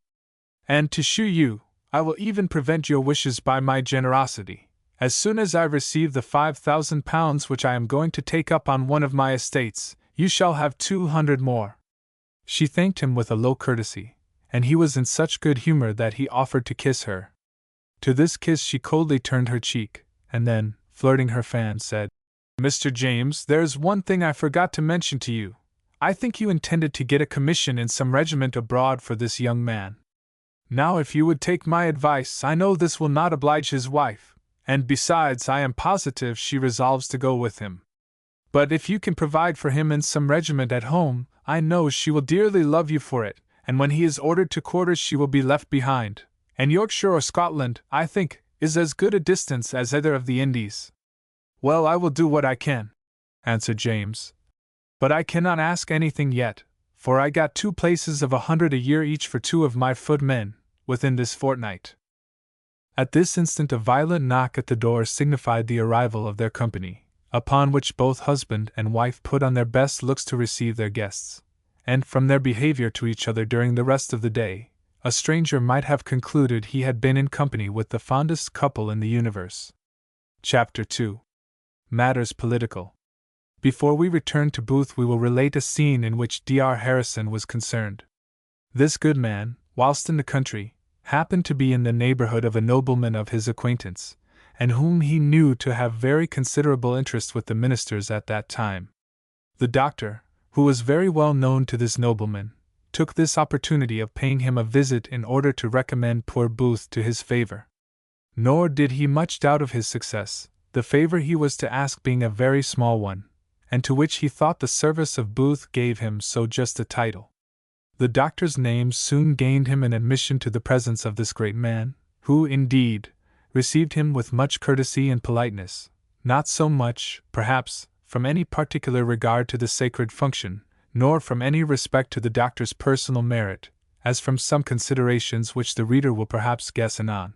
Speaker 1: And to shew you, I will even prevent your wishes by my generosity. As soon as I receive the £5,000 which I am going to take up on one of my estates, you shall have 200 more. She thanked him with a low courtesy, and he was in such good humor that he offered to kiss her. To this kiss she coldly turned her cheek, and then, flirting her fan, said, Mr. James, there's one thing I forgot to mention to you. I think you intended to get a commission in some regiment abroad for this young man. Now if you would take my advice, I know this will not oblige his wife, and besides I am positive she resolves to go with him. But if you can provide for him in some regiment at home, I know she will dearly love you for it, and when he is ordered to quarters she will be left behind, and Yorkshire or Scotland, I think, is as good a distance as either of the Indies. Well, I will do what I can, answered James. But I cannot ask anything yet, for I got 2 places of 100 a year each for 2 of my footmen, within this fortnight. At this instant a violent knock at the door signified the arrival of their company, upon which both husband and wife put on their best looks to receive their guests, and from their behavior to each other during the rest of the day, a stranger might have concluded he had been in company with the fondest couple in the universe. Chapter 2. Matters Political. Before we return to Booth we will relate a scene in which Dr. Harrison was concerned. This good man, whilst in the country, happened to be in the neighbourhood of a nobleman of his acquaintance, and whom he knew to have very considerable interest with the ministers at that time. The doctor, who was very well known to this nobleman, took this opportunity of paying him a visit in order to recommend poor Booth to his favour. Nor did he much doubt of his success, the favour he was to ask being a very small one, and to which he thought the service of Booth gave him so just a title. The doctor's name soon gained him an admission to the presence of this great man, who, indeed, received him with much courtesy and politeness, not so much, perhaps, from any particular regard to the sacred function, nor from any respect to the doctor's personal merit, as from some considerations which the reader will perhaps guess anon.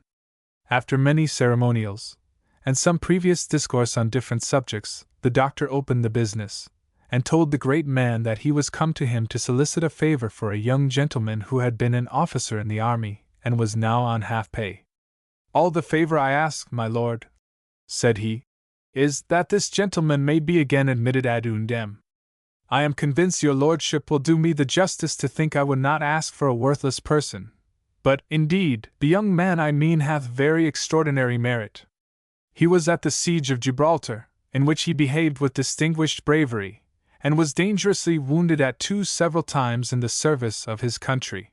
Speaker 1: After many ceremonials, and some previous discourse on different subjects, the doctor opened the business, and told the great man that he was come to him to solicit a favour for a young gentleman who had been an officer in the army, and was now on half-pay. All the favour I ask, my lord, said he, is that this gentleman may be again admitted ad undem. I am convinced your lordship will do me the justice to think I would not ask for a worthless person, but, indeed, the young man I mean hath very extraordinary merit. He was at the siege of Gibraltar, in which he behaved with distinguished bravery, and was dangerously wounded at 2 several times in the service of his country.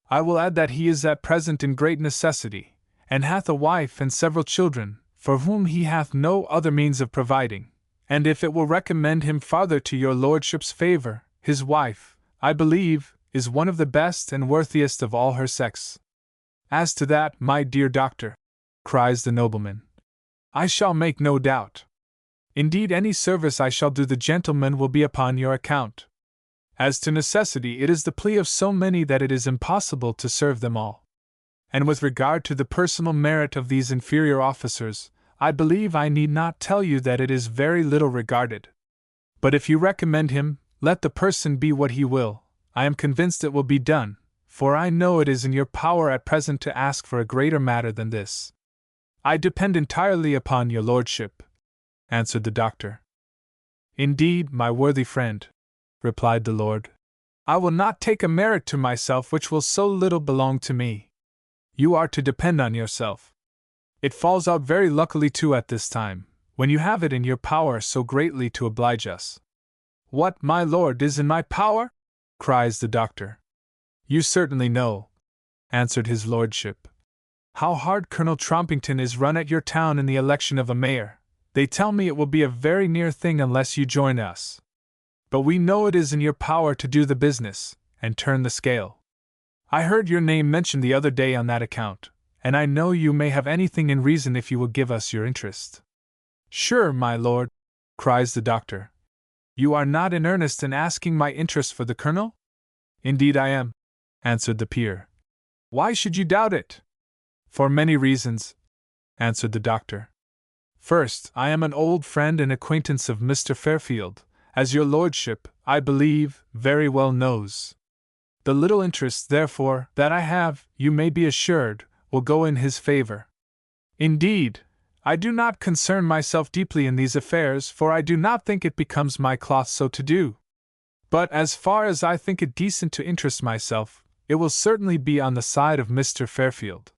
Speaker 1: I will add that he is at present in great necessity, and hath a wife and several children, for whom he hath no other means of providing, and if it will recommend him farther to your lordship's favour, his wife, I believe, is one of the best and worthiest of all her sex. As to that, my dear doctor, cries the nobleman, I shall make no doubt. Indeed, any service I shall do the gentleman will be upon your account. As to necessity, it is the plea of so many that it is impossible to serve them all. And with regard to the personal merit of these inferior officers, I believe I need not tell you that it is very little regarded. But if you recommend him, let the person be what he will, I am convinced it will be done, for I know it is in your power at present to ask for a greater matter than this. I depend entirely upon your lordship, answered the doctor. Indeed, my worthy friend, replied the lord, I will not take a merit to myself which will so little belong to me. You are to depend on yourself. It falls out very luckily too at this time, when you have it in your power so greatly to oblige us. What, my lord, is in my power? Cries the doctor. You certainly know, answered his lordship. how hard Colonel Trompington is run at your town in the election of a mayor. They tell me it will be a very near thing unless you join us. But we know it is in your power to do the business, and turn the scale. I heard your name mentioned the other day on that account, and I know you may have anything in reason if you will give us your interest. Sure, my lord, cries the doctor. You are not in earnest in asking my interest for the colonel? Indeed I am, answered the peer. Why should you doubt it? For many reasons, answered the doctor. First, I am an old friend and acquaintance of Mr. Fairfield, as your lordship, I believe, very well knows. The little interest, therefore, that I have, you may be assured, will go in his favor. Indeed, I do not concern myself deeply in these affairs, for I do not think it becomes my cloth so to do. But as far as I think it decent to interest myself, it will certainly be on the side of Mr. Fairfield.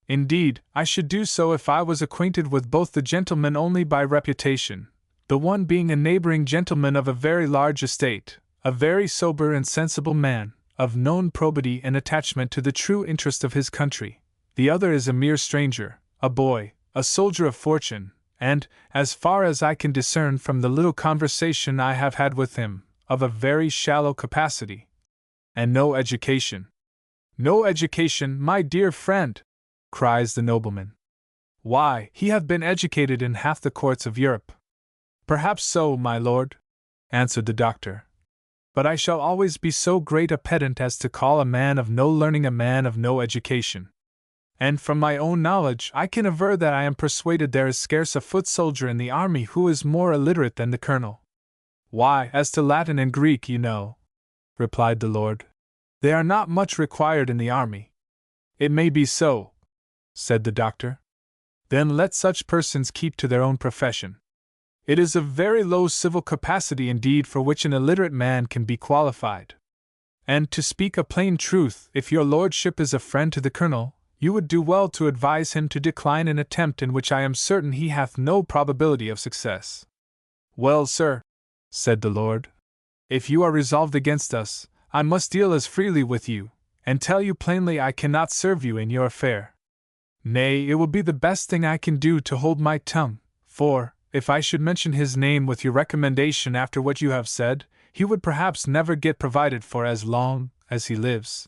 Speaker 1: Indeed, I should do so if I was acquainted with both the gentlemen only by reputation, the one being a neighboring gentleman of a very large estate, a very sober and sensible man, of known probity and attachment to the true interest of his country. The other is a mere stranger, a boy, a soldier of fortune, and, as far as I can discern from the little conversation I have had with him, of a very shallow capacity. And no education. No education, my dear friend, cries the nobleman. Why, he hath been educated in half the courts of Europe. Perhaps so, my lord, answered the doctor. But I shall always be so great a pedant as to call a man of no learning a man of no education. And from my own knowledge I can aver that I am persuaded there is scarce a foot soldier in the army who is more illiterate than the colonel. Why, as to Latin and Greek, you know, replied the lord, they are not much required in the army. It may be so, said the doctor. Then let such persons keep to their own profession. It is a very low civil capacity indeed for which an illiterate man can be qualified. And to speak a plain truth, if your lordship is a friend to the colonel, you would do well to advise him to decline an attempt in which I am certain he hath no probability of success. Well, sir, said the lord, if you are resolved against us, I must deal as freely with you, and tell you plainly I cannot serve you in your affair. Nay, it will be the best thing I can do to hold my tongue, for, if I should mention his name with your recommendation after what you have said, he would perhaps never get provided for as long as he lives.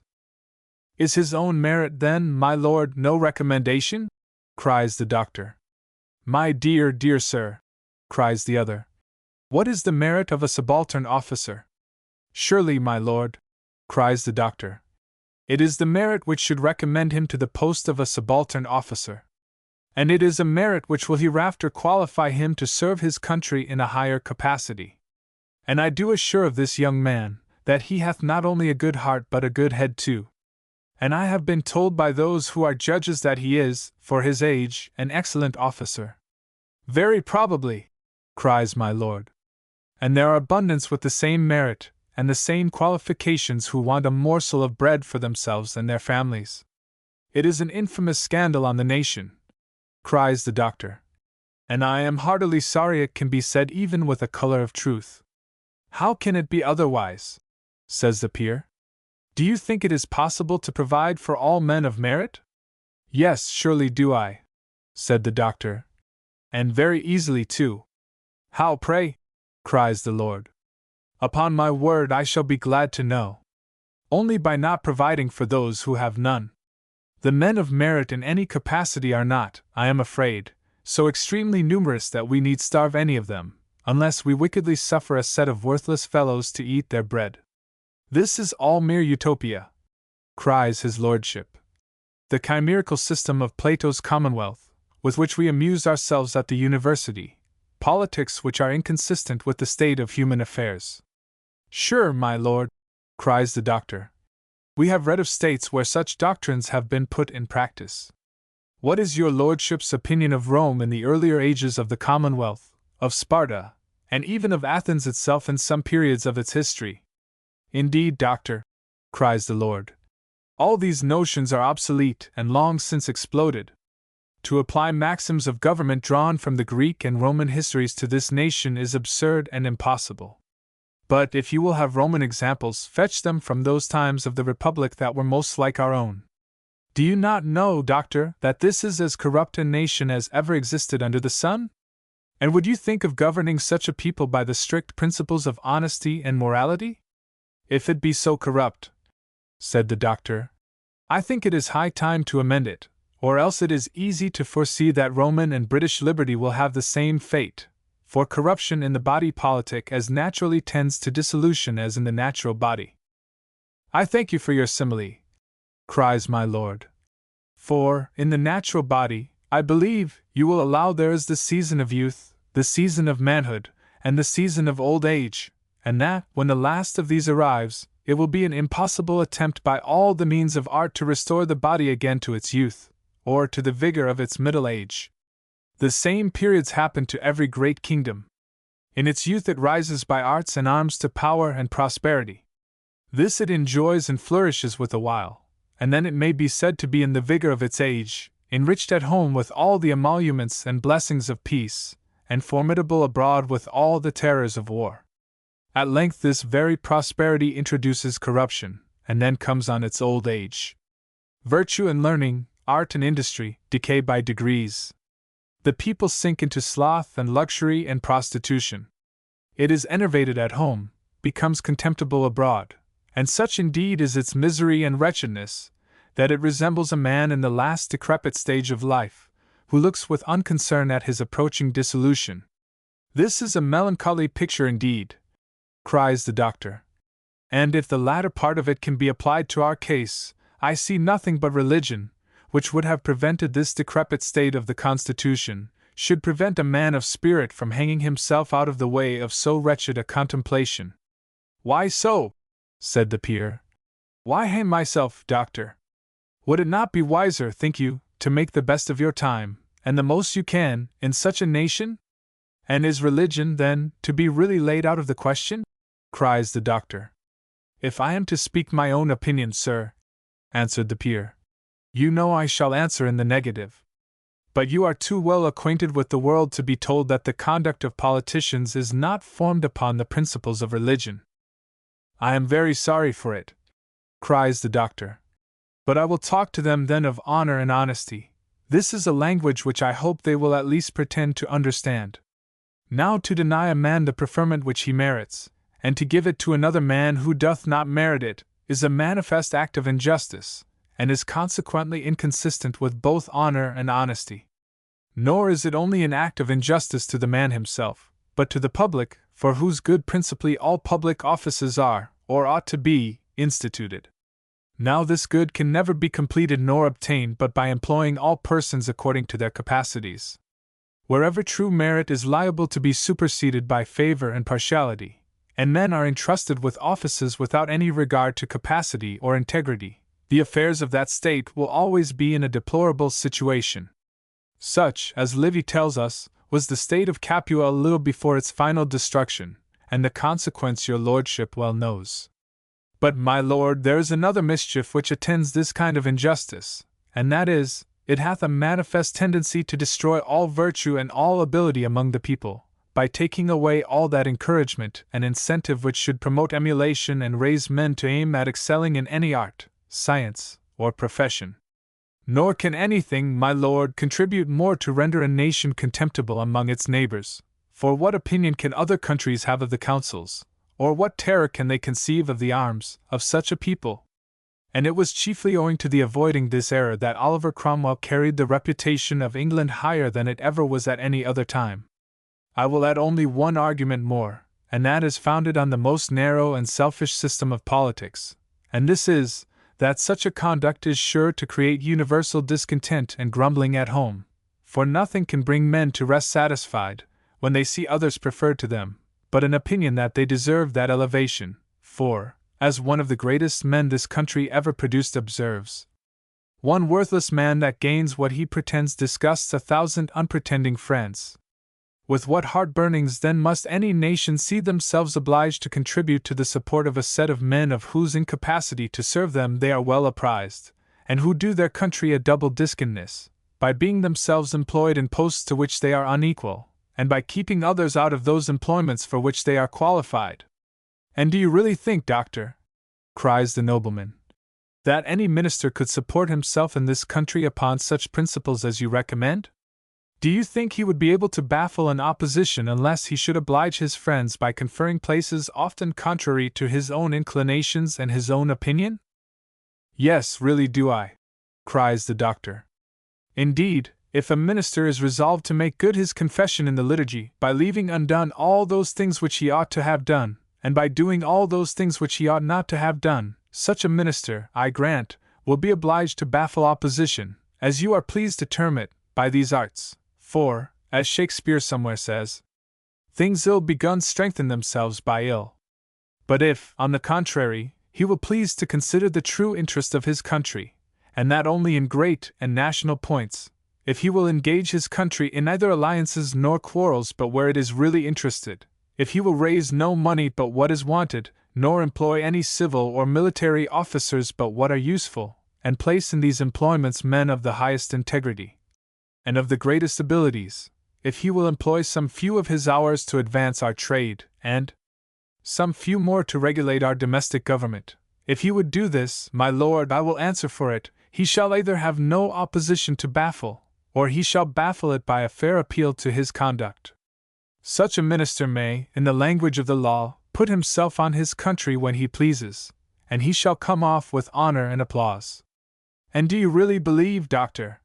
Speaker 1: Is his own merit, then, my lord, no recommendation? Cries the doctor. My dear, dear sir, cries the other, what is the merit of a subaltern officer? Surely, my lord, cries the doctor, it is the merit which should recommend him to the post of a subaltern officer. And it is a merit which will hereafter qualify him to serve his country in a higher capacity. And I do assure of this young man, that he hath not only a good heart but a good head too. And I have been told by those who are judges that he is, for his age, an excellent officer. Very probably, cries my lord. And there are abundance with the same merit, and the same qualifications who want a morsel of bread for themselves and their families. It is an infamous scandal on the nation, cries the doctor. And I am heartily sorry it can be said even with a color of truth. How can it be otherwise? Says the peer. Do you think it is possible to provide for all men of merit? Yes, surely do I, said the doctor. And very easily too. How, pray? Cries the lord. Upon my word, I shall be glad to know. Only by not providing for those who have none. The men of merit in any capacity are not, I am afraid, so extremely numerous that we need starve any of them, unless we wickedly suffer a set of worthless fellows to eat their bread. This is all mere utopia, cries his lordship. The chimerical system of Plato's Commonwealth, with which we amuse ourselves at the university, politics which are inconsistent with the state of human affairs. Sure, my lord, cries the doctor. We have read of states where such doctrines have been put in practice. What is your lordship's opinion of Rome in the earlier ages of the Commonwealth, of Sparta, and even of Athens itself in some periods of its history? Indeed, doctor, cries the lord, all these notions are obsolete and long since exploded. To apply maxims of government drawn from the Greek and Roman histories to this nation is absurd and impossible. But if you will have Roman examples, fetch them from those times of the Republic that were most like our own. Do you not know, doctor, that this is as corrupt a nation as ever existed under the sun? And would you think of governing such a people by the strict principles of honesty and morality? If it be so corrupt, said the doctor, I think it is high time to amend it, or else it is easy to foresee that Roman and British liberty will have the same fate, for corruption in the body politic as naturally tends to dissolution as in the natural body. I thank you for your simile, cries my lord. For, in the natural body, I believe, you will allow there is the season of youth, the season of manhood, and the season of old age, and that, when the last of these arrives, it will be an impossible attempt by all the means of art to restore the body again to its youth, or to the vigor of its middle age. The same periods happen to every great kingdom. In its youth it rises by arts and arms to power and prosperity. This it enjoys and flourishes with a while, and then it may be said to be in the vigor of its age, enriched at home with all the emoluments and blessings of peace, and formidable abroad with all the terrors of war. At length this very prosperity introduces corruption, and then comes on its old age. Virtue and learning, art and industry, decay by degrees. The people sink into sloth and luxury and prostitution. It is enervated at home, becomes contemptible abroad, and such indeed is its misery and wretchedness, that it resembles a man in the last decrepit stage of life, who looks with unconcern at his approaching dissolution. This is a melancholy picture indeed, cries the doctor. And if the latter part of it can be applied to our case, I see nothing but religion, which would have prevented this decrepit state of the constitution, should prevent a man of spirit from hanging himself out of the way of so wretched a contemplation. Why so? Said the peer. Why hang myself, doctor? Would it not be wiser, think you, to make the best of your time, and the most you can, in such a nation? And is religion, then, to be really laid out of the question? Cries the doctor. If I am to speak my own opinion, sir, answered the peer, you know I shall answer in the negative. But you are too well acquainted with the world to be told that the conduct of politicians is not formed upon the principles of religion. I am very sorry for it, cries the doctor. But I will talk to them then of honor and honesty. This is a language which I hope they will at least pretend to understand. Now to deny a man the preferment which he merits, and to give it to another man who doth not merit it, is a manifest act of injustice, and is consequently inconsistent with both honor and honesty. Nor is it only an act of injustice to the man himself, but to the public, for whose good principally all public offices are, or ought to be, instituted. Now this good can never be completed nor obtained but by employing all persons according to their capacities. Wherever true merit is liable to be superseded by favor and partiality, and men are entrusted with offices without any regard to capacity or integrity, the affairs of that state will always be in a deplorable situation. Such, as Livy tells us, was the state of Capua a little before its final destruction, and the consequence your lordship well knows. But, my lord, there is another mischief which attends this kind of injustice, and that is, it hath a manifest tendency to destroy all virtue and all ability among the people, by taking away all that encouragement and incentive which should promote emulation and raise men to aim at excelling in any art, science, or profession. Nor can anything, my lord, contribute more to render a nation contemptible among its neighbors, for what opinion can other countries have of the councils, or what terror can they conceive of the arms, of such a people? And it was chiefly owing to the avoiding this error that Oliver Cromwell carried the reputation of England higher than it ever was at any other time. I will add only one argument more, and that is founded on the most narrow and selfish system of politics, and this is, that such a conduct is sure to create universal discontent and grumbling at home, for nothing can bring men to rest satisfied, when they see others preferred to them, but an opinion that they deserve that elevation, for, as one of the greatest men this country ever produced observes, one worthless man that gains what he pretends disgusts 1,000 unpretending friends. With what heart-burnings then must any nation see themselves obliged to contribute to the support of a set of men of whose incapacity to serve them they are well apprised, and who do their country a double disconness, by being themselves employed in posts to which they are unequal, and by keeping others out of those employments for which they are qualified. And do you really think, doctor, cries the nobleman, that any minister could support himself in this country upon such principles as you recommend? Do you think he would be able to baffle an opposition unless he should oblige his friends by conferring places often contrary to his own inclinations and his own opinion? Yes, really do I, cries the doctor. Indeed, if a minister is resolved to make good his confession in the liturgy by leaving undone all those things which he ought to have done, and by doing all those things which he ought not to have done, such a minister, I grant, will be obliged to baffle opposition, as you are pleased to term it, by these arts. For, as Shakespeare somewhere says, things ill begun strengthen themselves by ill. But if, on the contrary, he will please to consider the true interest of his country, and that only in great and national points, if he will engage his country in neither alliances nor quarrels but where it is really interested, if he will raise no money but what is wanted, nor employ any civil or military officers but what are useful, and place in these employments men of the highest integrity and of the greatest abilities, if he will employ some few of his hours to advance our trade, and some few more to regulate our domestic government, if he would do this, my lord, I will answer for it, he shall either have no opposition to baffle, or he shall baffle it by a fair appeal to his conduct. Such a minister may, in the language of the law, put himself on his country when he pleases, and he shall come off with honor and applause. And do you really believe, doctor,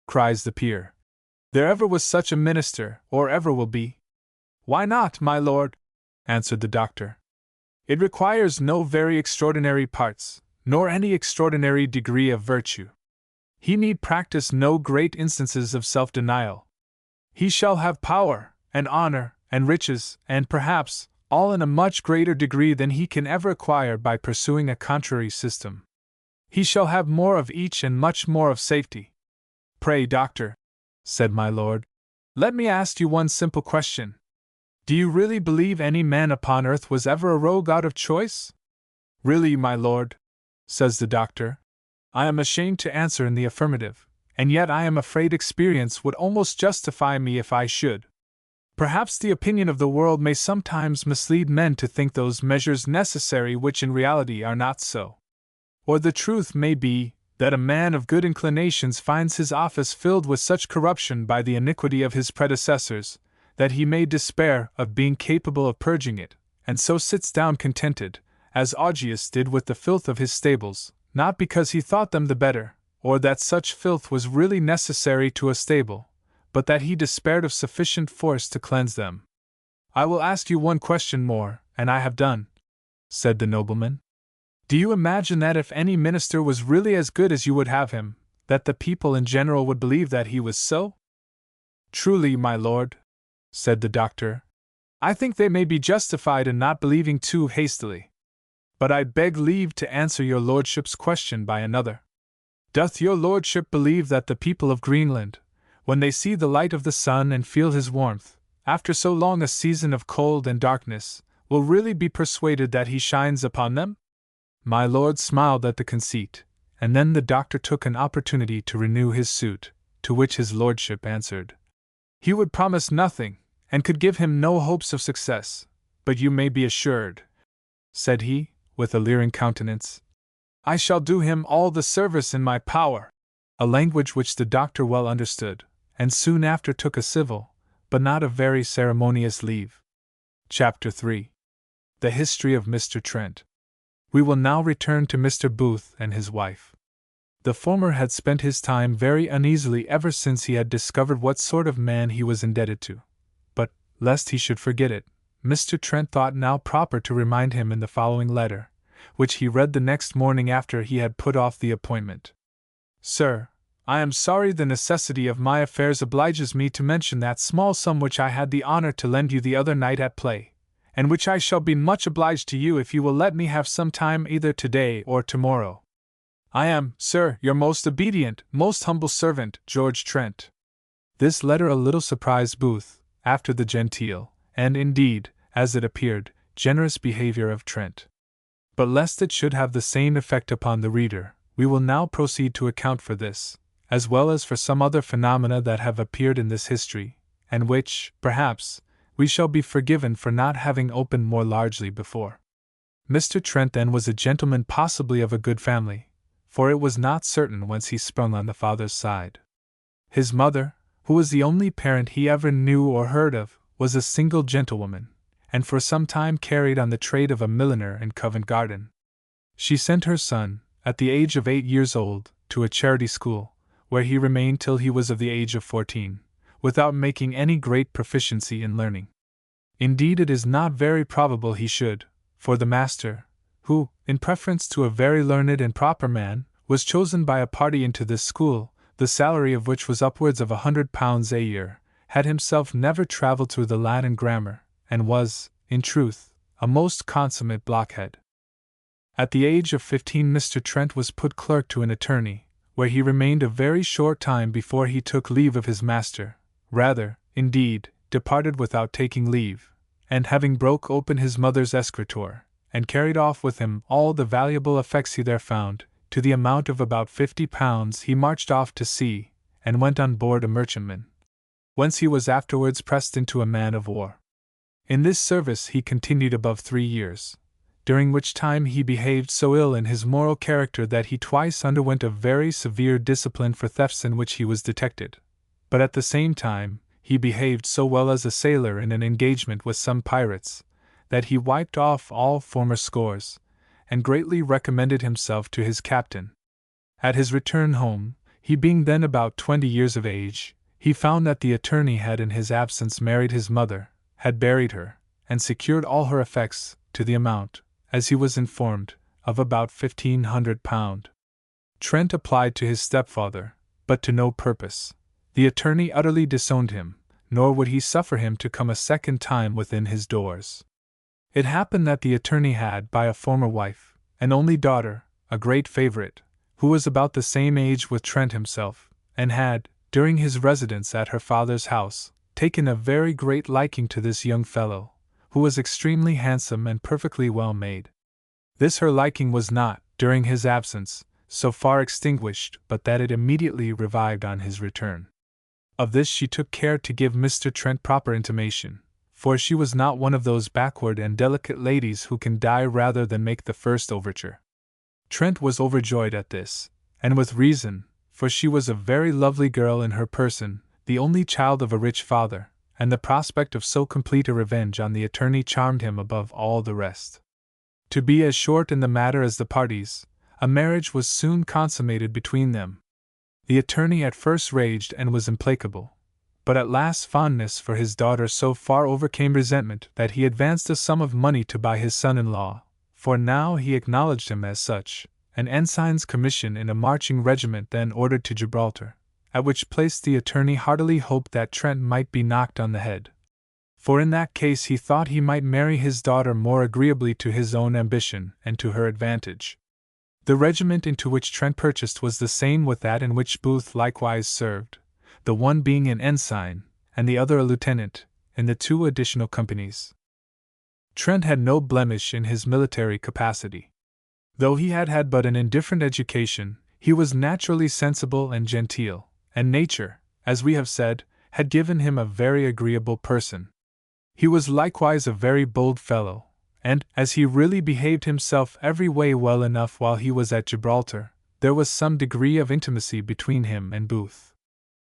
Speaker 1: cries the peer, there ever was such a minister, or ever will be? Why not, my lord? Answered the doctor. It requires no very extraordinary parts, nor any extraordinary degree of virtue. He need practice no great instances of self-denial. He shall have power, and honor, and riches, and perhaps, all in a much greater degree than he can ever acquire by pursuing a contrary system. He shall have more of each and much more of safety. Pray, doctor, said my lord, let me ask you one simple question. Do you really believe any man upon earth was ever a rogue out of choice? Really, my lord, says the doctor, I am ashamed to answer in the affirmative, and yet I am afraid experience would almost justify me if I should. Perhaps the opinion of the world may sometimes mislead men to think those measures necessary which in reality are not so. Or the truth may be, that a man of good inclinations finds his office filled with such corruption by the iniquity of his predecessors, that he may despair of being capable of purging it, and so sits down contented, as Augeas did with the filth of his stables, not because he thought them the better, or that such filth was really necessary to a stable, but that he despaired of sufficient force to cleanse them. I will ask you one question more, and I have done, said the nobleman. Do you imagine that if any minister was really as good as you would have him, that the people in general would believe that he was so? Truly, my lord, said the doctor, I think they may be justified in not believing too hastily. But I beg leave to answer your lordship's question by another. Doth your lordship believe that the people of Greenland, when they see the light of the sun and feel his warmth, after so long a season of cold and darkness, will really be persuaded that he shines upon them? My lord smiled at the conceit, and then the doctor took an opportunity to renew his suit, to which his lordship answered. He would promise nothing, and could give him no hopes of success, but you may be assured, said he, with a leering countenance, I shall do him all the service in my power, a language which the doctor well understood, and soon after took a civil, but not a very ceremonious leave. Chapter 3. The History of Mr. Trent. We will now return to Mr. Booth and his wife. The former had spent his time very uneasily ever since he had discovered what sort of man he was indebted to. But, lest he should forget it, Mr. Trent thought now proper to remind him in the following letter, which he read the next morning after he had put off the appointment. Sir, I am sorry the necessity of my affairs obliges me to mention that small sum which I had the honor to lend you the other night at play, and which I shall be much obliged to you if you will let me have some time either today or tomorrow. I am, sir, your most obedient, most humble servant, George Trent. This letter a little surprised Booth, after the genteel, and indeed, as it appeared, generous behavior of Trent. But lest it should have the same effect upon the reader, we will now proceed to account for this, as well as for some other phenomena that have appeared in this history, and which, perhaps, we shall be forgiven for not having opened more largely before. Mr. Trent then was a gentleman possibly of a good family, for it was not certain whence he sprung on the father's side. His mother, who was the only parent he ever knew or heard of, was a single gentlewoman, and for some time carried on the trade of a milliner in Covent Garden. She sent her son, at the age of 8 years old, to a charity school, where he remained till he was of the age of 14, without making any great proficiency in learning. Indeed, it is not very probable he should, for the master, who, in preference to a very learned and proper man, was chosen by a party into this school, the salary of which was upwards of £100 a year, had himself never travelled through the Latin grammar, and was, in truth, a most consummate blockhead. At the age of 15 Mr. Trent was put clerk to an attorney, where he remained a very short time before he took leave of his master, rather, indeed, departed without taking leave, and having broke open his mother's escritoire, and carried off with him all the valuable effects he there found, to the amount of about £50, he marched off to sea, and went on board a merchantman, whence he was afterwards pressed into a man of war. In this service he continued above 3 years, during which time he behaved so ill in his moral character that he twice underwent a very severe discipline for thefts in which he was detected, but at the same time he behaved so well as a sailor in an engagement with some pirates, that he wiped off all former scores, and greatly recommended himself to his captain. At his return home, he being then about 20 years of age, he found that the attorney had in his absence married his mother, had buried her, and secured all her effects, to the amount, as he was informed, of about £1,500. Trent applied to his stepfather, but to no purpose. The attorney utterly disowned him, nor would he suffer him to come a second time within his doors. It happened that the attorney had, by a former wife, an only daughter, a great favourite, who was about the same age with Trent himself, and had, during his residence at her father's house, taken a very great liking to this young fellow, who was extremely handsome and perfectly well made. This her liking was not, during his absence, so far extinguished but that it immediately revived on his return. Of this she took care to give Mr. Trent proper intimation, for she was not one of those backward and delicate ladies who can die rather than make the first overture. Trent was overjoyed at this, and with reason, for she was a very lovely girl in her person, the only child of a rich father, and the prospect of so complete a revenge on the attorney charmed him above all the rest. To be as short in the matter as the parties, a marriage was soon consummated between them. The attorney at first raged and was implacable, but at last fondness for his daughter so far overcame resentment that he advanced a sum of money to buy his son-in-law, for now he acknowledged him as such, an ensign's commission in a marching regiment then ordered to Gibraltar, at which place the attorney heartily hoped that Trent might be knocked on the head. For in that case he thought he might marry his daughter more agreeably to his own ambition and to her advantage. The regiment into which Trent purchased was the same with that in which Booth likewise served, the one being an ensign, and the other a lieutenant, in the 2 additional companies. Trent had no blemish in his military capacity. Though he had had but an indifferent education, he was naturally sensible and genteel, and nature, as we have said, had given him a very agreeable person. He was likewise a very bold fellow, and, as he really behaved himself every way well enough while he was at Gibraltar, there was some degree of intimacy between him and Booth.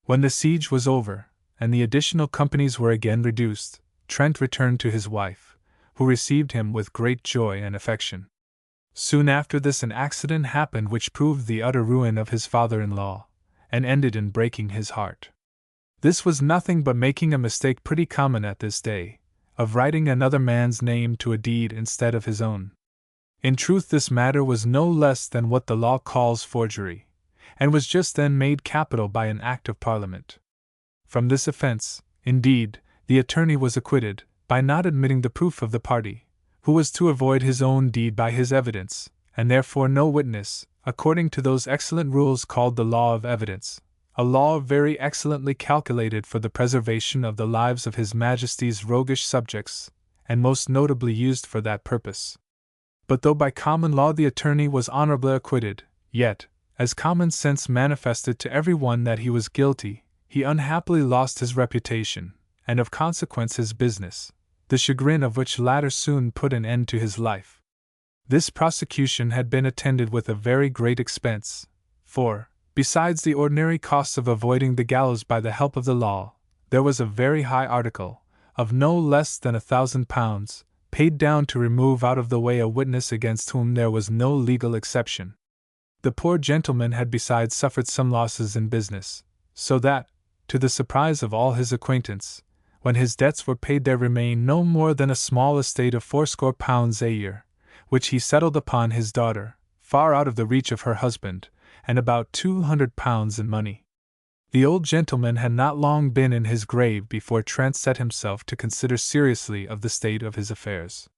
Speaker 1: When the siege was over, and the additional companies were again reduced, Trent returned to his wife, who received him with great joy and affection. Soon after this an accident happened which proved the utter ruin of his father-in-law, and ended in breaking his heart. This was nothing but making a mistake pretty common at this day, of writing another man's name to a deed instead of his own. In truth this matter was no less than what the law calls forgery, and was just then made capital by an Act of Parliament. From this offence, indeed, the attorney was acquitted, by not admitting the proof of the party, who was to avoid his own deed by his evidence, and therefore no witness, according to those excellent rules called the law of evidence, a law very excellently calculated for the preservation of the lives of His Majesty's roguish subjects, and most notably used for that purpose. But though by common law the attorney was honorably acquitted, yet, as common sense manifested to every one that he was guilty, he unhappily lost his reputation, and of consequence his business, the chagrin of which latter soon put an end to his life. This prosecution had been attended with a very great expense, for, besides the ordinary costs of avoiding the gallows by the help of the law, there was a very high article, of no less than £1,000, paid down to remove out of the way a witness against whom there was no legal exception. The poor gentleman had besides suffered some losses in business, so that, to the surprise of all his acquaintance, when his debts were paid there remained no more than a small estate of £80 a year, which he settled upon his daughter, far out of the reach of her husband, and about £200 in money. The old gentleman had not long been in his grave before Trent set himself to consider seriously of the state of his affairs.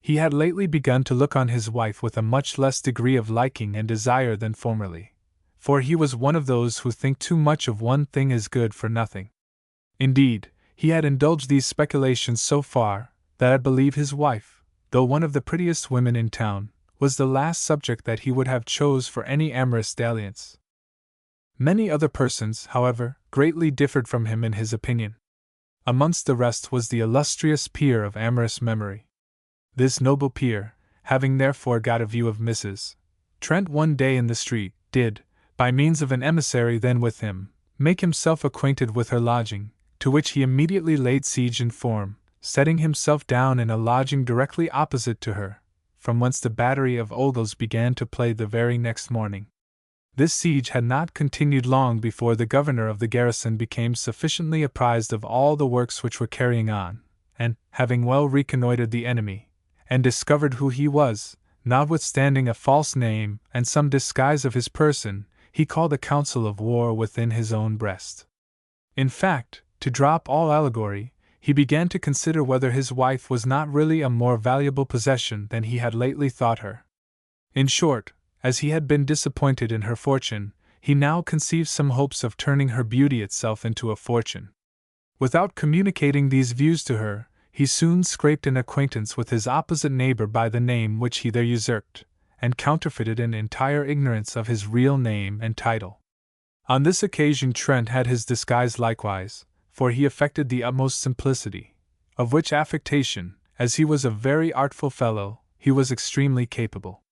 Speaker 1: He had lately begun to look on his wife with a much less degree of liking and desire than formerly, for he was one of those who think too much of one thing is good for nothing. Indeed, he had indulged these speculations so far, that I believe his wife, though one of the prettiest women in town, was the last subject that he would have chose for any amorous dalliance. Many other persons, however, greatly differed from him in his opinion. Amongst the rest was the illustrious peer of amorous memory. This noble peer, having therefore got a view of Mrs. Trent one day in the street, did, by means of an emissary then with him, make himself acquainted with her lodging, to which he immediately laid siege in form, setting himself down in a lodging directly opposite to her, from whence the battery of ogles began to play the very next morning. This siege had not continued long before the governor of the garrison became sufficiently apprised of all the works which were carrying on, and, having well reconnoitred the enemy, and discovered who he was, notwithstanding a false name and some disguise of his person, he called a council of war within his own breast. In fact, to drop all allegory, he began to consider whether his wife was not really a more valuable possession than he had lately thought her. In short, as he had been disappointed in her fortune, he now conceived some hopes of turning her beauty itself into a fortune. Without communicating these views to her, he soon scraped an acquaintance with his opposite neighbor by the name which he there usurped, and counterfeited in entire ignorance of his real name and title. On this occasion Trent had his disguise likewise, for he affected the utmost simplicity, of which affectation, as he was a very artful fellow, he was extremely capable.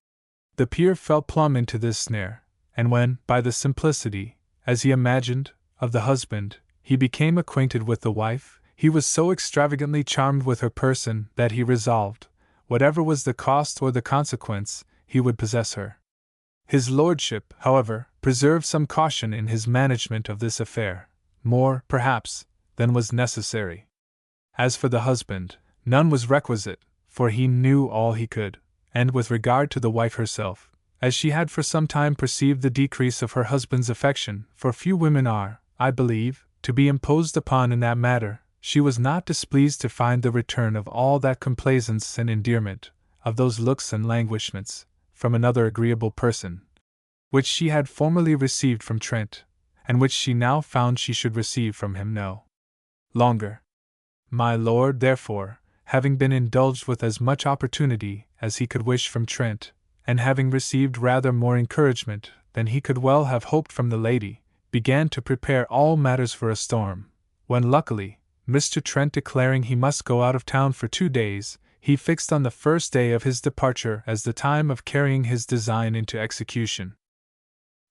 Speaker 1: The peer fell plumb into this snare, and when, by the simplicity, as he imagined, of the husband, he became acquainted with the wife, he was so extravagantly charmed with her person that he resolved, whatever was the cost or the consequence, he would possess her. His lordship, however, preserved some caution in his management of this affair, more, perhaps, than was necessary. As for the husband, none was requisite, for he knew all he could. And with regard to the wife herself, as she had for some time perceived the decrease of her husband's affection, for few women are, I believe, to be imposed upon in that matter, she was not displeased to find the return of all that complaisance and endearment, of those looks and languishments, from another agreeable person, which she had formerly received from Trent, and which she now found she should receive from him no longer. My lord, therefore, having been indulged with as much opportunity as he could wish from Trent, and having received rather more encouragement than he could well have hoped from the lady, began to prepare all matters for a storm, when luckily, Mr. Trent declaring he must go out of town for 2 days, he fixed on the first day of his departure as the time of carrying his design into execution.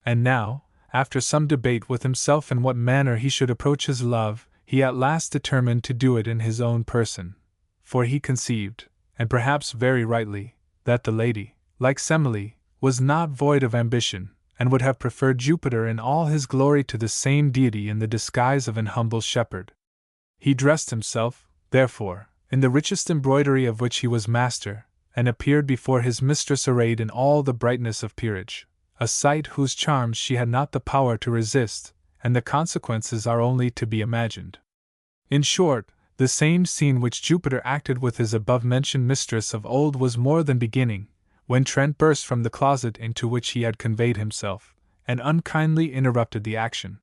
Speaker 1: And now, after some debate with himself in what manner he should approach his love, he at last determined to do it in his own person, for he conceived, and perhaps very rightly, that the lady, like Semele, was not void of ambition, and would have preferred Jupiter in all his glory to the same deity in the disguise of an humble shepherd. He dressed himself, therefore, in the richest embroidery of which he was master, and appeared before his mistress arrayed in all the brightness of peerage, a sight whose charms she had not the power to resist, and the consequences are only to be imagined. In short, the same scene which Jupiter acted with his above-mentioned mistress of old was more than beginning, when Trent burst from the closet into which he had conveyed himself, and unkindly interrupted the action.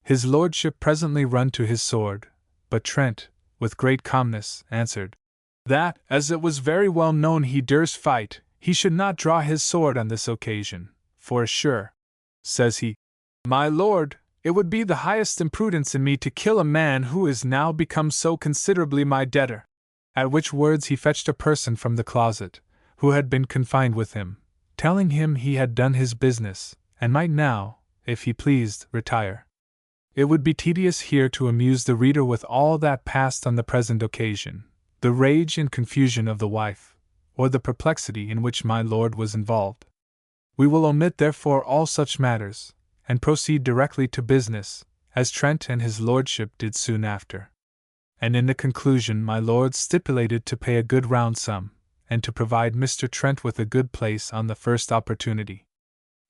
Speaker 1: His lordship presently run to his sword, but Trent, with great calmness, answered, that, as it was very well known he durst fight, he should not draw his sword on this occasion, for sure, says he, my lord, it would be the highest imprudence in me to kill a man who is now become so considerably my debtor. At which words he fetched a person from the closet, who had been confined with him, telling him he had done his business, and might now, if he pleased, retire. It would be tedious here to amuse the reader with all that passed on the present occasion, the rage and confusion of the wife, or the perplexity in which my lord was involved. We will omit therefore all such matters, and proceed directly to business, as Trent and his lordship did soon after. And in the conclusion my lord stipulated to pay a good round sum, and to provide Mr. Trent with a good place on the first opportunity.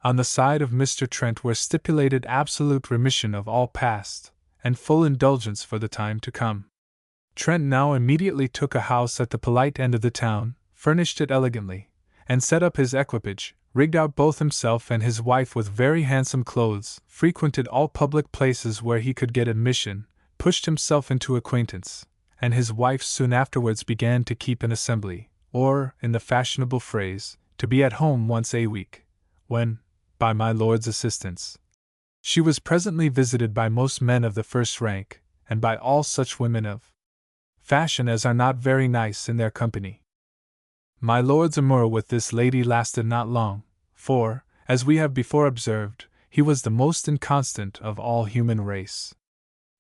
Speaker 1: On the side of Mr. Trent were stipulated absolute remission of all past, and full indulgence for the time to come. Trent now immediately took a house at the polite end of the town, furnished it elegantly, and set up his equipage, rigged out both himself and his wife with very handsome clothes, frequented all public places where he could get admission, pushed himself into acquaintance, and his wife soon afterwards began to keep an assembly, or, in the fashionable phrase, to be at home once a week, when, by my lord's assistance, she was presently visited by most men of the first rank, and by all such women of fashion as are not very nice in their company. My lord's amour with this lady lasted not long, for, as we have before observed, he was the most inconstant of all human race.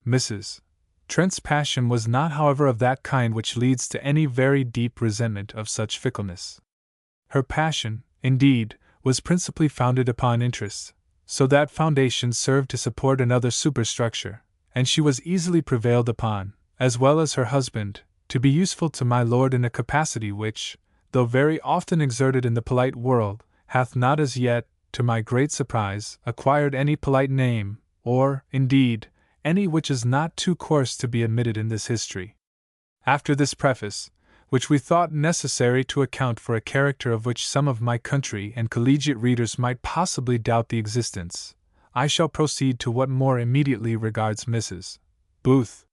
Speaker 1: Mrs. Trent's passion was not, however, of that kind which leads to any very deep resentment of such fickleness. Her passion, indeed, was principally founded upon interest, so that foundation served to support another superstructure, and she was easily prevailed upon, as well as her husband, to be useful to my lord in a capacity which, though very often exerted in the polite world, hath not as yet, to my great surprise, acquired any polite name, or, indeed, any which is not too coarse to be admitted in this history. After this preface, which we thought necessary to account for a character of which some of my country and collegiate readers might possibly doubt the existence, I shall proceed to what more immediately regards Mrs. Booth.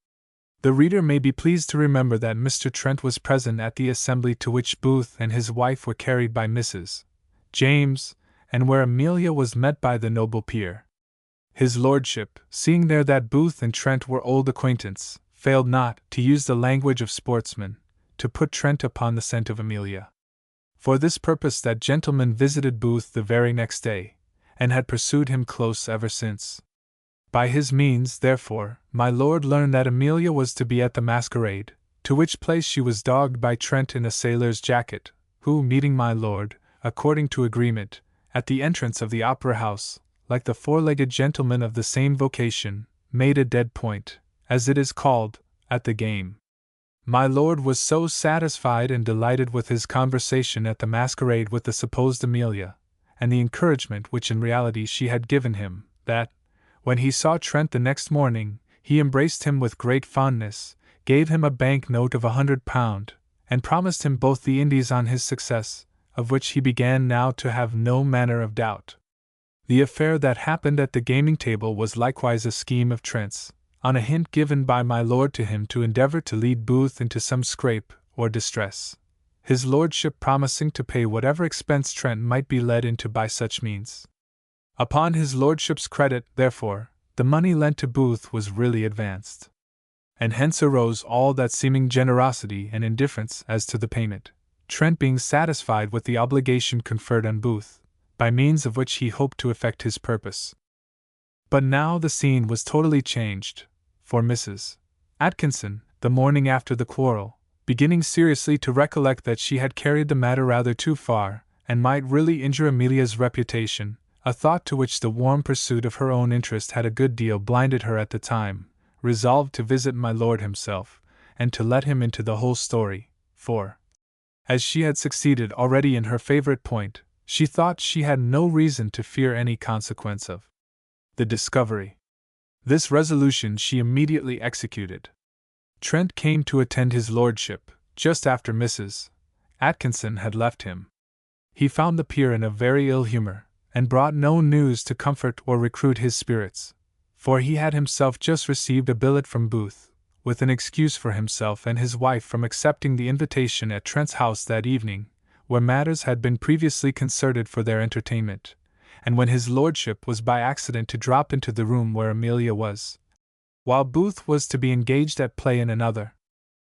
Speaker 1: The reader may be pleased to remember that Mr. Trent was present at the assembly to which Booth and his wife were carried by Mrs. James, and where Amelia was met by the noble peer. His lordship, seeing there that Booth and Trent were old acquaintance, failed not, to use the language of sportsmen, to put Trent upon the scent of Amelia. For this purpose that gentleman visited Booth the very next day, and had pursued him close ever since. By his means, therefore, my lord learned that Amelia was to be at the masquerade, to which place she was dogged by Trent in a sailor's jacket, who, meeting my lord, according to agreement, at the entrance of the opera house, like the four-legged gentleman of the same vocation, made a dead point, as it is called, at the game. My lord was so satisfied and delighted with his conversation at the masquerade with the supposed Amelia, and the encouragement which in reality she had given him, that, when he saw Trent the next morning, he embraced him with great fondness, gave him a bank note of £100, and promised him both the Indies on his success, of which he began now to have no manner of doubt. The affair that happened at the gaming table was likewise a scheme of Trent's, on a hint given by my lord to him to endeavour to lead Booth into some scrape or distress, his lordship promising to pay whatever expense Trent might be led into by such means. Upon his lordship's credit, therefore, the money lent to Booth was really advanced. And hence arose all that seeming generosity and indifference as to the payment, Trent being satisfied with the obligation conferred on Booth, by means of which he hoped to effect his purpose. But now the scene was totally changed, for Mrs. Atkinson, the morning after the quarrel, beginning seriously to recollect that she had carried the matter rather too far, and might really injure Amelia's reputation, a thought to which the warm pursuit of her own interest had a good deal blinded her at the time, resolved to visit my lord himself, and to let him into the whole story, for, as she had succeeded already in her favourite point, she thought she had no reason to fear any consequence of the discovery. This resolution she immediately executed. Trent came to attend his lordship, just after Mrs. Atkinson had left him. He found the peer in a very ill humour, and brought no news to comfort or recruit his spirits, for he had himself just received a billet from Booth, with an excuse for himself and his wife from accepting the invitation at Trent's house that evening, where matters had been previously concerted for their entertainment, and when his lordship was by accident to drop into the room where Amelia was, while Booth was to be engaged at play in another.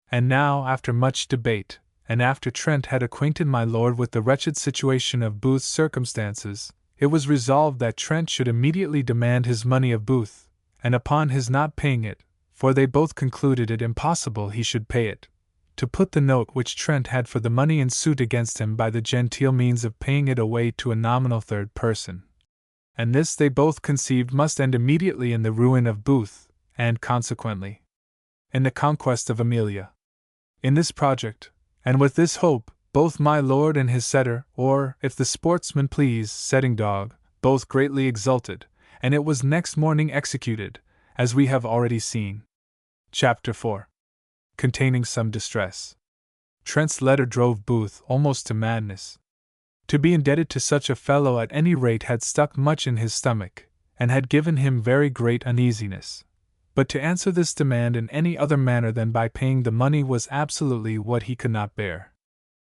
Speaker 1: And now, after much debate, and after Trent had acquainted my lord with the wretched situation of Booth's circumstances, it was resolved that Trent should immediately demand his money of Booth, and upon his not paying it, for they both concluded it impossible he should pay it, to put the note which Trent had for the money in suit against him by the genteel means of paying it away to a nominal third person. And this they both conceived must end immediately in the ruin of Booth, and, consequently, in the conquest of Amelia. In this project, and with this hope, both my lord and his setter, or, if the sportsman please, setting dog, both greatly exulted, and it was next morning executed, as we have already seen. Chapter 4. Containing some distress. Trent's letter drove Booth almost to madness. To be indebted to such a fellow at any rate had stuck much in his stomach, and had given him very great uneasiness. But to answer this demand in any other manner than by paying the money was absolutely what he could not bear.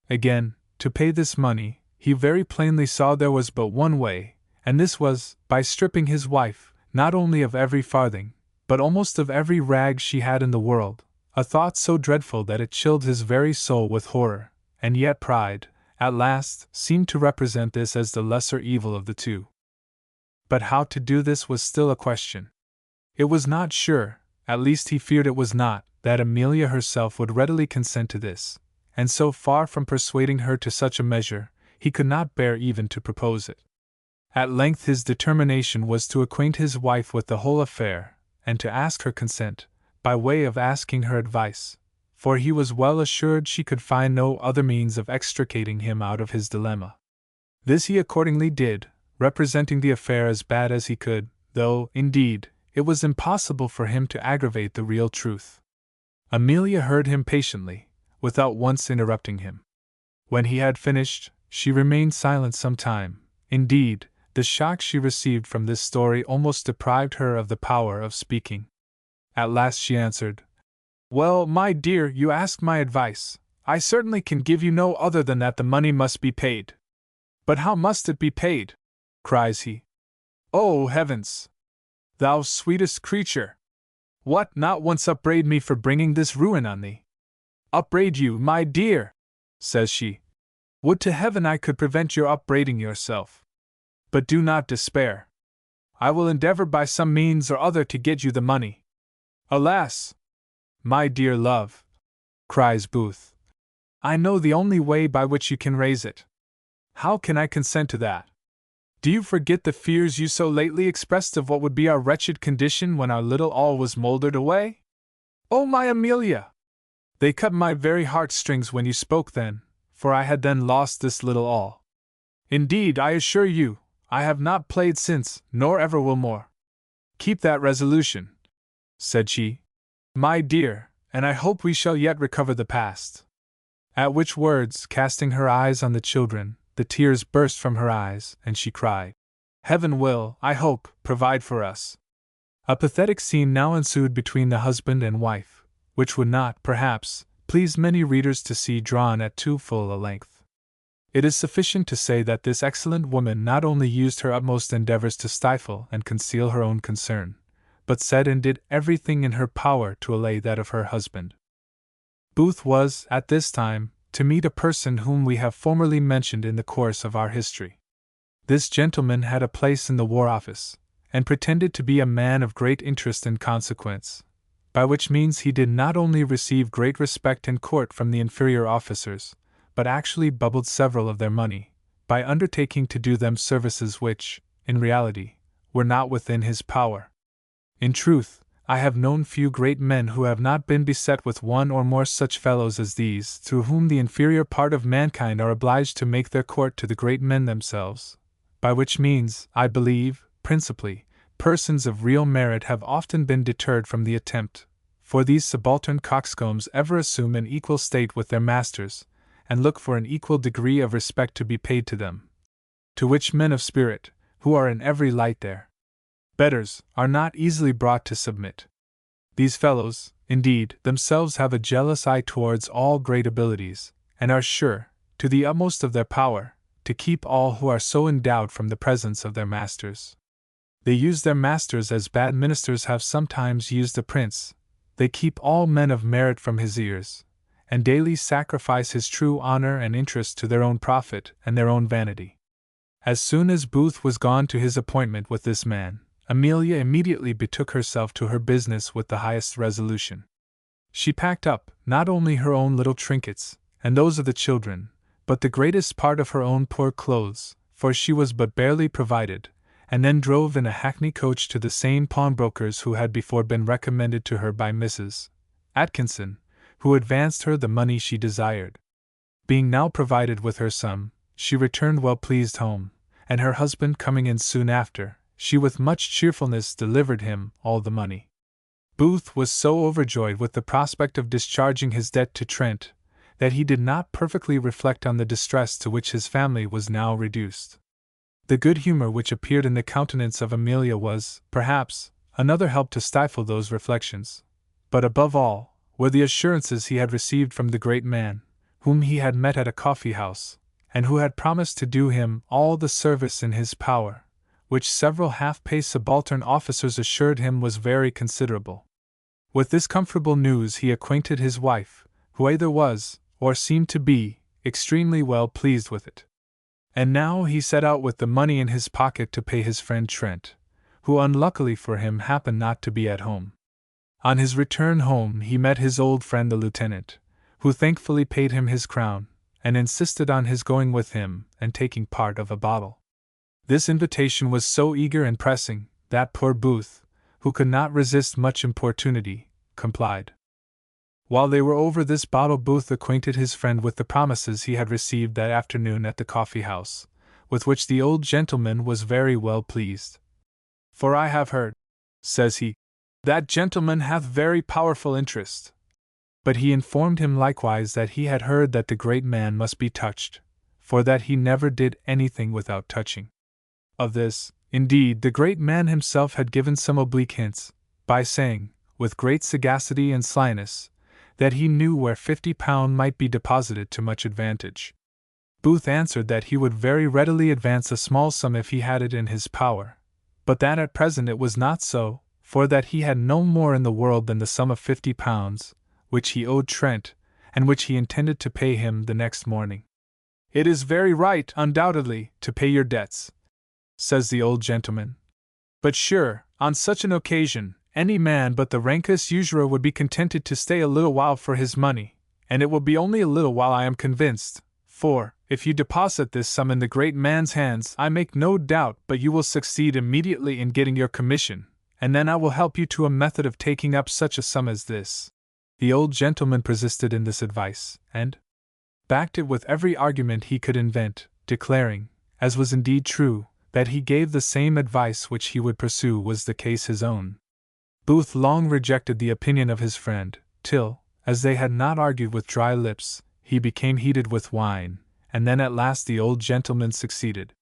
Speaker 1: Again, to pay this money, he very plainly saw there was but one way, and this was, by stripping his wife, not only of every farthing, but almost of every rag she had in the world, a thought so dreadful that it chilled his very soul with horror, and yet pride, at last, seemed to represent this as the lesser evil of the two. But how to do this was still a question. It was not sure, at least he feared it was not, that Amelia herself would readily consent to this, and so far from persuading her to such a measure, he could not bear even to propose it. At length his determination was to acquaint his wife with the whole affair, and to ask her consent, by way of asking her advice, for he was well assured she could find no other means of extricating him out of his dilemma. This he accordingly did, representing the affair as bad as he could, though, indeed, it was impossible for him to aggravate the real truth. Amelia heard him patiently, without once interrupting him. When he had finished, she remained silent some time. Indeed, the shock she received from this story almost deprived her of the power of speaking. At last she answered, "Well, my dear, you ask my advice. I certainly can give you no other than that the money must be paid." "But how must it be paid?" cries he. "Oh, heavens! Thou sweetest creature! What, not once upbraid me for bringing this ruin on thee?" "Upbraid you, my dear!" says she. "Would to heaven I could prevent your upbraiding yourself. But do not despair. I will endeavor by some means or other to get you the money." "Alas! My dear love," cries Booth, "I know the only way by which you can raise it. How can I consent to that? Do you forget the fears you so lately expressed of what would be our wretched condition when our little all was mouldered away? Oh, my Amelia! They cut my very heartstrings when you spoke then, for I had then lost this little all. Indeed, I assure you, I have not played since, nor ever will more. Keep that resolution," said she, "my dear, and I hope we shall yet recover the past." At which words, casting her eyes on the children, the tears burst from her eyes, and she cried, "Heaven will, I hope, provide for us." A pathetic scene now ensued between the husband and wife, which would not, perhaps, please many readers to see drawn at too full a length. It is sufficient to say that this excellent woman not only used her utmost endeavors to stifle and conceal her own concern, but said and did everything in her power to allay that of her husband. Booth was, at this time, to meet a person whom we have formerly mentioned in the course of our history. This gentleman had a place in the War Office, and pretended to be a man of great interest and consequence, by which means he did not only receive great respect and court from the inferior officers, but actually bubbled several of their money, by undertaking to do them services which, in reality, were not within his power. In truth, I have known few great men who have not been beset with one or more such fellows as these, through whom the inferior part of mankind are obliged to make their court to the great men themselves, by which means, I believe, principally, persons of real merit have often been deterred from the attempt, for these subaltern coxcombs ever assume an equal state with their masters, and look for an equal degree of respect to be paid to them, to which men of spirit, who are in every light their betters, are not easily brought to submit. These fellows, indeed, themselves have a jealous eye towards all great abilities, and are sure, to the utmost of their power, to keep all who are so endowed from the presence of their masters. They use their masters as bad ministers have sometimes used a prince. They keep all men of merit from his ears, and daily sacrifice his true honor and interest to their own profit and their own vanity. As soon as Booth was gone to his appointment with this man, Amelia immediately betook herself to her business with the highest resolution. She packed up, not only her own little trinkets, and those of the children, but the greatest part of her own poor clothes, for she was but barely provided, and then drove in a hackney coach to the same pawnbroker's who had before been recommended to her by Mrs. Atkinson, who advanced her the money she desired. Being now provided with her sum, she returned well pleased home, and her husband coming in soon after, she with much cheerfulness delivered him all the money. Booth was so overjoyed with the prospect of discharging his debt to Trent, that he did not perfectly reflect on the distress to which his family was now reduced. The good humor which appeared in the countenance of Amelia was, perhaps, another help to stifle those reflections, but above all, were the assurances he had received from the great man, whom he had met at a coffee-house, and who had promised to do him all the service in his power, which several half-pay subaltern officers assured him was very considerable. With this comfortable news he acquainted his wife, who either was, or seemed to be, extremely well pleased with it. And now he set out with the money in his pocket to pay his friend Trent, who unluckily for him happened not to be at home. On his return home he met his old friend the lieutenant, who thankfully paid him his crown, and insisted on his going with him and taking part of a bottle. This invitation was so eager and pressing, that poor Booth, who could not resist much importunity, complied. While they were over this bottle Booth acquainted his friend with the promises he had received that afternoon at the coffee-house, with which the old gentleman was very well pleased. "For I have heard," says he, "that gentleman hath very powerful interest." But he informed him likewise that he had heard that the great man must be touched, for that he never did anything without touching. Of this, indeed, the great man himself had given some oblique hints, by saying, with great sagacity and slyness, that he knew where £50 might be deposited to much advantage. Booth answered that he would very readily advance a small sum if he had it in his power, but that at present it was not so, for that he had no more in the world than the sum of £50, which he owed Trent, and which he intended to pay him the next morning. "It is very right, undoubtedly, to pay your debts," says the old gentleman. "But sure, on such an occasion, any man but the rankest usurer would be contented to stay a little while for his money, and it will be only a little while I am convinced, for, if you deposit this sum in the great man's hands I make no doubt but you will succeed immediately in getting your commission, and then I will help you to a method of taking up such a sum as this." The old gentleman persisted in this advice, and backed it with every argument he could invent, declaring, as was indeed true, that he gave the same advice which he would pursue was the case his own. Booth long rejected the opinion of his friend, till, as they had not argued with dry lips, he became heated with wine, and then at last the old gentleman succeeded.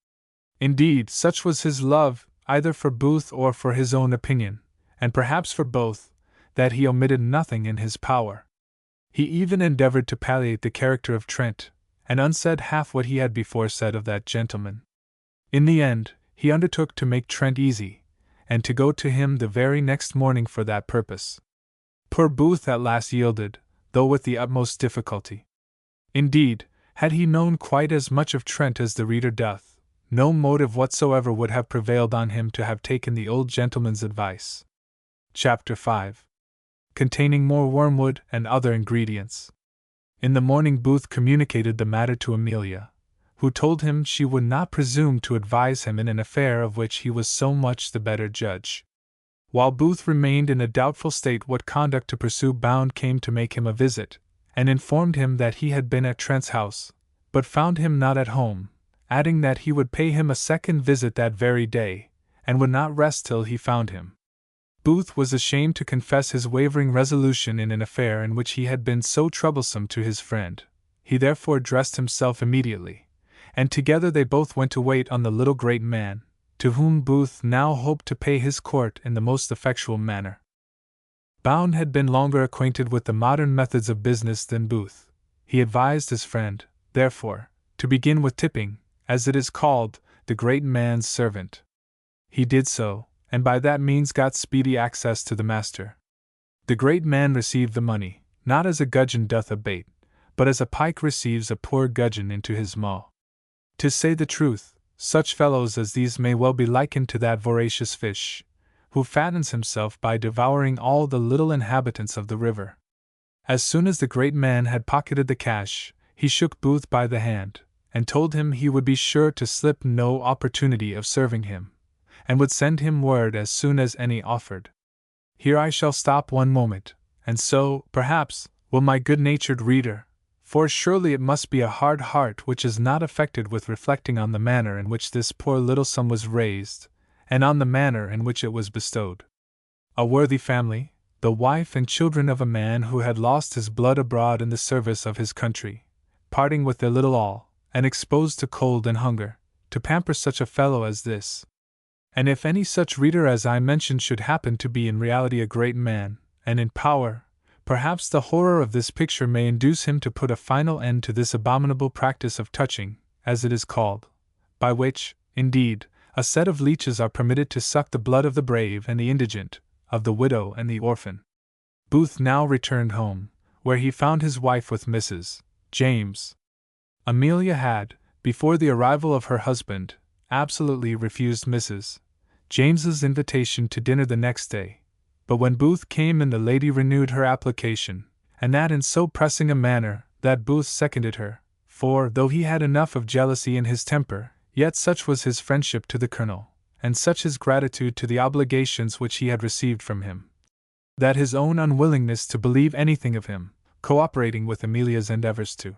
Speaker 1: Indeed, such was his love, either for Booth or for his own opinion, and perhaps for both, that he omitted nothing in his power. He even endeavored to palliate the character of Trent, and unsaid half what he had before said of that gentleman. In the end, he undertook to make Trent easy, and to go to him the very next morning for that purpose. Poor Booth at last yielded, though with the utmost difficulty. Indeed, had he known quite as much of Trent as the reader doth, no motive whatsoever would have prevailed on him to have taken the old gentleman's advice. Chapter 5. Containing more wormwood and other ingredients. In the morning Booth communicated the matter to Amelia, who told him she would not presume to advise him in an affair of which he was so much the better judge. While Booth remained in a doubtful state what conduct to pursue, Bound came to make him a visit, and informed him that he had been at Trent's house, but found him not at home, adding that he would pay him a second visit that very day, and would not rest till he found him. Booth was ashamed to confess his wavering resolution in an affair in which he had been so troublesome to his friend. He therefore dressed himself immediately, and together they both went to wait on the little great man, to whom Booth now hoped to pay his court in the most effectual manner. Bound had been longer acquainted with the modern methods of business than Booth. He advised his friend, therefore, to begin with tipping, as it is called, the great man's servant. He did so, and by that means got speedy access to the master. The great man received the money, not as a gudgeon doth a bait, but as a pike receives a poor gudgeon into his maw. To say the truth, such fellows as these may well be likened to that voracious fish, who fattens himself by devouring all the little inhabitants of the river. As soon as the great man had pocketed the cash, he shook Booth by the hand, and told him he would be sure to slip no opportunity of serving him, and would send him word as soon as any offered. Here I shall stop one moment, and so, perhaps, will my good-natured reader, for surely it must be a hard heart which is not affected with reflecting on the manner in which this poor little sum was raised, and on the manner in which it was bestowed. A worthy family, the wife and children of a man who had lost his blood abroad in the service of his country, parting with their little all, and exposed to cold and hunger, to pamper such a fellow as this. And if any such reader as I mentioned should happen to be in reality a great man, and in power, perhaps the horror of this picture may induce him to put a final end to this abominable practice of touching, as it is called, by which, indeed, a set of leeches are permitted to suck the blood of the brave and the indigent, of the widow and the orphan. Booth now returned home, where he found his wife with Mrs. James. Amelia had, before the arrival of her husband, absolutely refused Mrs. James's invitation to dinner the next day, but when Booth came in the lady renewed her application, and that in so pressing a manner that Booth seconded her, for, though he had enough of jealousy in his temper, yet such was his friendship to the Colonel, and such his gratitude to the obligations which he had received from him, that his own unwillingness to believe anything of him, cooperating with Amelia's endeavors to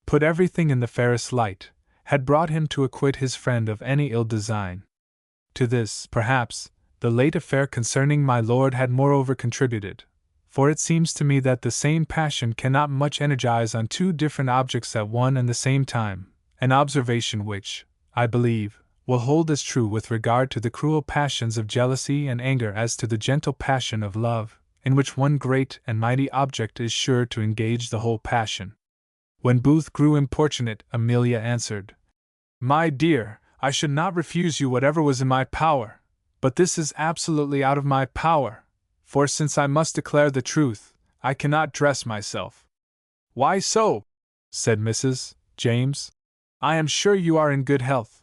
Speaker 1: put everything in the fairest light, had brought him to acquit his friend of any ill design. To this, perhaps, the late affair concerning my lord had moreover contributed, for it seems to me that the same passion cannot much energize on two different objects at one and the same time, an observation which, I believe, will hold as true with regard to the cruel passions of jealousy and anger as to the gentle passion of love, in which one great and mighty object is sure to engage the whole passion. When Booth grew importunate, Amelia answered, "My dear, I should not refuse you whatever was in my power, but this is absolutely out of my power, for since I must declare the truth, I cannot dress myself." "Why so?" said Mrs. James. "I am sure you are in good health."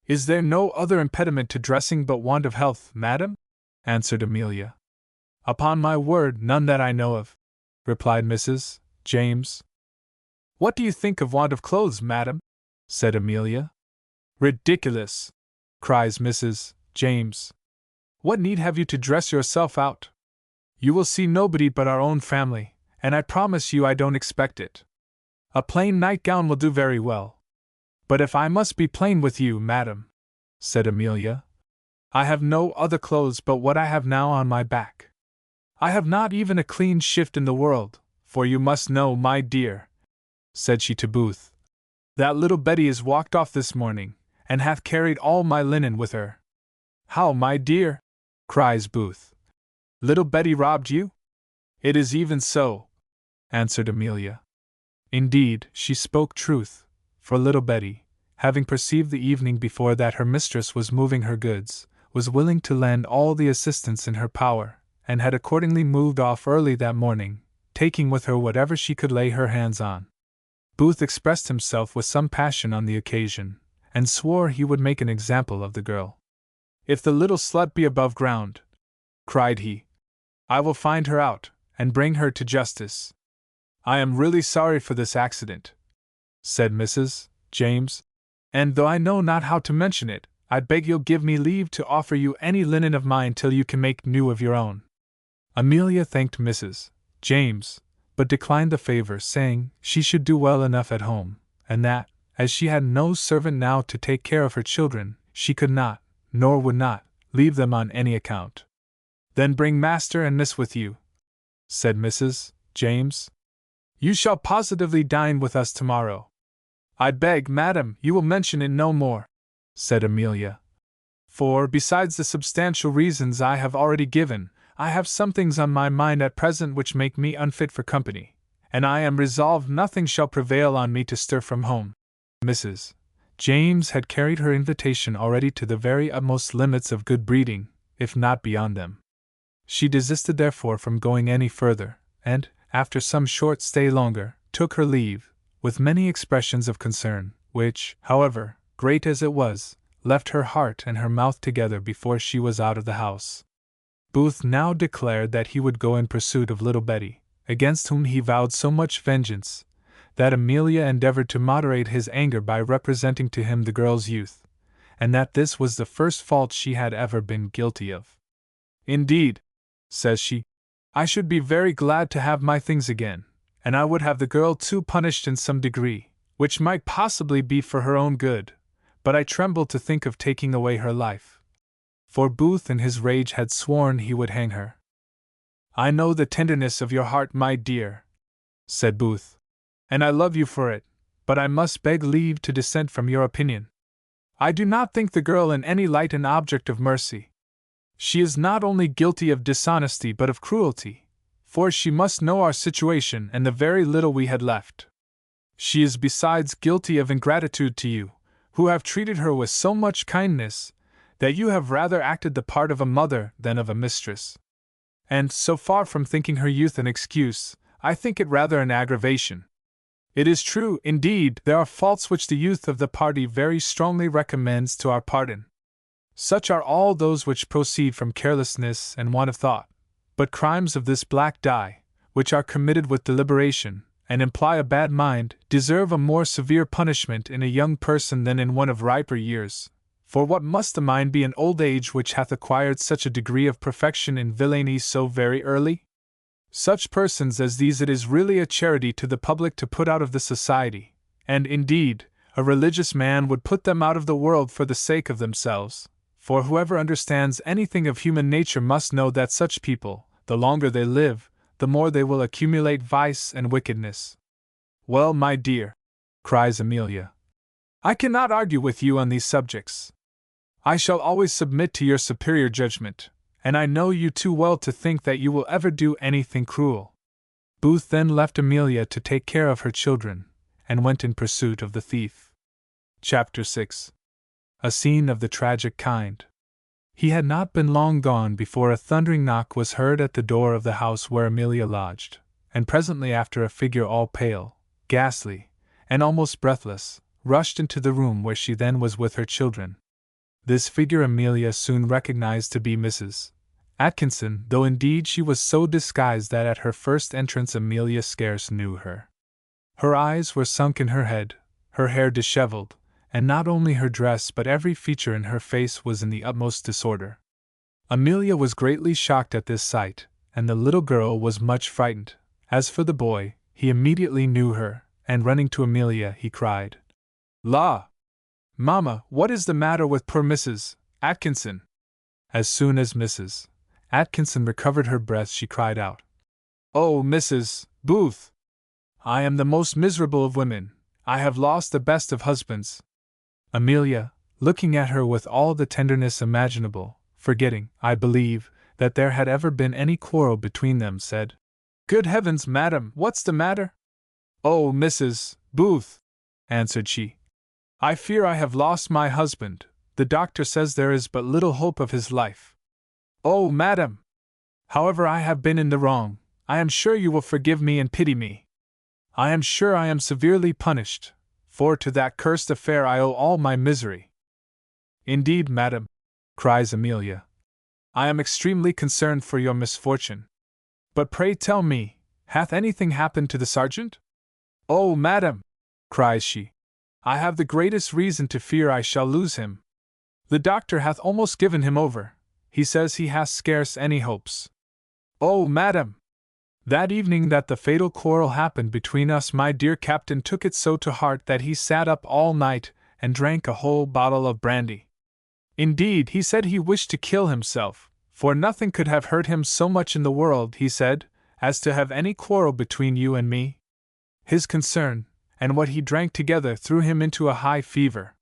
Speaker 1: "Is there no other impediment to dressing but want of health, madam?" answered Amelia. "Upon my word, none that I know of," replied Mrs. James. "What do you think of want of clothes, madam?" said Amelia. "Ridiculous!" cries Mrs. James. "What need have you to dress yourself out? You will see nobody but our own family, and I promise you I don't expect it. A plain nightgown will do very well. But if I must be plain with you, madam," said Amelia, "I have no other clothes but what I have now on my back. I have not even a clean shift in the world, for you must know, my dear," said she to Booth, "that little Betty is walked off this morning, and hath carried all my linen with her." "How, my dear?" cries Booth. "Little Betty robbed you?" "It is even so," answered Amelia. Indeed, she spoke truth, for little Betty, having perceived the evening before that her mistress was moving her goods, was willing to lend all the assistance in her power, and had accordingly moved off early that morning, taking with her whatever she could lay her hands on. Booth expressed himself with some passion on the occasion, and swore he would make an example of the girl. "If the little slut be above ground," cried he, "I will find her out, and bring her to justice." "I am really sorry for this accident," said Mrs. James, "and though I know not how to mention it, I beg you'll give me leave to offer you any linen of mine till you can make new of your own." Amelia thanked Mrs. James, but declined the favor, saying she should do well enough at home, and that, as she had no servant now to take care of her children, she could not, nor would not, leave them on any account. "Then bring master and miss with you," said Mrs. James. "You shall positively dine with us tomorrow." "I beg, madam, you will mention it no more," said Amelia. "For, besides the substantial reasons I have already given, I have some things on my mind at present which make me unfit for company, and I am resolved nothing shall prevail on me to stir from home." Mrs. James had carried her invitation already to the very utmost limits of good breeding, if not beyond them. She desisted therefore from going any further, and, after some short stay longer, took her leave, with many expressions of concern, which, however, great as it was, left her heart and her mouth together before she was out of the house. Booth now declared that he would go in pursuit of little Betty, against whom he vowed so much vengeance, that Amelia endeavored to moderate his anger by representing to him the girl's youth, and that this was the first fault she had ever been guilty of. "Indeed," says she, "I should be very glad to have my things again, and I would have the girl too punished in some degree, which might possibly be for her own good, but I tremble to think of taking away her life." For Booth in his rage had sworn he would hang her. "I know the tenderness of your heart, my dear," said Booth, "and I love you for it, but I must beg leave to dissent from your opinion. I do not think the girl in any light an object of mercy. She is not only guilty of dishonesty but of cruelty, for she must know our situation and the very little we had left. She is besides guilty of ingratitude to you, who have treated her with so much kindness, that you have rather acted the part of a mother than of a mistress. And, so far from thinking her youth an excuse, I think it rather an aggravation. It is true, indeed, there are faults which the youth of the party very strongly recommends to our pardon. Such are all those which proceed from carelessness and want of thought, but crimes of this black dye, which are committed with deliberation, and imply a bad mind, deserve a more severe punishment in a young person than in one of riper years. For what must the mind be in old age which hath acquired such a degree of perfection in villainy so very early? Such persons as these it is really a charity to the public to put out of the society, and, indeed, a religious man would put them out of the world for the sake of themselves, for whoever understands anything of human nature must know that such people, the longer they live, the more they will accumulate vice and wickedness. "Well, my dear," cries Amelia, "I cannot argue with you on these subjects. I shall always submit to your superior judgment, and I know you too well to think that you will ever do anything cruel." Booth then left Amelia to take care of her children, and went in pursuit of the thief. Chapter 6. A scene of the tragic kind. He had not been long gone before a thundering knock was heard at the door of the house where Amelia lodged, and presently after a figure all pale, ghastly, and almost breathless, rushed into the room where she then was with her children. This figure Amelia soon recognized to be Mrs. Atkinson, though indeed she was so disguised that at her first entrance Amelia scarce knew her. Her eyes were sunk in her head, her hair disheveled, and not only her dress but every feature in her face was in the utmost disorder. Amelia was greatly shocked at this sight, and the little girl was much frightened. As for the boy, he immediately knew her, and running to Amelia he cried, "La! Mamma, what is the matter with poor Mrs. Atkinson?" As soon as Mrs. Atkinson recovered her breath she cried out, "Oh, Mrs. Booth! I am the most miserable of women. I have lost the best of husbands." Amelia, looking at her with all the tenderness imaginable, forgetting, I believe, that there had ever been any quarrel between them, said, "Good heavens, madam, what's the matter?" "Oh, Mrs. Booth," answered she, "I fear I have lost my husband. The doctor says there is but little hope of his life." "Oh, madam! However I have been in the wrong, I am sure you will forgive me and pity me. I am sure I am severely punished, for to that cursed affair I owe all my misery." "Indeed, madam," cries Amelia, "I am extremely concerned for your misfortune. But pray tell me, hath anything happened to the sergeant?" "Oh, madam," cries she, "I have the greatest reason to fear I shall lose him. The doctor hath almost given him over. He says he has scarce any hopes." "Oh, madam! That evening that the fatal quarrel happened between us, my dear captain took it so to heart that he sat up all night and drank a whole bottle of brandy. Indeed, he said he wished to kill himself, for nothing could have hurt him so much in the world, he said, as to have any quarrel between you and me. His concern, and what he drank together, threw him into a high fever.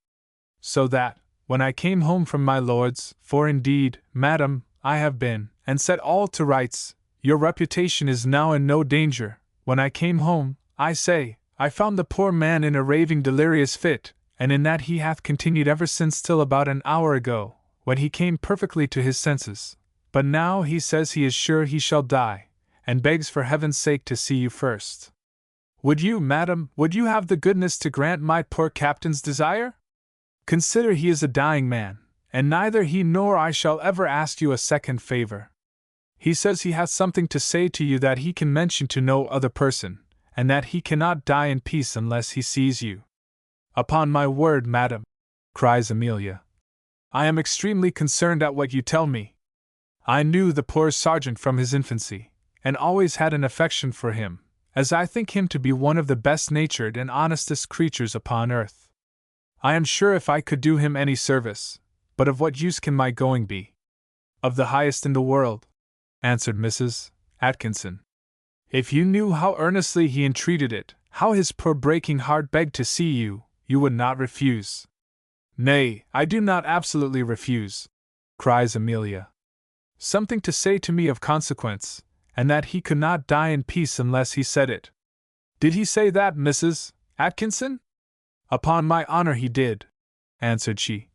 Speaker 1: So that, when I came home from my lord's, for indeed, madam, I have been, and set all to rights, your reputation is now in no danger, when I came home, I say, I found the poor man in a raving delirious fit, and in that he hath continued ever since till about an hour ago, when he came perfectly to his senses. But now he says he is sure he shall die, and begs for heaven's sake to see you first." Would you, madam, would you have the goodness to grant my poor captain's desire? Consider he is a dying man, and neither he nor I shall ever ask you a second favor. He says he has something to say to you that he can mention to no other person, and that he cannot die in peace unless he sees you. Upon my word, madam, cries Amelia, I am extremely concerned at what you tell me. I knew the poor sergeant from his infancy, and always had an affection for him, as I think him to be one of the best-natured and honestest creatures upon earth. I am sure if I could do him any service, but of what use can my going be? Of the highest in the world, answered Mrs. Atkinson. If you knew how earnestly he entreated it, how his poor breaking heart begged to see you, you would not refuse. Nay, I do not absolutely refuse, cries Amelia. Something to say to me of consequence, and that he could not die in peace unless he said it. Did he say that, Mrs. Atkinson? Upon my honor he did, answered she,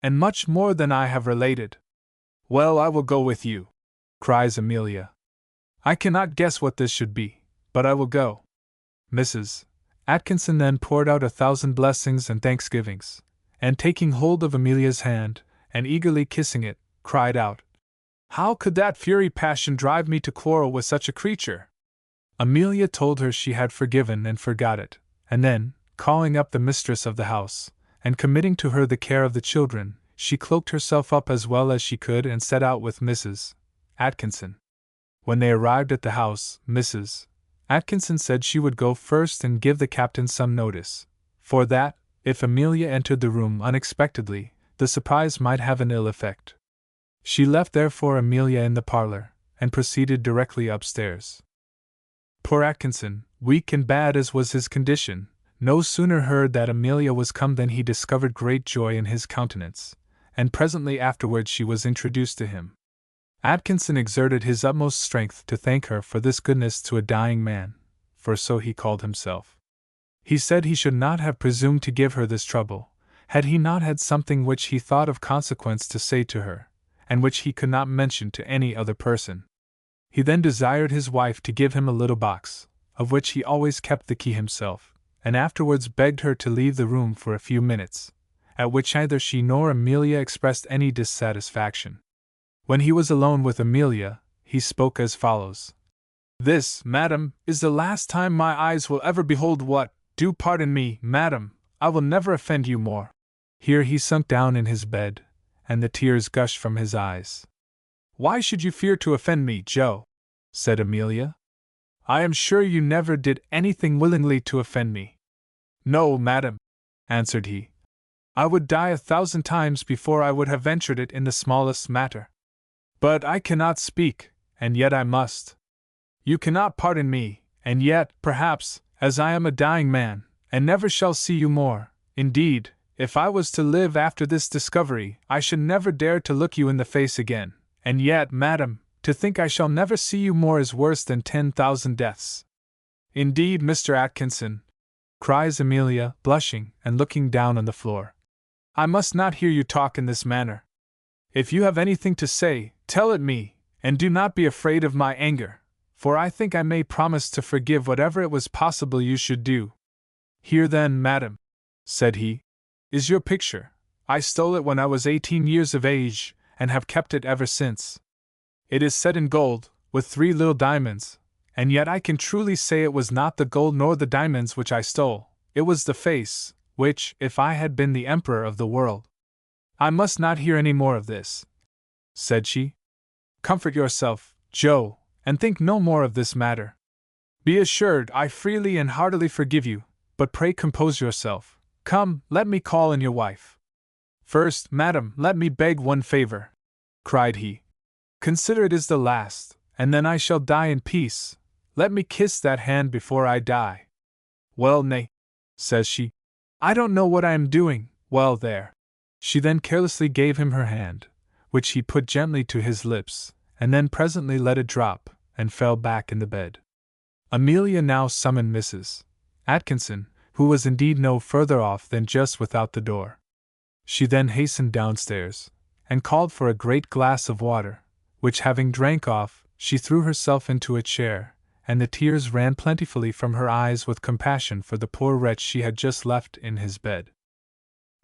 Speaker 1: and much more than I have related. Well, I will go with you, cries Amelia. I cannot guess what this should be, but I will go. Mrs. Atkinson then poured out 1,000 blessings and thanksgivings, and taking hold of Amelia's hand, and eagerly kissing it, cried out, How could that fury passion drive me to quarrel with such a creature? Amelia told her she had forgiven and forgot it, and then, calling up the mistress of the house, and committing to her the care of the children, she cloaked herself up as well as she could and set out with Mrs. Atkinson. When they arrived at the house, Mrs. Atkinson said she would go first and give the captain some notice, for that, if Amelia entered the room unexpectedly, the surprise might have an ill effect. She left therefore Amelia in the parlor, and proceeded directly upstairs. Poor Atkinson, weak and bad as was his condition, no sooner heard that Amelia was come than he discovered great joy in his countenance, and presently afterwards she was introduced to him. Atkinson exerted his utmost strength to thank her for this goodness to a dying man, for so he called himself. He said he should not have presumed to give her this trouble, had he not had something which he thought of consequence to say to her, and which he could not mention to any other person. He then desired his wife to give him a little box, of which he always kept the key himself, and afterwards begged her to leave the room for a few minutes, at which neither she nor Amelia expressed any dissatisfaction. When he was alone with Amelia, he spoke as follows. This, madam, is the last time my eyes will ever behold what, do pardon me, madam, I will never offend you more. Here he sunk down in his bed, and the tears gushed from his eyes. Why should you fear to offend me, Joe? Said Amelia. I am sure you never did anything willingly to offend me. No, madam, answered he. I would die 1,000 times before I would have ventured it in the smallest matter. But I cannot speak, and yet I must. You cannot pardon me, and yet, perhaps, as I am a dying man, and never shall see you more, indeed, if I was to live after this discovery, I should never dare to look you in the face again, and yet, madam, to think I shall never see you more is worse than 10,000 deaths. Indeed, Mr. Atkinson, cries Amelia, blushing and looking down on the floor, I must not hear you talk in this manner. If you have anything to say, tell it me, and do not be afraid of my anger, for I think I may promise to forgive whatever it was possible you should do. Here then, madam, said he, is your picture. I stole it when I was 18 years of age, and have kept it ever since. It is set in gold, with 3 little diamonds, and yet I can truly say it was not the gold nor the diamonds which I stole, it was the face, which, if I had been the emperor of the world. I must not hear any more of this, said she. Comfort yourself, Joe, and think no more of this matter. Be assured I freely and heartily forgive you, but pray compose yourself. Come, let me call in your wife. First, madam, let me beg one favor, cried he. Consider it is the last, and then I shall die in peace. Let me kiss that hand before I die. Well, nay, says she. I don't know what I am doing. Well, there. She then carelessly gave him her hand, which he put gently to his lips, and then presently let it drop, and fell back in the bed. Amelia now summoned Mrs. Atkinson, who was indeed no further off than just without the door. She then hastened downstairs, and called for a great glass of water, which having drank off, she threw herself into a chair, and the tears ran plentifully from her eyes with compassion for the poor wretch she had just left in his bed.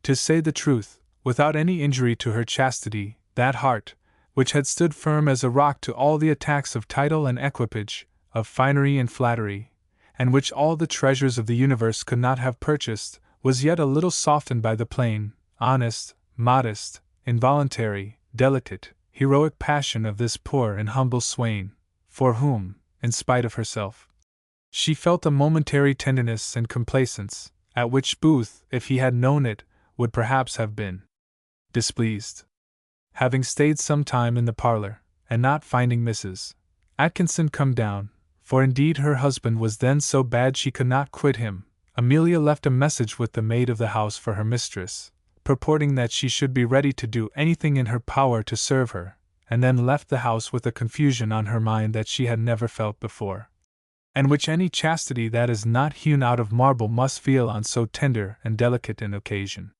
Speaker 1: To say the truth, without any injury to her chastity, that heart, which had stood firm as a rock to all the attacks of title and equipage, of finery and flattery, and which all the treasures of the universe could not have purchased, was yet a little softened by the plain, honest, modest, involuntary, delicate, heroic passion of this poor and humble swain, for whom, in spite of herself, she felt a momentary tenderness and complacence, at which Booth, if he had known it, would perhaps have been displeased. Having stayed some time in the parlor, and not finding Mrs. Atkinson come down, for indeed her husband was then so bad she could not quit him, Amelia left a message with the maid of the house for her mistress, purporting that she should be ready to do anything in her power to serve her, and then left the house with a confusion on her mind that she had never felt before, and which any chastity that is not hewn out of marble must feel on so tender and delicate an occasion.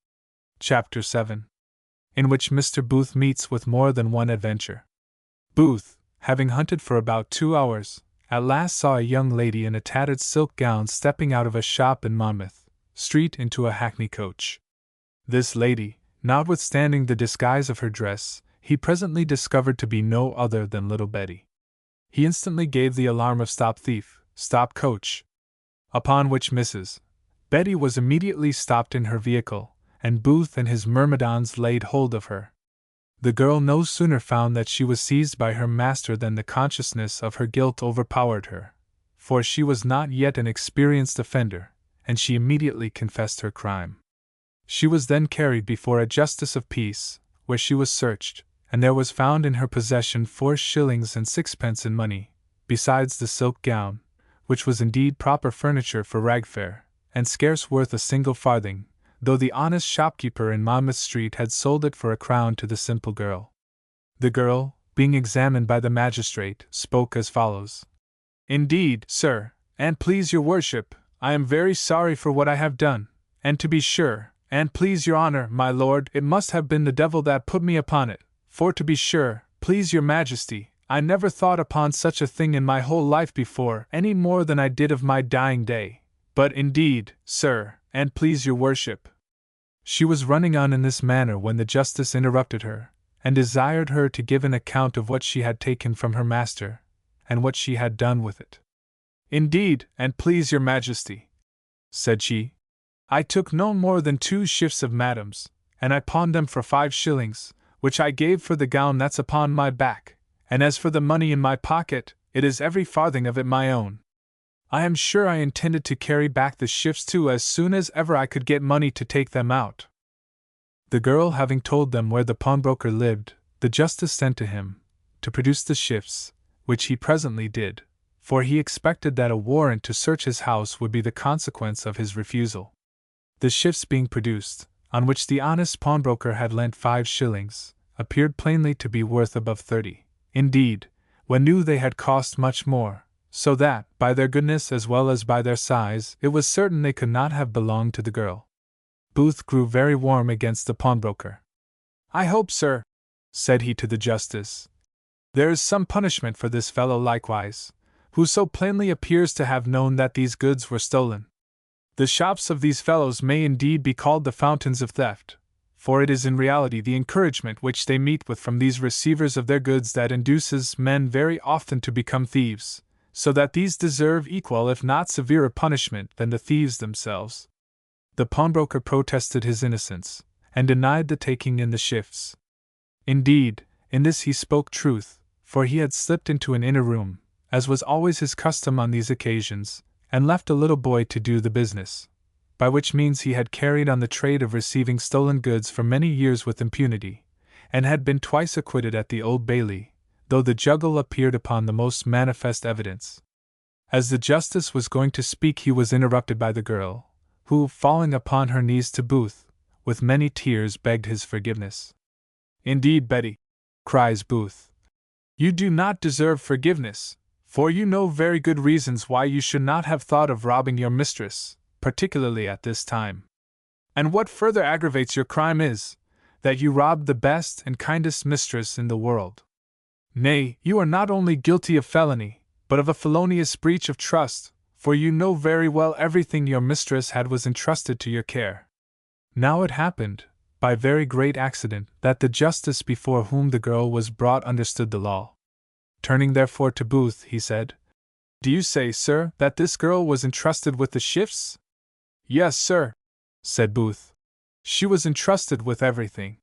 Speaker 1: Chapter 7. In which Mr. Booth meets with more than one adventure. Booth, having hunted for about 2 hours, at last saw a young lady in a tattered silk gown stepping out of a shop in Monmouth Street into a hackney coach. This lady, notwithstanding the disguise of her dress, he presently discovered to be no other than little Betty. He instantly gave the alarm of "Stop thief, stop coach," upon which Mrs. Betty was immediately stopped in her vehicle, and Booth and his myrmidons laid hold of her. The girl no sooner found that she was seized by her master than the consciousness of her guilt overpowered her, for she was not yet an experienced offender, and she immediately confessed her crime. She was then carried before a justice of peace, where she was searched, and there was found in her possession 4 shillings and 6pence in money, besides the silk gown, which was indeed proper furniture for ragfare, and scarce worth a single farthing, though the honest shopkeeper in Monmouth Street had sold it for a crown to the simple girl. The girl, being examined by the magistrate, spoke as follows: "Indeed, sir, and please your worship, I am very sorry for what I have done, and to be sure, and please your honor, my lord, it must have been the devil that put me upon it, for to be sure, please your majesty, I never thought upon such a thing in my whole life before, any more than I did of my dying day, but indeed, sir, and please your worship." She was running on in this manner when the justice interrupted her, and desired her to give an account of what she had taken from her master, and what she had done with it. "Indeed, and please your majesty," said she, "I took no more than 2 shifts of madam's, and I pawned them for 5 shillings, which I gave for the gown that's upon my back, and as for the money in my pocket, it is every farthing of it my own. I am sure I intended to carry back the shifts too as soon as ever I could get money to take them out." The girl having told them where the pawnbroker lived, the justice sent to him, to produce the shifts, which he presently did, for he expected that a warrant to search his house would be the consequence of his refusal. The shifts being produced, on which the honest pawnbroker had lent 5 shillings, appeared plainly to be worth above 30. Indeed, one knew they had cost much more, so that, by their goodness as well as by their size, it was certain they could not have belonged to the girl. Booth grew very warm against the pawnbroker. "I hope, sir," said he to the justice, "there is some punishment for this fellow likewise, who so plainly appears to have known that these goods were stolen. The shops of these fellows may indeed be called the fountains of theft, for it is in reality the encouragement which they meet with from these receivers of their goods that induces men very often to become thieves, so that these deserve equal if not severer punishment than the thieves themselves." The pawnbroker protested his innocence, and denied the taking in the shifts. Indeed, in this he spoke truth, for he had slipped into an inner room, as was always his custom on these occasions, and left a little boy to do the business, by which means he had carried on the trade of receiving stolen goods for many years with impunity, and had been twice acquitted at the Old Bailey, though the juggle appeared upon the most manifest evidence. As the justice was going to speak, he was interrupted by the girl, who, falling upon her knees to Booth, with many tears begged his forgiveness. "Indeed, Betty," cries Booth, "you do not deserve forgiveness, for you know very good reasons why you should not have thought of robbing your mistress, particularly at this time. And what further aggravates your crime is, that you robbed the best and kindest mistress in the world. Nay, you are not only guilty of felony, but of a felonious breach of trust, for you know very well everything your mistress had was entrusted to your care. Now it happened, by very great accident, that the justice before whom the girl was brought understood the law. Turning therefore to Booth, he said, "Do you say, sir, that this girl was entrusted with the shifts?" "Yes, sir," said Booth. "She was entrusted with everything."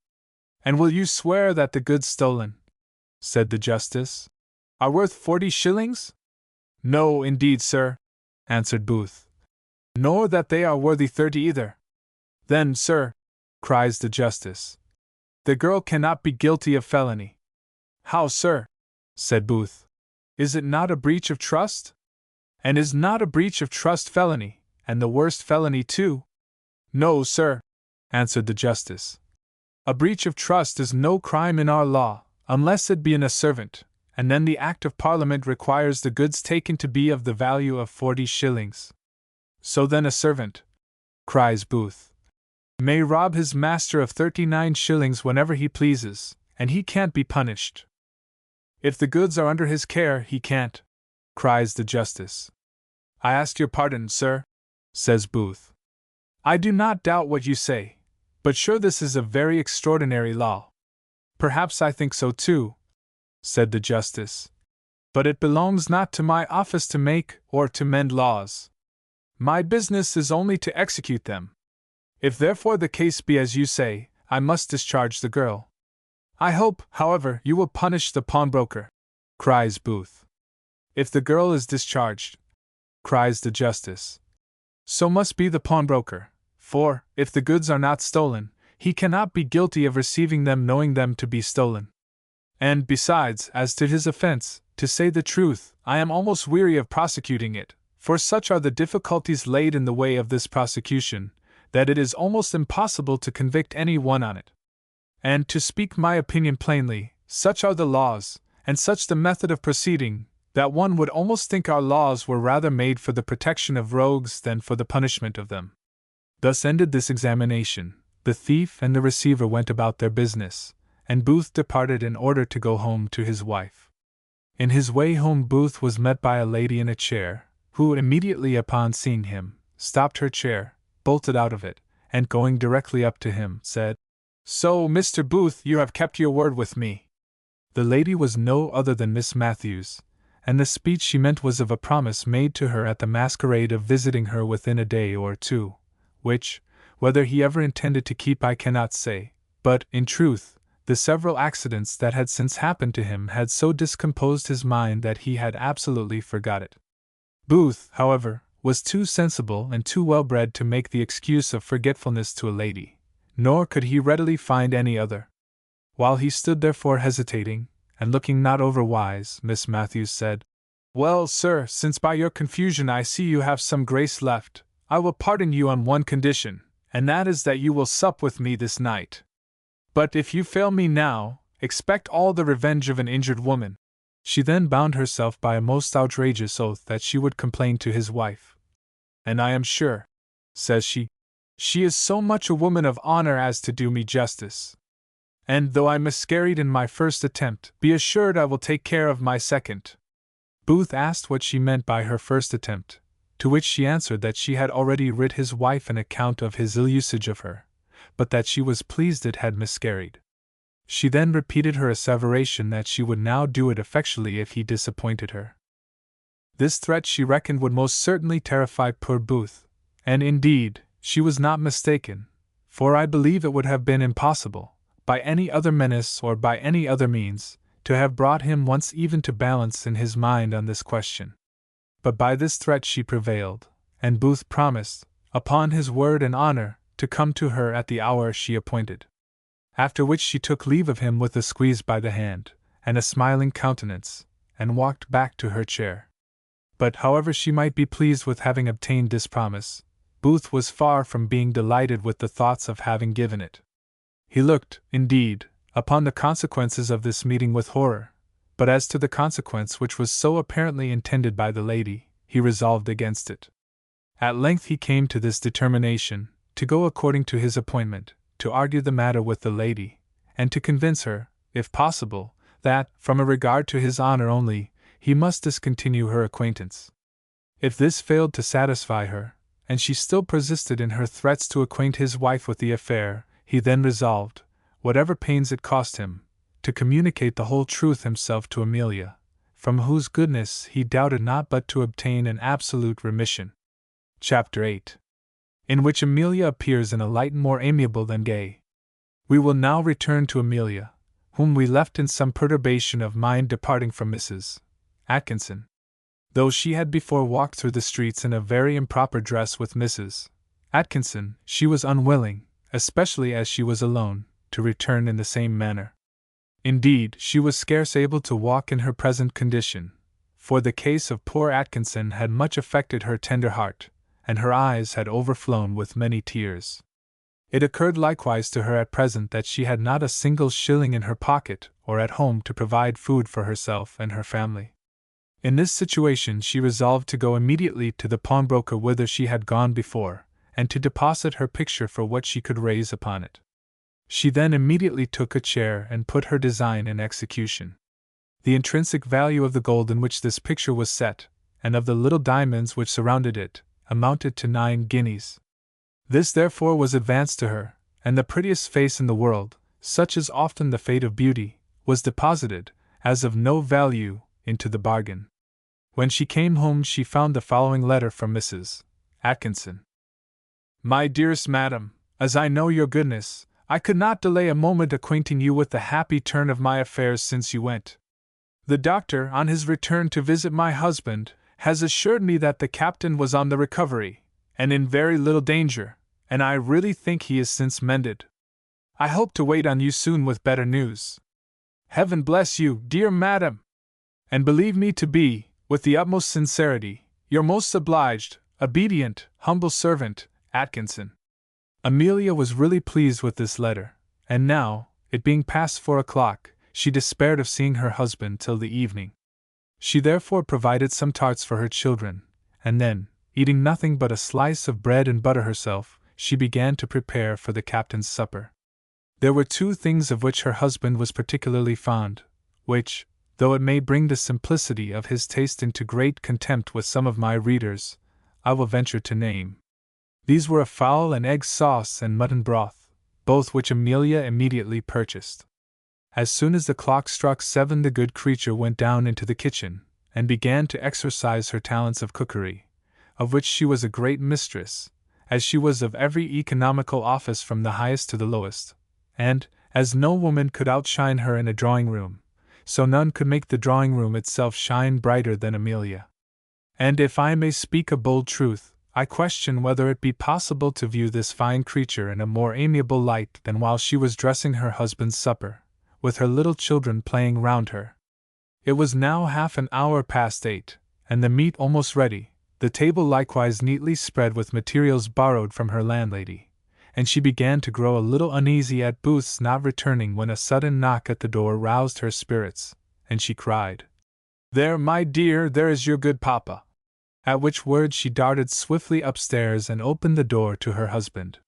Speaker 1: "And will you swear that the goods stolen," said the justice, "are worth 40 shillings?" "No, indeed, sir," answered Booth. "Nor that they are worthy 30 either." "Then, sir," cries the justice, "the girl cannot be guilty of felony." "How, sir?" said Booth. "Is it not a breach of trust? And is not a breach of trust felony, and the worst felony too?" "No, sir," answered the justice. "A breach of trust is no crime in our law, unless it be in a servant, and then the Act of Parliament requires the goods taken to be of the value of 40 shillings. So then a servant," cries Booth, "may rob his master of 39 shillings whenever he pleases, and he can't be punished." "If the goods are under his care, he can't," cries the justice. "I ask your pardon, sir," says Booth. "I do not doubt what you say, but sure this is a very extraordinary law." "Perhaps I think so too," said the justice, "but it belongs not to my office to make or to mend laws. My business is only to execute them. If therefore the case be as you say, I must discharge the girl." "I hope, however, you will punish the pawnbroker," cries Booth. "If the girl is discharged," cries the justice, "so must be the pawnbroker, for, if the goods are not stolen, he cannot be guilty of receiving them knowing them to be stolen. And, besides, as to his offense, to say the truth, I am almost weary of prosecuting it, for such are the difficulties laid in the way of this prosecution, that it is almost impossible to convict any one on it. And, to speak my opinion plainly, such are the laws, and such the method of proceeding, that one would almost think our laws were rather made for the protection of rogues than for the punishment of them." Thus ended this examination. The thief and the receiver went about their business, and Booth departed in order to go home to his wife. In his way home Booth was met by a lady in a chair, who, immediately upon seeing him, stopped her chair, bolted out of it, and going directly up to him, said, "So, Mr. Booth, you have kept your word with me." The lady was no other than Miss Matthews, and the speech she meant was of a promise made to her at the masquerade of visiting her within a day or two, which, whether he ever intended to keep I cannot say, but, in truth, the several accidents that had since happened to him had so discomposed his mind that he had absolutely forgot it. Booth, however, was too sensible and too well bred to make the excuse of forgetfulness to a lady, nor could he readily find any other. While he stood therefore hesitating, and looking not over wise, Miss Matthews said, "Well, sir, since by your confusion I see you have some grace left, I will pardon you on one condition, and that is that you will sup with me this night. But if you fail me now, expect all the revenge of an injured woman." She then bound herself by a most outrageous oath that she would complain to his wife. "And I am sure," says she is so much a woman of honor as to do me justice. And though I miscarried in my first attempt, be assured I will take care of my second." Booth asked what she meant by her first attempt, to which she answered that she had already writ his wife an account of his ill usage of her, but that she was pleased it had miscarried. She then repeated her asseveration that she would now do it effectually if he disappointed her. This threat she reckoned would most certainly terrify poor Booth, and indeed, she was not mistaken, for I believe it would have been impossible, by any other menace or by any other means, to have brought him once even to balance in his mind on this question. But by this threat she prevailed, and Booth promised, upon his word and honor, to come to her at the hour she appointed. After which she took leave of him with a squeeze by the hand, and a smiling countenance, and walked back to her chair. But however she might be pleased with having obtained this promise, Booth was far from being delighted with the thoughts of having given it. He looked, indeed, upon the consequences of this meeting with horror, but as to the consequence which was so apparently intended by the lady, he resolved against it. At length he came to this determination, to go according to his appointment, to argue the matter with the lady, and to convince her, if possible, that, from a regard to his honor only, he must discontinue her acquaintance. If this failed to satisfy her, and she still persisted in her threats to acquaint his wife with the affair, he then resolved, whatever pains it cost him, to communicate the whole truth himself to Amelia, from whose goodness he doubted not but to obtain an absolute remission. Chapter 8. In which Amelia appears in a light more amiable than gay. We will now return to Amelia, whom we left in some perturbation of mind departing from Mrs. Atkinson. Though she had before walked through the streets in a very improper dress with Mrs. Atkinson, she was unwilling, especially as she was alone, to return in the same manner. Indeed, she was scarce able to walk in her present condition, for the case of poor Atkinson had much affected her tender heart, and her eyes had overflown with many tears. It occurred likewise to her at present that she had not a single shilling in her pocket or at home to provide food for herself and her family. In this situation she resolved to go immediately to the pawnbroker whither she had gone before, and to deposit her picture for what she could raise upon it. She then immediately took a chair and put her design in execution. The intrinsic value of the gold in which this picture was set, and of the little diamonds which surrounded it, amounted to 9 guineas. This therefore was advanced to her, and the prettiest face in the world, such is often the fate of beauty, was deposited, as of no value, into the bargain. When she came home she found the following letter from Mrs. Atkinson. My dearest madam, as I know your goodness, I could not delay a moment acquainting you with the happy turn of my affairs since you went. The doctor, on his return to visit my husband, has assured me that the captain was on the recovery, and in very little danger, and I really think he is since mended. I hope to wait on you soon with better news. Heaven bless you, dear madam! And believe me to be, with the utmost sincerity, your most obliged, obedient, humble servant, Atkinson. Amelia was really pleased with this letter, and now, it being past 4 o'clock, she despaired of seeing her husband till the evening. She therefore provided some tarts for her children, and then, eating nothing but a slice of bread and butter herself, she began to prepare for the captain's supper. There were 2 things of which her husband was particularly fond, which, though it may bring the simplicity of his taste into great contempt with some of my readers, I will venture to name. These were a fowl and egg sauce and mutton broth, both which Amelia immediately purchased. As soon as the clock struck 7 the good creature went down into the kitchen, and began to exercise her talents of cookery, of which she was a great mistress, as she was of every economical office from the highest to the lowest, and, as no woman could outshine her in a drawing-room, so none could make the drawing-room itself shine brighter than Amelia. And if I may speak a bold truth, I question whether it be possible to view this fine creature in a more amiable light than while she was dressing her husband's supper, with her little children playing round her. It was now half an hour past 8, and the meat almost ready, the table likewise neatly spread with materials borrowed from her landlady, and she began to grow a little uneasy at Booth's not returning when a sudden knock at the door roused her spirits, and she cried, "There, my dear, there is your good papa." At which words she darted swiftly upstairs and opened the door to her husband.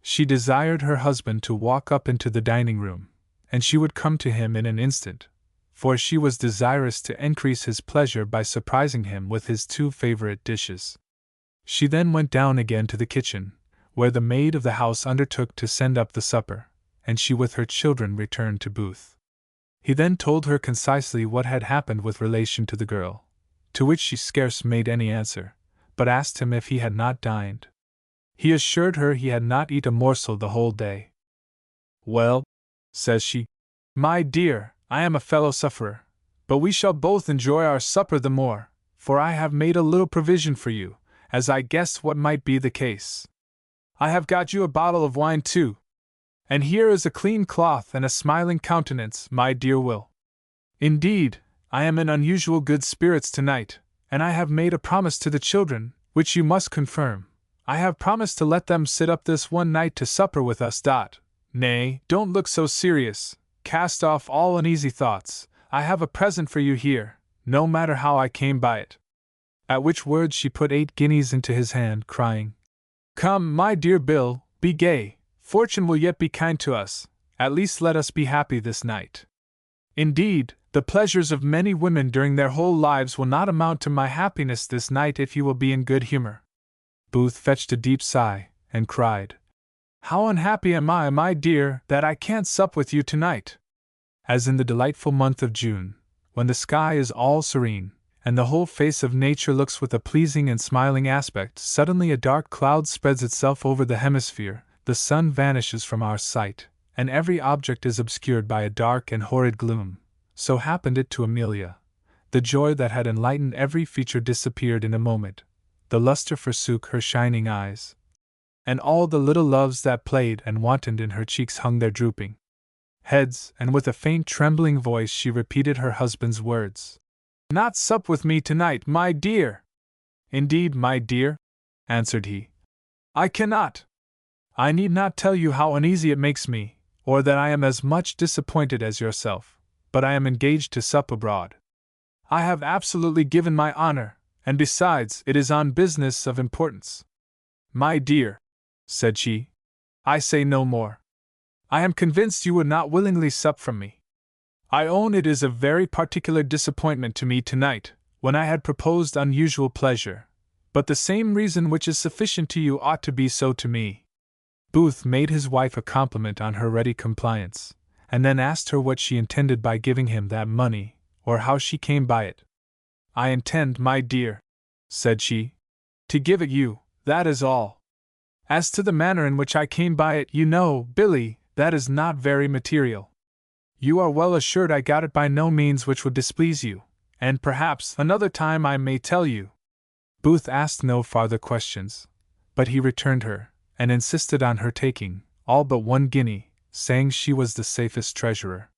Speaker 1: She desired her husband to walk up into the dining-room, and she would come to him in an instant, for she was desirous to increase his pleasure by surprising him with his 2 favorite dishes. She then went down again to the kitchen, where the maid of the house undertook to send up the supper, and she with her children returned to Booth. He then told her concisely what had happened with relation to the girl, to which she scarce made any answer, but asked him if he had not dined. He assured her he had not eat a morsel the whole day. "Well," says she, "my dear, I am a fellow sufferer, but we shall both enjoy our supper the more, for I have made a little provision for you, as I guessed what might be the case. I have got you a bottle of wine too, and here is a clean cloth and a smiling countenance, my dear Will. Indeed, I am in unusual good spirits tonight, and I have made a promise to the children, which you must confirm. I have promised to let them sit up this one night to supper with us. Nay, don't look so serious, cast off all uneasy thoughts, I have a present for you here, no matter how I came by it." At which words she put 8 guineas into his hand, crying, "Come, my dear Bill, be gay, fortune will yet be kind to us, at least let us be happy this night. Indeed, The pleasures of many women during their whole lives will not amount to my happiness this night if you will be in good humor. Booth fetched a deep sigh, and cried, How unhappy am I, my dear, that I can't sup with you tonight! As in the delightful month of June, when the sky is all serene, and the whole face of nature looks with a pleasing and smiling aspect, suddenly a dark cloud spreads itself over the hemisphere, the sun vanishes from our sight, and every object is obscured by a dark and horrid gloom. So happened it to Amelia. The joy that had enlightened every feature disappeared in a moment. The luster forsook her shining eyes, and all the little loves that played and wantoned in her cheeks hung their drooping heads, and with a faint trembling voice she repeated her husband's words. Not sup with me tonight, my dear! Indeed, my dear, answered he, I cannot. I need not tell you how uneasy it makes me, or that I am as much disappointed as yourself, but I am engaged to sup abroad. I have absolutely given my honor, and besides, it is on business of importance. My dear, said she, I say no more. I am convinced you would not willingly sup from me. I own it is a very particular disappointment to me tonight, when I had proposed unusual pleasure, but the same reason which is sufficient to you ought to be so to me. Booth made his wife a compliment on her ready compliance, and then asked her what she intended by giving him that money, or how she came by it. I intend, my dear, said she, to give it you, that is all. As to the manner in which I came by it, you know, Billy, that is not very material. You are well assured I got it by no means which would displease you, and perhaps another time I may tell you. Booth asked no farther questions, but he returned her, and insisted on her taking all but 1 guinea, saying she was the safest treasurer.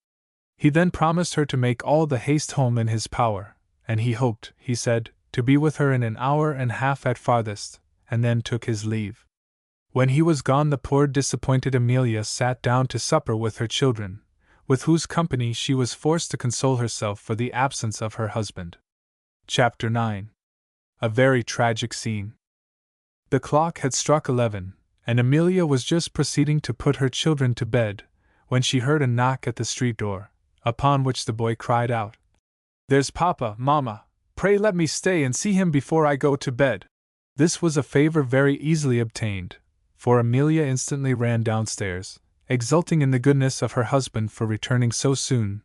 Speaker 1: He then promised her to make all the haste home in his power, and he hoped, he said, to be with her in an hour and a half at farthest, and then took his leave. When he was gone, the poor disappointed Amelia sat down to supper with her children, with whose company she was forced to console herself for the absence of her husband. Chapter 9. A very tragic scene. The clock had struck 11, and Amelia was just proceeding to put her children to bed, when she heard a knock at the street door, upon which the boy cried out, There's Papa, Mamma, pray let me stay and see him before I go to bed. This was a favor very easily obtained, for Amelia instantly ran downstairs, exulting in the goodness of her husband for returning so soon,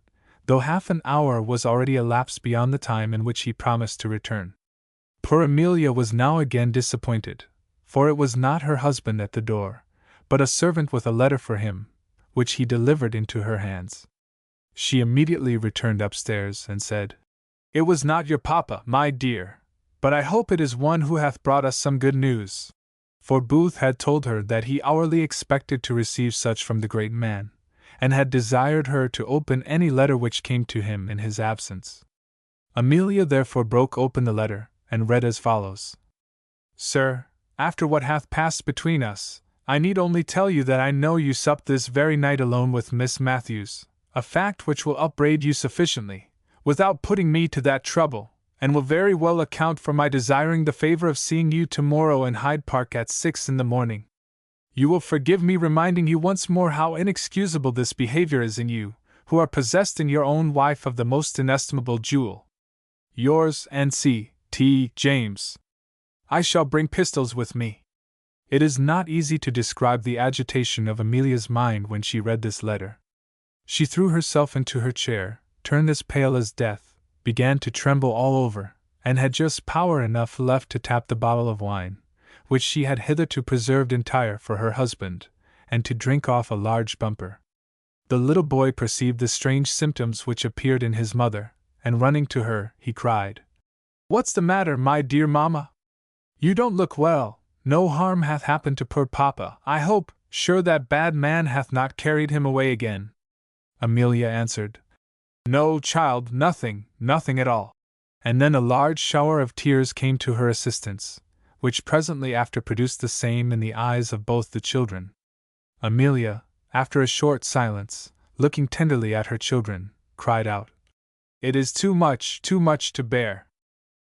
Speaker 1: though half an hour was already elapsed beyond the time in which he promised to return. Poor Amelia was now again disappointed, for it was not her husband at the door, but a servant with a letter for him, which he delivered into her hands. She immediately returned upstairs and said, It was not your papa, my dear, but I hope it is one who hath brought us some good news. For Booth had told her that he hourly expected to receive such from the great man, and had desired her to open any letter which came to him in his absence. Amelia therefore broke open the letter, and read as follows. Sir, after what hath passed between us, I need only tell you that I know you supped this very night alone with Miss Matthews, a fact which will upbraid you sufficiently, without putting me to that trouble, and will very well account for my desiring the favor of seeing you tomorrow in Hyde Park at 6 in the morning. You will forgive me reminding you once more how inexcusable this behavior is in you, who are possessed in your own wife of the most inestimable jewel. Yours, N.C. T. James. I shall bring pistols with me. It is not easy to describe the agitation of Amelia's mind when she read this letter. She threw herself into her chair, turned as pale as death, began to tremble all over, and had just power enough left to tap the bottle of wine, which she had hitherto preserved entire for her husband, and to drink off a large bumper. The little boy perceived the strange symptoms which appeared in his mother, and running to her, he cried, What's the matter, my dear mamma? You don't look well. No harm hath happened to poor papa, I hope, sure that bad man hath not carried him away again. Amelia answered, No, child, nothing at all. And then a large shower of tears came to her assistance, which presently after produced the same in the eyes of both the children. Amelia, after a short silence, looking tenderly at her children, cried out, It is too much to bear.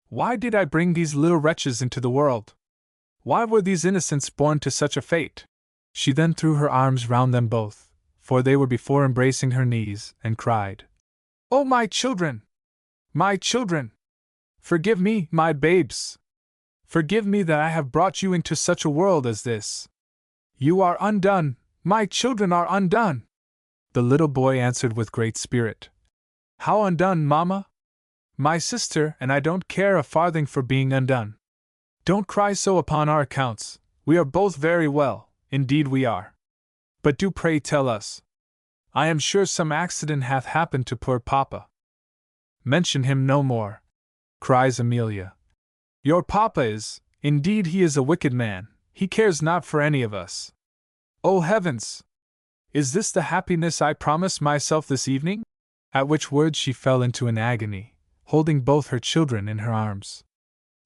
Speaker 1: Why did I bring these little wretches into the world? Why were these innocents born to such a fate? She then threw her arms round them both, for they were before embracing her knees, and cried, "Oh, my children! My children! Forgive me, my babes! Forgive me that I have brought you into such a world as this. You are undone, my children are undone!" The little boy answered with great spirit. "How undone, Mamma? My sister and I don't care a farthing for being undone. Don't cry so upon our accounts, we are both very well, indeed we are. But do pray tell us. I am sure some accident hath happened to poor Papa." "Mention him no more," cries Amelia. "Your Papa is, indeed he is a wicked man, he cares not for any of us. Oh heavens! Is this the happiness I promised myself this evening?" At which words she fell into an agony, holding both her children in her arms.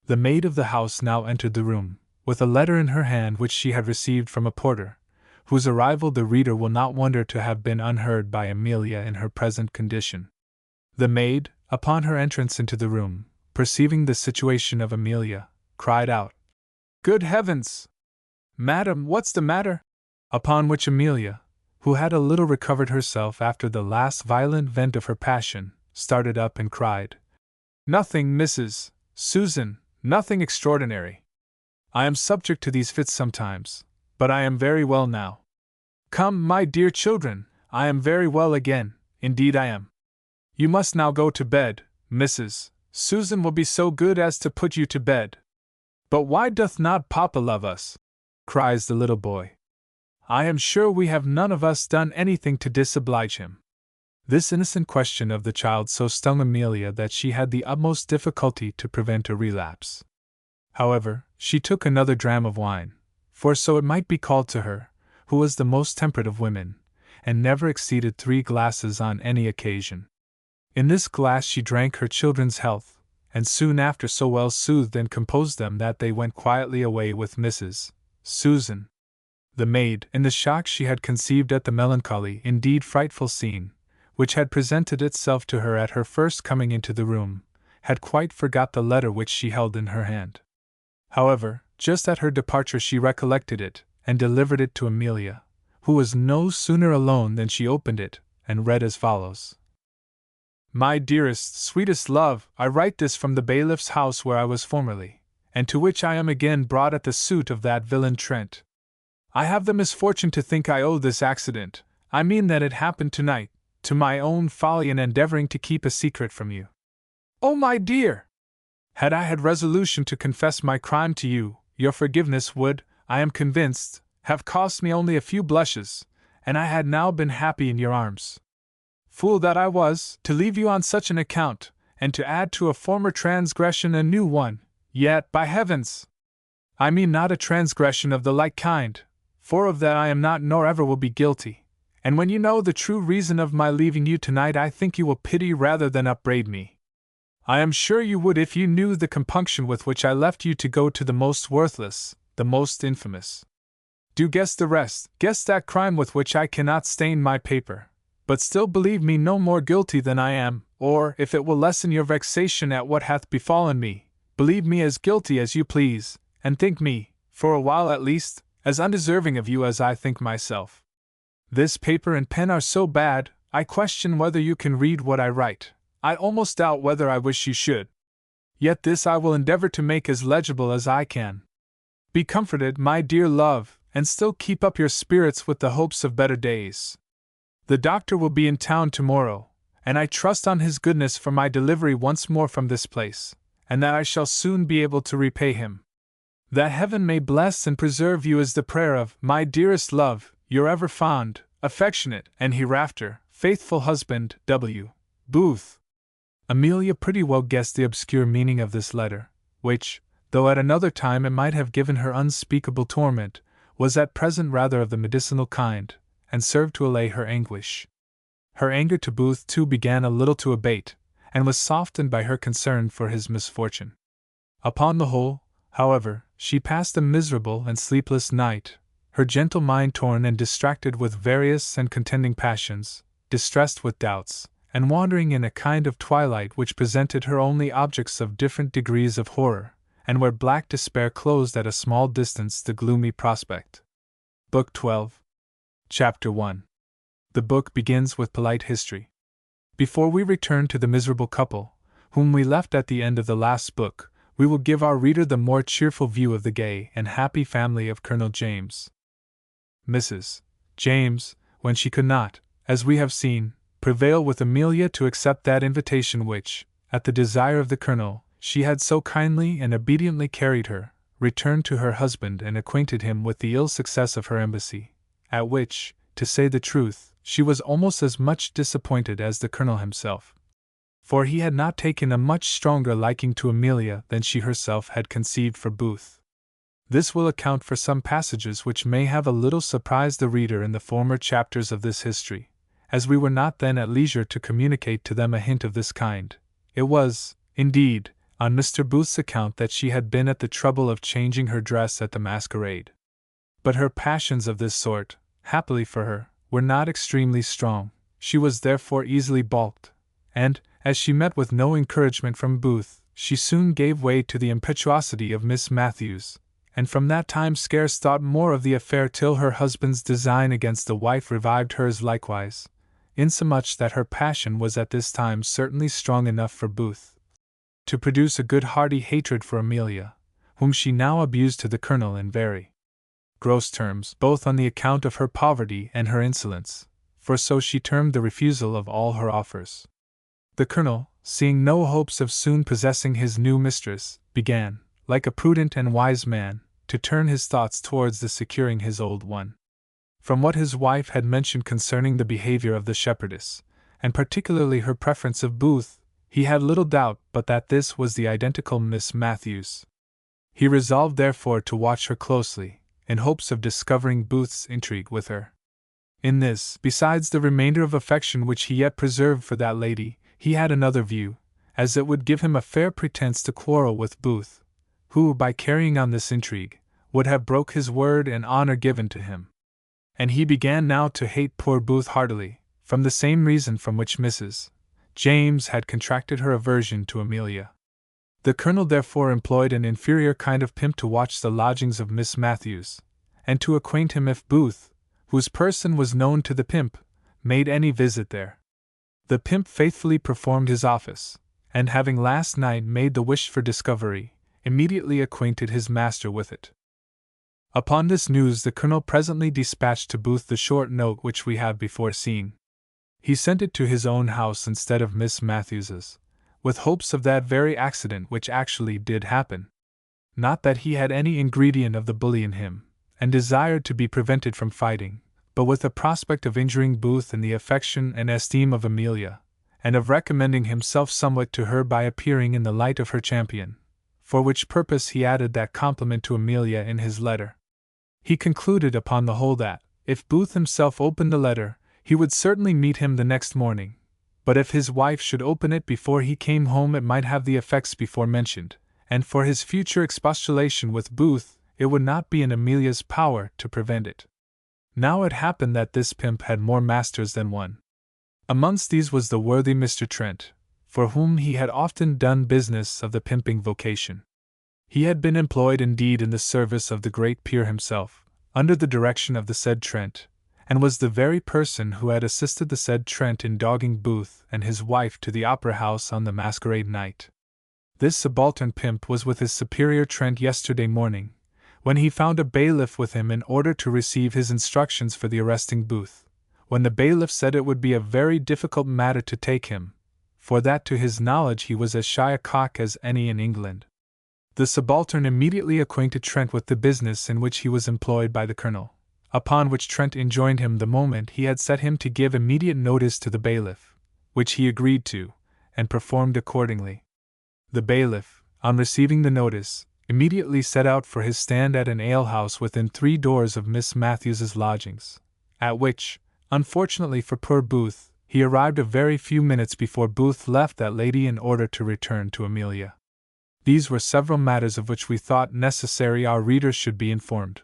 Speaker 1: The maid of the house now entered the room, with a letter in her hand which she had received from a porter, whose arrival the reader will not wonder to have been unheard by Amelia in her present condition. The maid, upon her entrance into the room, perceiving the situation of Amelia, cried out, "Good heavens! Madam, what's the matter?" Upon which Amelia, who had a little recovered herself after the last violent vent of her passion, started up and cried, "Nothing, Mrs. Susan, nothing extraordinary. I am subject to these fits sometimes, but I am very well now. Come, my dear children, I am very well again, indeed I am. You must now go to bed, Mrs. Susan will be so good as to put you to bed." "But why doth not Papa love us?" cries the little boy. "I am sure we have none of us done anything to disoblige him." This innocent question of the child so stung Amelia that she had the utmost difficulty to prevent a relapse. However, she took another dram of wine, for so it might be called to her, who was the most temperate of women, and never exceeded 3 glasses on any occasion. In this glass she drank her children's health, and soon after so well soothed and composed them that they went quietly away with Mrs. Susan. The maid, in the shock she had conceived at the melancholy, indeed frightful scene, which had presented itself to her at her first coming into the room, had quite forgot the letter which she held in her hand. However, just at her departure she recollected it, and delivered it to Amelia, who was no sooner alone than she opened it, and read as follows. "My dearest, sweetest love, I write this from the bailiff's house where I was formerly, and to which I am again brought at the suit of that villain Trent. I have the misfortune to think I owe this accident, I mean that it happened tonight, to my own folly in endeavoring to keep a secret from you. Oh, my dear! Had I had resolution to confess my crime to you, your forgiveness would, I am convinced, have cost me only a few blushes, and I had now been happy in your arms. Fool that I was, to leave you on such an account, and to add to a former transgression a new one, yet, by heavens! I mean not a transgression of the like kind, for of that I am not nor ever will be guilty, and when you know the true reason of my leaving you tonight I think you will pity rather than upbraid me. I am sure you would if you knew the compunction with which I left you to go to the most worthless, the most infamous. Do guess the rest, guess that crime with which I cannot stain my paper, but still believe me no more guilty than I am, or, if it will lessen your vexation at what hath befallen me, believe me as guilty as you please, and think me, for a while at least, as undeserving of you as I think myself. This paper and pen are so bad, I question whether you can read what I write. I almost doubt whether I wish you should. Yet this I will endeavor to make as legible as I can. Be comforted, my dear love, and still keep up your spirits with the hopes of better days. The doctor will be in town tomorrow, and I trust on his goodness for my delivery once more from this place, and that I shall soon be able to repay him. That heaven may bless and preserve you is the prayer of, my dearest love, your ever fond, affectionate, and hereafter, faithful husband, W. Booth. Amelia pretty well guessed the obscure meaning of this letter, which, though at another time it might have given her unspeakable torment, was at present rather of the medicinal kind, and served to allay her anguish. Her anger to Booth too began a little to abate, and was softened by her concern for his misfortune. Upon the whole, however, she passed a miserable and sleepless night, her gentle mind torn and distracted with various and contending passions, distressed with doubts, and wandering in a kind of twilight which presented her only objects of different degrees of horror, and where black despair closed at a small distance the gloomy prospect. Book 12. Chapter 1. The book begins with polite history. Before we return to the miserable couple, whom we left at the end of the last book, we will give our reader the more cheerful view of the gay and happy family of Colonel James. Mrs. James, when she could not, as we have seen, prevail with Amelia to accept that invitation which, at the desire of the Colonel, she had so kindly and obediently carried her, returned to her husband and acquainted him with the ill success of her embassy, at which, to say the truth, she was almost as much disappointed as the Colonel himself. For he had not taken a much stronger liking to Amelia than she herself had conceived for Booth. This will account for some passages which may have a little surprised the reader in the former chapters of this history, as we were not then at leisure to communicate to them a hint of this kind. It was, indeed, on Mr. Booth's account that she had been at the trouble of changing her dress at the masquerade. But her passions of this sort, happily for her, were not extremely strong. She was therefore easily balked, and, as she met with no encouragement from Booth, she soon gave way to the impetuosity of Miss Matthews, and from that time scarce thought more of the affair till her husband's design against the wife revived hers likewise, insomuch that her passion was at this time certainly strong enough for Booth to produce a good hearty hatred for Amelia, whom she now abused to the Colonel in very gross terms, both on the account of her poverty and her insolence, for so she termed the refusal of all her offers. The Colonel, seeing no hopes of soon possessing his new mistress, began, like a prudent and wise man, to turn his thoughts towards the securing his old one. From what his wife had mentioned concerning the behavior of the shepherdess, and particularly her preference of Booth, he had little doubt but that this was the identical Miss Matthews. He resolved therefore to watch her closely, in hopes of discovering Booth's intrigue with her. In this, besides the remainder of affection which he yet preserved for that lady, he had another view, as it would give him a fair pretence to quarrel with Booth, who, by carrying on this intrigue, would have broke his word and honor given to him. And he began now to hate poor Booth heartily, from the same reason from which Mrs. James had contracted her aversion to Amelia. The Colonel therefore employed an inferior kind of pimp to watch the lodgings of Miss Matthews, and to acquaint him if Booth, whose person was known to the pimp, made any visit there. The pimp faithfully performed his office, and having last night made the wished-for discovery, immediately acquainted his master with it. Upon this news the Colonel presently dispatched to Booth the short note which we have before seen. He sent it to his own house instead of Miss Matthews's, with hopes of that very accident which actually did happen. Not that he had any ingredient of the bully in him, and desired to be prevented from fighting, but with the prospect of injuring Booth in the affection and esteem of Amelia, and of recommending himself somewhat to her by appearing in the light of her champion, for which purpose he added that compliment to Amelia in his letter. He concluded upon the whole that, if Booth himself opened the letter, he would certainly meet him the next morning, but if his wife should open it before he came home it might have the effects before mentioned, and for his future expostulation with Booth it would not be in Amelia's power to prevent it. Now it happened that this pimp had more masters than one. Amongst these was the worthy Mr. Trent, for whom he had often done business of the pimping vocation. He had been employed indeed in the service of the great peer himself, under the direction of the said Trent, and was the very person who had assisted the said Trent in dogging Booth and his wife to the opera house on the masquerade night. This subaltern pimp was with his superior Trent yesterday morning, when he found a bailiff with him in order to receive his instructions for the arresting Booth, when the bailiff said it would be a very difficult matter to take him, for that to his knowledge he was as shy a cock as any in England. The subaltern immediately acquainted Trent with the business in which he was employed by the Colonel, upon which Trent enjoined him the moment he had set him to give immediate notice to the bailiff, which he agreed to, and performed accordingly. The bailiff, on receiving the notice, immediately set out for his stand at an alehouse within 3 doors of Miss Matthews's lodgings, at which, unfortunately for poor Booth, he arrived a very few minutes before Booth left that lady in order to return to Amelia. These were several matters of which we thought necessary our readers should be informed,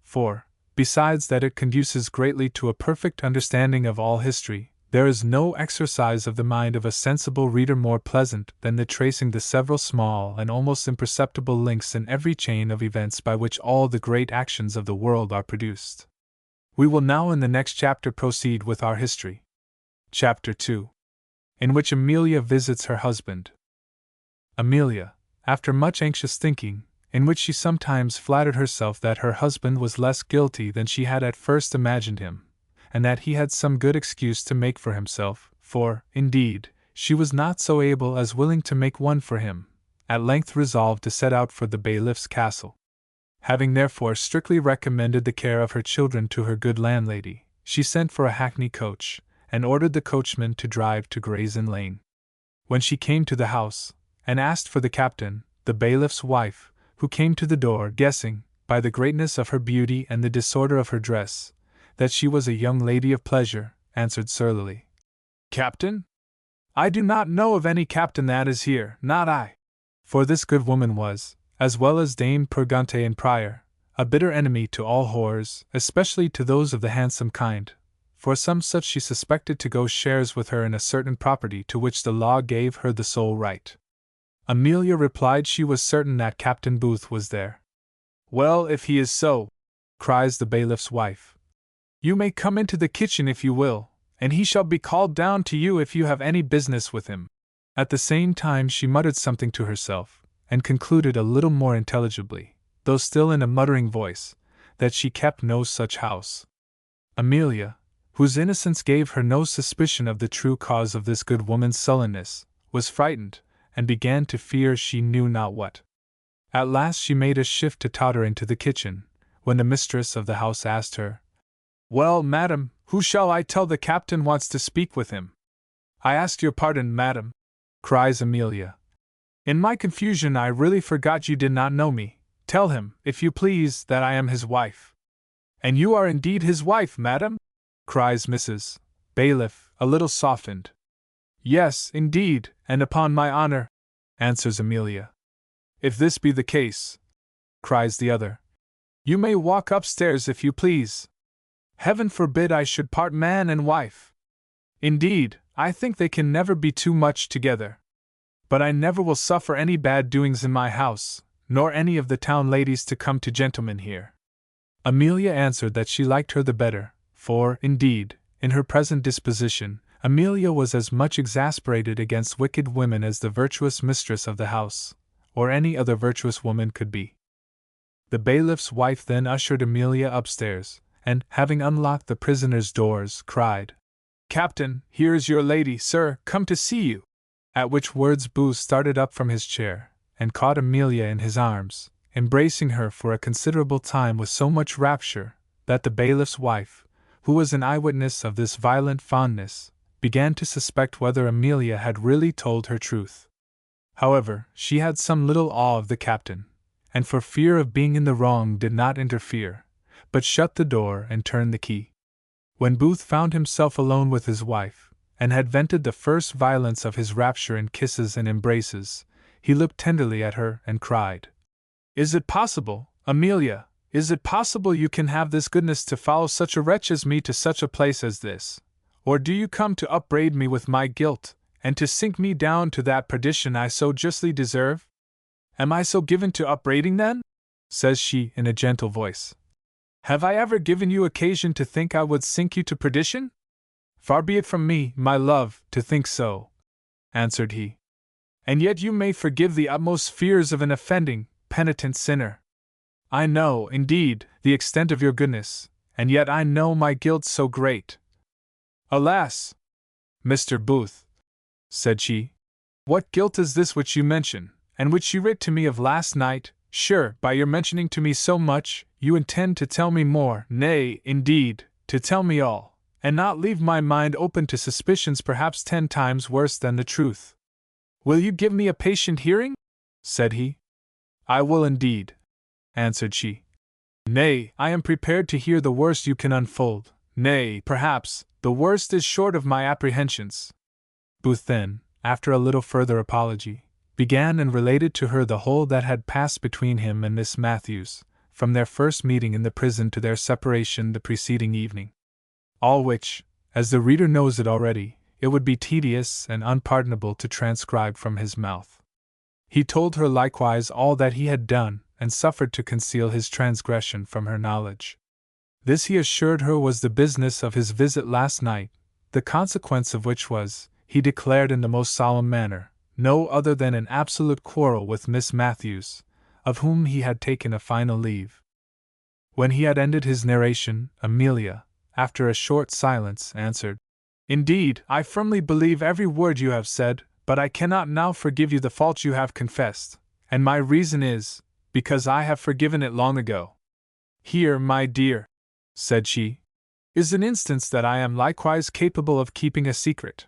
Speaker 1: for, besides that it conduces greatly to a perfect understanding of all history, there is no exercise of the mind of a sensible reader more pleasant than the tracing the several small and almost imperceptible links in every chain of events by which all the great actions of the world are produced. We will now in the next chapter proceed with our history. Chapter 2. in which Amelia visits her husband. Amelia, after much anxious thinking, in which she sometimes flattered herself that her husband was less guilty than she had at first imagined him, and that he had some good excuse to make for himself, for, indeed, she was not so able as willing to make one for him, at length resolved to set out for the bailiff's castle. Having therefore strictly recommended the care of her children to her good landlady, she sent for a hackney coach, and ordered the coachman to drive to Gray's Inn Lane. When she came to the house, and asked for the captain, the bailiff's wife, who came to the door, guessing, by the greatness of her beauty and the disorder of her dress, that she was a young lady of pleasure, answered surlily, "Captain? I do not know of any captain that is here, not I." For this good woman was, as well as Dame Purgante and Prior, a bitter enemy to all whores, especially to those of the handsome kind, for some such she suspected to go shares with her in a certain property to which the law gave her the sole right. Amelia replied she was certain that Captain Booth was there. "Well, if he is so," cries the bailiff's wife, "you may come into the kitchen if you will, and he shall be called down to you if you have any business with him." At the same time she muttered something to herself, and concluded a little more intelligibly, though still in a muttering voice, that she kept no such house. Amelia, whose innocence gave her no suspicion of the true cause of this good woman's sullenness, was frightened, and began to fear she knew not what. At last she made a shift to totter into the kitchen, when the mistress of the house asked her, "Well, madam, who shall I tell the captain wants to speak with him?" "I ask your pardon, madam," cries Amelia. "In my confusion I really forgot you did not know me. Tell him, if you please, that I am his wife." "And you are indeed his wife, madam?" cries Mrs. Bailiff, a little softened. "Yes, indeed, and upon my honor," answers Amelia. "If this be the case," cries the other, "you may walk upstairs if you please. Heaven forbid I should part man and wife. Indeed, I think they can never be too much together. But I never will suffer any bad doings in my house, nor any of the town ladies to come to gentlemen here." Amelia answered that she liked her the better, for, indeed, in her present disposition, Amelia was as much exasperated against wicked women as the virtuous mistress of the house, or any other virtuous woman could be. The bailiff's wife then ushered Amelia upstairs, and, having unlocked the prisoner's doors, cried, "Captain, here is your lady, sir, come to see you." At which words Booth started up from his chair, and caught Amelia in his arms, embracing her for a considerable time with so much rapture, that the bailiff's wife, who was an eyewitness of this violent fondness, began to suspect whether Amelia had really told her truth. However, she had some little awe of the captain, and for fear of being in the wrong did not interfere, but shut the door and turned the key. When Booth found himself alone with his wife, and had vented the first violence of his rapture in kisses and embraces, he looked tenderly at her and cried, "Is it possible, Amelia, is it possible you can have this goodness to follow such a wretch as me to such a place as this? Or do you come to upbraid me with my guilt, and to sink me down to that perdition I so justly deserve? Am I so given to upbraiding then?" says she in a gentle voice. "Have I ever given you occasion to think I would sink you to perdition? Far be it from me, my love, to think so," answered he. "And yet you may forgive the utmost fears of an offending, penitent sinner. I know, indeed, the extent of your goodness, and yet I know my guilt so great. Alas! Mr. Booth," said she, "what guilt is this which you mention, and which you writ to me of last night? Sure, by your mentioning to me so much, you intend to tell me more, nay, indeed, to tell me all, and not leave my mind open to suspicions perhaps 10 times worse than the truth. Will you give me a patient hearing?" said he. "I will indeed," answered she. "Nay, I am prepared to hear the worst you can unfold. Nay, perhaps, the worst is short of my apprehensions." Booth then, after a little further apology, began and related to her the whole that had passed between him and Miss Matthews, from their first meeting in the prison to their separation the preceding evening. All which, as the reader knows it already, it would be tedious and unpardonable to transcribe from his mouth. He told her likewise all that he had done, and suffered to conceal his transgression from her knowledge. This he assured her was the business of his visit last night, the consequence of which was, he declared in the most solemn manner, no other than an absolute quarrel with Miss Matthews, of whom he had taken a final leave. When he had ended his narration, Amelia, after a short silence, answered, "Indeed, I firmly believe every word you have said, but I cannot now forgive you the fault you have confessed, and my reason is, because I have forgiven it long ago. Here, my dear," said she, "is an instance that I am likewise capable of keeping a secret."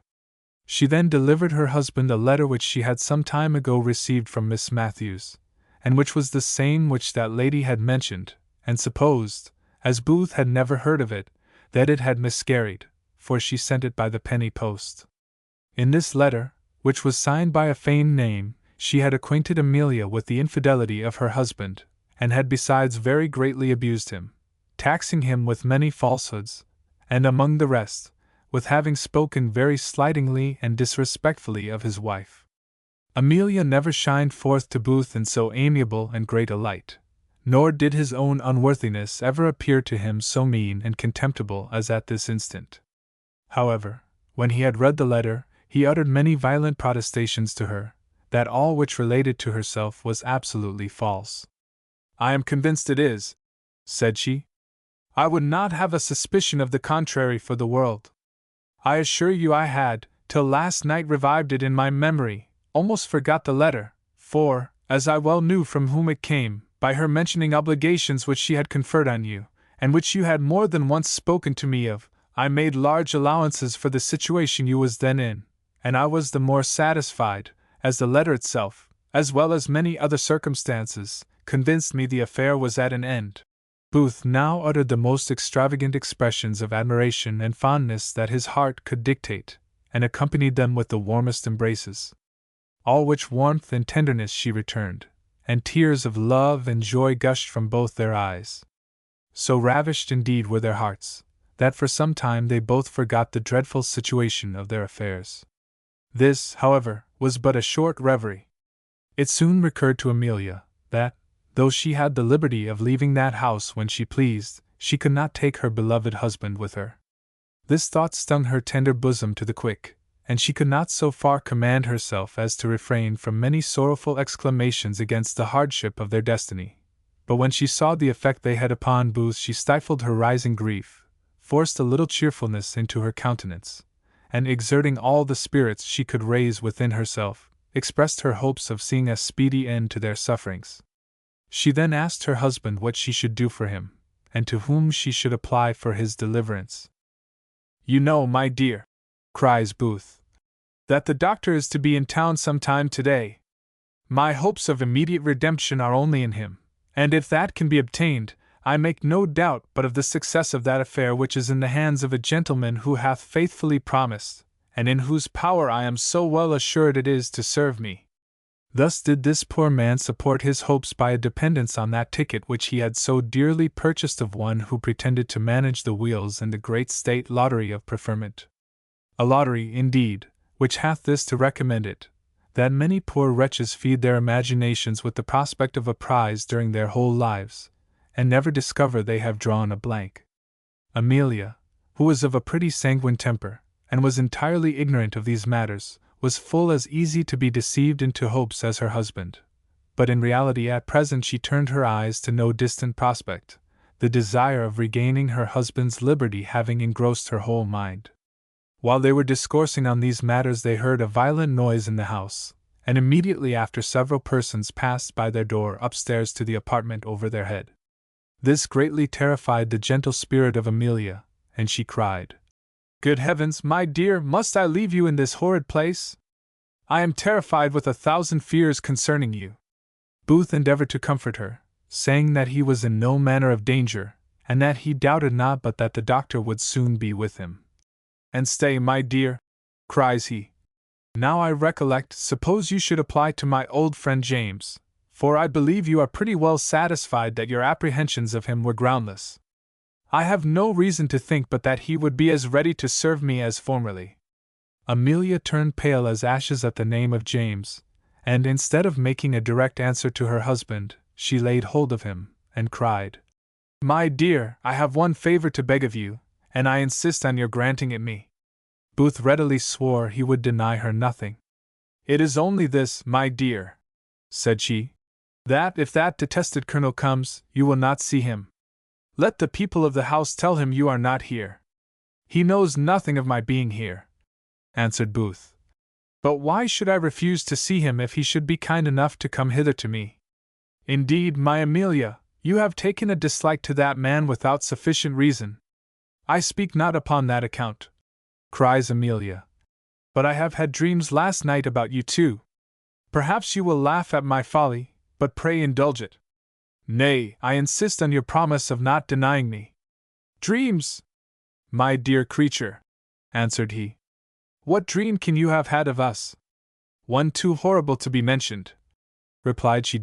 Speaker 1: She then delivered her husband a letter which she had some time ago received from Miss Matthews, and which was the same which that lady had mentioned, and supposed, as Booth had never heard of it, that it had miscarried, for she sent it by the penny post. In this letter, which was signed by a feigned name, she had acquainted Amelia with the infidelity of her husband, and had besides very greatly abused him, taxing him with many falsehoods, and among the rest, with having spoken very slightingly and disrespectfully of his wife. Amelia never shined forth to Booth in so amiable and great a light, nor did his own unworthiness ever appear to him so mean and contemptible as at this instant. However, when he had read the letter, he uttered many violent protestations to her, that all which related to herself was absolutely false. "I am convinced it is," said she. "I would not have a suspicion of the contrary for the world. I assure you I had, till last night revived it in my memory, almost forgot the letter, for, as I well knew from whom it came, by her mentioning obligations which she had conferred on you, and which you had more than once spoken to me of, I made large allowances for the situation you was then in, and I was the more satisfied, as the letter itself, as well as many other circumstances, convinced me the affair was at an end." Booth now uttered the most extravagant expressions of admiration and fondness that his heart could dictate, and accompanied them with the warmest embraces. All which warmth and tenderness she returned, and tears of love and joy gushed from both their eyes. So ravished indeed were their hearts, that for some time they both forgot the dreadful situation of their affairs. This, however, was but a short reverie. It soon recurred to Amelia, that, though she had the liberty of leaving that house when she pleased, she could not take her beloved husband with her. This thought stung her tender bosom to the quick, and she could not so far command herself as to refrain from many sorrowful exclamations against the hardship of their destiny. But when she saw the effect they had upon Booth, she stifled her rising grief, forced a little cheerfulness into her countenance, and exerting all the spirits she could raise within herself, expressed her hopes of seeing a speedy end to their sufferings. She then asked her husband what she should do for him, and to whom she should apply for his deliverance. "You know, my dear," cries Booth, "that the doctor is to be in town some time today. My hopes of immediate redemption are only in him, and if that can be obtained, I make no doubt but of the success of that affair which is in the hands of a gentleman who hath faithfully promised, and in whose power I am so well assured it is to serve me." Thus did this poor man support his hopes by a dependence on that ticket which he had so dearly purchased of one who pretended to manage the wheels in the great state lottery of preferment. A lottery, indeed, which hath this to recommend it, that many poor wretches feed their imaginations with the prospect of a prize during their whole lives, and never discover they have drawn a blank. Amelia, who was of a pretty sanguine temper, and was entirely ignorant of these matters, was full as easy to be deceived into hopes as her husband, but in reality at present she turned her eyes to no distant prospect, the desire of regaining her husband's liberty having engrossed her whole mind. While they were discoursing on these matters they heard a violent noise in the house, and immediately after several persons passed by their door upstairs to the apartment over their head. This greatly terrified the gentle spirit of Amelia, and she cried, "Good heavens, my dear, must I leave you in this horrid place? I am terrified with 1,000 fears concerning you." Booth endeavored to comfort her, saying that he was in no manner of danger, and that he doubted not but that the doctor would soon be with him. "And stay, my dear," cries he, "now I recollect, suppose you should apply to my old friend James, for I believe you are pretty well satisfied that your apprehensions of him were groundless. I have no reason to think but that he would be as ready to serve me as formerly." Amelia turned pale as ashes at the name of James, and instead of making a direct answer to her husband, she laid hold of him, and cried, "My dear, I have one favor to beg of you, and I insist on your granting it me." Booth readily swore he would deny her nothing. "It is only this, my dear," said she, "that if that detested colonel comes, you will not see him. Let the people of the house tell him you are not here." "He knows nothing of my being here," answered Booth. "But why should I refuse to see him if he should be kind enough to come hither to me?" "Indeed, my Amelia, you have taken a dislike to that man without sufficient reason." "I speak not upon that account," cries Amelia. "But I have had dreams last night about you too. Perhaps you will laugh at my folly, but pray indulge it." "Nay, I insist on your promise of not denying me." "Dreams! My dear creature," answered he. "What dream can you have had of us?" "One too horrible to be mentioned," replied she.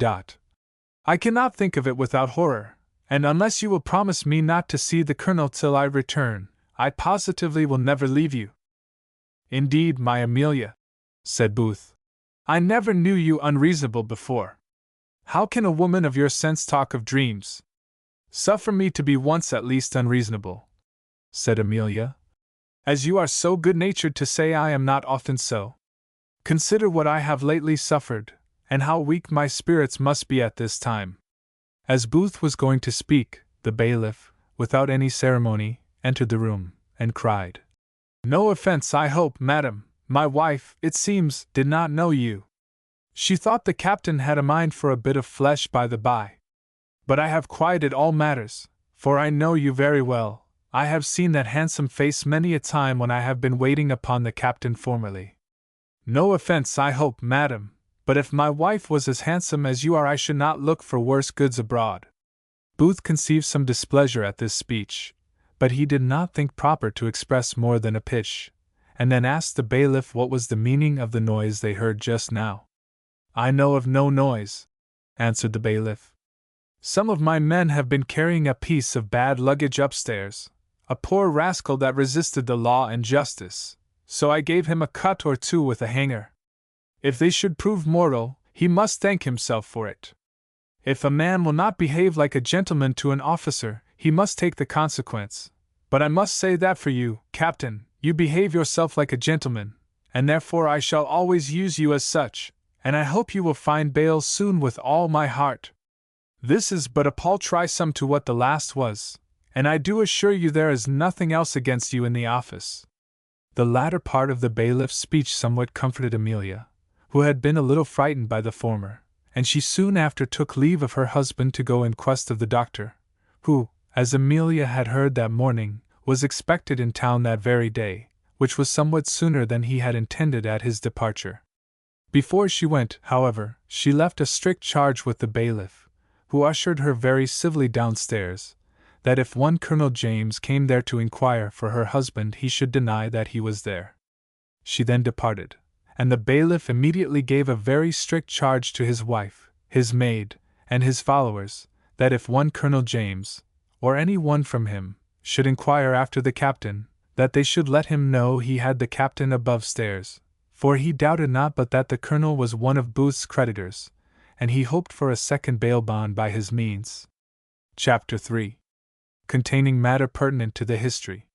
Speaker 1: "I cannot think of it without horror, and unless you will promise me not to see the colonel till I return, I positively will never leave you." "Indeed, my Amelia," said Booth, "I never knew you unreasonable before. How can a woman of your sense talk of dreams?" "Suffer me to be once at least unreasonable," said Amelia, "as you are so good-natured to say I am not often so. Consider what I have lately suffered, and how weak my spirits must be at this time." As Booth was going to speak, the bailiff, without any ceremony, entered the room, and cried, "No offence, I hope, madam. My wife, it seems, did not know you. She thought the captain had a mind for a bit of flesh by the by. But I have quieted all matters, for I know you very well. I have seen that handsome face many a time when I have been waiting upon the captain formerly. No offence, I hope, madam, but if my wife was as handsome as you are, I should not look for worse goods abroad." Booth conceived some displeasure at this speech, but he did not think proper to express more than a pitch, and then asked the bailiff what was the meaning of the noise they heard just now. "I know of no noise," answered the bailiff. "Some of my men have been carrying a piece of bad luggage upstairs, a poor rascal that resisted the law and justice, so I gave him a cut or two with a hanger. If they should prove mortal, he must thank himself for it. If a man will not behave like a gentleman to an officer, he must take the consequence. But I must say that for you, Captain, you behave yourself like a gentleman, and therefore I shall always use you as such, and I hope you will find bail soon with all my heart. This is but a paltry sum to what the last was, and I do assure you there is nothing else against you in the office." The latter part of the bailiff's speech somewhat comforted Amelia, who had been a little frightened by the former, and she soon after took leave of her husband to go in quest of the doctor, who, as Amelia had heard that morning, was expected in town that very day, which was somewhat sooner than he had intended at his departure. Before she went, however, she left a strict charge with the bailiff, who ushered her very civilly downstairs, that if one Colonel James came there to inquire for her husband he should deny that he was there. She then departed, and the bailiff immediately gave a very strict charge to his wife, his maid, and his followers, that if one Colonel James, or any one from him, should inquire after the captain, that they should let him know he had the captain above stairs, for he doubted not but that the colonel was one of Booth's creditors, and he hoped for a second bail bond by his means. Chapter 3. Containing matter pertinent to the history.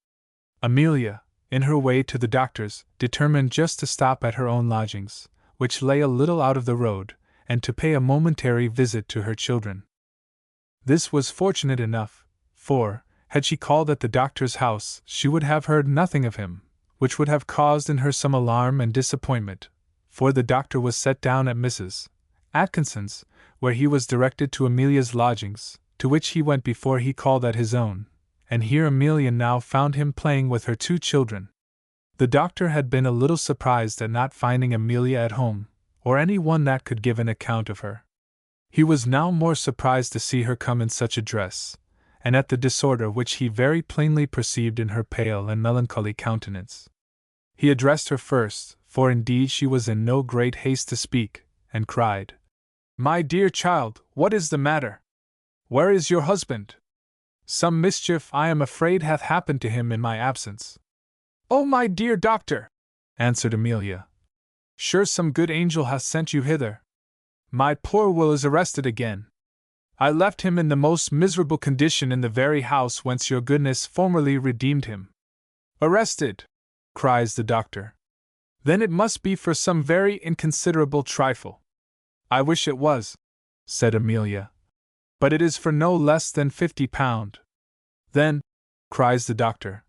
Speaker 1: Amelia, in her way to the doctor's, determined just to stop at her own lodgings, which lay a little out of the road, and to pay a momentary visit to her children. This was fortunate enough, for, had she called at the doctor's house, she would have heard nothing of him, which would have caused in her some alarm and disappointment, for the doctor was set down at Mrs. Atkinson's, where he was directed to Amelia's lodgings, to which he went before he called at his own, and here Amelia now found him playing with her two children. The doctor had been a little surprised at not finding Amelia at home, or any one that could give an account of her. He was now more surprised to see her come in such a dress, and at the disorder which he very plainly perceived in her pale and melancholy countenance. He addressed her first, for indeed she was in no great haste to speak, and cried, "My dear child, what is the matter? Where is your husband? Some mischief, I am afraid, hath happened to him in my absence." "Oh, my dear doctor," answered Amelia, "sure some good angel hath sent you hither. My poor Will is arrested again. I left him in the most miserable condition in the very house whence your goodness formerly redeemed him." "Arrested!" cries the doctor. Then it must be for some very inconsiderable trifle. I wish it was, said Amelia. But it is for no less than £50. Then, cries the doctor,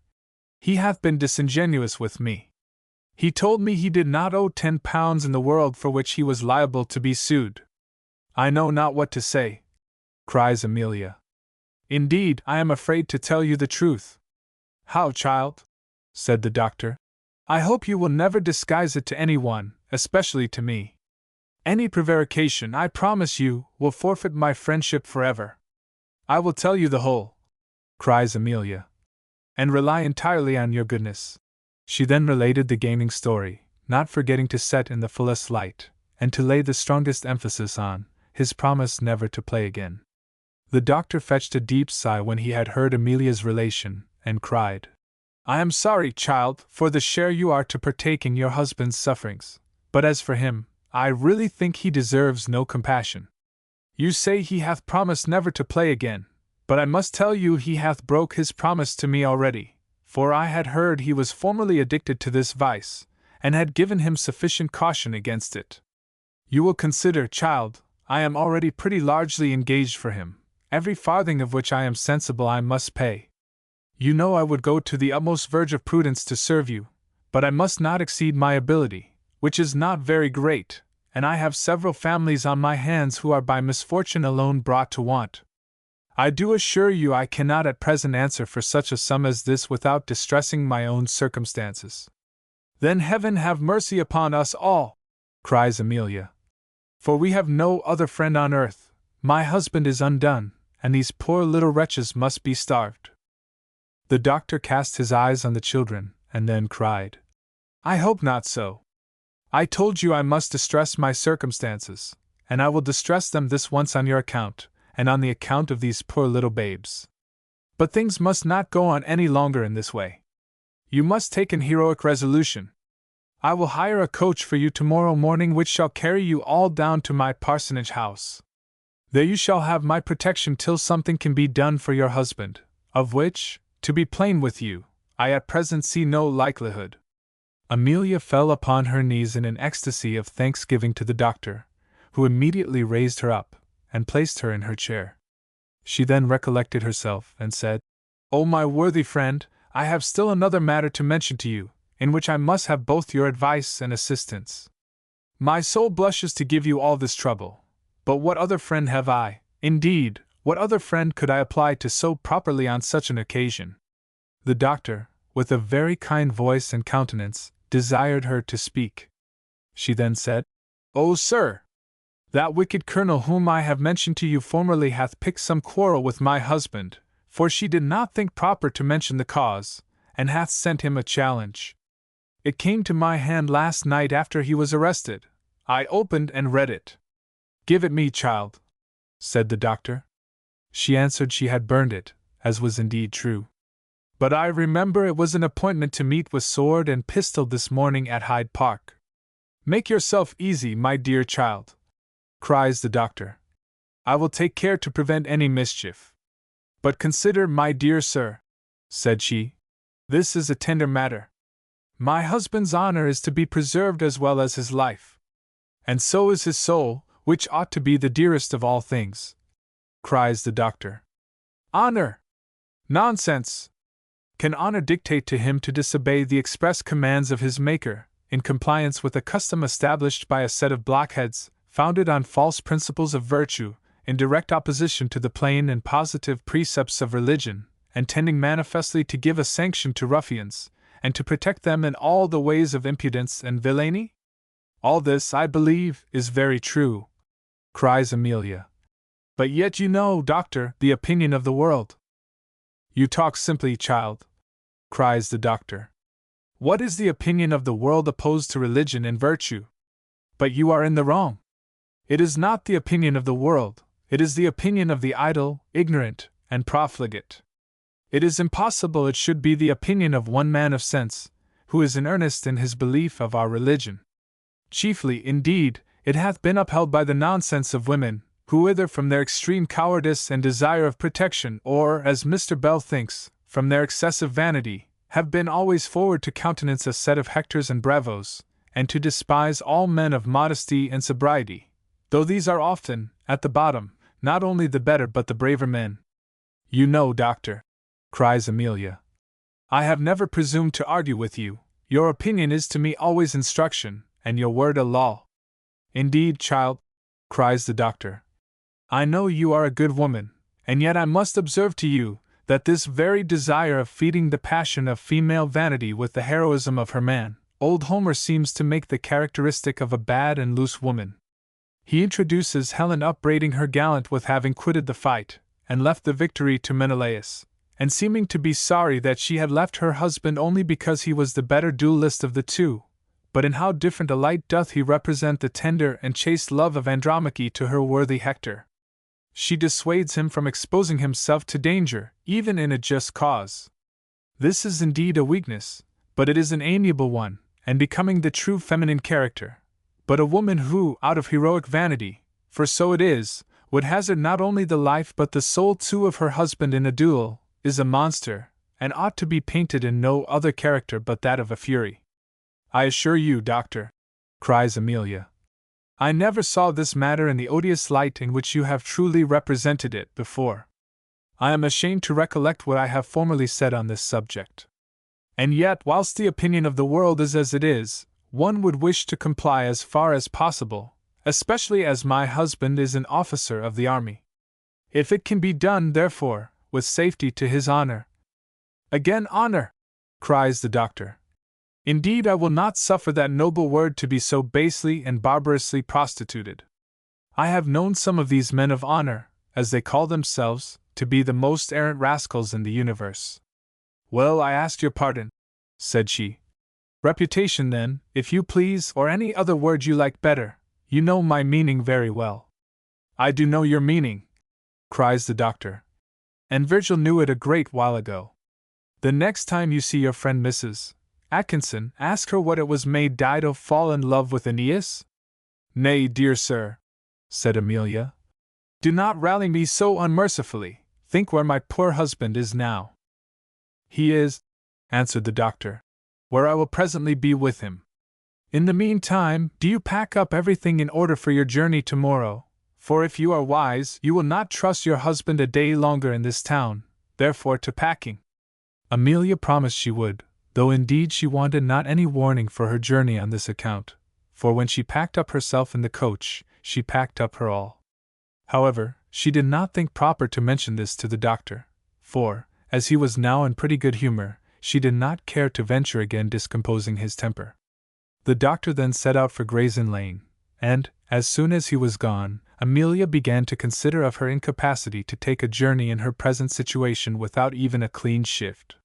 Speaker 1: he hath been disingenuous with me. He told me he did not owe £10 in the world for which he was liable to be sued. I know not what to say, cries Amelia. Indeed, I am afraid to tell you the truth. How, child? Said the doctor. I hope you will never disguise it to anyone, especially to me. Any prevarication, I promise you, will forfeit my friendship forever. I will tell you the whole, cries Amelia, and rely entirely on your goodness. She then related the gaming story, not forgetting to set in the fullest light, and to lay the strongest emphasis on his promise never to play again. The doctor fetched a deep sigh when he had heard Amelia's relation, and cried, I am sorry, child, for the share you are to partake in your husband's sufferings, but as for him, I really think he deserves no compassion. You say he hath promised never to play again, but I must tell you he hath broke his promise to me already, for I had heard he was formerly addicted to this vice, and had given him sufficient caution against it. You will consider, child, I am already pretty largely engaged for him, every farthing of which I am sensible I must pay. You know I would go to the utmost verge of prudence to serve you, but I must not exceed my ability, which is not very great, and I have several families on my hands who are by misfortune alone brought to want. I do assure you I cannot at present answer for such a sum as this without distressing my own circumstances. Then heaven have mercy upon us all, cries Amelia. For we have no other friend on earth. My husband is undone, and these poor little wretches must be starved. The doctor cast his eyes on the children, and then cried, I hope not so. I told you I must distress my circumstances, and I will distress them this once on your account, and on the account of these poor little babes. But things must not go on any longer in this way. You must take an heroic resolution. I will hire a coach for you tomorrow morning which shall carry you all down to my parsonage house. There you shall have my protection till something can be done for your husband, of which, to be plain with you, I at present see no likelihood. Amelia fell upon her knees in an ecstasy of thanksgiving to the doctor, who immediately raised her up, and placed her in her chair. She then recollected herself, and said, O my worthy friend, I have still another matter to mention to you, in which I must have both your advice and assistance. My soul blushes to give you all this trouble, but what other friend have I, indeed, what other friend could I apply to so properly on such an occasion? The doctor, with a very kind voice and countenance, desired her to speak. She then said, O sir! That wicked colonel whom I have mentioned to you formerly hath picked some quarrel with my husband, for she did not think proper to mention the cause, and hath sent him a challenge. It came to my hand last night after he was arrested. I opened and read it. Give it me, child, said the doctor. She answered she had burned it, as was indeed true. But I remember it was an appointment to meet with sword and pistol this morning at Hyde Park. Make yourself easy, my dear child, cries the doctor. I will take care to prevent any mischief. But consider, my dear sir, said she, this is a tender matter. My husband's honor is to be preserved as well as his life. And so is his soul, which ought to be the dearest of all things, cries the doctor. Honor! Nonsense! Can honor dictate to him to disobey the express commands of his Maker, in compliance with a custom established by a set of blockheads, founded on false principles of virtue, in direct opposition to the plain and positive precepts of religion, and tending manifestly to give a sanction to ruffians, and to protect them in all the ways of impudence and villainy? All this, I believe, is very true, cries Amelia. But yet you know, doctor, the opinion of the world. You talk simply, child, cries the doctor. What is the opinion of the world opposed to religion and virtue? But you are in the wrong. It is not the opinion of the world, it is the opinion of the idle, ignorant, and profligate. It is impossible it should be the opinion of one man of sense, who is in earnest in his belief of our religion. Chiefly, indeed, it hath been upheld by the nonsense of women, who either from their extreme cowardice and desire of protection, or, as Mr. Bell thinks, from their excessive vanity, have been always forward to countenance a set of Hectors and Bravos, and to despise all men of modesty and sobriety, though these are often, at the bottom, not only the better but the braver men. You know, doctor, cries Amelia, I have never presumed to argue with you. Your opinion is to me always instruction, and your word a law. Indeed, child, cries the doctor, I know you are a good woman, and yet I must observe to you that this very desire of feeding the passion of female vanity with the heroism of her man, old Homer seems to make the characteristic of a bad and loose woman. He introduces Helen upbraiding her gallant with having quitted the fight, and left the victory to Menelaus, and seeming to be sorry that she had left her husband only because he was the better duellist of the two. But in how different a light doth he represent the tender and chaste love of Andromache to her worthy Hector. She dissuades him from exposing himself to danger, even in a just cause. This is indeed a weakness, but it is an amiable one, and becoming the true feminine character. But a woman who, out of heroic vanity, for so it is, would hazard not only the life but the soul too of her husband in a duel, is a monster, and ought to be painted in no other character but that of a fury. I assure you, doctor, cries Amelia, I never saw this matter in the odious light in which you have truly represented it before. I am ashamed to recollect what I have formerly said on this subject. And yet, whilst the opinion of the world is as it is, one would wish to comply as far as possible, especially as my husband is an officer of the army. If it can be done, therefore, with safety to his honor. Again honor, cries the doctor. Indeed, I will not suffer that noble word to be so basely and barbarously prostituted. I have known some of these men of honor, as they call themselves, to be the most arrant rascals in the universe. Well, I ask your pardon, said she. Reputation, then, if you please, or any other word you like better. You know my meaning very well. I do know your meaning, cries the doctor. And Virgil knew it a great while ago. The next time you see your friend Mrs. Atkinson, ask her what it was made Dido fall in love with Aeneas? Nay, dear sir, said Amelia, do not rally me so unmercifully. Think where my poor husband is now. He is, answered the doctor, where I will presently be with him. In the meantime, do you pack up everything in order for your journey tomorrow, for if you are wise, you will not trust your husband a day longer in this town, therefore to packing. Amelia promised she would, though indeed she wanted not any warning for her journey on this account, for when she packed up herself in the coach, she packed up her all. However, she did not think proper to mention this to the doctor, for, as he was now in pretty good humor, she did not care to venture again discomposing his temper. The doctor then set out for Gray's Inn Lane, and, as soon as he was gone, Amelia began to consider of her incapacity to take a journey in her present situation without even a clean shift.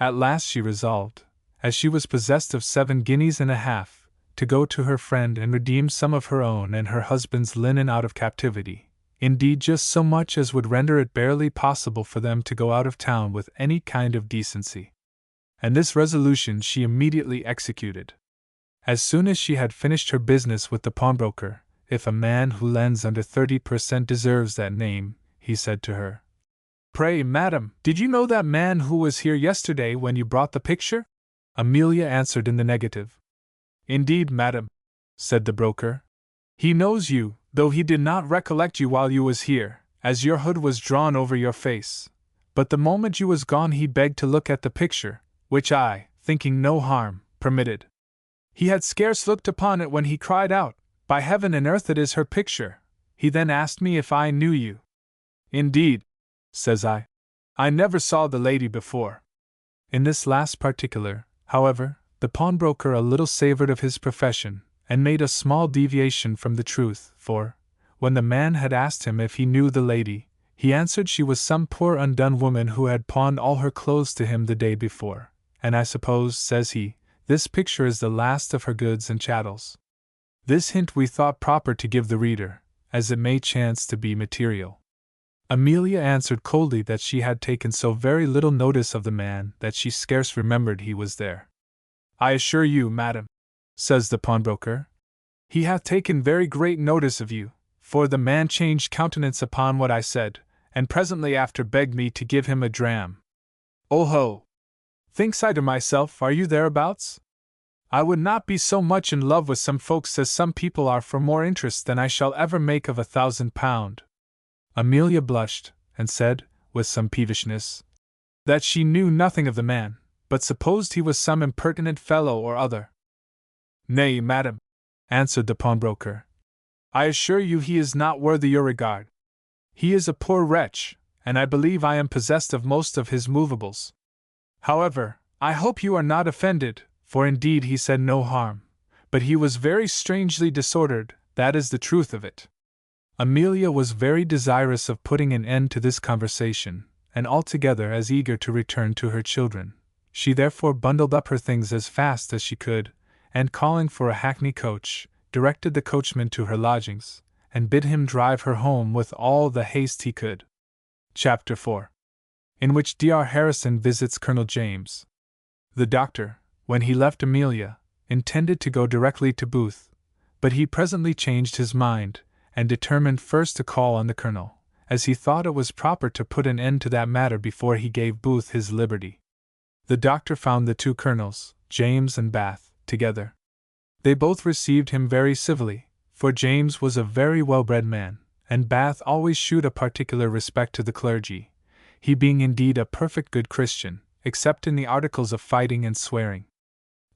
Speaker 1: At last she resolved, as she was possessed of 7 guineas and a half, to go to her friend and redeem some of her own and her husband's linen out of captivity, indeed just so much as would render it barely possible for them to go out of town with any kind of decency. And this resolution she immediately executed. As soon as she had finished her business with the pawnbroker, if a man who lends under 30% deserves that name, he said to her, Pray, madam, did you know that man who was here yesterday when you brought the picture? Amelia answered in the negative. Indeed, madam, said the broker, he knows you, though he did not recollect you while you was here, as your hood was drawn over your face. But the moment you was gone he begged to look at the picture, which I, thinking no harm, permitted. He had scarce looked upon it when he cried out, By heaven and earth, it is her picture. He then asked me if I knew you. Indeed, says I never saw the lady before. In this last particular, however, the pawnbroker a little savored of his profession, and made a small deviation from the truth, for, when the man had asked him if he knew the lady, he answered she was some poor undone woman who had pawned all her clothes to him the day before, and I suppose, says he, this picture is the last of her goods and chattels. This hint we thought proper to give the reader, as it may chance to be material. Amelia answered coldly that she had taken so very little notice of the man that she scarce remembered he was there. I assure you, madam, says the pawnbroker, he hath taken very great notice of you, for the man changed countenance upon what I said, and presently after begged me to give him a dram. Oh ho! Thinks I to myself, are you thereabouts? I would not be so much in love with some folks as some people are for more interest than I shall ever make of £1,000. Amelia blushed, and said, with some peevishness, that she knew nothing of the man, but supposed he was some impertinent fellow or other. Nay, madam, answered the pawnbroker, I assure you he is not worthy your regard. He is a poor wretch, and I believe I am possessed of most of his movables. However, I hope you are not offended, for indeed he said no harm, but he was very strangely disordered, that is the truth of it. Amelia was very desirous of putting an end to this conversation, and altogether as eager to return to her children. She therefore bundled up her things as fast as she could, and calling for a hackney coach, directed the coachman to her lodgings, and bid him drive her home with all the haste he could. Chapter 4. In which Dr. Harrison visits Colonel James. The doctor, when he left Amelia, intended to go directly to Booth, but he presently changed his mind, and determined first to call on the colonel, as he thought it was proper to put an end to that matter before he gave Booth his liberty. The doctor found the two colonels, James and Bath, together. They both received him very civilly, for James was a very well-bred man, and Bath always shewed a particular respect to the clergy, he being indeed a perfect good Christian, except in the articles of fighting and swearing.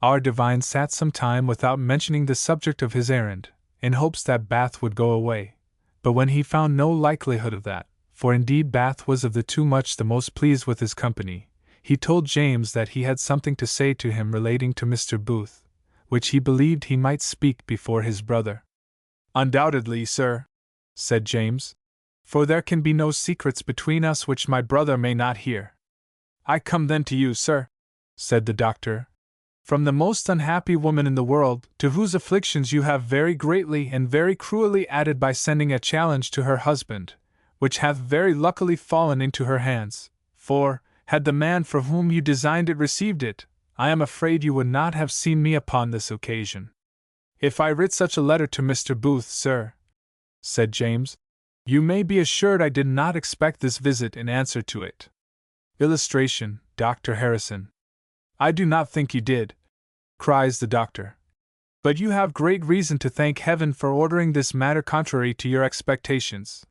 Speaker 1: Our divine sat some time without mentioning the subject of his errand, in hopes that Bath would go away, but when he found no likelihood of that, for indeed Bath was of the two much the most pleased with his company, he told James that he had something to say to him relating to Mr. Booth, which he believed he might speak before his brother. Undoubtedly, sir, said James, for there can be no secrets between us which my brother may not hear. I come then to you, sir, said the doctor, from the most unhappy woman in the world, to whose afflictions you have very greatly and very cruelly added by sending a challenge to her husband, which hath very luckily fallen into her hands, for, had the man for whom you designed it received it, I am afraid you would not have seen me upon this occasion. If I writ such a letter to Mr. Booth, sir, said James, you may be assured I did not expect this visit in answer to it. Illustration, Dr. Harrison. I do not think you did, cries the doctor. But you have great reason to thank heaven for ordering this matter contrary to your expectations.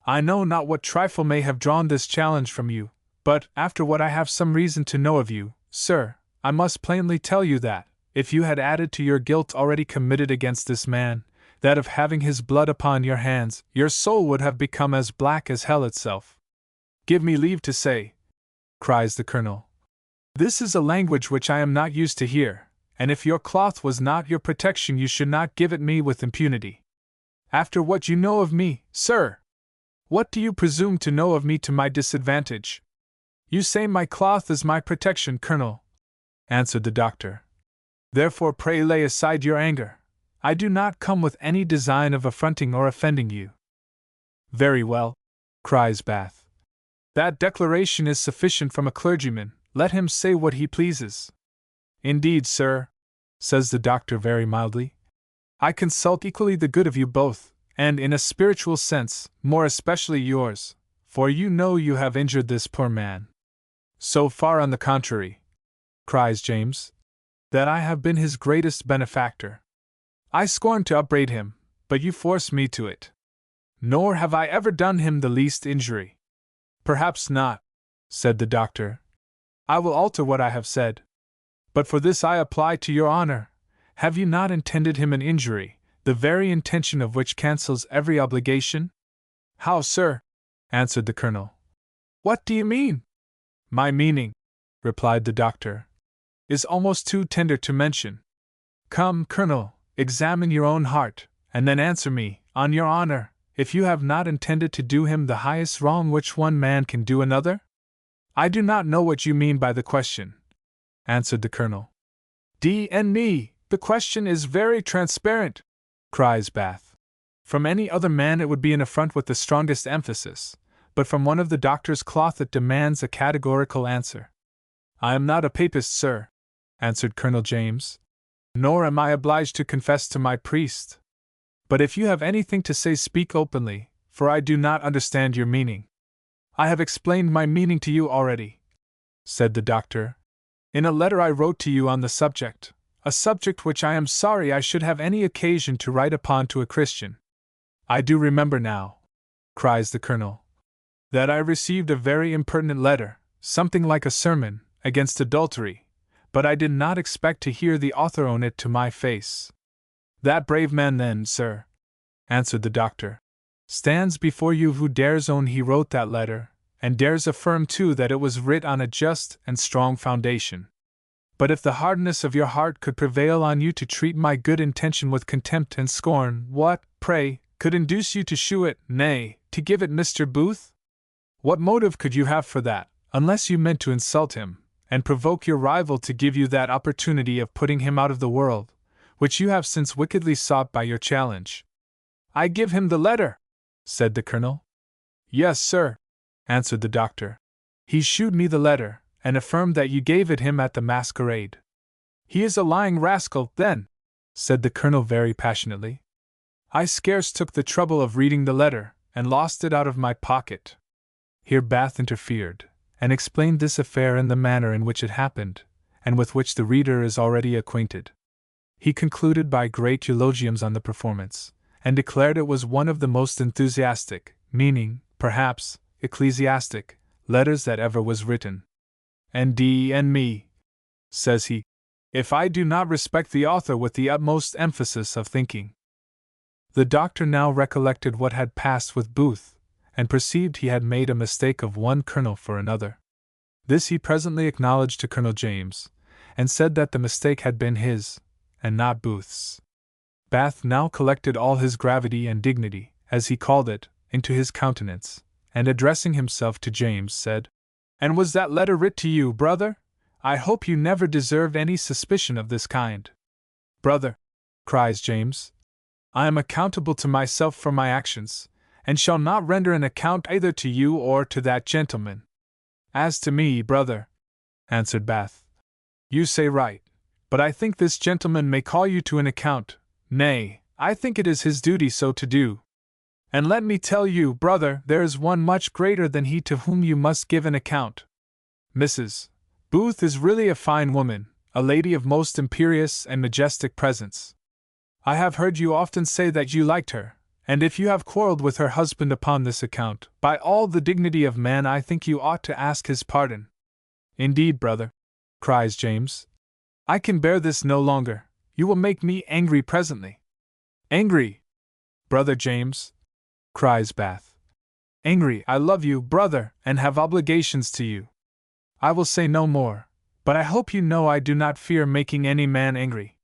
Speaker 1: I know not what trifle may have drawn this challenge from you, but, after what I have some reason to know of you, sir, I must plainly tell you that, if you had added to your guilt already committed against this man, that of having his blood upon your hands, your soul would have become as black as hell itself. Give me leave to say, cries the colonel, this is a language which I am not used to hear, and if your cloth was not your protection you should not give it me with impunity. After what you know of me, sir, what do you presume to know of me to my disadvantage? You say my cloth is my protection, colonel, answered the doctor. Therefore pray lay aside your anger. I do not come with any design of affronting or offending you. Very well, cries Bath. That declaration is sufficient from a clergyman, let him say what he pleases. Indeed, sir, says the doctor very mildly, I consult equally the good of you both, and in a spiritual sense, more especially yours, for you know you have injured this poor man. So far on the contrary, cries James, that I have been his greatest benefactor. I scorn to upbraid him, but you force me to it. Nor have I ever done him the least injury. Perhaps not, said the doctor. I will alter what I have said. But for this I apply to your honor. Have you not intended him an injury, the very intention of which cancels every obligation? How, sir? Answered the colonel. What do you mean? My meaning, replied the doctor, is almost too tender to mention. Come, colonel, examine your own heart, and then answer me, on your honor, if you have not intended to do him the highest wrong which one man can do another? I do not know what you mean by the question, answered the colonel. D.N.me, the question is very transparent, cries Bath. From any other man it would be an affront with the strongest emphasis, but from one of the doctor's cloth it demands a categorical answer. I am not a papist, sir, answered Colonel James, nor am I obliged to confess to my priest. But if you have anything to say, speak openly, for I do not understand your meaning. I have explained my meaning to you already, said the doctor. in a letter I wrote to you on the subject, a subject which I am sorry I should have any occasion to write upon to a Christian. I do remember now, cries the Colonel, that I received a very impertinent letter, something like a sermon, against adultery, but I did not expect to hear the author own it to my face. That brave man then, sir, answered the doctor, stands before you who dares own he wrote that letter, and dares affirm too that it was writ on a just and strong foundation. But if the hardness of your heart could prevail on you to treat my good intention with contempt and scorn, what, pray, could induce you to shew it, nay, to give it Mr. Booth? What motive could you have for that, unless you meant to insult him, and provoke your rival to give you that opportunity of putting him out of the world, which you have since wickedly sought by your challenge? I give him the letter, said the Colonel. Yes, sir, answered the doctor. He shewed me the letter, and affirmed that you gave it him at the masquerade. He is a lying rascal, then, said the Colonel very passionately. I scarce took the trouble of reading the letter, and lost it out of my pocket. Here Bath interfered, and explained this affair in the manner in which it happened, and with which the reader is already acquainted. He concluded by great eulogiums on the performance, and declared it was one of the most enthusiastic, meaning, perhaps, ecclesiastic, letters that ever was written. And me, says he, if I do not respect the author with the utmost emphasis of thinking. The doctor now recollected what had passed with Booth, and perceived he had made a mistake of one colonel for another. This he presently acknowledged to Colonel James, and said that the mistake had been his, and not Booth's. Bath now collected all his gravity and dignity, as he called it, into his countenance, and addressing himself to James, said, And was that letter writ to you, brother? I hope you never deserved any suspicion of this kind. Brother, cries James, I am accountable to myself for my actions, and shall not render an account either to you or to that gentleman. As to me, brother, answered Bath, you say right, but I think this gentleman may call you to an account, nay, I think it is his duty so to do. And let me tell you, brother, there is one much greater than he to whom you must give an account. Mrs. Booth is really a fine woman, a lady of most imperious and majestic presence. I have heard you often say that you liked her, and if you have quarreled with her husband upon this account, by all the dignity of man I think you ought to ask his pardon. Indeed, brother, cries James, I can bear this no longer, you will make me angry presently. Angry, brother James, cries Bath. Angry, I love you, brother, and have obligations to you. I will say no more, but I hope you know I do not fear making any man angry.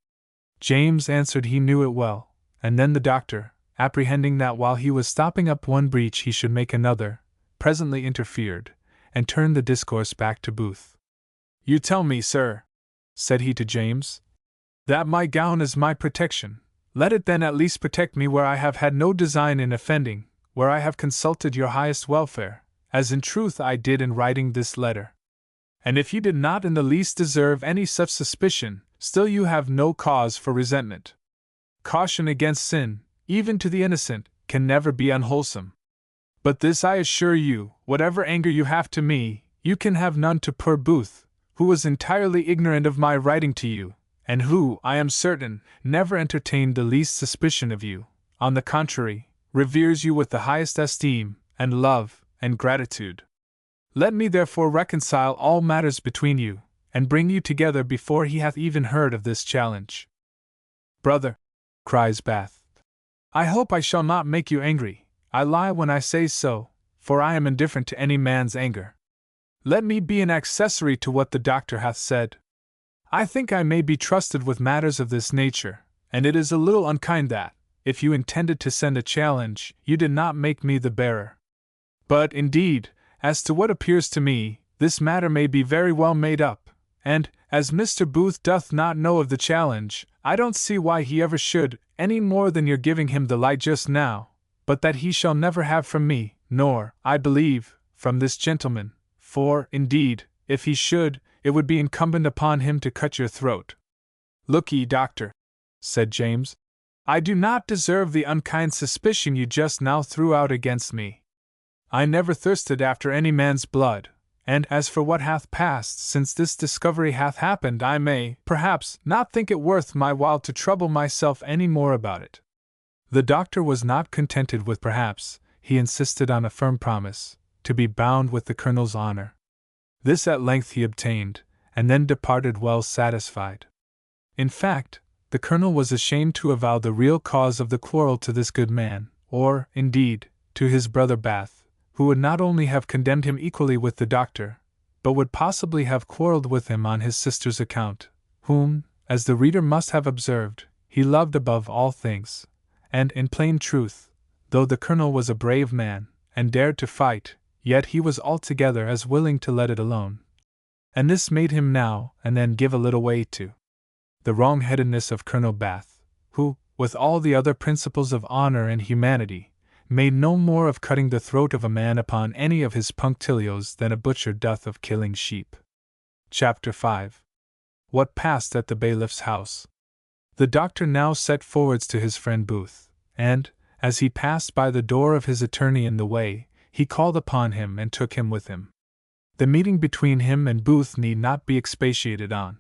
Speaker 1: James answered he knew it well, and then the doctor, apprehending that while he was stopping up one breach he should make another, presently interfered, and turned the discourse back to Booth. You tell me, sir, said he to James, that my gown is my protection. Let it then at least protect me where I have had no design in offending, where I have consulted your highest welfare, as in truth I did in writing this letter. And if you did not in the least deserve any such suspicion, still you have no cause for resentment. Caution against sin, even to the innocent, can never be unwholesome. But this I assure you, whatever anger you have to me, you can have none to poor Booth, who was entirely ignorant of my writing to you, and who, I am certain, never entertained the least suspicion of you, on the contrary, reveres you with the highest esteem, and love, and gratitude. Let me therefore reconcile all matters between you, and bring you together before he hath even heard of this challenge. Brother, cries Bath, I hope I shall not make you angry. I lie when I say so, for I am indifferent to any man's anger. Let me be an accessory to what the doctor hath said. I think I may be trusted with matters of this nature, and it is a little unkind that, if you intended to send a challenge, you did not make me the bearer. But, indeed, as to what appears to me, this matter may be very well made up, and, as Mr. Booth doth not know of the challenge, I don't see why he ever should, any more than your giving him the light just now, but that he shall never have from me, nor, I believe, from this gentleman, for, indeed, if he should, it would be incumbent upon him to cut your throat. Look ye, doctor, said James, I do not deserve the unkind suspicion you just now threw out against me. I never thirsted after any man's blood, And as for what hath passed since this discovery hath happened, I may, perhaps, not think it worth my while to trouble myself any more about it. The doctor was not contented with perhaps, he insisted on a firm promise, to be bound with the colonel's honor. This at length he obtained, and then departed well satisfied. In fact, the colonel was ashamed to avow the real cause of the quarrel to this good man, or, indeed, to his brother Bath, who would not only have condemned him equally with the doctor, but would possibly have quarreled with him on his sister's account, whom, as the reader must have observed, he loved above all things. And, in plain truth, though the colonel was a brave man, and dared to fight, yet he was altogether as willing to let it alone. And this made him now and then give a little way to the wrong-headedness of Colonel Bath, who, with all the other principles of honor and humanity, made no more of cutting the throat of a man upon any of his punctilios than a butcher doth of killing sheep. Chapter 5. What passed at the bailiff's house. The doctor now set forwards to his friend Booth, and, as he passed by the door of his attorney in the way, he called upon him and took him with him. The meeting between him and Booth need not be expatiated on.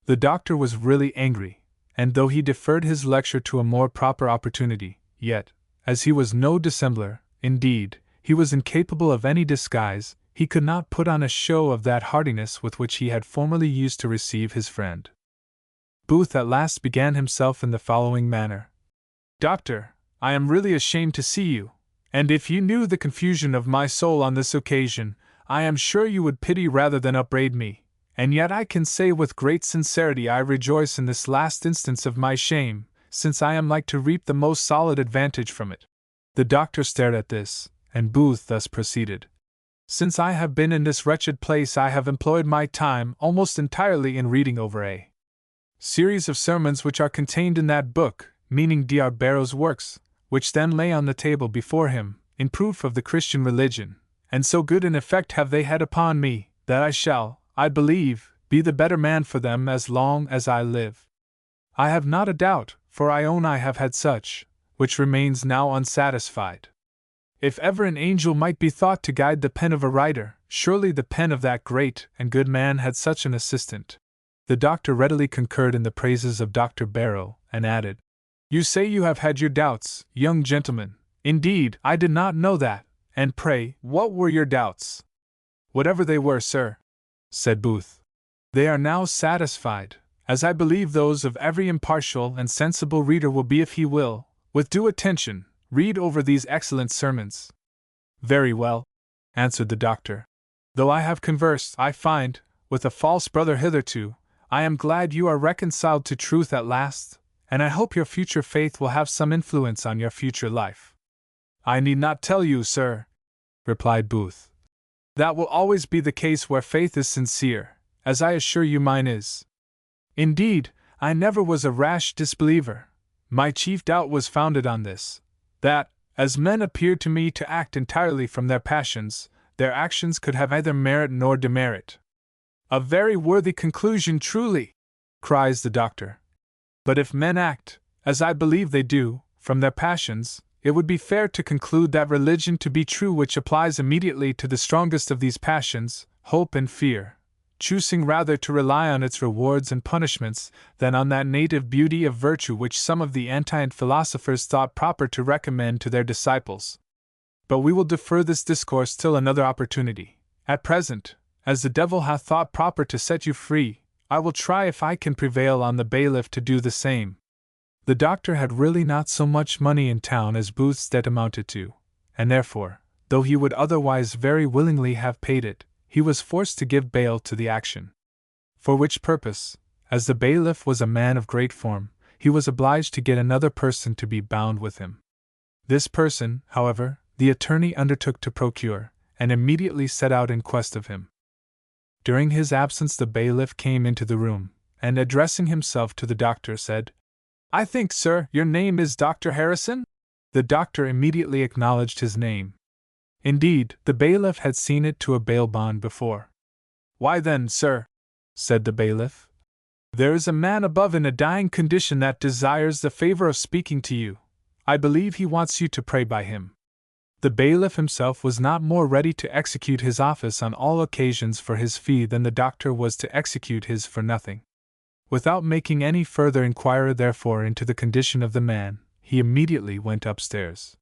Speaker 1: The doctor was really angry, and though he deferred his lecture to a more proper opportunity, yet, as he was no dissembler, indeed, he was incapable of any disguise, he could not put on a show of that heartiness with which he had formerly used to receive his friend. Booth at last began himself in the following manner. Doctor, I am really ashamed to see you, and if you knew the confusion of my soul on this occasion, I am sure you would pity rather than upbraid me, and yet I can say with great sincerity I rejoice in this last instance of my shame, since I am like to reap the most solid advantage from it. The doctor stared at this, and Booth thus proceeded. Since I have been in this wretched place I have employed my time almost entirely in reading over a series of sermons which are contained in that book, meaning Dr. Barrow's works, which then lay on the table before him, in proof of the Christian religion, and so good an effect have they had upon me, that I shall, I believe, be the better man for them as long as I live. I have not a doubt, for I own I have had such, which remains now unsatisfied. If ever an angel might be thought to guide the pen of a writer, surely the pen of that great and good man had such an assistant. The doctor readily concurred in the praises of Dr. Barrow, and added, You say you have had your doubts, young gentleman. Indeed, I did not know that, and pray, what were your doubts? Whatever they were, sir, said Booth, they are now satisfied, as I believe those of every impartial and sensible reader will be if he will, with due attention, read over these excellent sermons. Very well, answered the doctor. Though I have conversed, I find, with a false brother hitherto, I am glad you are reconciled to truth at last, and I hope your future faith will have some influence on your future life. I need not tell you, sir, replied Booth. That will always be the case where faith is sincere, as I assure you mine is. Indeed, I never was a rash disbeliever. My chief doubt was founded on this, that, as men appeared to me to act entirely from their passions, their actions could have either merit nor demerit. A very worthy conclusion truly, cries the doctor. But if men act, as I believe they do, from their passions, it would be fair to conclude that religion to be true which applies immediately to the strongest of these passions, hope and fear, choosing rather to rely on its rewards and punishments than on that native beauty of virtue which some of the antient philosophers thought proper to recommend to their disciples. But we will defer this discourse till another opportunity. At present, as the devil hath thought proper to set you free, I will try if I can prevail on the bailiff to do the same. The doctor had really not so much money in town as Booth's debt amounted to, and therefore, though he would otherwise very willingly have paid it, he was forced to give bail to the action. For which purpose, as the bailiff was a man of great form, he was obliged to get another person to be bound with him. This person, however, the attorney undertook to procure, and immediately set out in quest of him. During his absence the bailiff came into the room, and addressing himself to the doctor said, I think, sir, your name is Dr. Harrison? The doctor immediately acknowledged his name. Indeed, the bailiff had seen it to a bail bond before. Why then, sir, said the bailiff, there is a man above in a dying condition that desires the favor of speaking to you. I believe he wants you to pray by him. The bailiff himself was not more ready to execute his office on all occasions for his fee than the doctor was to execute his for nothing. Without making any further inquiry, therefore, into the condition of the man, he immediately went upstairs.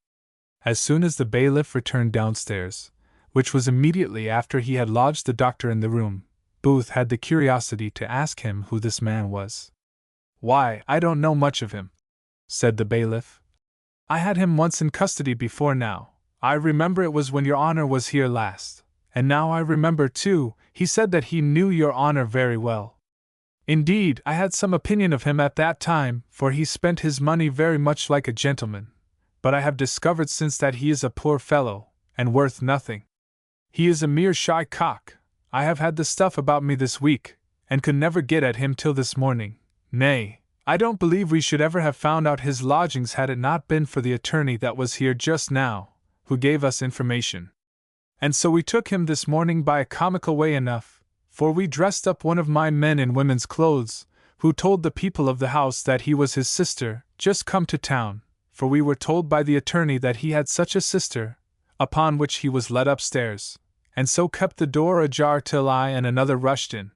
Speaker 1: As soon as the bailiff returned downstairs, which was immediately after he had lodged the doctor in the room, Booth had the curiosity to ask him who this man was. "Why, I don't know much of him," said the bailiff. "I had him once in custody before now. I remember it was when your honor was here last. And now I remember, too, he said that he knew your honor very well. Indeed, I had some opinion of him at that time, for he spent his money very much like a gentleman. But I have discovered since that he is a poor fellow, and worth nothing. He is a mere shy cock. I have had the stuff about me this week, and could never get at him till this morning. Nay, I don't believe we should ever have found out his lodgings had it not been for the attorney that was here just now, who gave us information. And so we took him this morning by a comical way enough, for we dressed up one of my men in women's clothes, who told the people of the house that he was his sister, just come to town, for we were told by the attorney that he had such a sister, upon which he was led upstairs, and so kept the door ajar till I and another rushed in.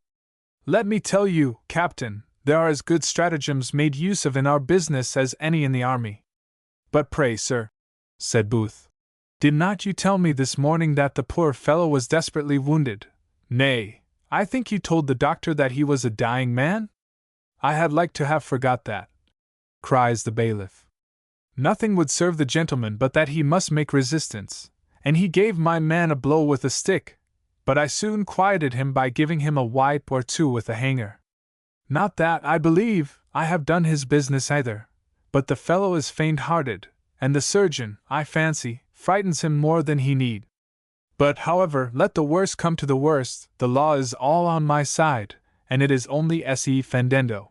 Speaker 1: Let me tell you, Captain, there are as good stratagems made use of in our business as any in the army." "But pray, sir," said Booth, "did not you tell me this morning that the poor fellow was desperately wounded? Nay, I think you told the doctor that he was a dying man?" "I had like to have forgot that," cries the bailiff. "Nothing would serve the gentleman but that he must make resistance, and he gave my man a blow with a stick, but I soon quieted him by giving him a wipe or two with a hanger. Not that, I believe, I have done his business either, but the fellow is faint-hearted, and the surgeon, I fancy, frightens him more than he need. But, however, let the worst come to the worst, the law is all on my side, and it is only se fendendo.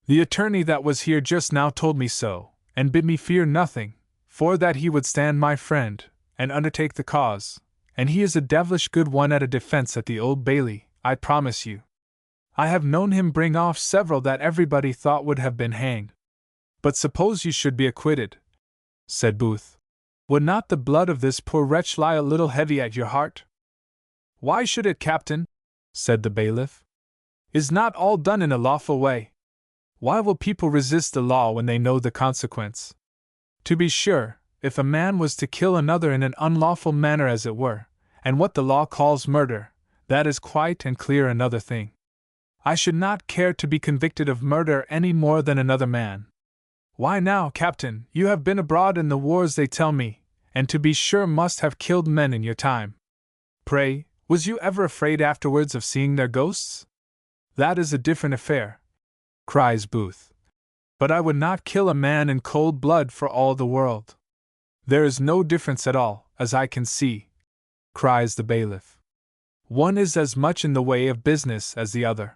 Speaker 1: The attorney that was here just now told me so, and bid me fear nothing, for that he would stand my friend, and undertake the cause, and he is a devilish good one at a defense at the Old Bailey, I promise you. I have known him bring off several that everybody thought would have been hanged. But suppose you should be acquitted," said Booth, "would not the blood of this poor wretch lie a little heavy at your heart?" "Why should it, Captain?" said the bailiff. "Is not all done in a lawful way? Why will people resist the law when they know the consequence? To be sure, if a man was to kill another in an unlawful manner as it were, and what the law calls murder, that is quite and clear another thing. I should not care to be convicted of murder any more than another man. Why now, Captain, you have been abroad in the wars they tell me, and to be sure must have killed men in your time. Pray, was you ever afraid afterwards of seeing their ghosts? That is a different affair," cries Booth. "But I would not kill a man in cold blood for all the world." "There is no difference at all, as I can see," cries the bailiff. "One is as much in the way of business as the other.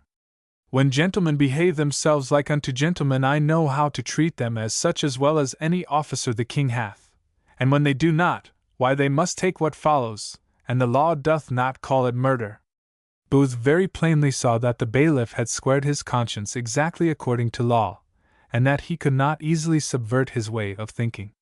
Speaker 1: When gentlemen behave themselves like unto gentlemen, I know how to treat them as such as well as any officer the king hath, and when they do not, why they must take what follows, and the law doth not call it murder." Booth very plainly saw that the bailiff had squared his conscience exactly according to law, and that he could not easily subvert his way of thinking.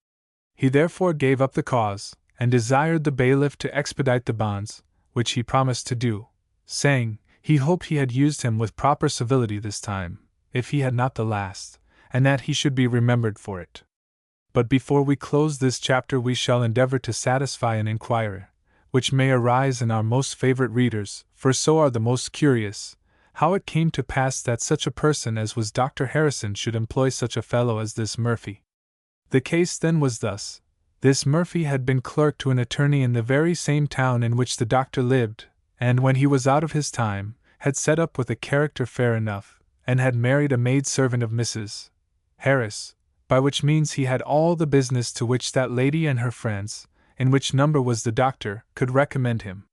Speaker 1: He therefore gave up the cause, and desired the bailiff to expedite the bonds, which he promised to do, saying, he hoped he had used him with proper civility this time, if he had not the last, and that he should be remembered for it. But before we close this chapter we shall endeavor to satisfy an inquiry, which may arise in our most favorite readers, for so are the most curious, how it came to pass that such a person as was Dr. Harrison should employ such a fellow as this Murphy. The case then was thus. This Murphy had been clerk to an attorney in the very same town in which the doctor lived, and when he was out of his time, had set up with a character fair enough, and had married a maid-servant of Mrs. Harris, by which means he had all the business to which that lady and her friends, in which number was the doctor, could recommend him.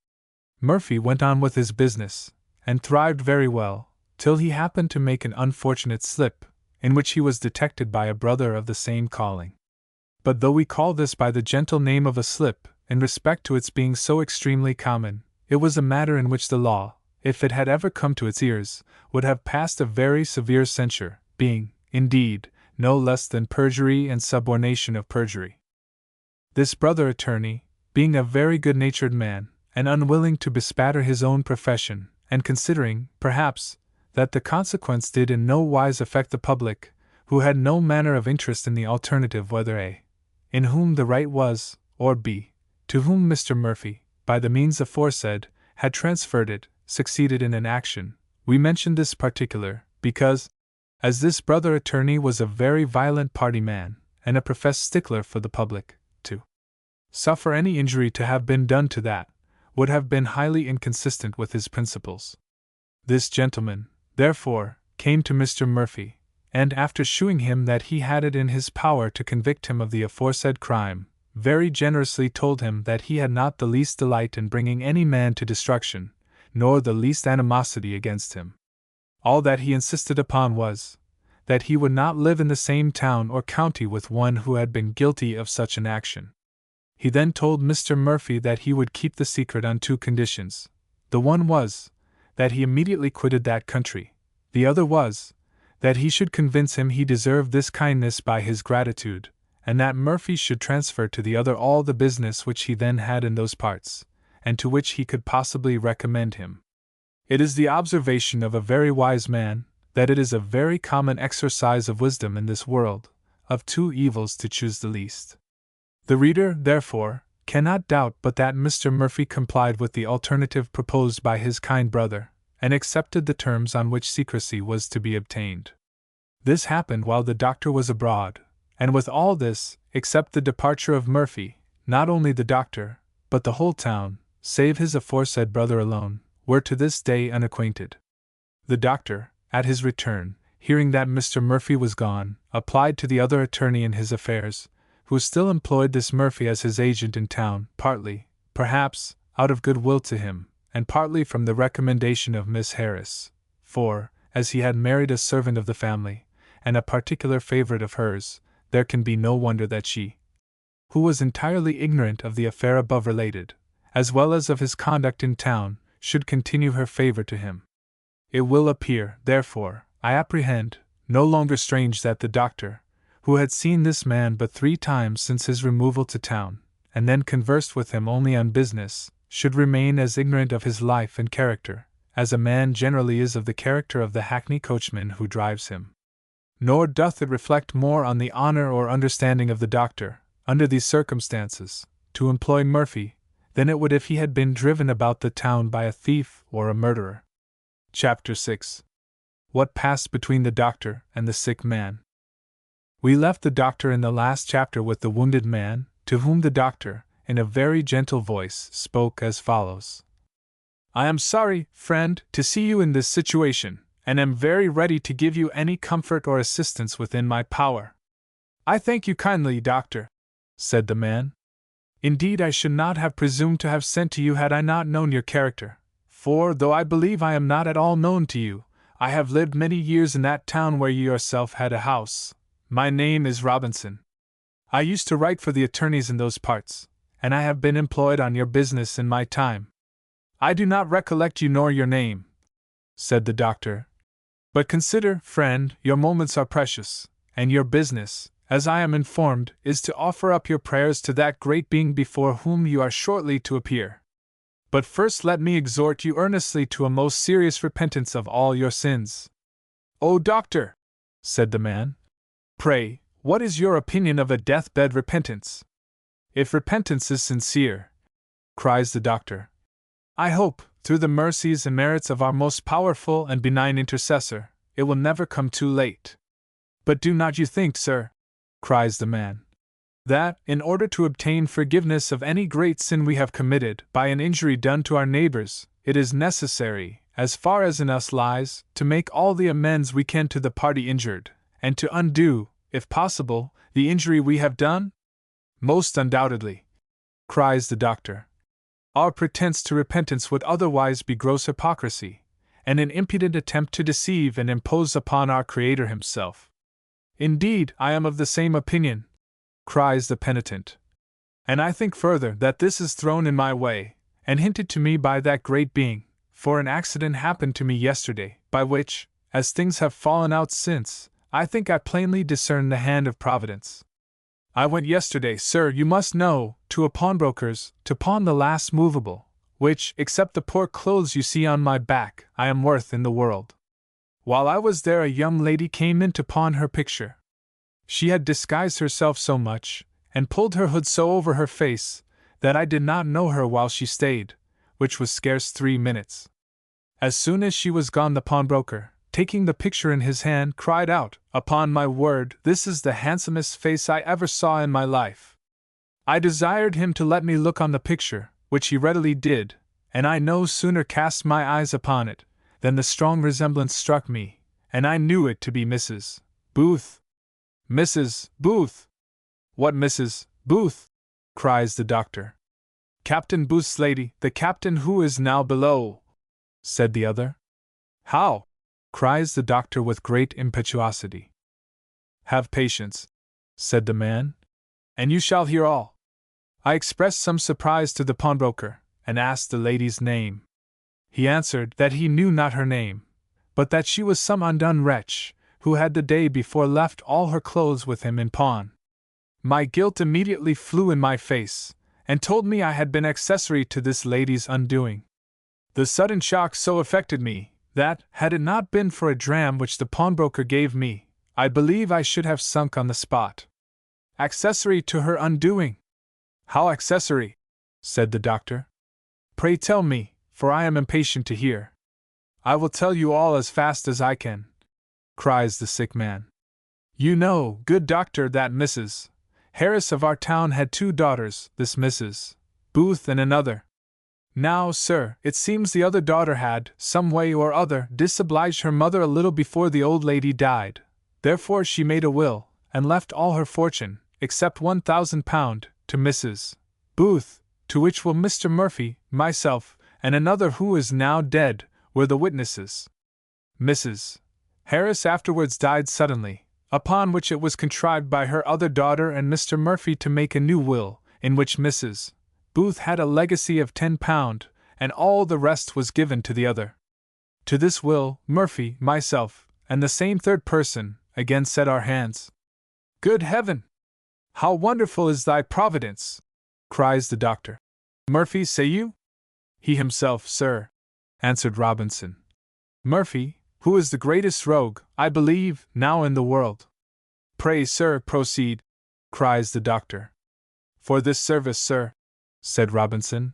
Speaker 1: Murphy went on with his business, and thrived very well, till he happened to make an unfortunate slip, in which he was detected by a brother of the same calling. But though we call this by the gentle name of a slip, in respect to its being so extremely common, it was a matter in which the law, if it had ever come to its ears, would have passed a very severe censure, being, indeed, no less than perjury and subornation of perjury. This brother attorney, being a very good-natured man, and unwilling to bespatter his own profession, and considering, perhaps, that the consequence did in no wise affect the public, who had no manner of interest in the alternative whether A, in whom the right was, or B, to whom Mr. Murphy, by the means aforesaid, had transferred it, succeeded in an action. We mention this particular, because, as this brother attorney was a very violent party man, and a professed stickler for the public, to suffer any injury to have been done to that, would have been highly inconsistent with his principles. This gentleman, therefore, came to Mr. Murphy, and after shewing him that he had it in his power to convict him of the aforesaid crime, very generously told him that he had not the least delight in bringing any man to destruction, nor the least animosity against him. All that he insisted upon was, that he would not live in the same town or county with one who had been guilty of such an action. He then told Mr. Murphy that he would keep the secret on two conditions. The one was, that he immediately quitted that country. The other was, that he should convince him he deserved this kindness by his gratitude, and that Murphy should transfer to the other all the business which he then had in those parts, and to which he could possibly recommend him. It is the observation of a very wise man, that it is a very common exercise of wisdom in this world, of two evils to choose the least. The reader, therefore, cannot doubt but that Mr. Murphy complied with the alternative proposed by his kind brother, and accepted the terms on which secrecy was to be obtained. This happened while the doctor was abroad, and with all this, except the departure of Murphy, not only the doctor, but the whole town, save his aforesaid brother alone, were to this day unacquainted. The doctor, at his return, hearing that Mr. Murphy was gone, applied to the other attorney in his affairs, who still employed this Murphy as his agent in town, partly, perhaps, out of good will to him, and partly from the recommendation of Miss Harris, for, as he had married a servant of the family, and a particular favorite of hers, there can be no wonder that she, who was entirely ignorant of the affair above related, as well as of his conduct in town, should continue her favor to him. It will appear, therefore, I apprehend, no longer strange that the doctor, who had seen this man but 3 times since his removal to town, and then conversed with him only on business, should remain as ignorant of his life and character, as a man generally is of the character of the hackney coachman who drives him. Nor doth it reflect more on the honor or understanding of the doctor, under these circumstances, to employ Murphy, than it would if he had been driven about the town by a thief or a murderer. Chapter 6. What passed between the doctor and the sick man. We left the doctor in the last chapter with the wounded man, to whom the doctor, in a very gentle voice, spoke as follows. I am sorry, friend, to see you in this situation, and am very ready to give you any comfort or assistance within my power. I thank you kindly, doctor, said the man. Indeed, I should not have presumed to have sent to you had I not known your character, for, though I believe I am not at all known to you, I have lived many years in that town where you yourself had a house. My name is Robinson. I used to write for the attorneys in those parts, and I have been employed on your business in my time. I do not recollect you nor your name, said the doctor. But consider, friend, your moments are precious, and your business, as I am informed, is to offer up your prayers to that great being before whom you are shortly to appear. But first let me exhort you earnestly to a most serious repentance of all your sins. O doctor, said the man, pray, what is your opinion of a deathbed repentance? If repentance is sincere, cries the doctor, I hope, through the mercies and merits of our most powerful and benign intercessor, it will never come too late. But do not you think, sir, cries the man, that, in order to obtain forgiveness of any great sin we have committed by an injury done to our neighbors, it is necessary, as far as in us lies, to make all the amends we can to the party injured, and to undo, if possible, the injury we have done? Most undoubtedly, cries the doctor. Our pretense to repentance would otherwise be gross hypocrisy, and an impudent attempt to deceive and impose upon our Creator Himself. Indeed, I am of the same opinion, cries the penitent. And I think further that this is thrown in my way, and hinted to me by that great being, for an accident happened to me yesterday, by which, as things have fallen out since, I think I plainly discern the hand of Providence. I went yesterday, sir, you must know, to a pawnbroker's, to pawn the last movable, which, except the poor clothes you see on my back, I am worth in the world. While I was there, a young lady came in to pawn her picture. She had disguised herself so much, and pulled her hood so over her face, that I did not know her while she stayed, which was scarce 3 minutes. As soon as she was gone, the pawnbroker, taking the picture in his hand, cried out, "Upon my word, this is the handsomest face I ever saw in my life." I desired him to let me look on the picture, which he readily did, and I no sooner cast my eyes upon it, than the strong resemblance struck me, and I knew it to be Mrs. Booth. "Mrs. Booth!" "What Mrs. Booth?" cries the doctor. "Captain Booth's lady, the captain who is now below," said the other. "How?" cries the doctor with great impetuosity. "Have patience," said the man, "and you shall hear all." I expressed some surprise to the pawnbroker, and asked the lady's name. He answered that he knew not her name, but that she was some undone wretch, who had the day before left all her clothes with him in pawn. My guilt immediately flew in my face, and told me I had been accessory to this lady's undoing. The sudden shock so affected me, that, had it not been for a dram which the pawnbroker gave me, I believe I should have sunk on the spot. Accessory to her undoing! How accessory? Said the doctor. Pray tell me, for I am impatient to hear. I will tell you all as fast as I can, cries the sick man. You know, good doctor, that Mrs. Harris of our town had 2 daughters, this Mrs. Booth and another. Now, sir, it seems the other daughter had, some way or other, disobliged her mother a little before the old lady died. Therefore she made a will, and left all her fortune, except £1,000, to Mrs. Booth, to which will Mr. Murphy, myself, and another who is now dead, were the witnesses. Mrs. Harris afterwards died suddenly, upon which it was contrived by her other daughter and Mr. Murphy to make a new will, in which Mrs. Booth had a legacy of £10, and all the rest was given to the other. To this will, Murphy, myself, and the same third person, again set our hands. Good heaven! How wonderful is thy providence! Cries the doctor. Murphy, say you? He himself, sir, answered Robinson. Murphy, who is the greatest rogue, I believe, now in the world. Pray, sir, proceed, cries the doctor. For this service, sir, said Robinson,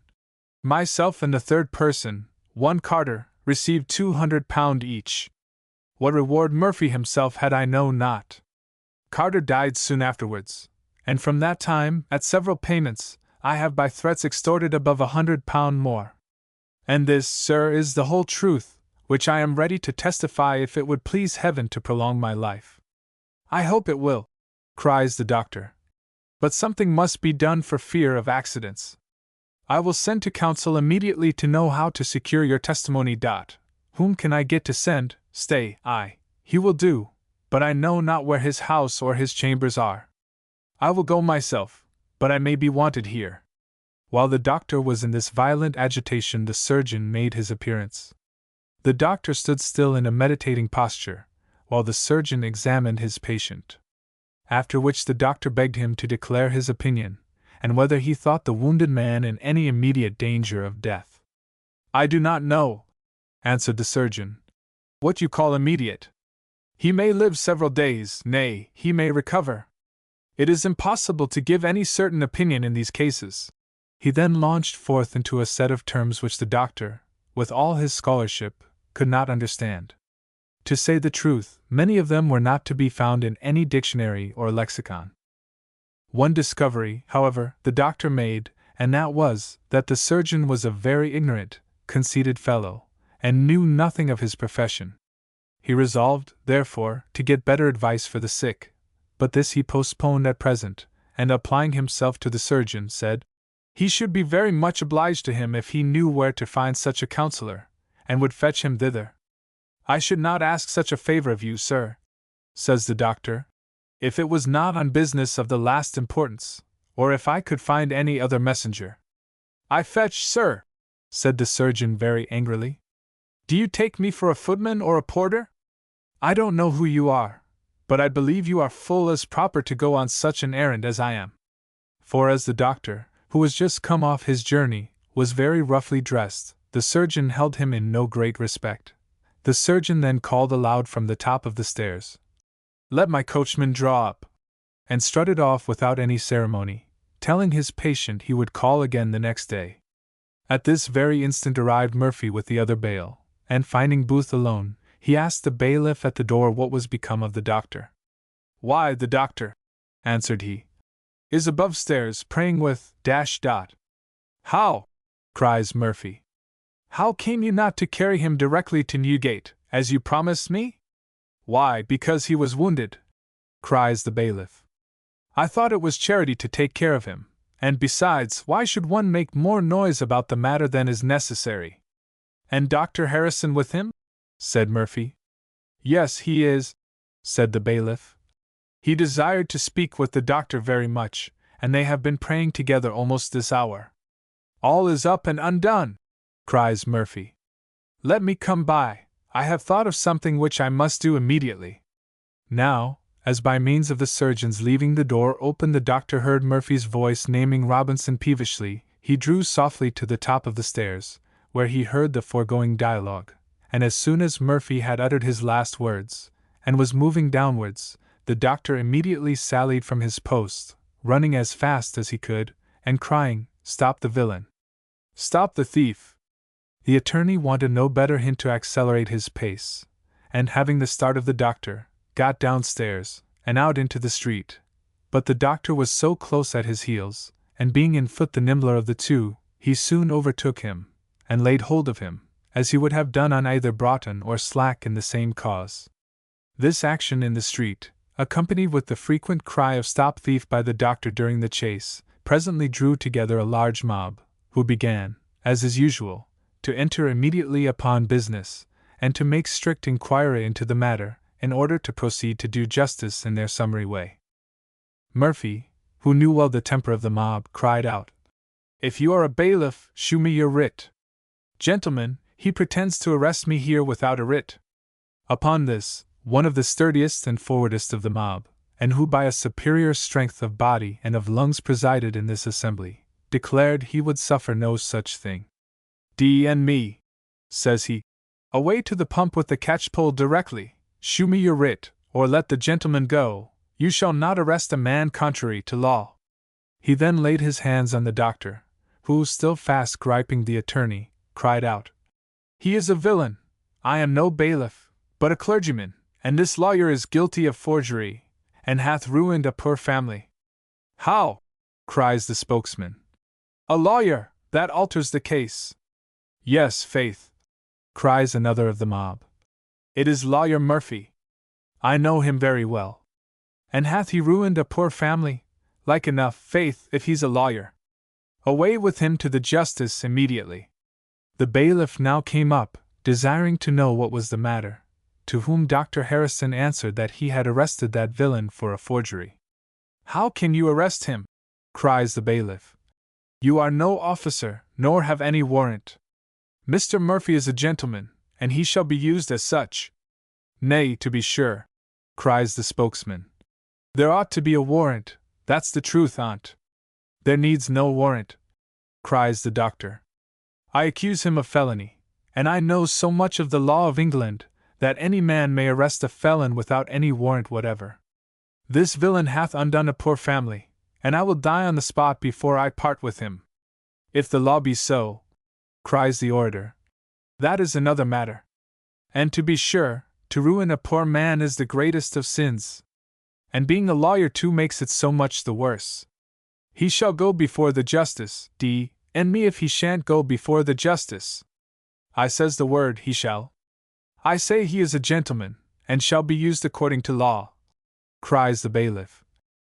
Speaker 1: myself and the third person, one Carter, received £200 each. What reward Murphy himself had I know not. Carter died soon afterwards, and from that time, at several payments, I have by threats extorted above £100 more. And this, sir, is the whole truth, which I am ready to testify if it would please heaven to prolong my life. I hope it will, cries the doctor. But something must be done for fear of accidents. I will send to counsel immediately to know how to secure your testimony. Whom can I get to send? Stay, he will do, but I know not where his house or his chambers are. I will go myself, but I may be wanted here. While the doctor was in this violent agitation, the surgeon made his appearance. The doctor stood still in a meditating posture, while the surgeon examined his patient. After which the doctor begged him to declare his opinion, and whether he thought the wounded man in any immediate danger of death. I do not know, answered the surgeon, what you call immediate. He may live several days, nay, he may recover. It is impossible to give any certain opinion in these cases. He then launched forth into a set of terms which the doctor, with all his scholarship, could not understand. To say the truth, many of them were not to be found in any dictionary or lexicon. One discovery, however, the doctor made, and that was, that the surgeon was a very ignorant, conceited fellow, and knew nothing of his profession. He resolved, therefore, to get better advice for the sick, but this he postponed at present, and applying himself to the surgeon, said, he should be very much obliged to him if he knew where to find such a counselor, and would fetch him thither. I should not ask such a favor of you, sir, says the doctor, if it was not on business of the last importance, or if I could find any other messenger. I fetch, sir, said the surgeon very angrily. Do you take me for a footman or a porter? I don't know who you are, but I believe you are full as proper to go on such an errand as I am. For as the doctor, who was just come off his journey, was very roughly dressed, the surgeon held him in no great respect. The surgeon then called aloud from the top of the stairs, "Let my coachman draw up," and strutted off without any ceremony, telling his patient he would call again the next day. At this very instant arrived Murphy with the other bail, and finding Booth alone, he asked the bailiff at the door what was become of the doctor. "Why, the doctor," answered he, "is above stairs praying with . "How?" cries Murphy. "How came you not to carry him directly to Newgate, as you promised me?" "Why, because he was wounded," cries the bailiff. "I thought it was charity to take care of him, and besides, why should one make more noise about the matter than is necessary?" "And Dr. Harrison with him?" said Murphy. "Yes, he is," said the bailiff. "He desired to speak with the doctor very much, and they have been praying together almost this hour." "All is up and undone," cries Murphy. "Let me come by, I have thought of something which I must do immediately." Now, as by means of the surgeon's leaving the door open the doctor heard Murphy's voice naming Robinson peevishly, he drew softly to the top of the stairs, where he heard the foregoing dialogue, and as soon as Murphy had uttered his last words, and was moving downwards, the doctor immediately sallied from his post, running as fast as he could, and crying, "Stop the villain! Stop the thief!" The attorney wanted no better hint to accelerate his pace, and having the start of the doctor, got downstairs, and out into the street. But the doctor was so close at his heels, and being in foot the nimbler of the two, he soon overtook him, and laid hold of him, as he would have done on either Broughton or Slack in the same cause. This action in the street, accompanied with the frequent cry of "Stop thief" by the doctor during the chase, presently drew together a large mob, who began, as is usual, to enter immediately upon business, and to make strict inquiry into the matter, in order to proceed to do justice in their summary way. Murphy, who knew well the temper of the mob, cried out, "If you are a bailiff, shew me your writ. Gentlemen, he pretends to arrest me here without a writ." Upon this, one of the sturdiest and forwardest of the mob, and who by a superior strength of body and of lungs presided in this assembly, declared he would suffer no such thing. "D.N.me," says he, "away to the pump with the catchpole directly. Shew me your writ, or let the gentleman go. You shall not arrest a man contrary to law." He then laid his hands on the doctor, who, still fast griping the attorney, cried out, "He is a villain. I am no bailiff, but a clergyman, and this lawyer is guilty of forgery, and hath ruined a poor family." "How?" cries the spokesman. "A lawyer, that alters the case." "Yes, faith," cries another of the mob. "It is Lawyer Murphy. I know him very well. And hath he ruined a poor family? Like enough, faith, if he's a lawyer. Away with him to the justice immediately." The bailiff now came up, desiring to know what was the matter, to whom Dr. Harrison answered that he had arrested that villain for a forgery. "How can you arrest him?" cries the bailiff. "You are no officer, nor have any warrant. Mr. Murphy is a gentleman, and he shall be used as such." "Nay, to be sure," cries the spokesman. "There ought to be a warrant, that's the truth on't." "There needs no warrant," cries the doctor. "I accuse him of felony, and I know so much of the law of England, that any man may arrest a felon without any warrant whatever. This villain hath undone a poor family, and I will die on the spot before I part with him." "If the law be so," cries the orator, "that is another matter. And to be sure, to ruin a poor man is the greatest of sins. And being a lawyer too makes it so much the worse. He shall go before the justice, D.N.me if he shan't go before the justice. I says the word, he shall. I say he is a gentleman, and shall be used according to law," cries the bailiff.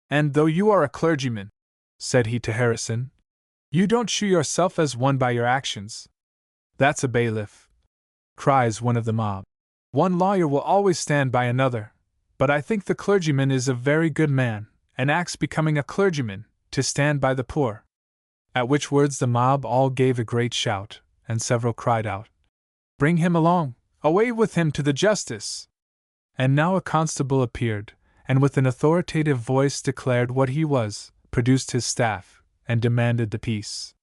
Speaker 1: "And though you are a clergyman," said he to Harrison, "you don't shew yourself as one by your actions." "That's a bailiff," cries one of the mob. "One lawyer will always stand by another, but I think the clergyman is a very good man, and acts becoming a clergyman, to stand by the poor." At which words the mob all gave a great shout, and several cried out, "Bring him along! Away with him to the justice!" And now a constable appeared, and with an authoritative voice declared what he was, produced his staff, and demanded the peace.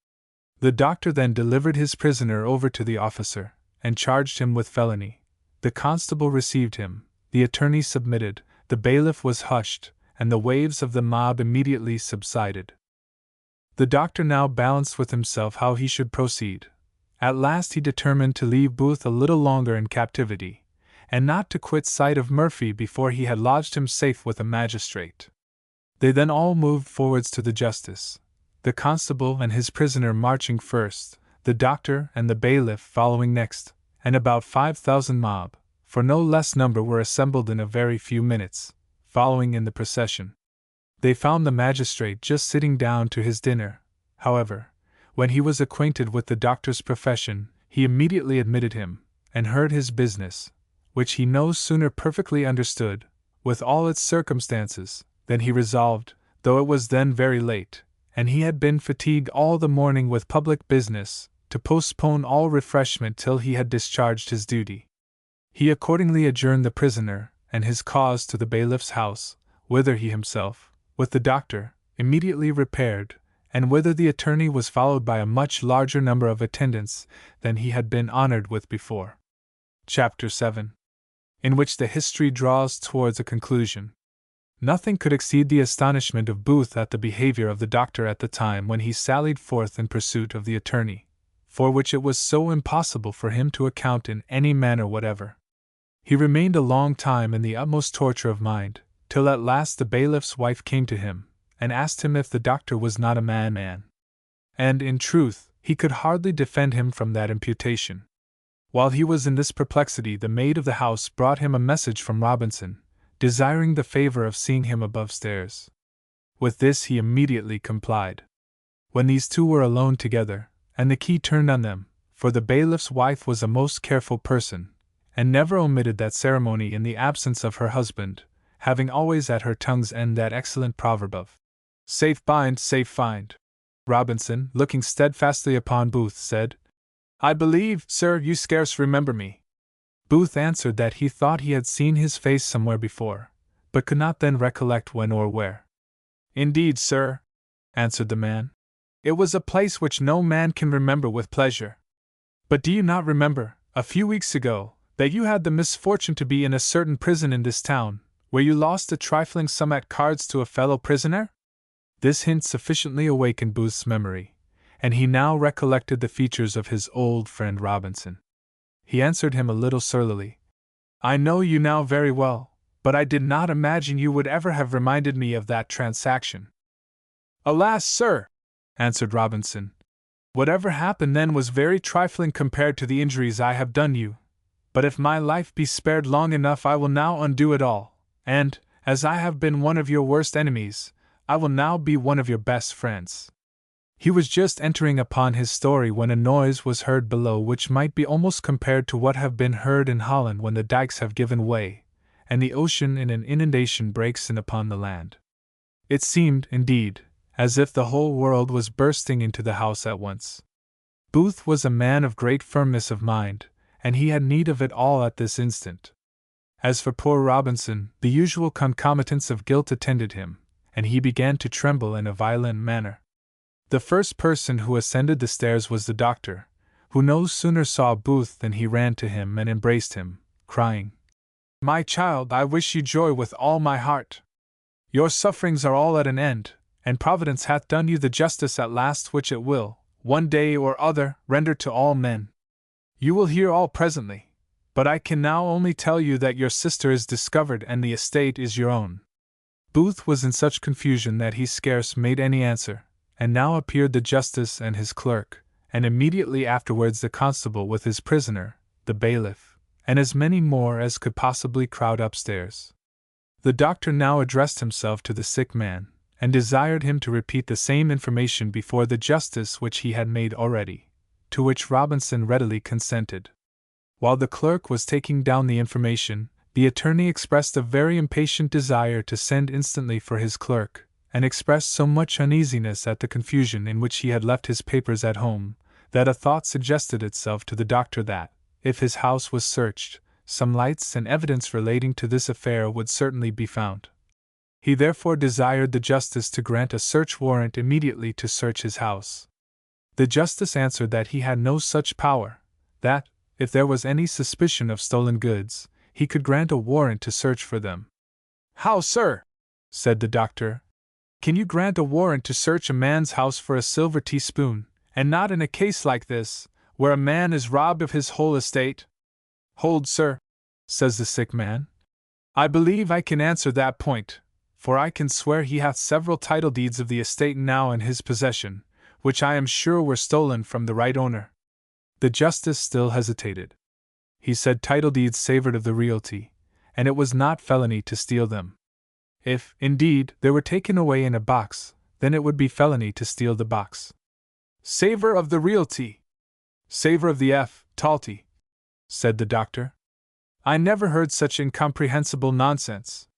Speaker 1: The doctor then delivered his prisoner over to the officer, and charged him with felony. The constable received him, the attorney submitted, the bailiff was hushed, and the waves of the mob immediately subsided. The doctor now balanced with himself how he should proceed. At last he determined to leave Booth a little longer in captivity, and not to quit sight of Murphy before he had lodged him safe with a magistrate. They then all moved forwards to the justice, the constable and his prisoner marching first, the doctor and the bailiff following next, and about 5,000 mob, for no less number were assembled in a very few minutes, following in the procession. They found the magistrate just sitting down to his dinner. However, when he was acquainted with the doctor's profession, he immediately admitted him, and heard his business, which he no sooner perfectly understood, with all its circumstances, than he resolved, though it was then very late, and he had been fatigued all the morning with public business, to postpone all refreshment till he had discharged his duty. He accordingly adjourned the prisoner and his cause to the bailiff's house, whither he himself, with the doctor, immediately repaired, and whither the attorney was followed by a much larger number of attendants than he had been honored with before. Chapter 7. In which the history draws towards a conclusion. Nothing could exceed the astonishment of Booth at the behavior of the doctor at the time when he sallied forth in pursuit of the attorney, for which it was so impossible for him to account in any manner whatever. He remained a long time in the utmost torture of mind, till at last the bailiff's wife came to him, and asked him if the doctor was not a madman. And, in truth, he could hardly defend him from that imputation. While he was in this perplexity, the maid of the house brought him a message from Robinson, desiring the favor of seeing him above stairs. With this he immediately complied. When these two were alone together, and the key turned on them, for the bailiff's wife was a most careful person, and never omitted that ceremony in the absence of her husband, having always at her tongue's end that excellent proverb of safe bind, safe find. Robinson, looking steadfastly upon Booth, said, "I believe, sir, you scarce remember me." Booth answered that he thought he had seen his face somewhere before, but could not then recollect when or where. "Indeed, sir," answered the man, "it was a place which no man can remember with pleasure. But do you not remember, a few weeks ago, that you had the misfortune to be in a certain prison in this town, where you lost a trifling sum at cards to a fellow prisoner?" This hint sufficiently awakened Booth's memory, and he now recollected the features of his old friend Robinson. He answered him a little surlily, "I know you now very well, but I did not imagine you would ever have reminded me of that transaction." "Alas, sir," answered Robinson, "whatever happened then was very trifling compared to the injuries I have done you. But if my life be spared long enough, I will now undo it all, and, as I have been one of your worst enemies, I will now be one of your best friends." He was just entering upon his story when a noise was heard below which might be almost compared to what have been heard in Holland when the dikes have given way, and the ocean in an inundation breaks in upon the land. It seemed, indeed, as if the whole world was bursting into the house at once. Booth was a man of great firmness of mind, and he had need of it all at this instant. As for poor Robinson, the usual concomitants of guilt attended him, and he began to tremble in a violent manner. The first person who ascended the stairs was the doctor, who no sooner saw Booth than he ran to him and embraced him, crying, "My child, I wish you joy with all my heart. Your sufferings are all at an end, and Providence hath done you the justice at last which it will, one day or other, render to all men. You will hear all presently, but I can now only tell you that your sister is discovered and the estate is your own." Booth was in such confusion that he scarce made any answer, and now appeared the justice and his clerk, and immediately afterwards the constable with his prisoner, the bailiff, and as many more as could possibly crowd upstairs. The doctor now addressed himself to the sick man, and desired him to repeat the same information before the justice which he had made already, to which Robinson readily consented. While the clerk was taking down the information, the attorney expressed a very impatient desire to send instantly for his clerk, and expressed so much uneasiness at the confusion in which he had left his papers at home, that a thought suggested itself to the doctor that, if his house was searched, some lights and evidence relating to this affair would certainly be found. He therefore desired the justice to grant a search warrant immediately to search his house. The justice answered that he had no such power, that, if there was any suspicion of stolen goods, he could grant a warrant to search for them. "How, sir?" said the doctor. "Can you grant a warrant to search a man's house for a silver teaspoon, and not in a case like this, where a man is robbed of his whole estate?" "Hold, sir," says the sick man. "I believe I can answer that point, for I can swear he hath several title deeds of the estate now in his possession, which I am sure were stolen from the right owner." The justice still hesitated. He said title deeds savored of the realty, and it was not felony to steal them. If, indeed, they were taken away in a box, then it would be felony to steal the box. "Savor of the realty! Savor of the talty," said the doctor. "I never heard such incomprehensible nonsense.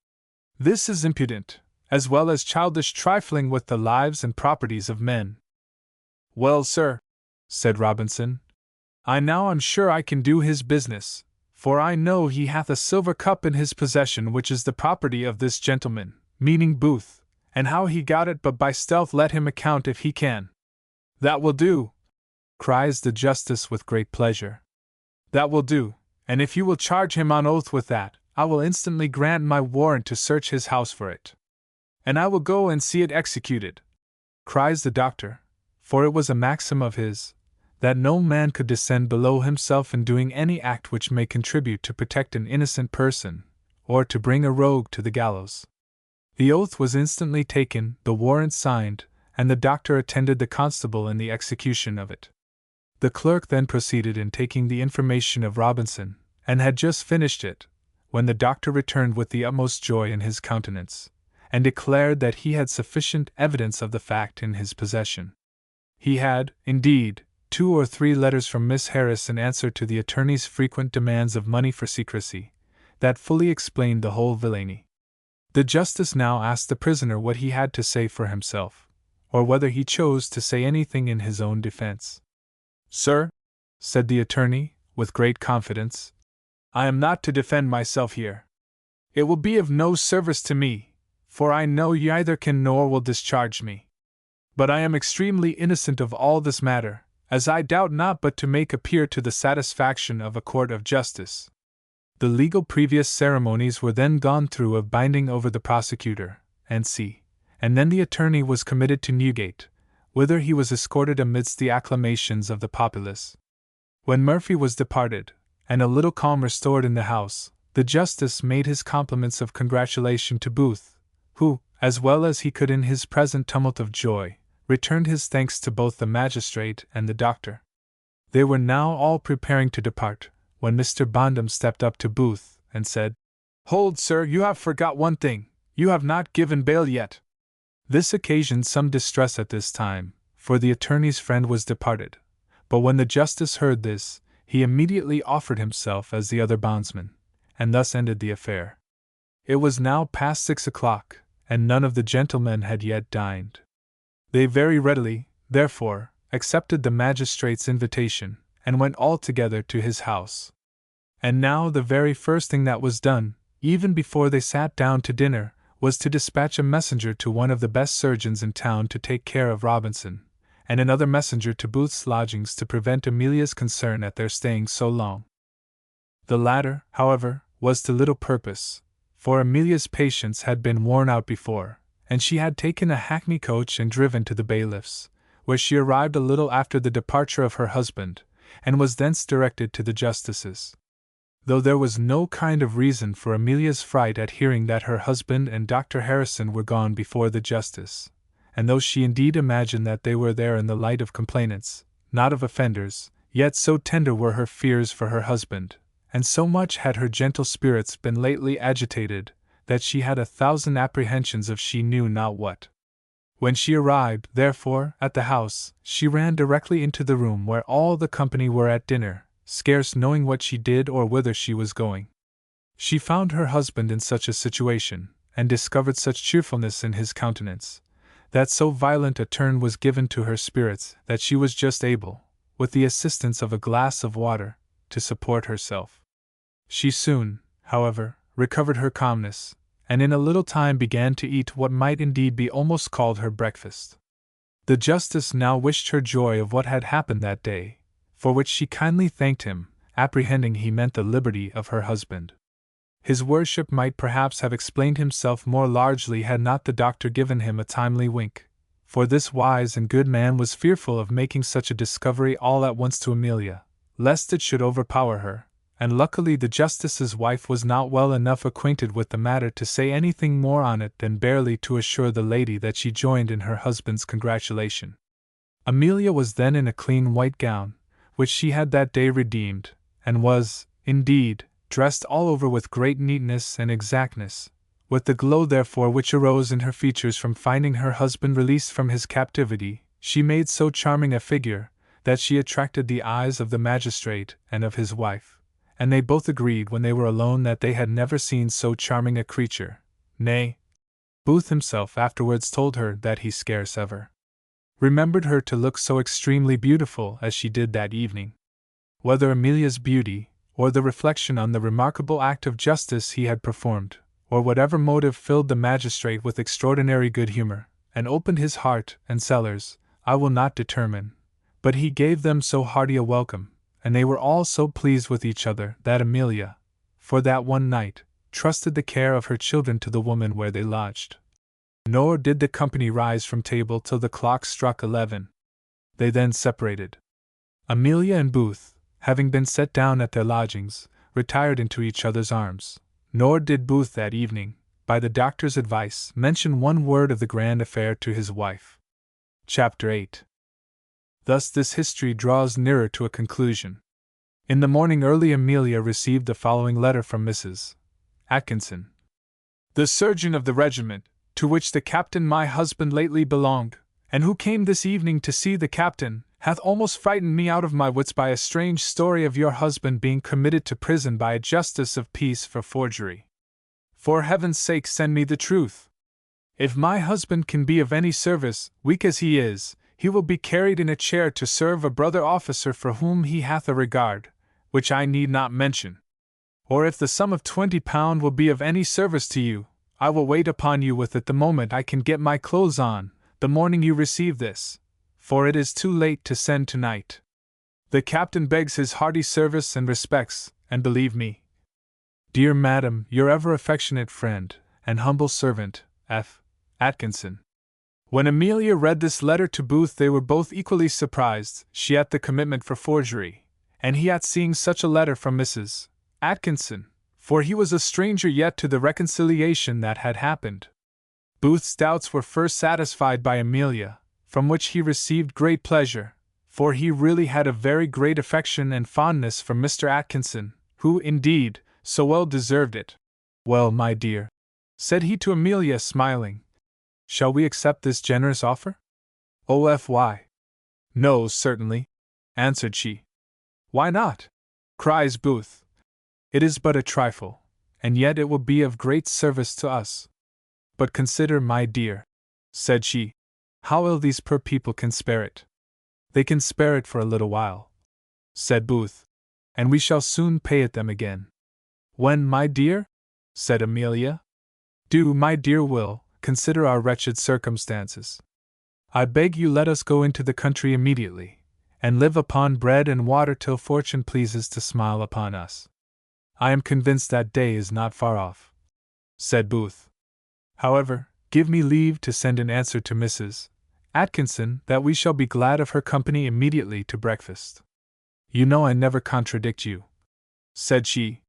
Speaker 1: This is impudent, as well as childish trifling with the lives and properties of men." "Well, sir," said Robinson, "I now am sure I can do his business, for I know he hath a silver cup in his possession which is the property of this gentleman, meaning Booth, and how he got it but by stealth let him account if he can." "That will do," cries the justice with great pleasure. "That will do, and if you will charge him on oath with that, I will instantly grant my warrant to search his house for it. And I will go and see it executed," cries the doctor, for it was a maxim of his, that no man could descend below himself in doing any act which may contribute to protect an innocent person, or to bring a rogue to the gallows. The oath was instantly taken, the warrant signed, and the doctor attended the constable in the execution of it. The clerk then proceeded in taking the information of Robinson, and had just finished it, when the doctor returned with the utmost joy in his countenance, and declared that he had sufficient evidence of the fact in his possession. He had, indeed, 2 or 3 letters from Miss Harris in answer to the attorney's frequent demands of money for secrecy, that fully explained the whole villainy. The justice now asked the prisoner what he had to say for himself, or whether he chose to say anything in his own defense. "Sir," said the attorney, with great confidence, "I am not to defend myself here. It will be of no service to me, for I know ye either can nor will discharge me. But I am extremely innocent of all this matter, as I doubt not but to make appear to the satisfaction of a court of justice." The legal previous ceremonies were then gone through of binding over the prosecutor, N.C., and then the attorney was committed to Newgate, whither he was escorted amidst the acclamations of the populace. When Murphy was departed, and a little calm restored in the house, the justice made his compliments of congratulation to Booth, who, as well as he could in his present tumult of joy, returned his thanks to both the magistrate and the doctor. They were now all preparing to depart, when Mr. Bondum stepped up to Booth, and said, "Hold, sir, you have forgot one thing, you have not given bail yet." This occasioned some distress at this time, for the attorney's friend was departed, but when the justice heard this, he immediately offered himself as the other bondsman, and thus ended the affair. It was now past 6 o'clock, and none of the gentlemen had yet dined. They very readily, therefore, accepted the magistrate's invitation, and went all together to his house. And now the very first thing that was done, even before they sat down to dinner, was to dispatch a messenger to one of the best surgeons in town to take care of Robinson, and another messenger to Booth's lodgings to prevent Amelia's concern at their staying so long. The latter, however, was to little purpose, for Amelia's patience had been worn out before, and she had taken a hackney coach and driven to the bailiff's, where she arrived a little after the departure of her husband, and was thence directed to the justice's. Though there was no kind of reason for Amelia's fright at hearing that her husband and Dr. Harrison were gone before the justice, and though she indeed imagined that they were there in the light of complainants, not of offenders, yet so tender were her fears for her husband, and so much had her gentle spirits been lately agitated, that she had 1,000 apprehensions of she knew not what. When she arrived, therefore, at the house, she ran directly into the room where all the company were at dinner, scarce knowing what she did or whither she was going. She found her husband in such a situation, and discovered such cheerfulness in his countenance, that so violent a turn was given to her spirits that she was just able, with the assistance of a glass of water, to support herself. She soon, however, recovered her calmness, and in a little time began to eat what might indeed be almost called her breakfast. The justice now wished her joy of what had happened that day, for which she kindly thanked him, apprehending he meant the liberty of her husband. His worship might perhaps have explained himself more largely had not the doctor given him a timely wink, for this wise and good man was fearful of making such a discovery all at once to Amelia, lest it should overpower her, and luckily the justice's wife was not well enough acquainted with the matter to say anything more on it than barely to assure the lady that she joined in her husband's congratulation. Amelia was then in a clean white gown, which she had that day redeemed, and was, indeed, dressed all over with great neatness and exactness, with the glow therefore which arose in her features from finding her husband released from his captivity. She made so charming a figure that she attracted the eyes of the magistrate and of his wife, and they both agreed when they were alone that they had never seen so charming a creature. Nay, Booth himself afterwards told her that he scarce ever remembered her to look so extremely beautiful as she did that evening. Whether Amelia's beauty, or the reflection on the remarkable act of justice he had performed, or whatever motive filled the magistrate with extraordinary good humor, and opened his heart and cellars, I will not determine, but he gave them so hearty a welcome, and they were all so pleased with each other, that Amelia, for that one night, trusted the care of her children to the woman where they lodged. Nor did the company rise from table till the clock struck 11. They then separated. Amelia and Booth, having been set down at their lodgings, retired into each other's arms, nor did Booth that evening, by the doctor's advice, mention one word of the grand affair to his wife. Chapter 8. Thus this history draws nearer to a conclusion. In the morning early Amelia received the following letter from Mrs. Atkinson. The surgeon of the regiment, to which the captain my husband lately belonged, and who came this evening to see the captain, hath almost frightened me out of my wits by a strange story of your husband being committed to prison by a justice of peace for forgery. For heaven's sake send me the truth. If my husband can be of any service, weak as he is, he will be carried in a chair to serve a brother officer for whom he hath a regard, which I need not mention. Or if the sum of £20 will be of any service to you, I will wait upon you with it the moment I can get my clothes on, the morning you receive this, for it is too late to send tonight. The captain begs his hearty service and respects, and believe me, dear madam, your ever affectionate friend, and humble servant, F. Atkinson. When Amelia read this letter to Booth, they were both equally surprised, she at the commitment for forgery, and he at seeing such a letter from Mrs. Atkinson, for he was a stranger yet to the reconciliation that had happened. Booth's doubts were first satisfied by Amelia, from which he received great pleasure, for he really had a very great affection and fondness for Mr. Atkinson, who, indeed, so well deserved it. Well, my dear, said he to Amelia, smiling, shall we accept this generous offer? O.F.Y. No, certainly, answered she. Why not? Cries Booth. It is but a trifle, and yet it will be of great service to us. But consider, my dear, said she, how ill these poor people can spare it. They can spare it for a little while, said Booth, and we shall soon pay it them again. When, my dear? Said Amelia. Do, my dear Will, consider our wretched circumstances. I beg you let us go into the country immediately, and live upon bread and water till fortune pleases to smile upon us. I am convinced that day is not far off, said Booth. However, give me leave to send an answer to Mrs. Atkinson that we shall be glad of her company immediately to breakfast. You know I never contradict you, said she,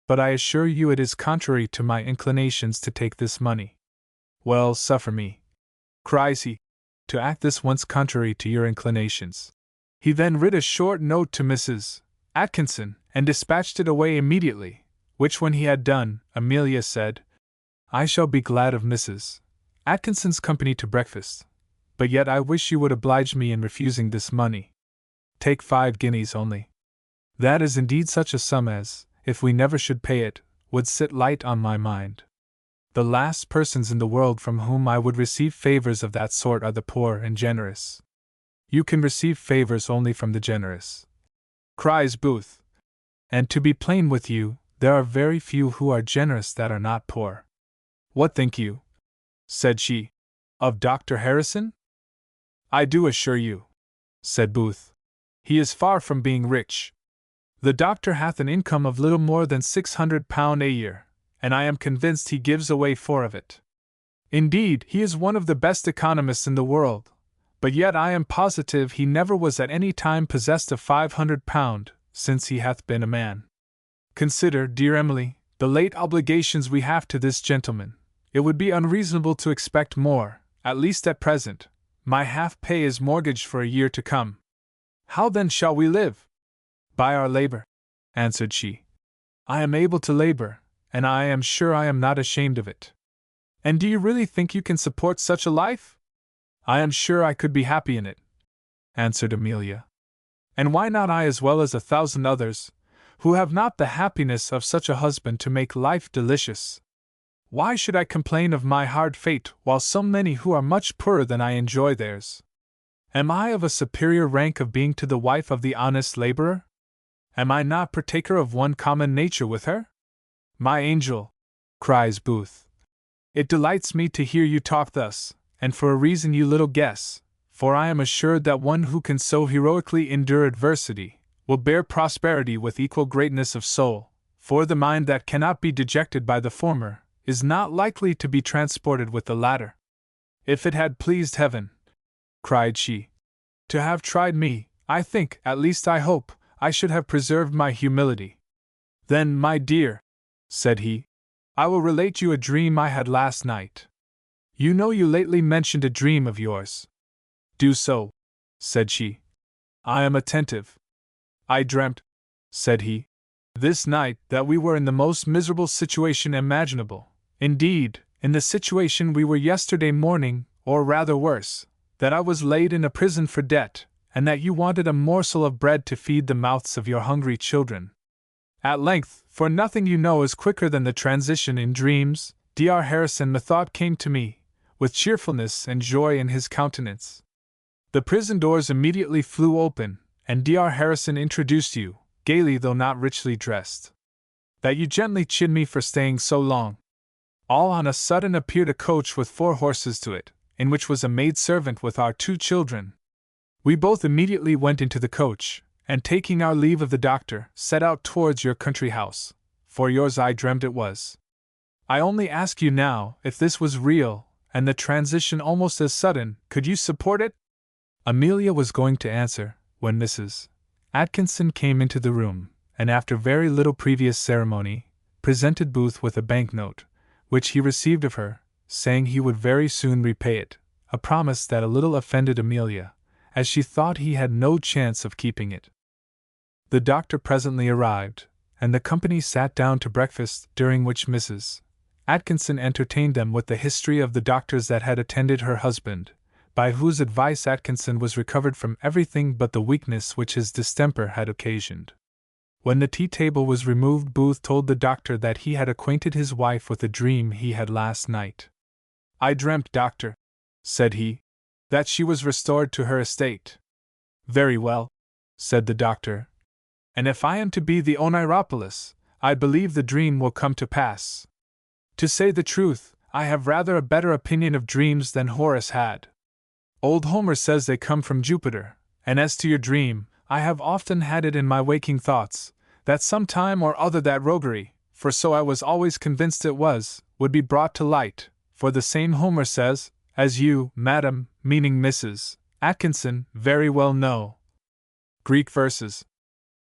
Speaker 1: but I assure you it is contrary to my inclinations to take this money. Well, suffer me, cries he, to act this once contrary to your inclinations. He then writ a short note to Mrs. Atkinson, and dispatched it away immediately, which when he had done, Amelia said, I shall be glad of Mrs. Atkinson's company to breakfast, but yet I wish you would oblige me in refusing this money. Take 5 guineas only. That is indeed such a sum as, if we never should pay it, would sit light on my mind. The last persons in the world from whom I would receive favors of that sort are the poor and generous. You can receive favors only from the generous, cries Booth. And to be plain with you, there are very few who are generous that are not poor. What think you, said she, of Dr. Harrison? I do assure you, said Booth, he is far from being rich. The doctor hath an income of little more than £600 a year, and I am convinced he gives away 4 of it. Indeed, he is one of the best economists in the world, but yet I am positive he never was at any time possessed of £500, since he hath been a man. Consider, dear Emily, the late obligations we have to this gentleman. It would be unreasonable to expect more, at least at present. My half-pay is mortgaged for a year to come. How then shall we live? By our labor, answered she. I am able to labor, and I am sure I am not ashamed of it. And do you really think you can support such a life? I am sure I could be happy in it, answered Amelia. And why not I as well as 1,000 others, who have not the happiness of such a husband to make life delicious? Why should I complain of my hard fate while so many who are much poorer than I enjoy theirs? Am I of a superior rank of being to the wife of the honest laborer? Am I not partaker of one common nature with her? My angel, cries Booth, it delights me to hear you talk thus, and for a reason you little guess, for I am assured that one who can so heroically endure adversity will bear prosperity with equal greatness of soul, for the mind that cannot be dejected by the former is not likely to be transported with the latter. If it had pleased heaven, cried she, to have tried me, I think, at least I hope, I should have preserved my humility. Then, my dear, said he, I will relate you a dream I had last night. You know you lately mentioned a dream of yours. Do so, said she. I am attentive. I dreamt, said he, this night that we were in the most miserable situation imaginable. Indeed, in the situation we were yesterday morning, or rather worse, that I was laid in a prison for debt, and that you wanted a morsel of bread to feed the mouths of your hungry children. At length, for nothing you know is quicker than the transition in dreams, Dr. Harrison methought came to me, with cheerfulness and joy in his countenance. The prison doors immediately flew open, and Dr. Harrison introduced you, gaily though not richly dressed. That you gently chid me for staying so long. All on a sudden appeared a coach with 4 horses to it, in which was a maid-servant with our 2 children. We both immediately went into the coach, and taking our leave of the doctor, set out towards your country house, for yours I dreamt it was. I only ask you now, if this was real, and the transition almost as sudden, could you support it? Amelia was going to answer, when Mrs. Atkinson came into the room, and after very little previous ceremony, presented Booth with a banknote, which he received of her, saying he would very soon repay it, a promise that a little offended Amelia, as she thought he had no chance of keeping it. The doctor presently arrived, and the company sat down to breakfast, during which Mrs. Atkinson entertained them with the history of the doctors that had attended her husband, by whose advice Atkinson was recovered from everything but the weakness which his distemper had occasioned. When the tea-table was removed, Booth told the doctor that he had acquainted his wife with a dream he had last night. I dreamt, doctor, said he, that she was restored to her estate. Very well, said the doctor, and if I am to be the Oneiropolis, I believe the dream will come to pass. To say the truth, I have rather a better opinion of dreams than Horace had. Old Homer says they come from Jupiter, and as to your dream, I have often had it in my waking thoughts, that some time or other that roguery, for so I was always convinced it was, would be brought to light, for the same Homer says, as you, madam, meaning Mrs. Atkinson, very well know. Greek verses.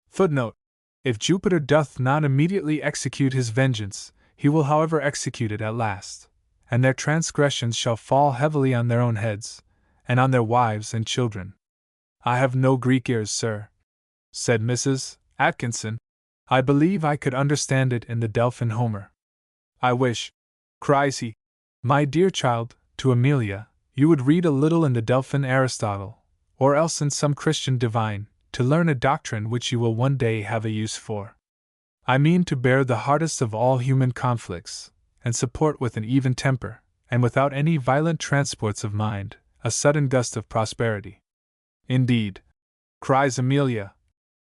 Speaker 1: Footnote: if Jupiter doth not immediately execute his vengeance, he will however execute it at last, and their transgressions shall fall heavily on their own heads, and on their wives and children. I have no Greek ears, sir, said Mrs. Atkinson. I believe I could understand it in the Delphin Homer. I wish, cries he, my dear child, to Amelia, you would read a little in the Delphin Aristotle, or else in some Christian divine, to learn a doctrine which you will one day have a use for. I mean to bear the hardest of all human conflicts, and support with an even temper, and without any violent transports of mind, a sudden gust of prosperity. Indeed, cries Amelia,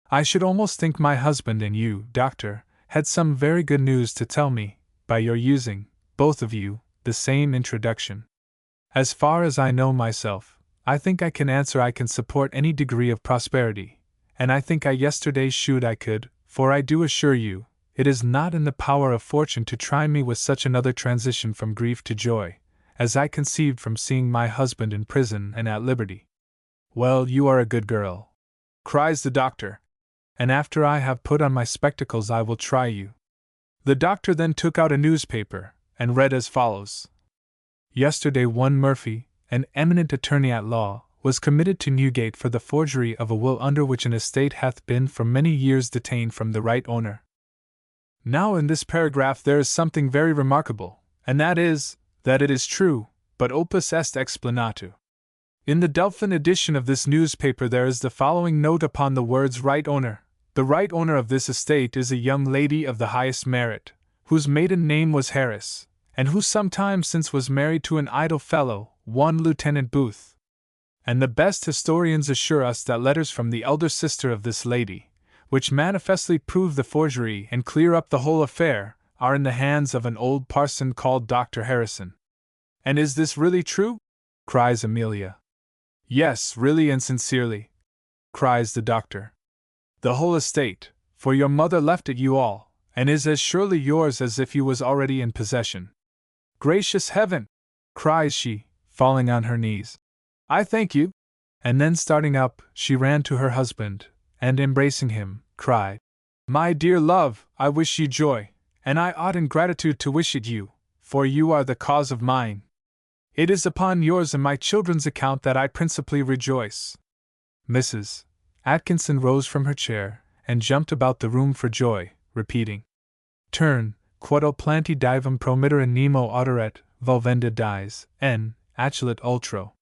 Speaker 1: I should almost think my husband and you, doctor, had some very good news to tell me, by your using, both of you, the same introduction. As far as I know myself, I think I can answer I can support any degree of prosperity, and I think I yesterday shewed I could, for I do assure you, it is not in the power of fortune to try me with such another transition from grief to joy, as I conceived from seeing my husband in prison and at liberty. Well, you are a good girl, cries the doctor, and after I have put on my spectacles I will try you. The doctor then took out a newspaper, and read as follows. Yesterday one Murphy, an eminent attorney at law, was committed to Newgate for the forgery of a will under which an estate hath been for many years detained from the right owner. Now in this paragraph there is something very remarkable, and that is, that it is true, but opus est explanatu. In the Delphin edition of this newspaper there is the following note upon the words right owner. The right owner of this estate is a young lady of the highest merit, whose maiden name was Harris, and who some time since was married to an idle fellow, one Lieutenant Booth. And the best historians assure us that letters from the elder sister of this lady, which manifestly prove the forgery and clear up the whole affair, are in the hands of an old parson called Dr. Harrison. And is this really true? Cries Amelia. Yes, really and sincerely, cries the doctor. The whole estate, for your mother left it you all, and is as surely yours as if you was already in possession. Gracious heaven! Cries she, falling on her knees. I thank you! And then starting up, she ran to her husband, and embracing him, cried, My dear love, I wish you joy, and I ought in gratitude to wish it you, for you are the cause of mine. It is upon yours and my children's account that I principally rejoice. Mrs. Atkinson rose from her chair, and jumped about the room for joy, repeating, Turn, quod planti divum promittere nemo auderet, volvenda dies, n. Accelit ultro.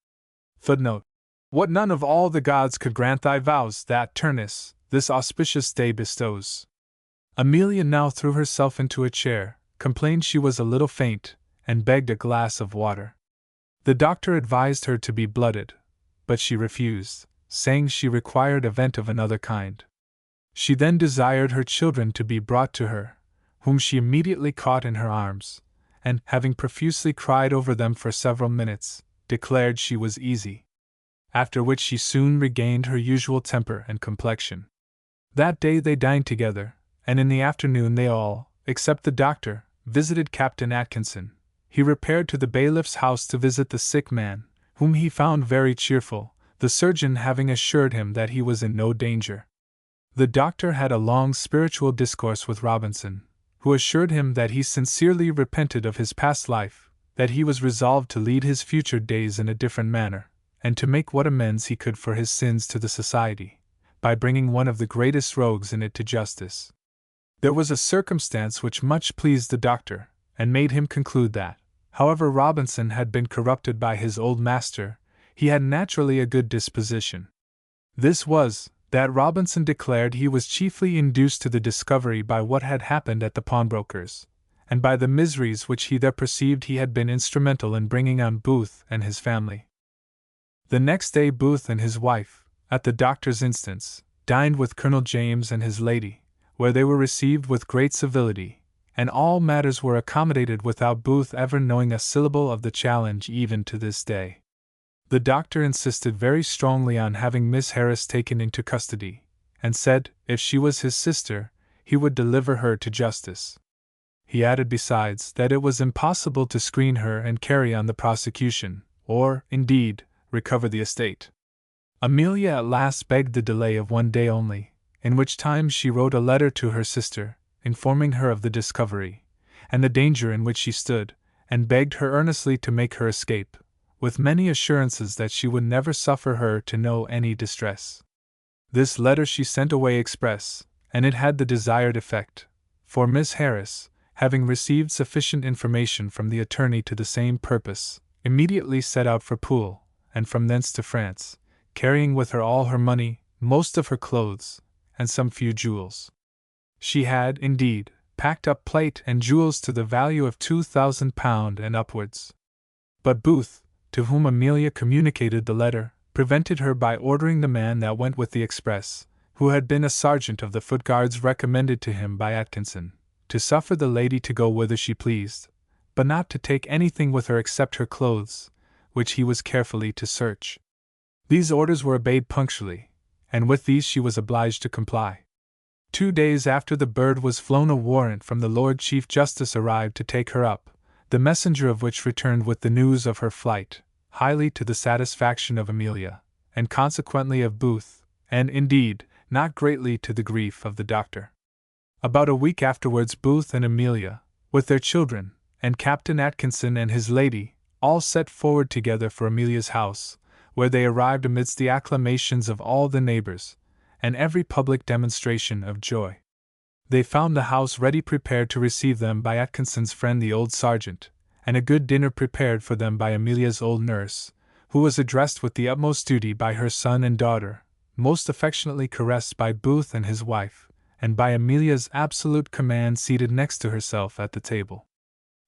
Speaker 1: Footnote. What none of all the gods could grant thy vows that Turnus, this auspicious day bestows. Amelia now threw herself into a chair, complained she was a little faint, and begged a glass of water. The doctor advised her to be blooded, but she refused, saying she required a vent of another kind. She then desired her children to be brought to her, whom she immediately caught in her arms, and, having profusely cried over them for several minutes, declared she was easy. After which she soon regained her usual temper and complexion. That day they dined together, and in the afternoon they all, except the doctor, visited Captain Atkinson. He repaired to the bailiff's house to visit the sick man, whom he found very cheerful, the surgeon having assured him that he was in no danger. The doctor had a long spiritual discourse with Robinson, who assured him that he sincerely repented of his past life, that he was resolved to lead his future days in a different manner, and to make what amends he could for his sins to the society, by bringing one of the greatest rogues in it to justice. There was a circumstance which much pleased the doctor, and made him conclude that, however Robinson had been corrupted by his old master, he had naturally a good disposition. This was, that Robinson declared he was chiefly induced to the discovery by what had happened at the pawnbroker's, and by the miseries which he there perceived he had been instrumental in bringing on Booth and his family. The next day Booth and his wife, at the doctor's instance, dined with Colonel James and his lady, where they were received with great civility, and all matters were accommodated without Booth ever knowing a syllable of the challenge even to this day. The doctor insisted very strongly on having Miss Harris taken into custody, and said, if she was his sister, he would deliver her to justice. He added besides that it was impossible to screen her and carry on the prosecution, or, indeed, recover the estate. Amelia at last begged the delay of one day only, in which time she wrote a letter to her sister, informing her of the discovery, and the danger in which she stood, and begged her earnestly to make her escape, with many assurances that she would never suffer her to know any distress. This letter she sent away express, and it had the desired effect, for Miss Harris, having received sufficient information from the attorney to the same purpose, immediately set out for Poole, and from thence to France, carrying with her all her money, most of her clothes, and some few jewels. She had, indeed, packed up plate and jewels to the value of £2,000 and upwards. But Booth, to whom Amelia communicated the letter, prevented her by ordering the man that went with the express, who had been a sergeant of the foot guards recommended to him by Atkinson, to suffer the lady to go whither she pleased, but not to take anything with her except her clothes, which he was carefully to search. These orders were obeyed punctually, and with these she was obliged to comply. 2 days after the bird was flown, a warrant from the Lord Chief Justice arrived to take her up, the messenger of which returned with the news of her flight, highly to the satisfaction of Amelia, and consequently of Booth, and, indeed, not greatly to the grief of the doctor. About a week afterwards Booth and Amelia, with their children, and Captain Atkinson and his lady, all set forward together for Amelia's house, where they arrived amidst the acclamations of all the neighbors, and every public demonstration of joy. They found the house ready prepared to receive them by Atkinson's friend the old sergeant, and a good dinner prepared for them by Amelia's old nurse, who was addressed with the utmost duty by her son and daughter, most affectionately caressed by Booth and his wife, and by Amelia's absolute command seated next to herself at the table,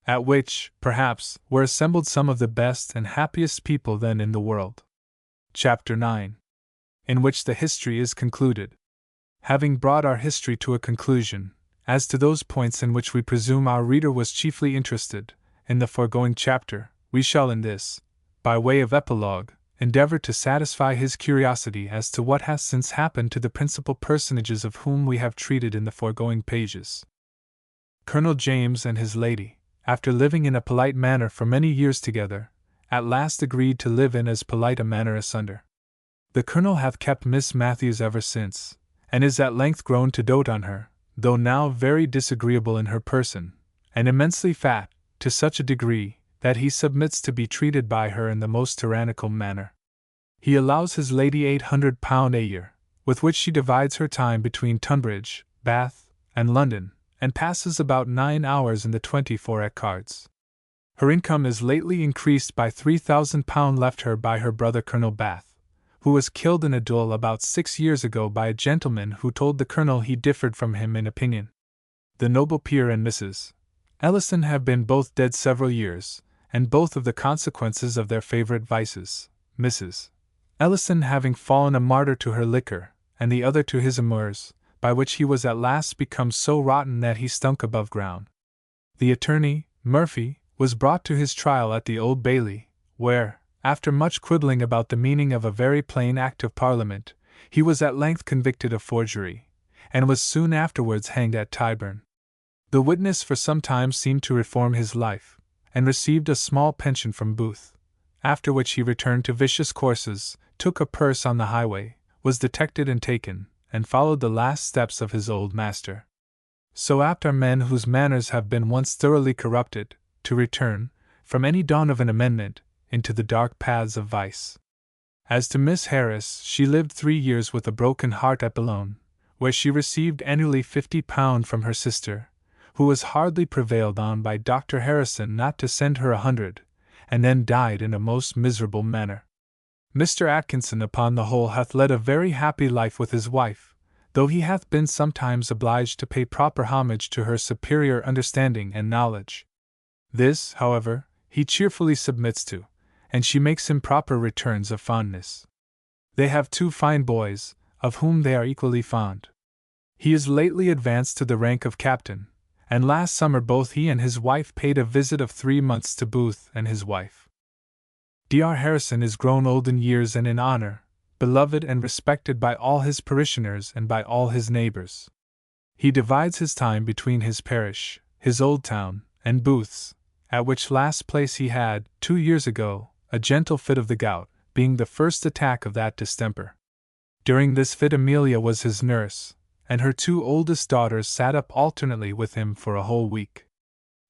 Speaker 1: at which, perhaps, were assembled some of the best and happiest people then in the world. Chapter 9. In which the history is concluded. Having brought our history to a conclusion, as to those points in which we presume our reader was chiefly interested, in the foregoing chapter, we shall in this, by way of epilogue, endeavor to satisfy his curiosity as to what has since happened to the principal personages of whom we have treated in the foregoing pages. Colonel James and his lady, after living in a polite manner for many years together, at last agreed to live in as polite a manner asunder. The Colonel hath kept Miss Matthews ever since, and is at length grown to dote on her, though now very disagreeable in her person, and immensely fat, to such a degree, that he submits to be treated by her in the most tyrannical manner. He allows his lady £800 a year, with which she divides her time between Tunbridge, Bath, and London, and passes about 9 hours in the 24 at cards. Her income is lately increased by £3,000 left her by her brother Colonel Bath, who was killed in a duel about 6 years ago by a gentleman who told the Colonel he differed from him in opinion. The noble peer and Mrs. Ellison have been both dead several years, and both of the consequences of their favourite vices, Mrs. Ellison having fallen a martyr to her liquor, and the other to his amours, by which he was at last become so rotten that he stunk above ground. The attorney, Murphy, was brought to his trial at the Old Bailey, where, after much quibbling about the meaning of a very plain Act of Parliament, he was at length convicted of forgery, and was soon afterwards hanged at Tyburn. The witness for some time seemed to reform his life, and received a small pension from Booth, after which he returned to vicious courses, took a purse on the highway, was detected and taken, and followed the last steps of his old master. So apt are men whose manners have been once thoroughly corrupted, to return, from any dawn of an amendment, into the dark paths of vice. As to Miss Harris, she lived 3 years with a broken heart at Boulogne, where she received annually £50 from her sister, who was hardly prevailed on by Dr. Harrison not to send her 100, and then died in a most miserable manner. Mr. Atkinson upon the whole hath led a very happy life with his wife, though he hath been sometimes obliged to pay proper homage to her superior understanding and knowledge. This, however, he cheerfully submits to, and she makes him proper returns of fondness. They have 2 fine boys, of whom they are equally fond. He is lately advanced to the rank of captain, and last summer both he and his wife paid a visit of 3 months to Booth and his wife. Dr. Harrison is grown old in years and in honor, beloved and respected by all his parishioners and by all his neighbors. He divides his time between his parish, his old town, and Booth's, at which last place he had, 2 years ago, a gentle fit of the gout, being the first attack of that distemper. During this fit Amelia was his nurse, and her 2 oldest daughters sat up alternately with him for a whole week.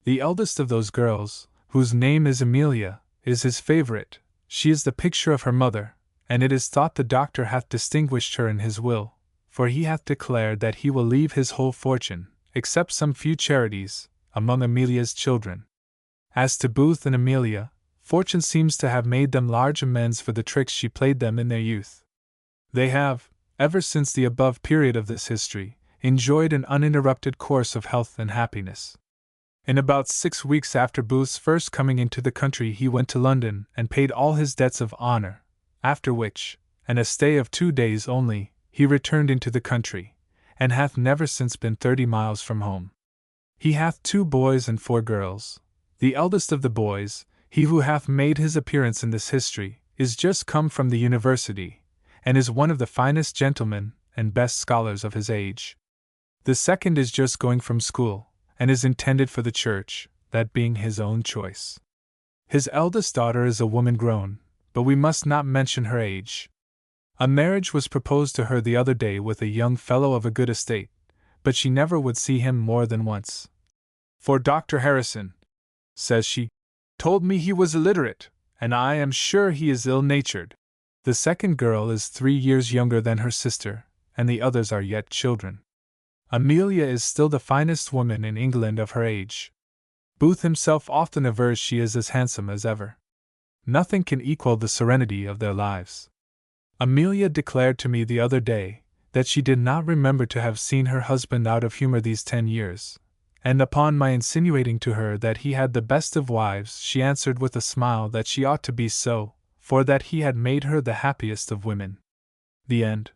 Speaker 1: The eldest of those girls, whose name is Amelia, is his favourite. She is the picture of her mother, and it is thought the doctor hath distinguished her in his will, for he hath declared that he will leave his whole fortune, except some few charities, among Amelia's children. As to Booth and Amelia, fortune seems to have made them large amends for the tricks she played them in their youth. They have, ever since the above period of this history, enjoyed an uninterrupted course of health and happiness. In about 6 weeks after Booth's first coming into the country he went to London and paid all his debts of honour, after which, and a stay of 2 days only, he returned into the country, and hath never since been 30 miles from home. He hath 2 boys and 4 girls, The eldest of the boys, he who hath made his appearance in this history, is just come from the university, and is one of the finest gentlemen and best scholars of his age. The second is just going from school, and is intended for the church, that being his own choice. His eldest daughter is a woman grown, but we must not mention her age. A marriage was proposed to her the other day with a young fellow of a good estate, but she never would see him more than once. For Dr. Harrison, says she, told me he was illiterate, and I am sure he is ill-natured. The second girl is 3 years younger than her sister, and the others are yet children. Amelia is still the finest woman in England of her age. Booth himself often avers she is as handsome as ever. Nothing can equal the serenity of their lives. Amelia declared to me the other day that she did not remember to have seen her husband out of humor these 10 years, and upon my insinuating to her that he had the best of wives, she answered with a smile that she ought to be so, for that he had made her the happiest of women. The end.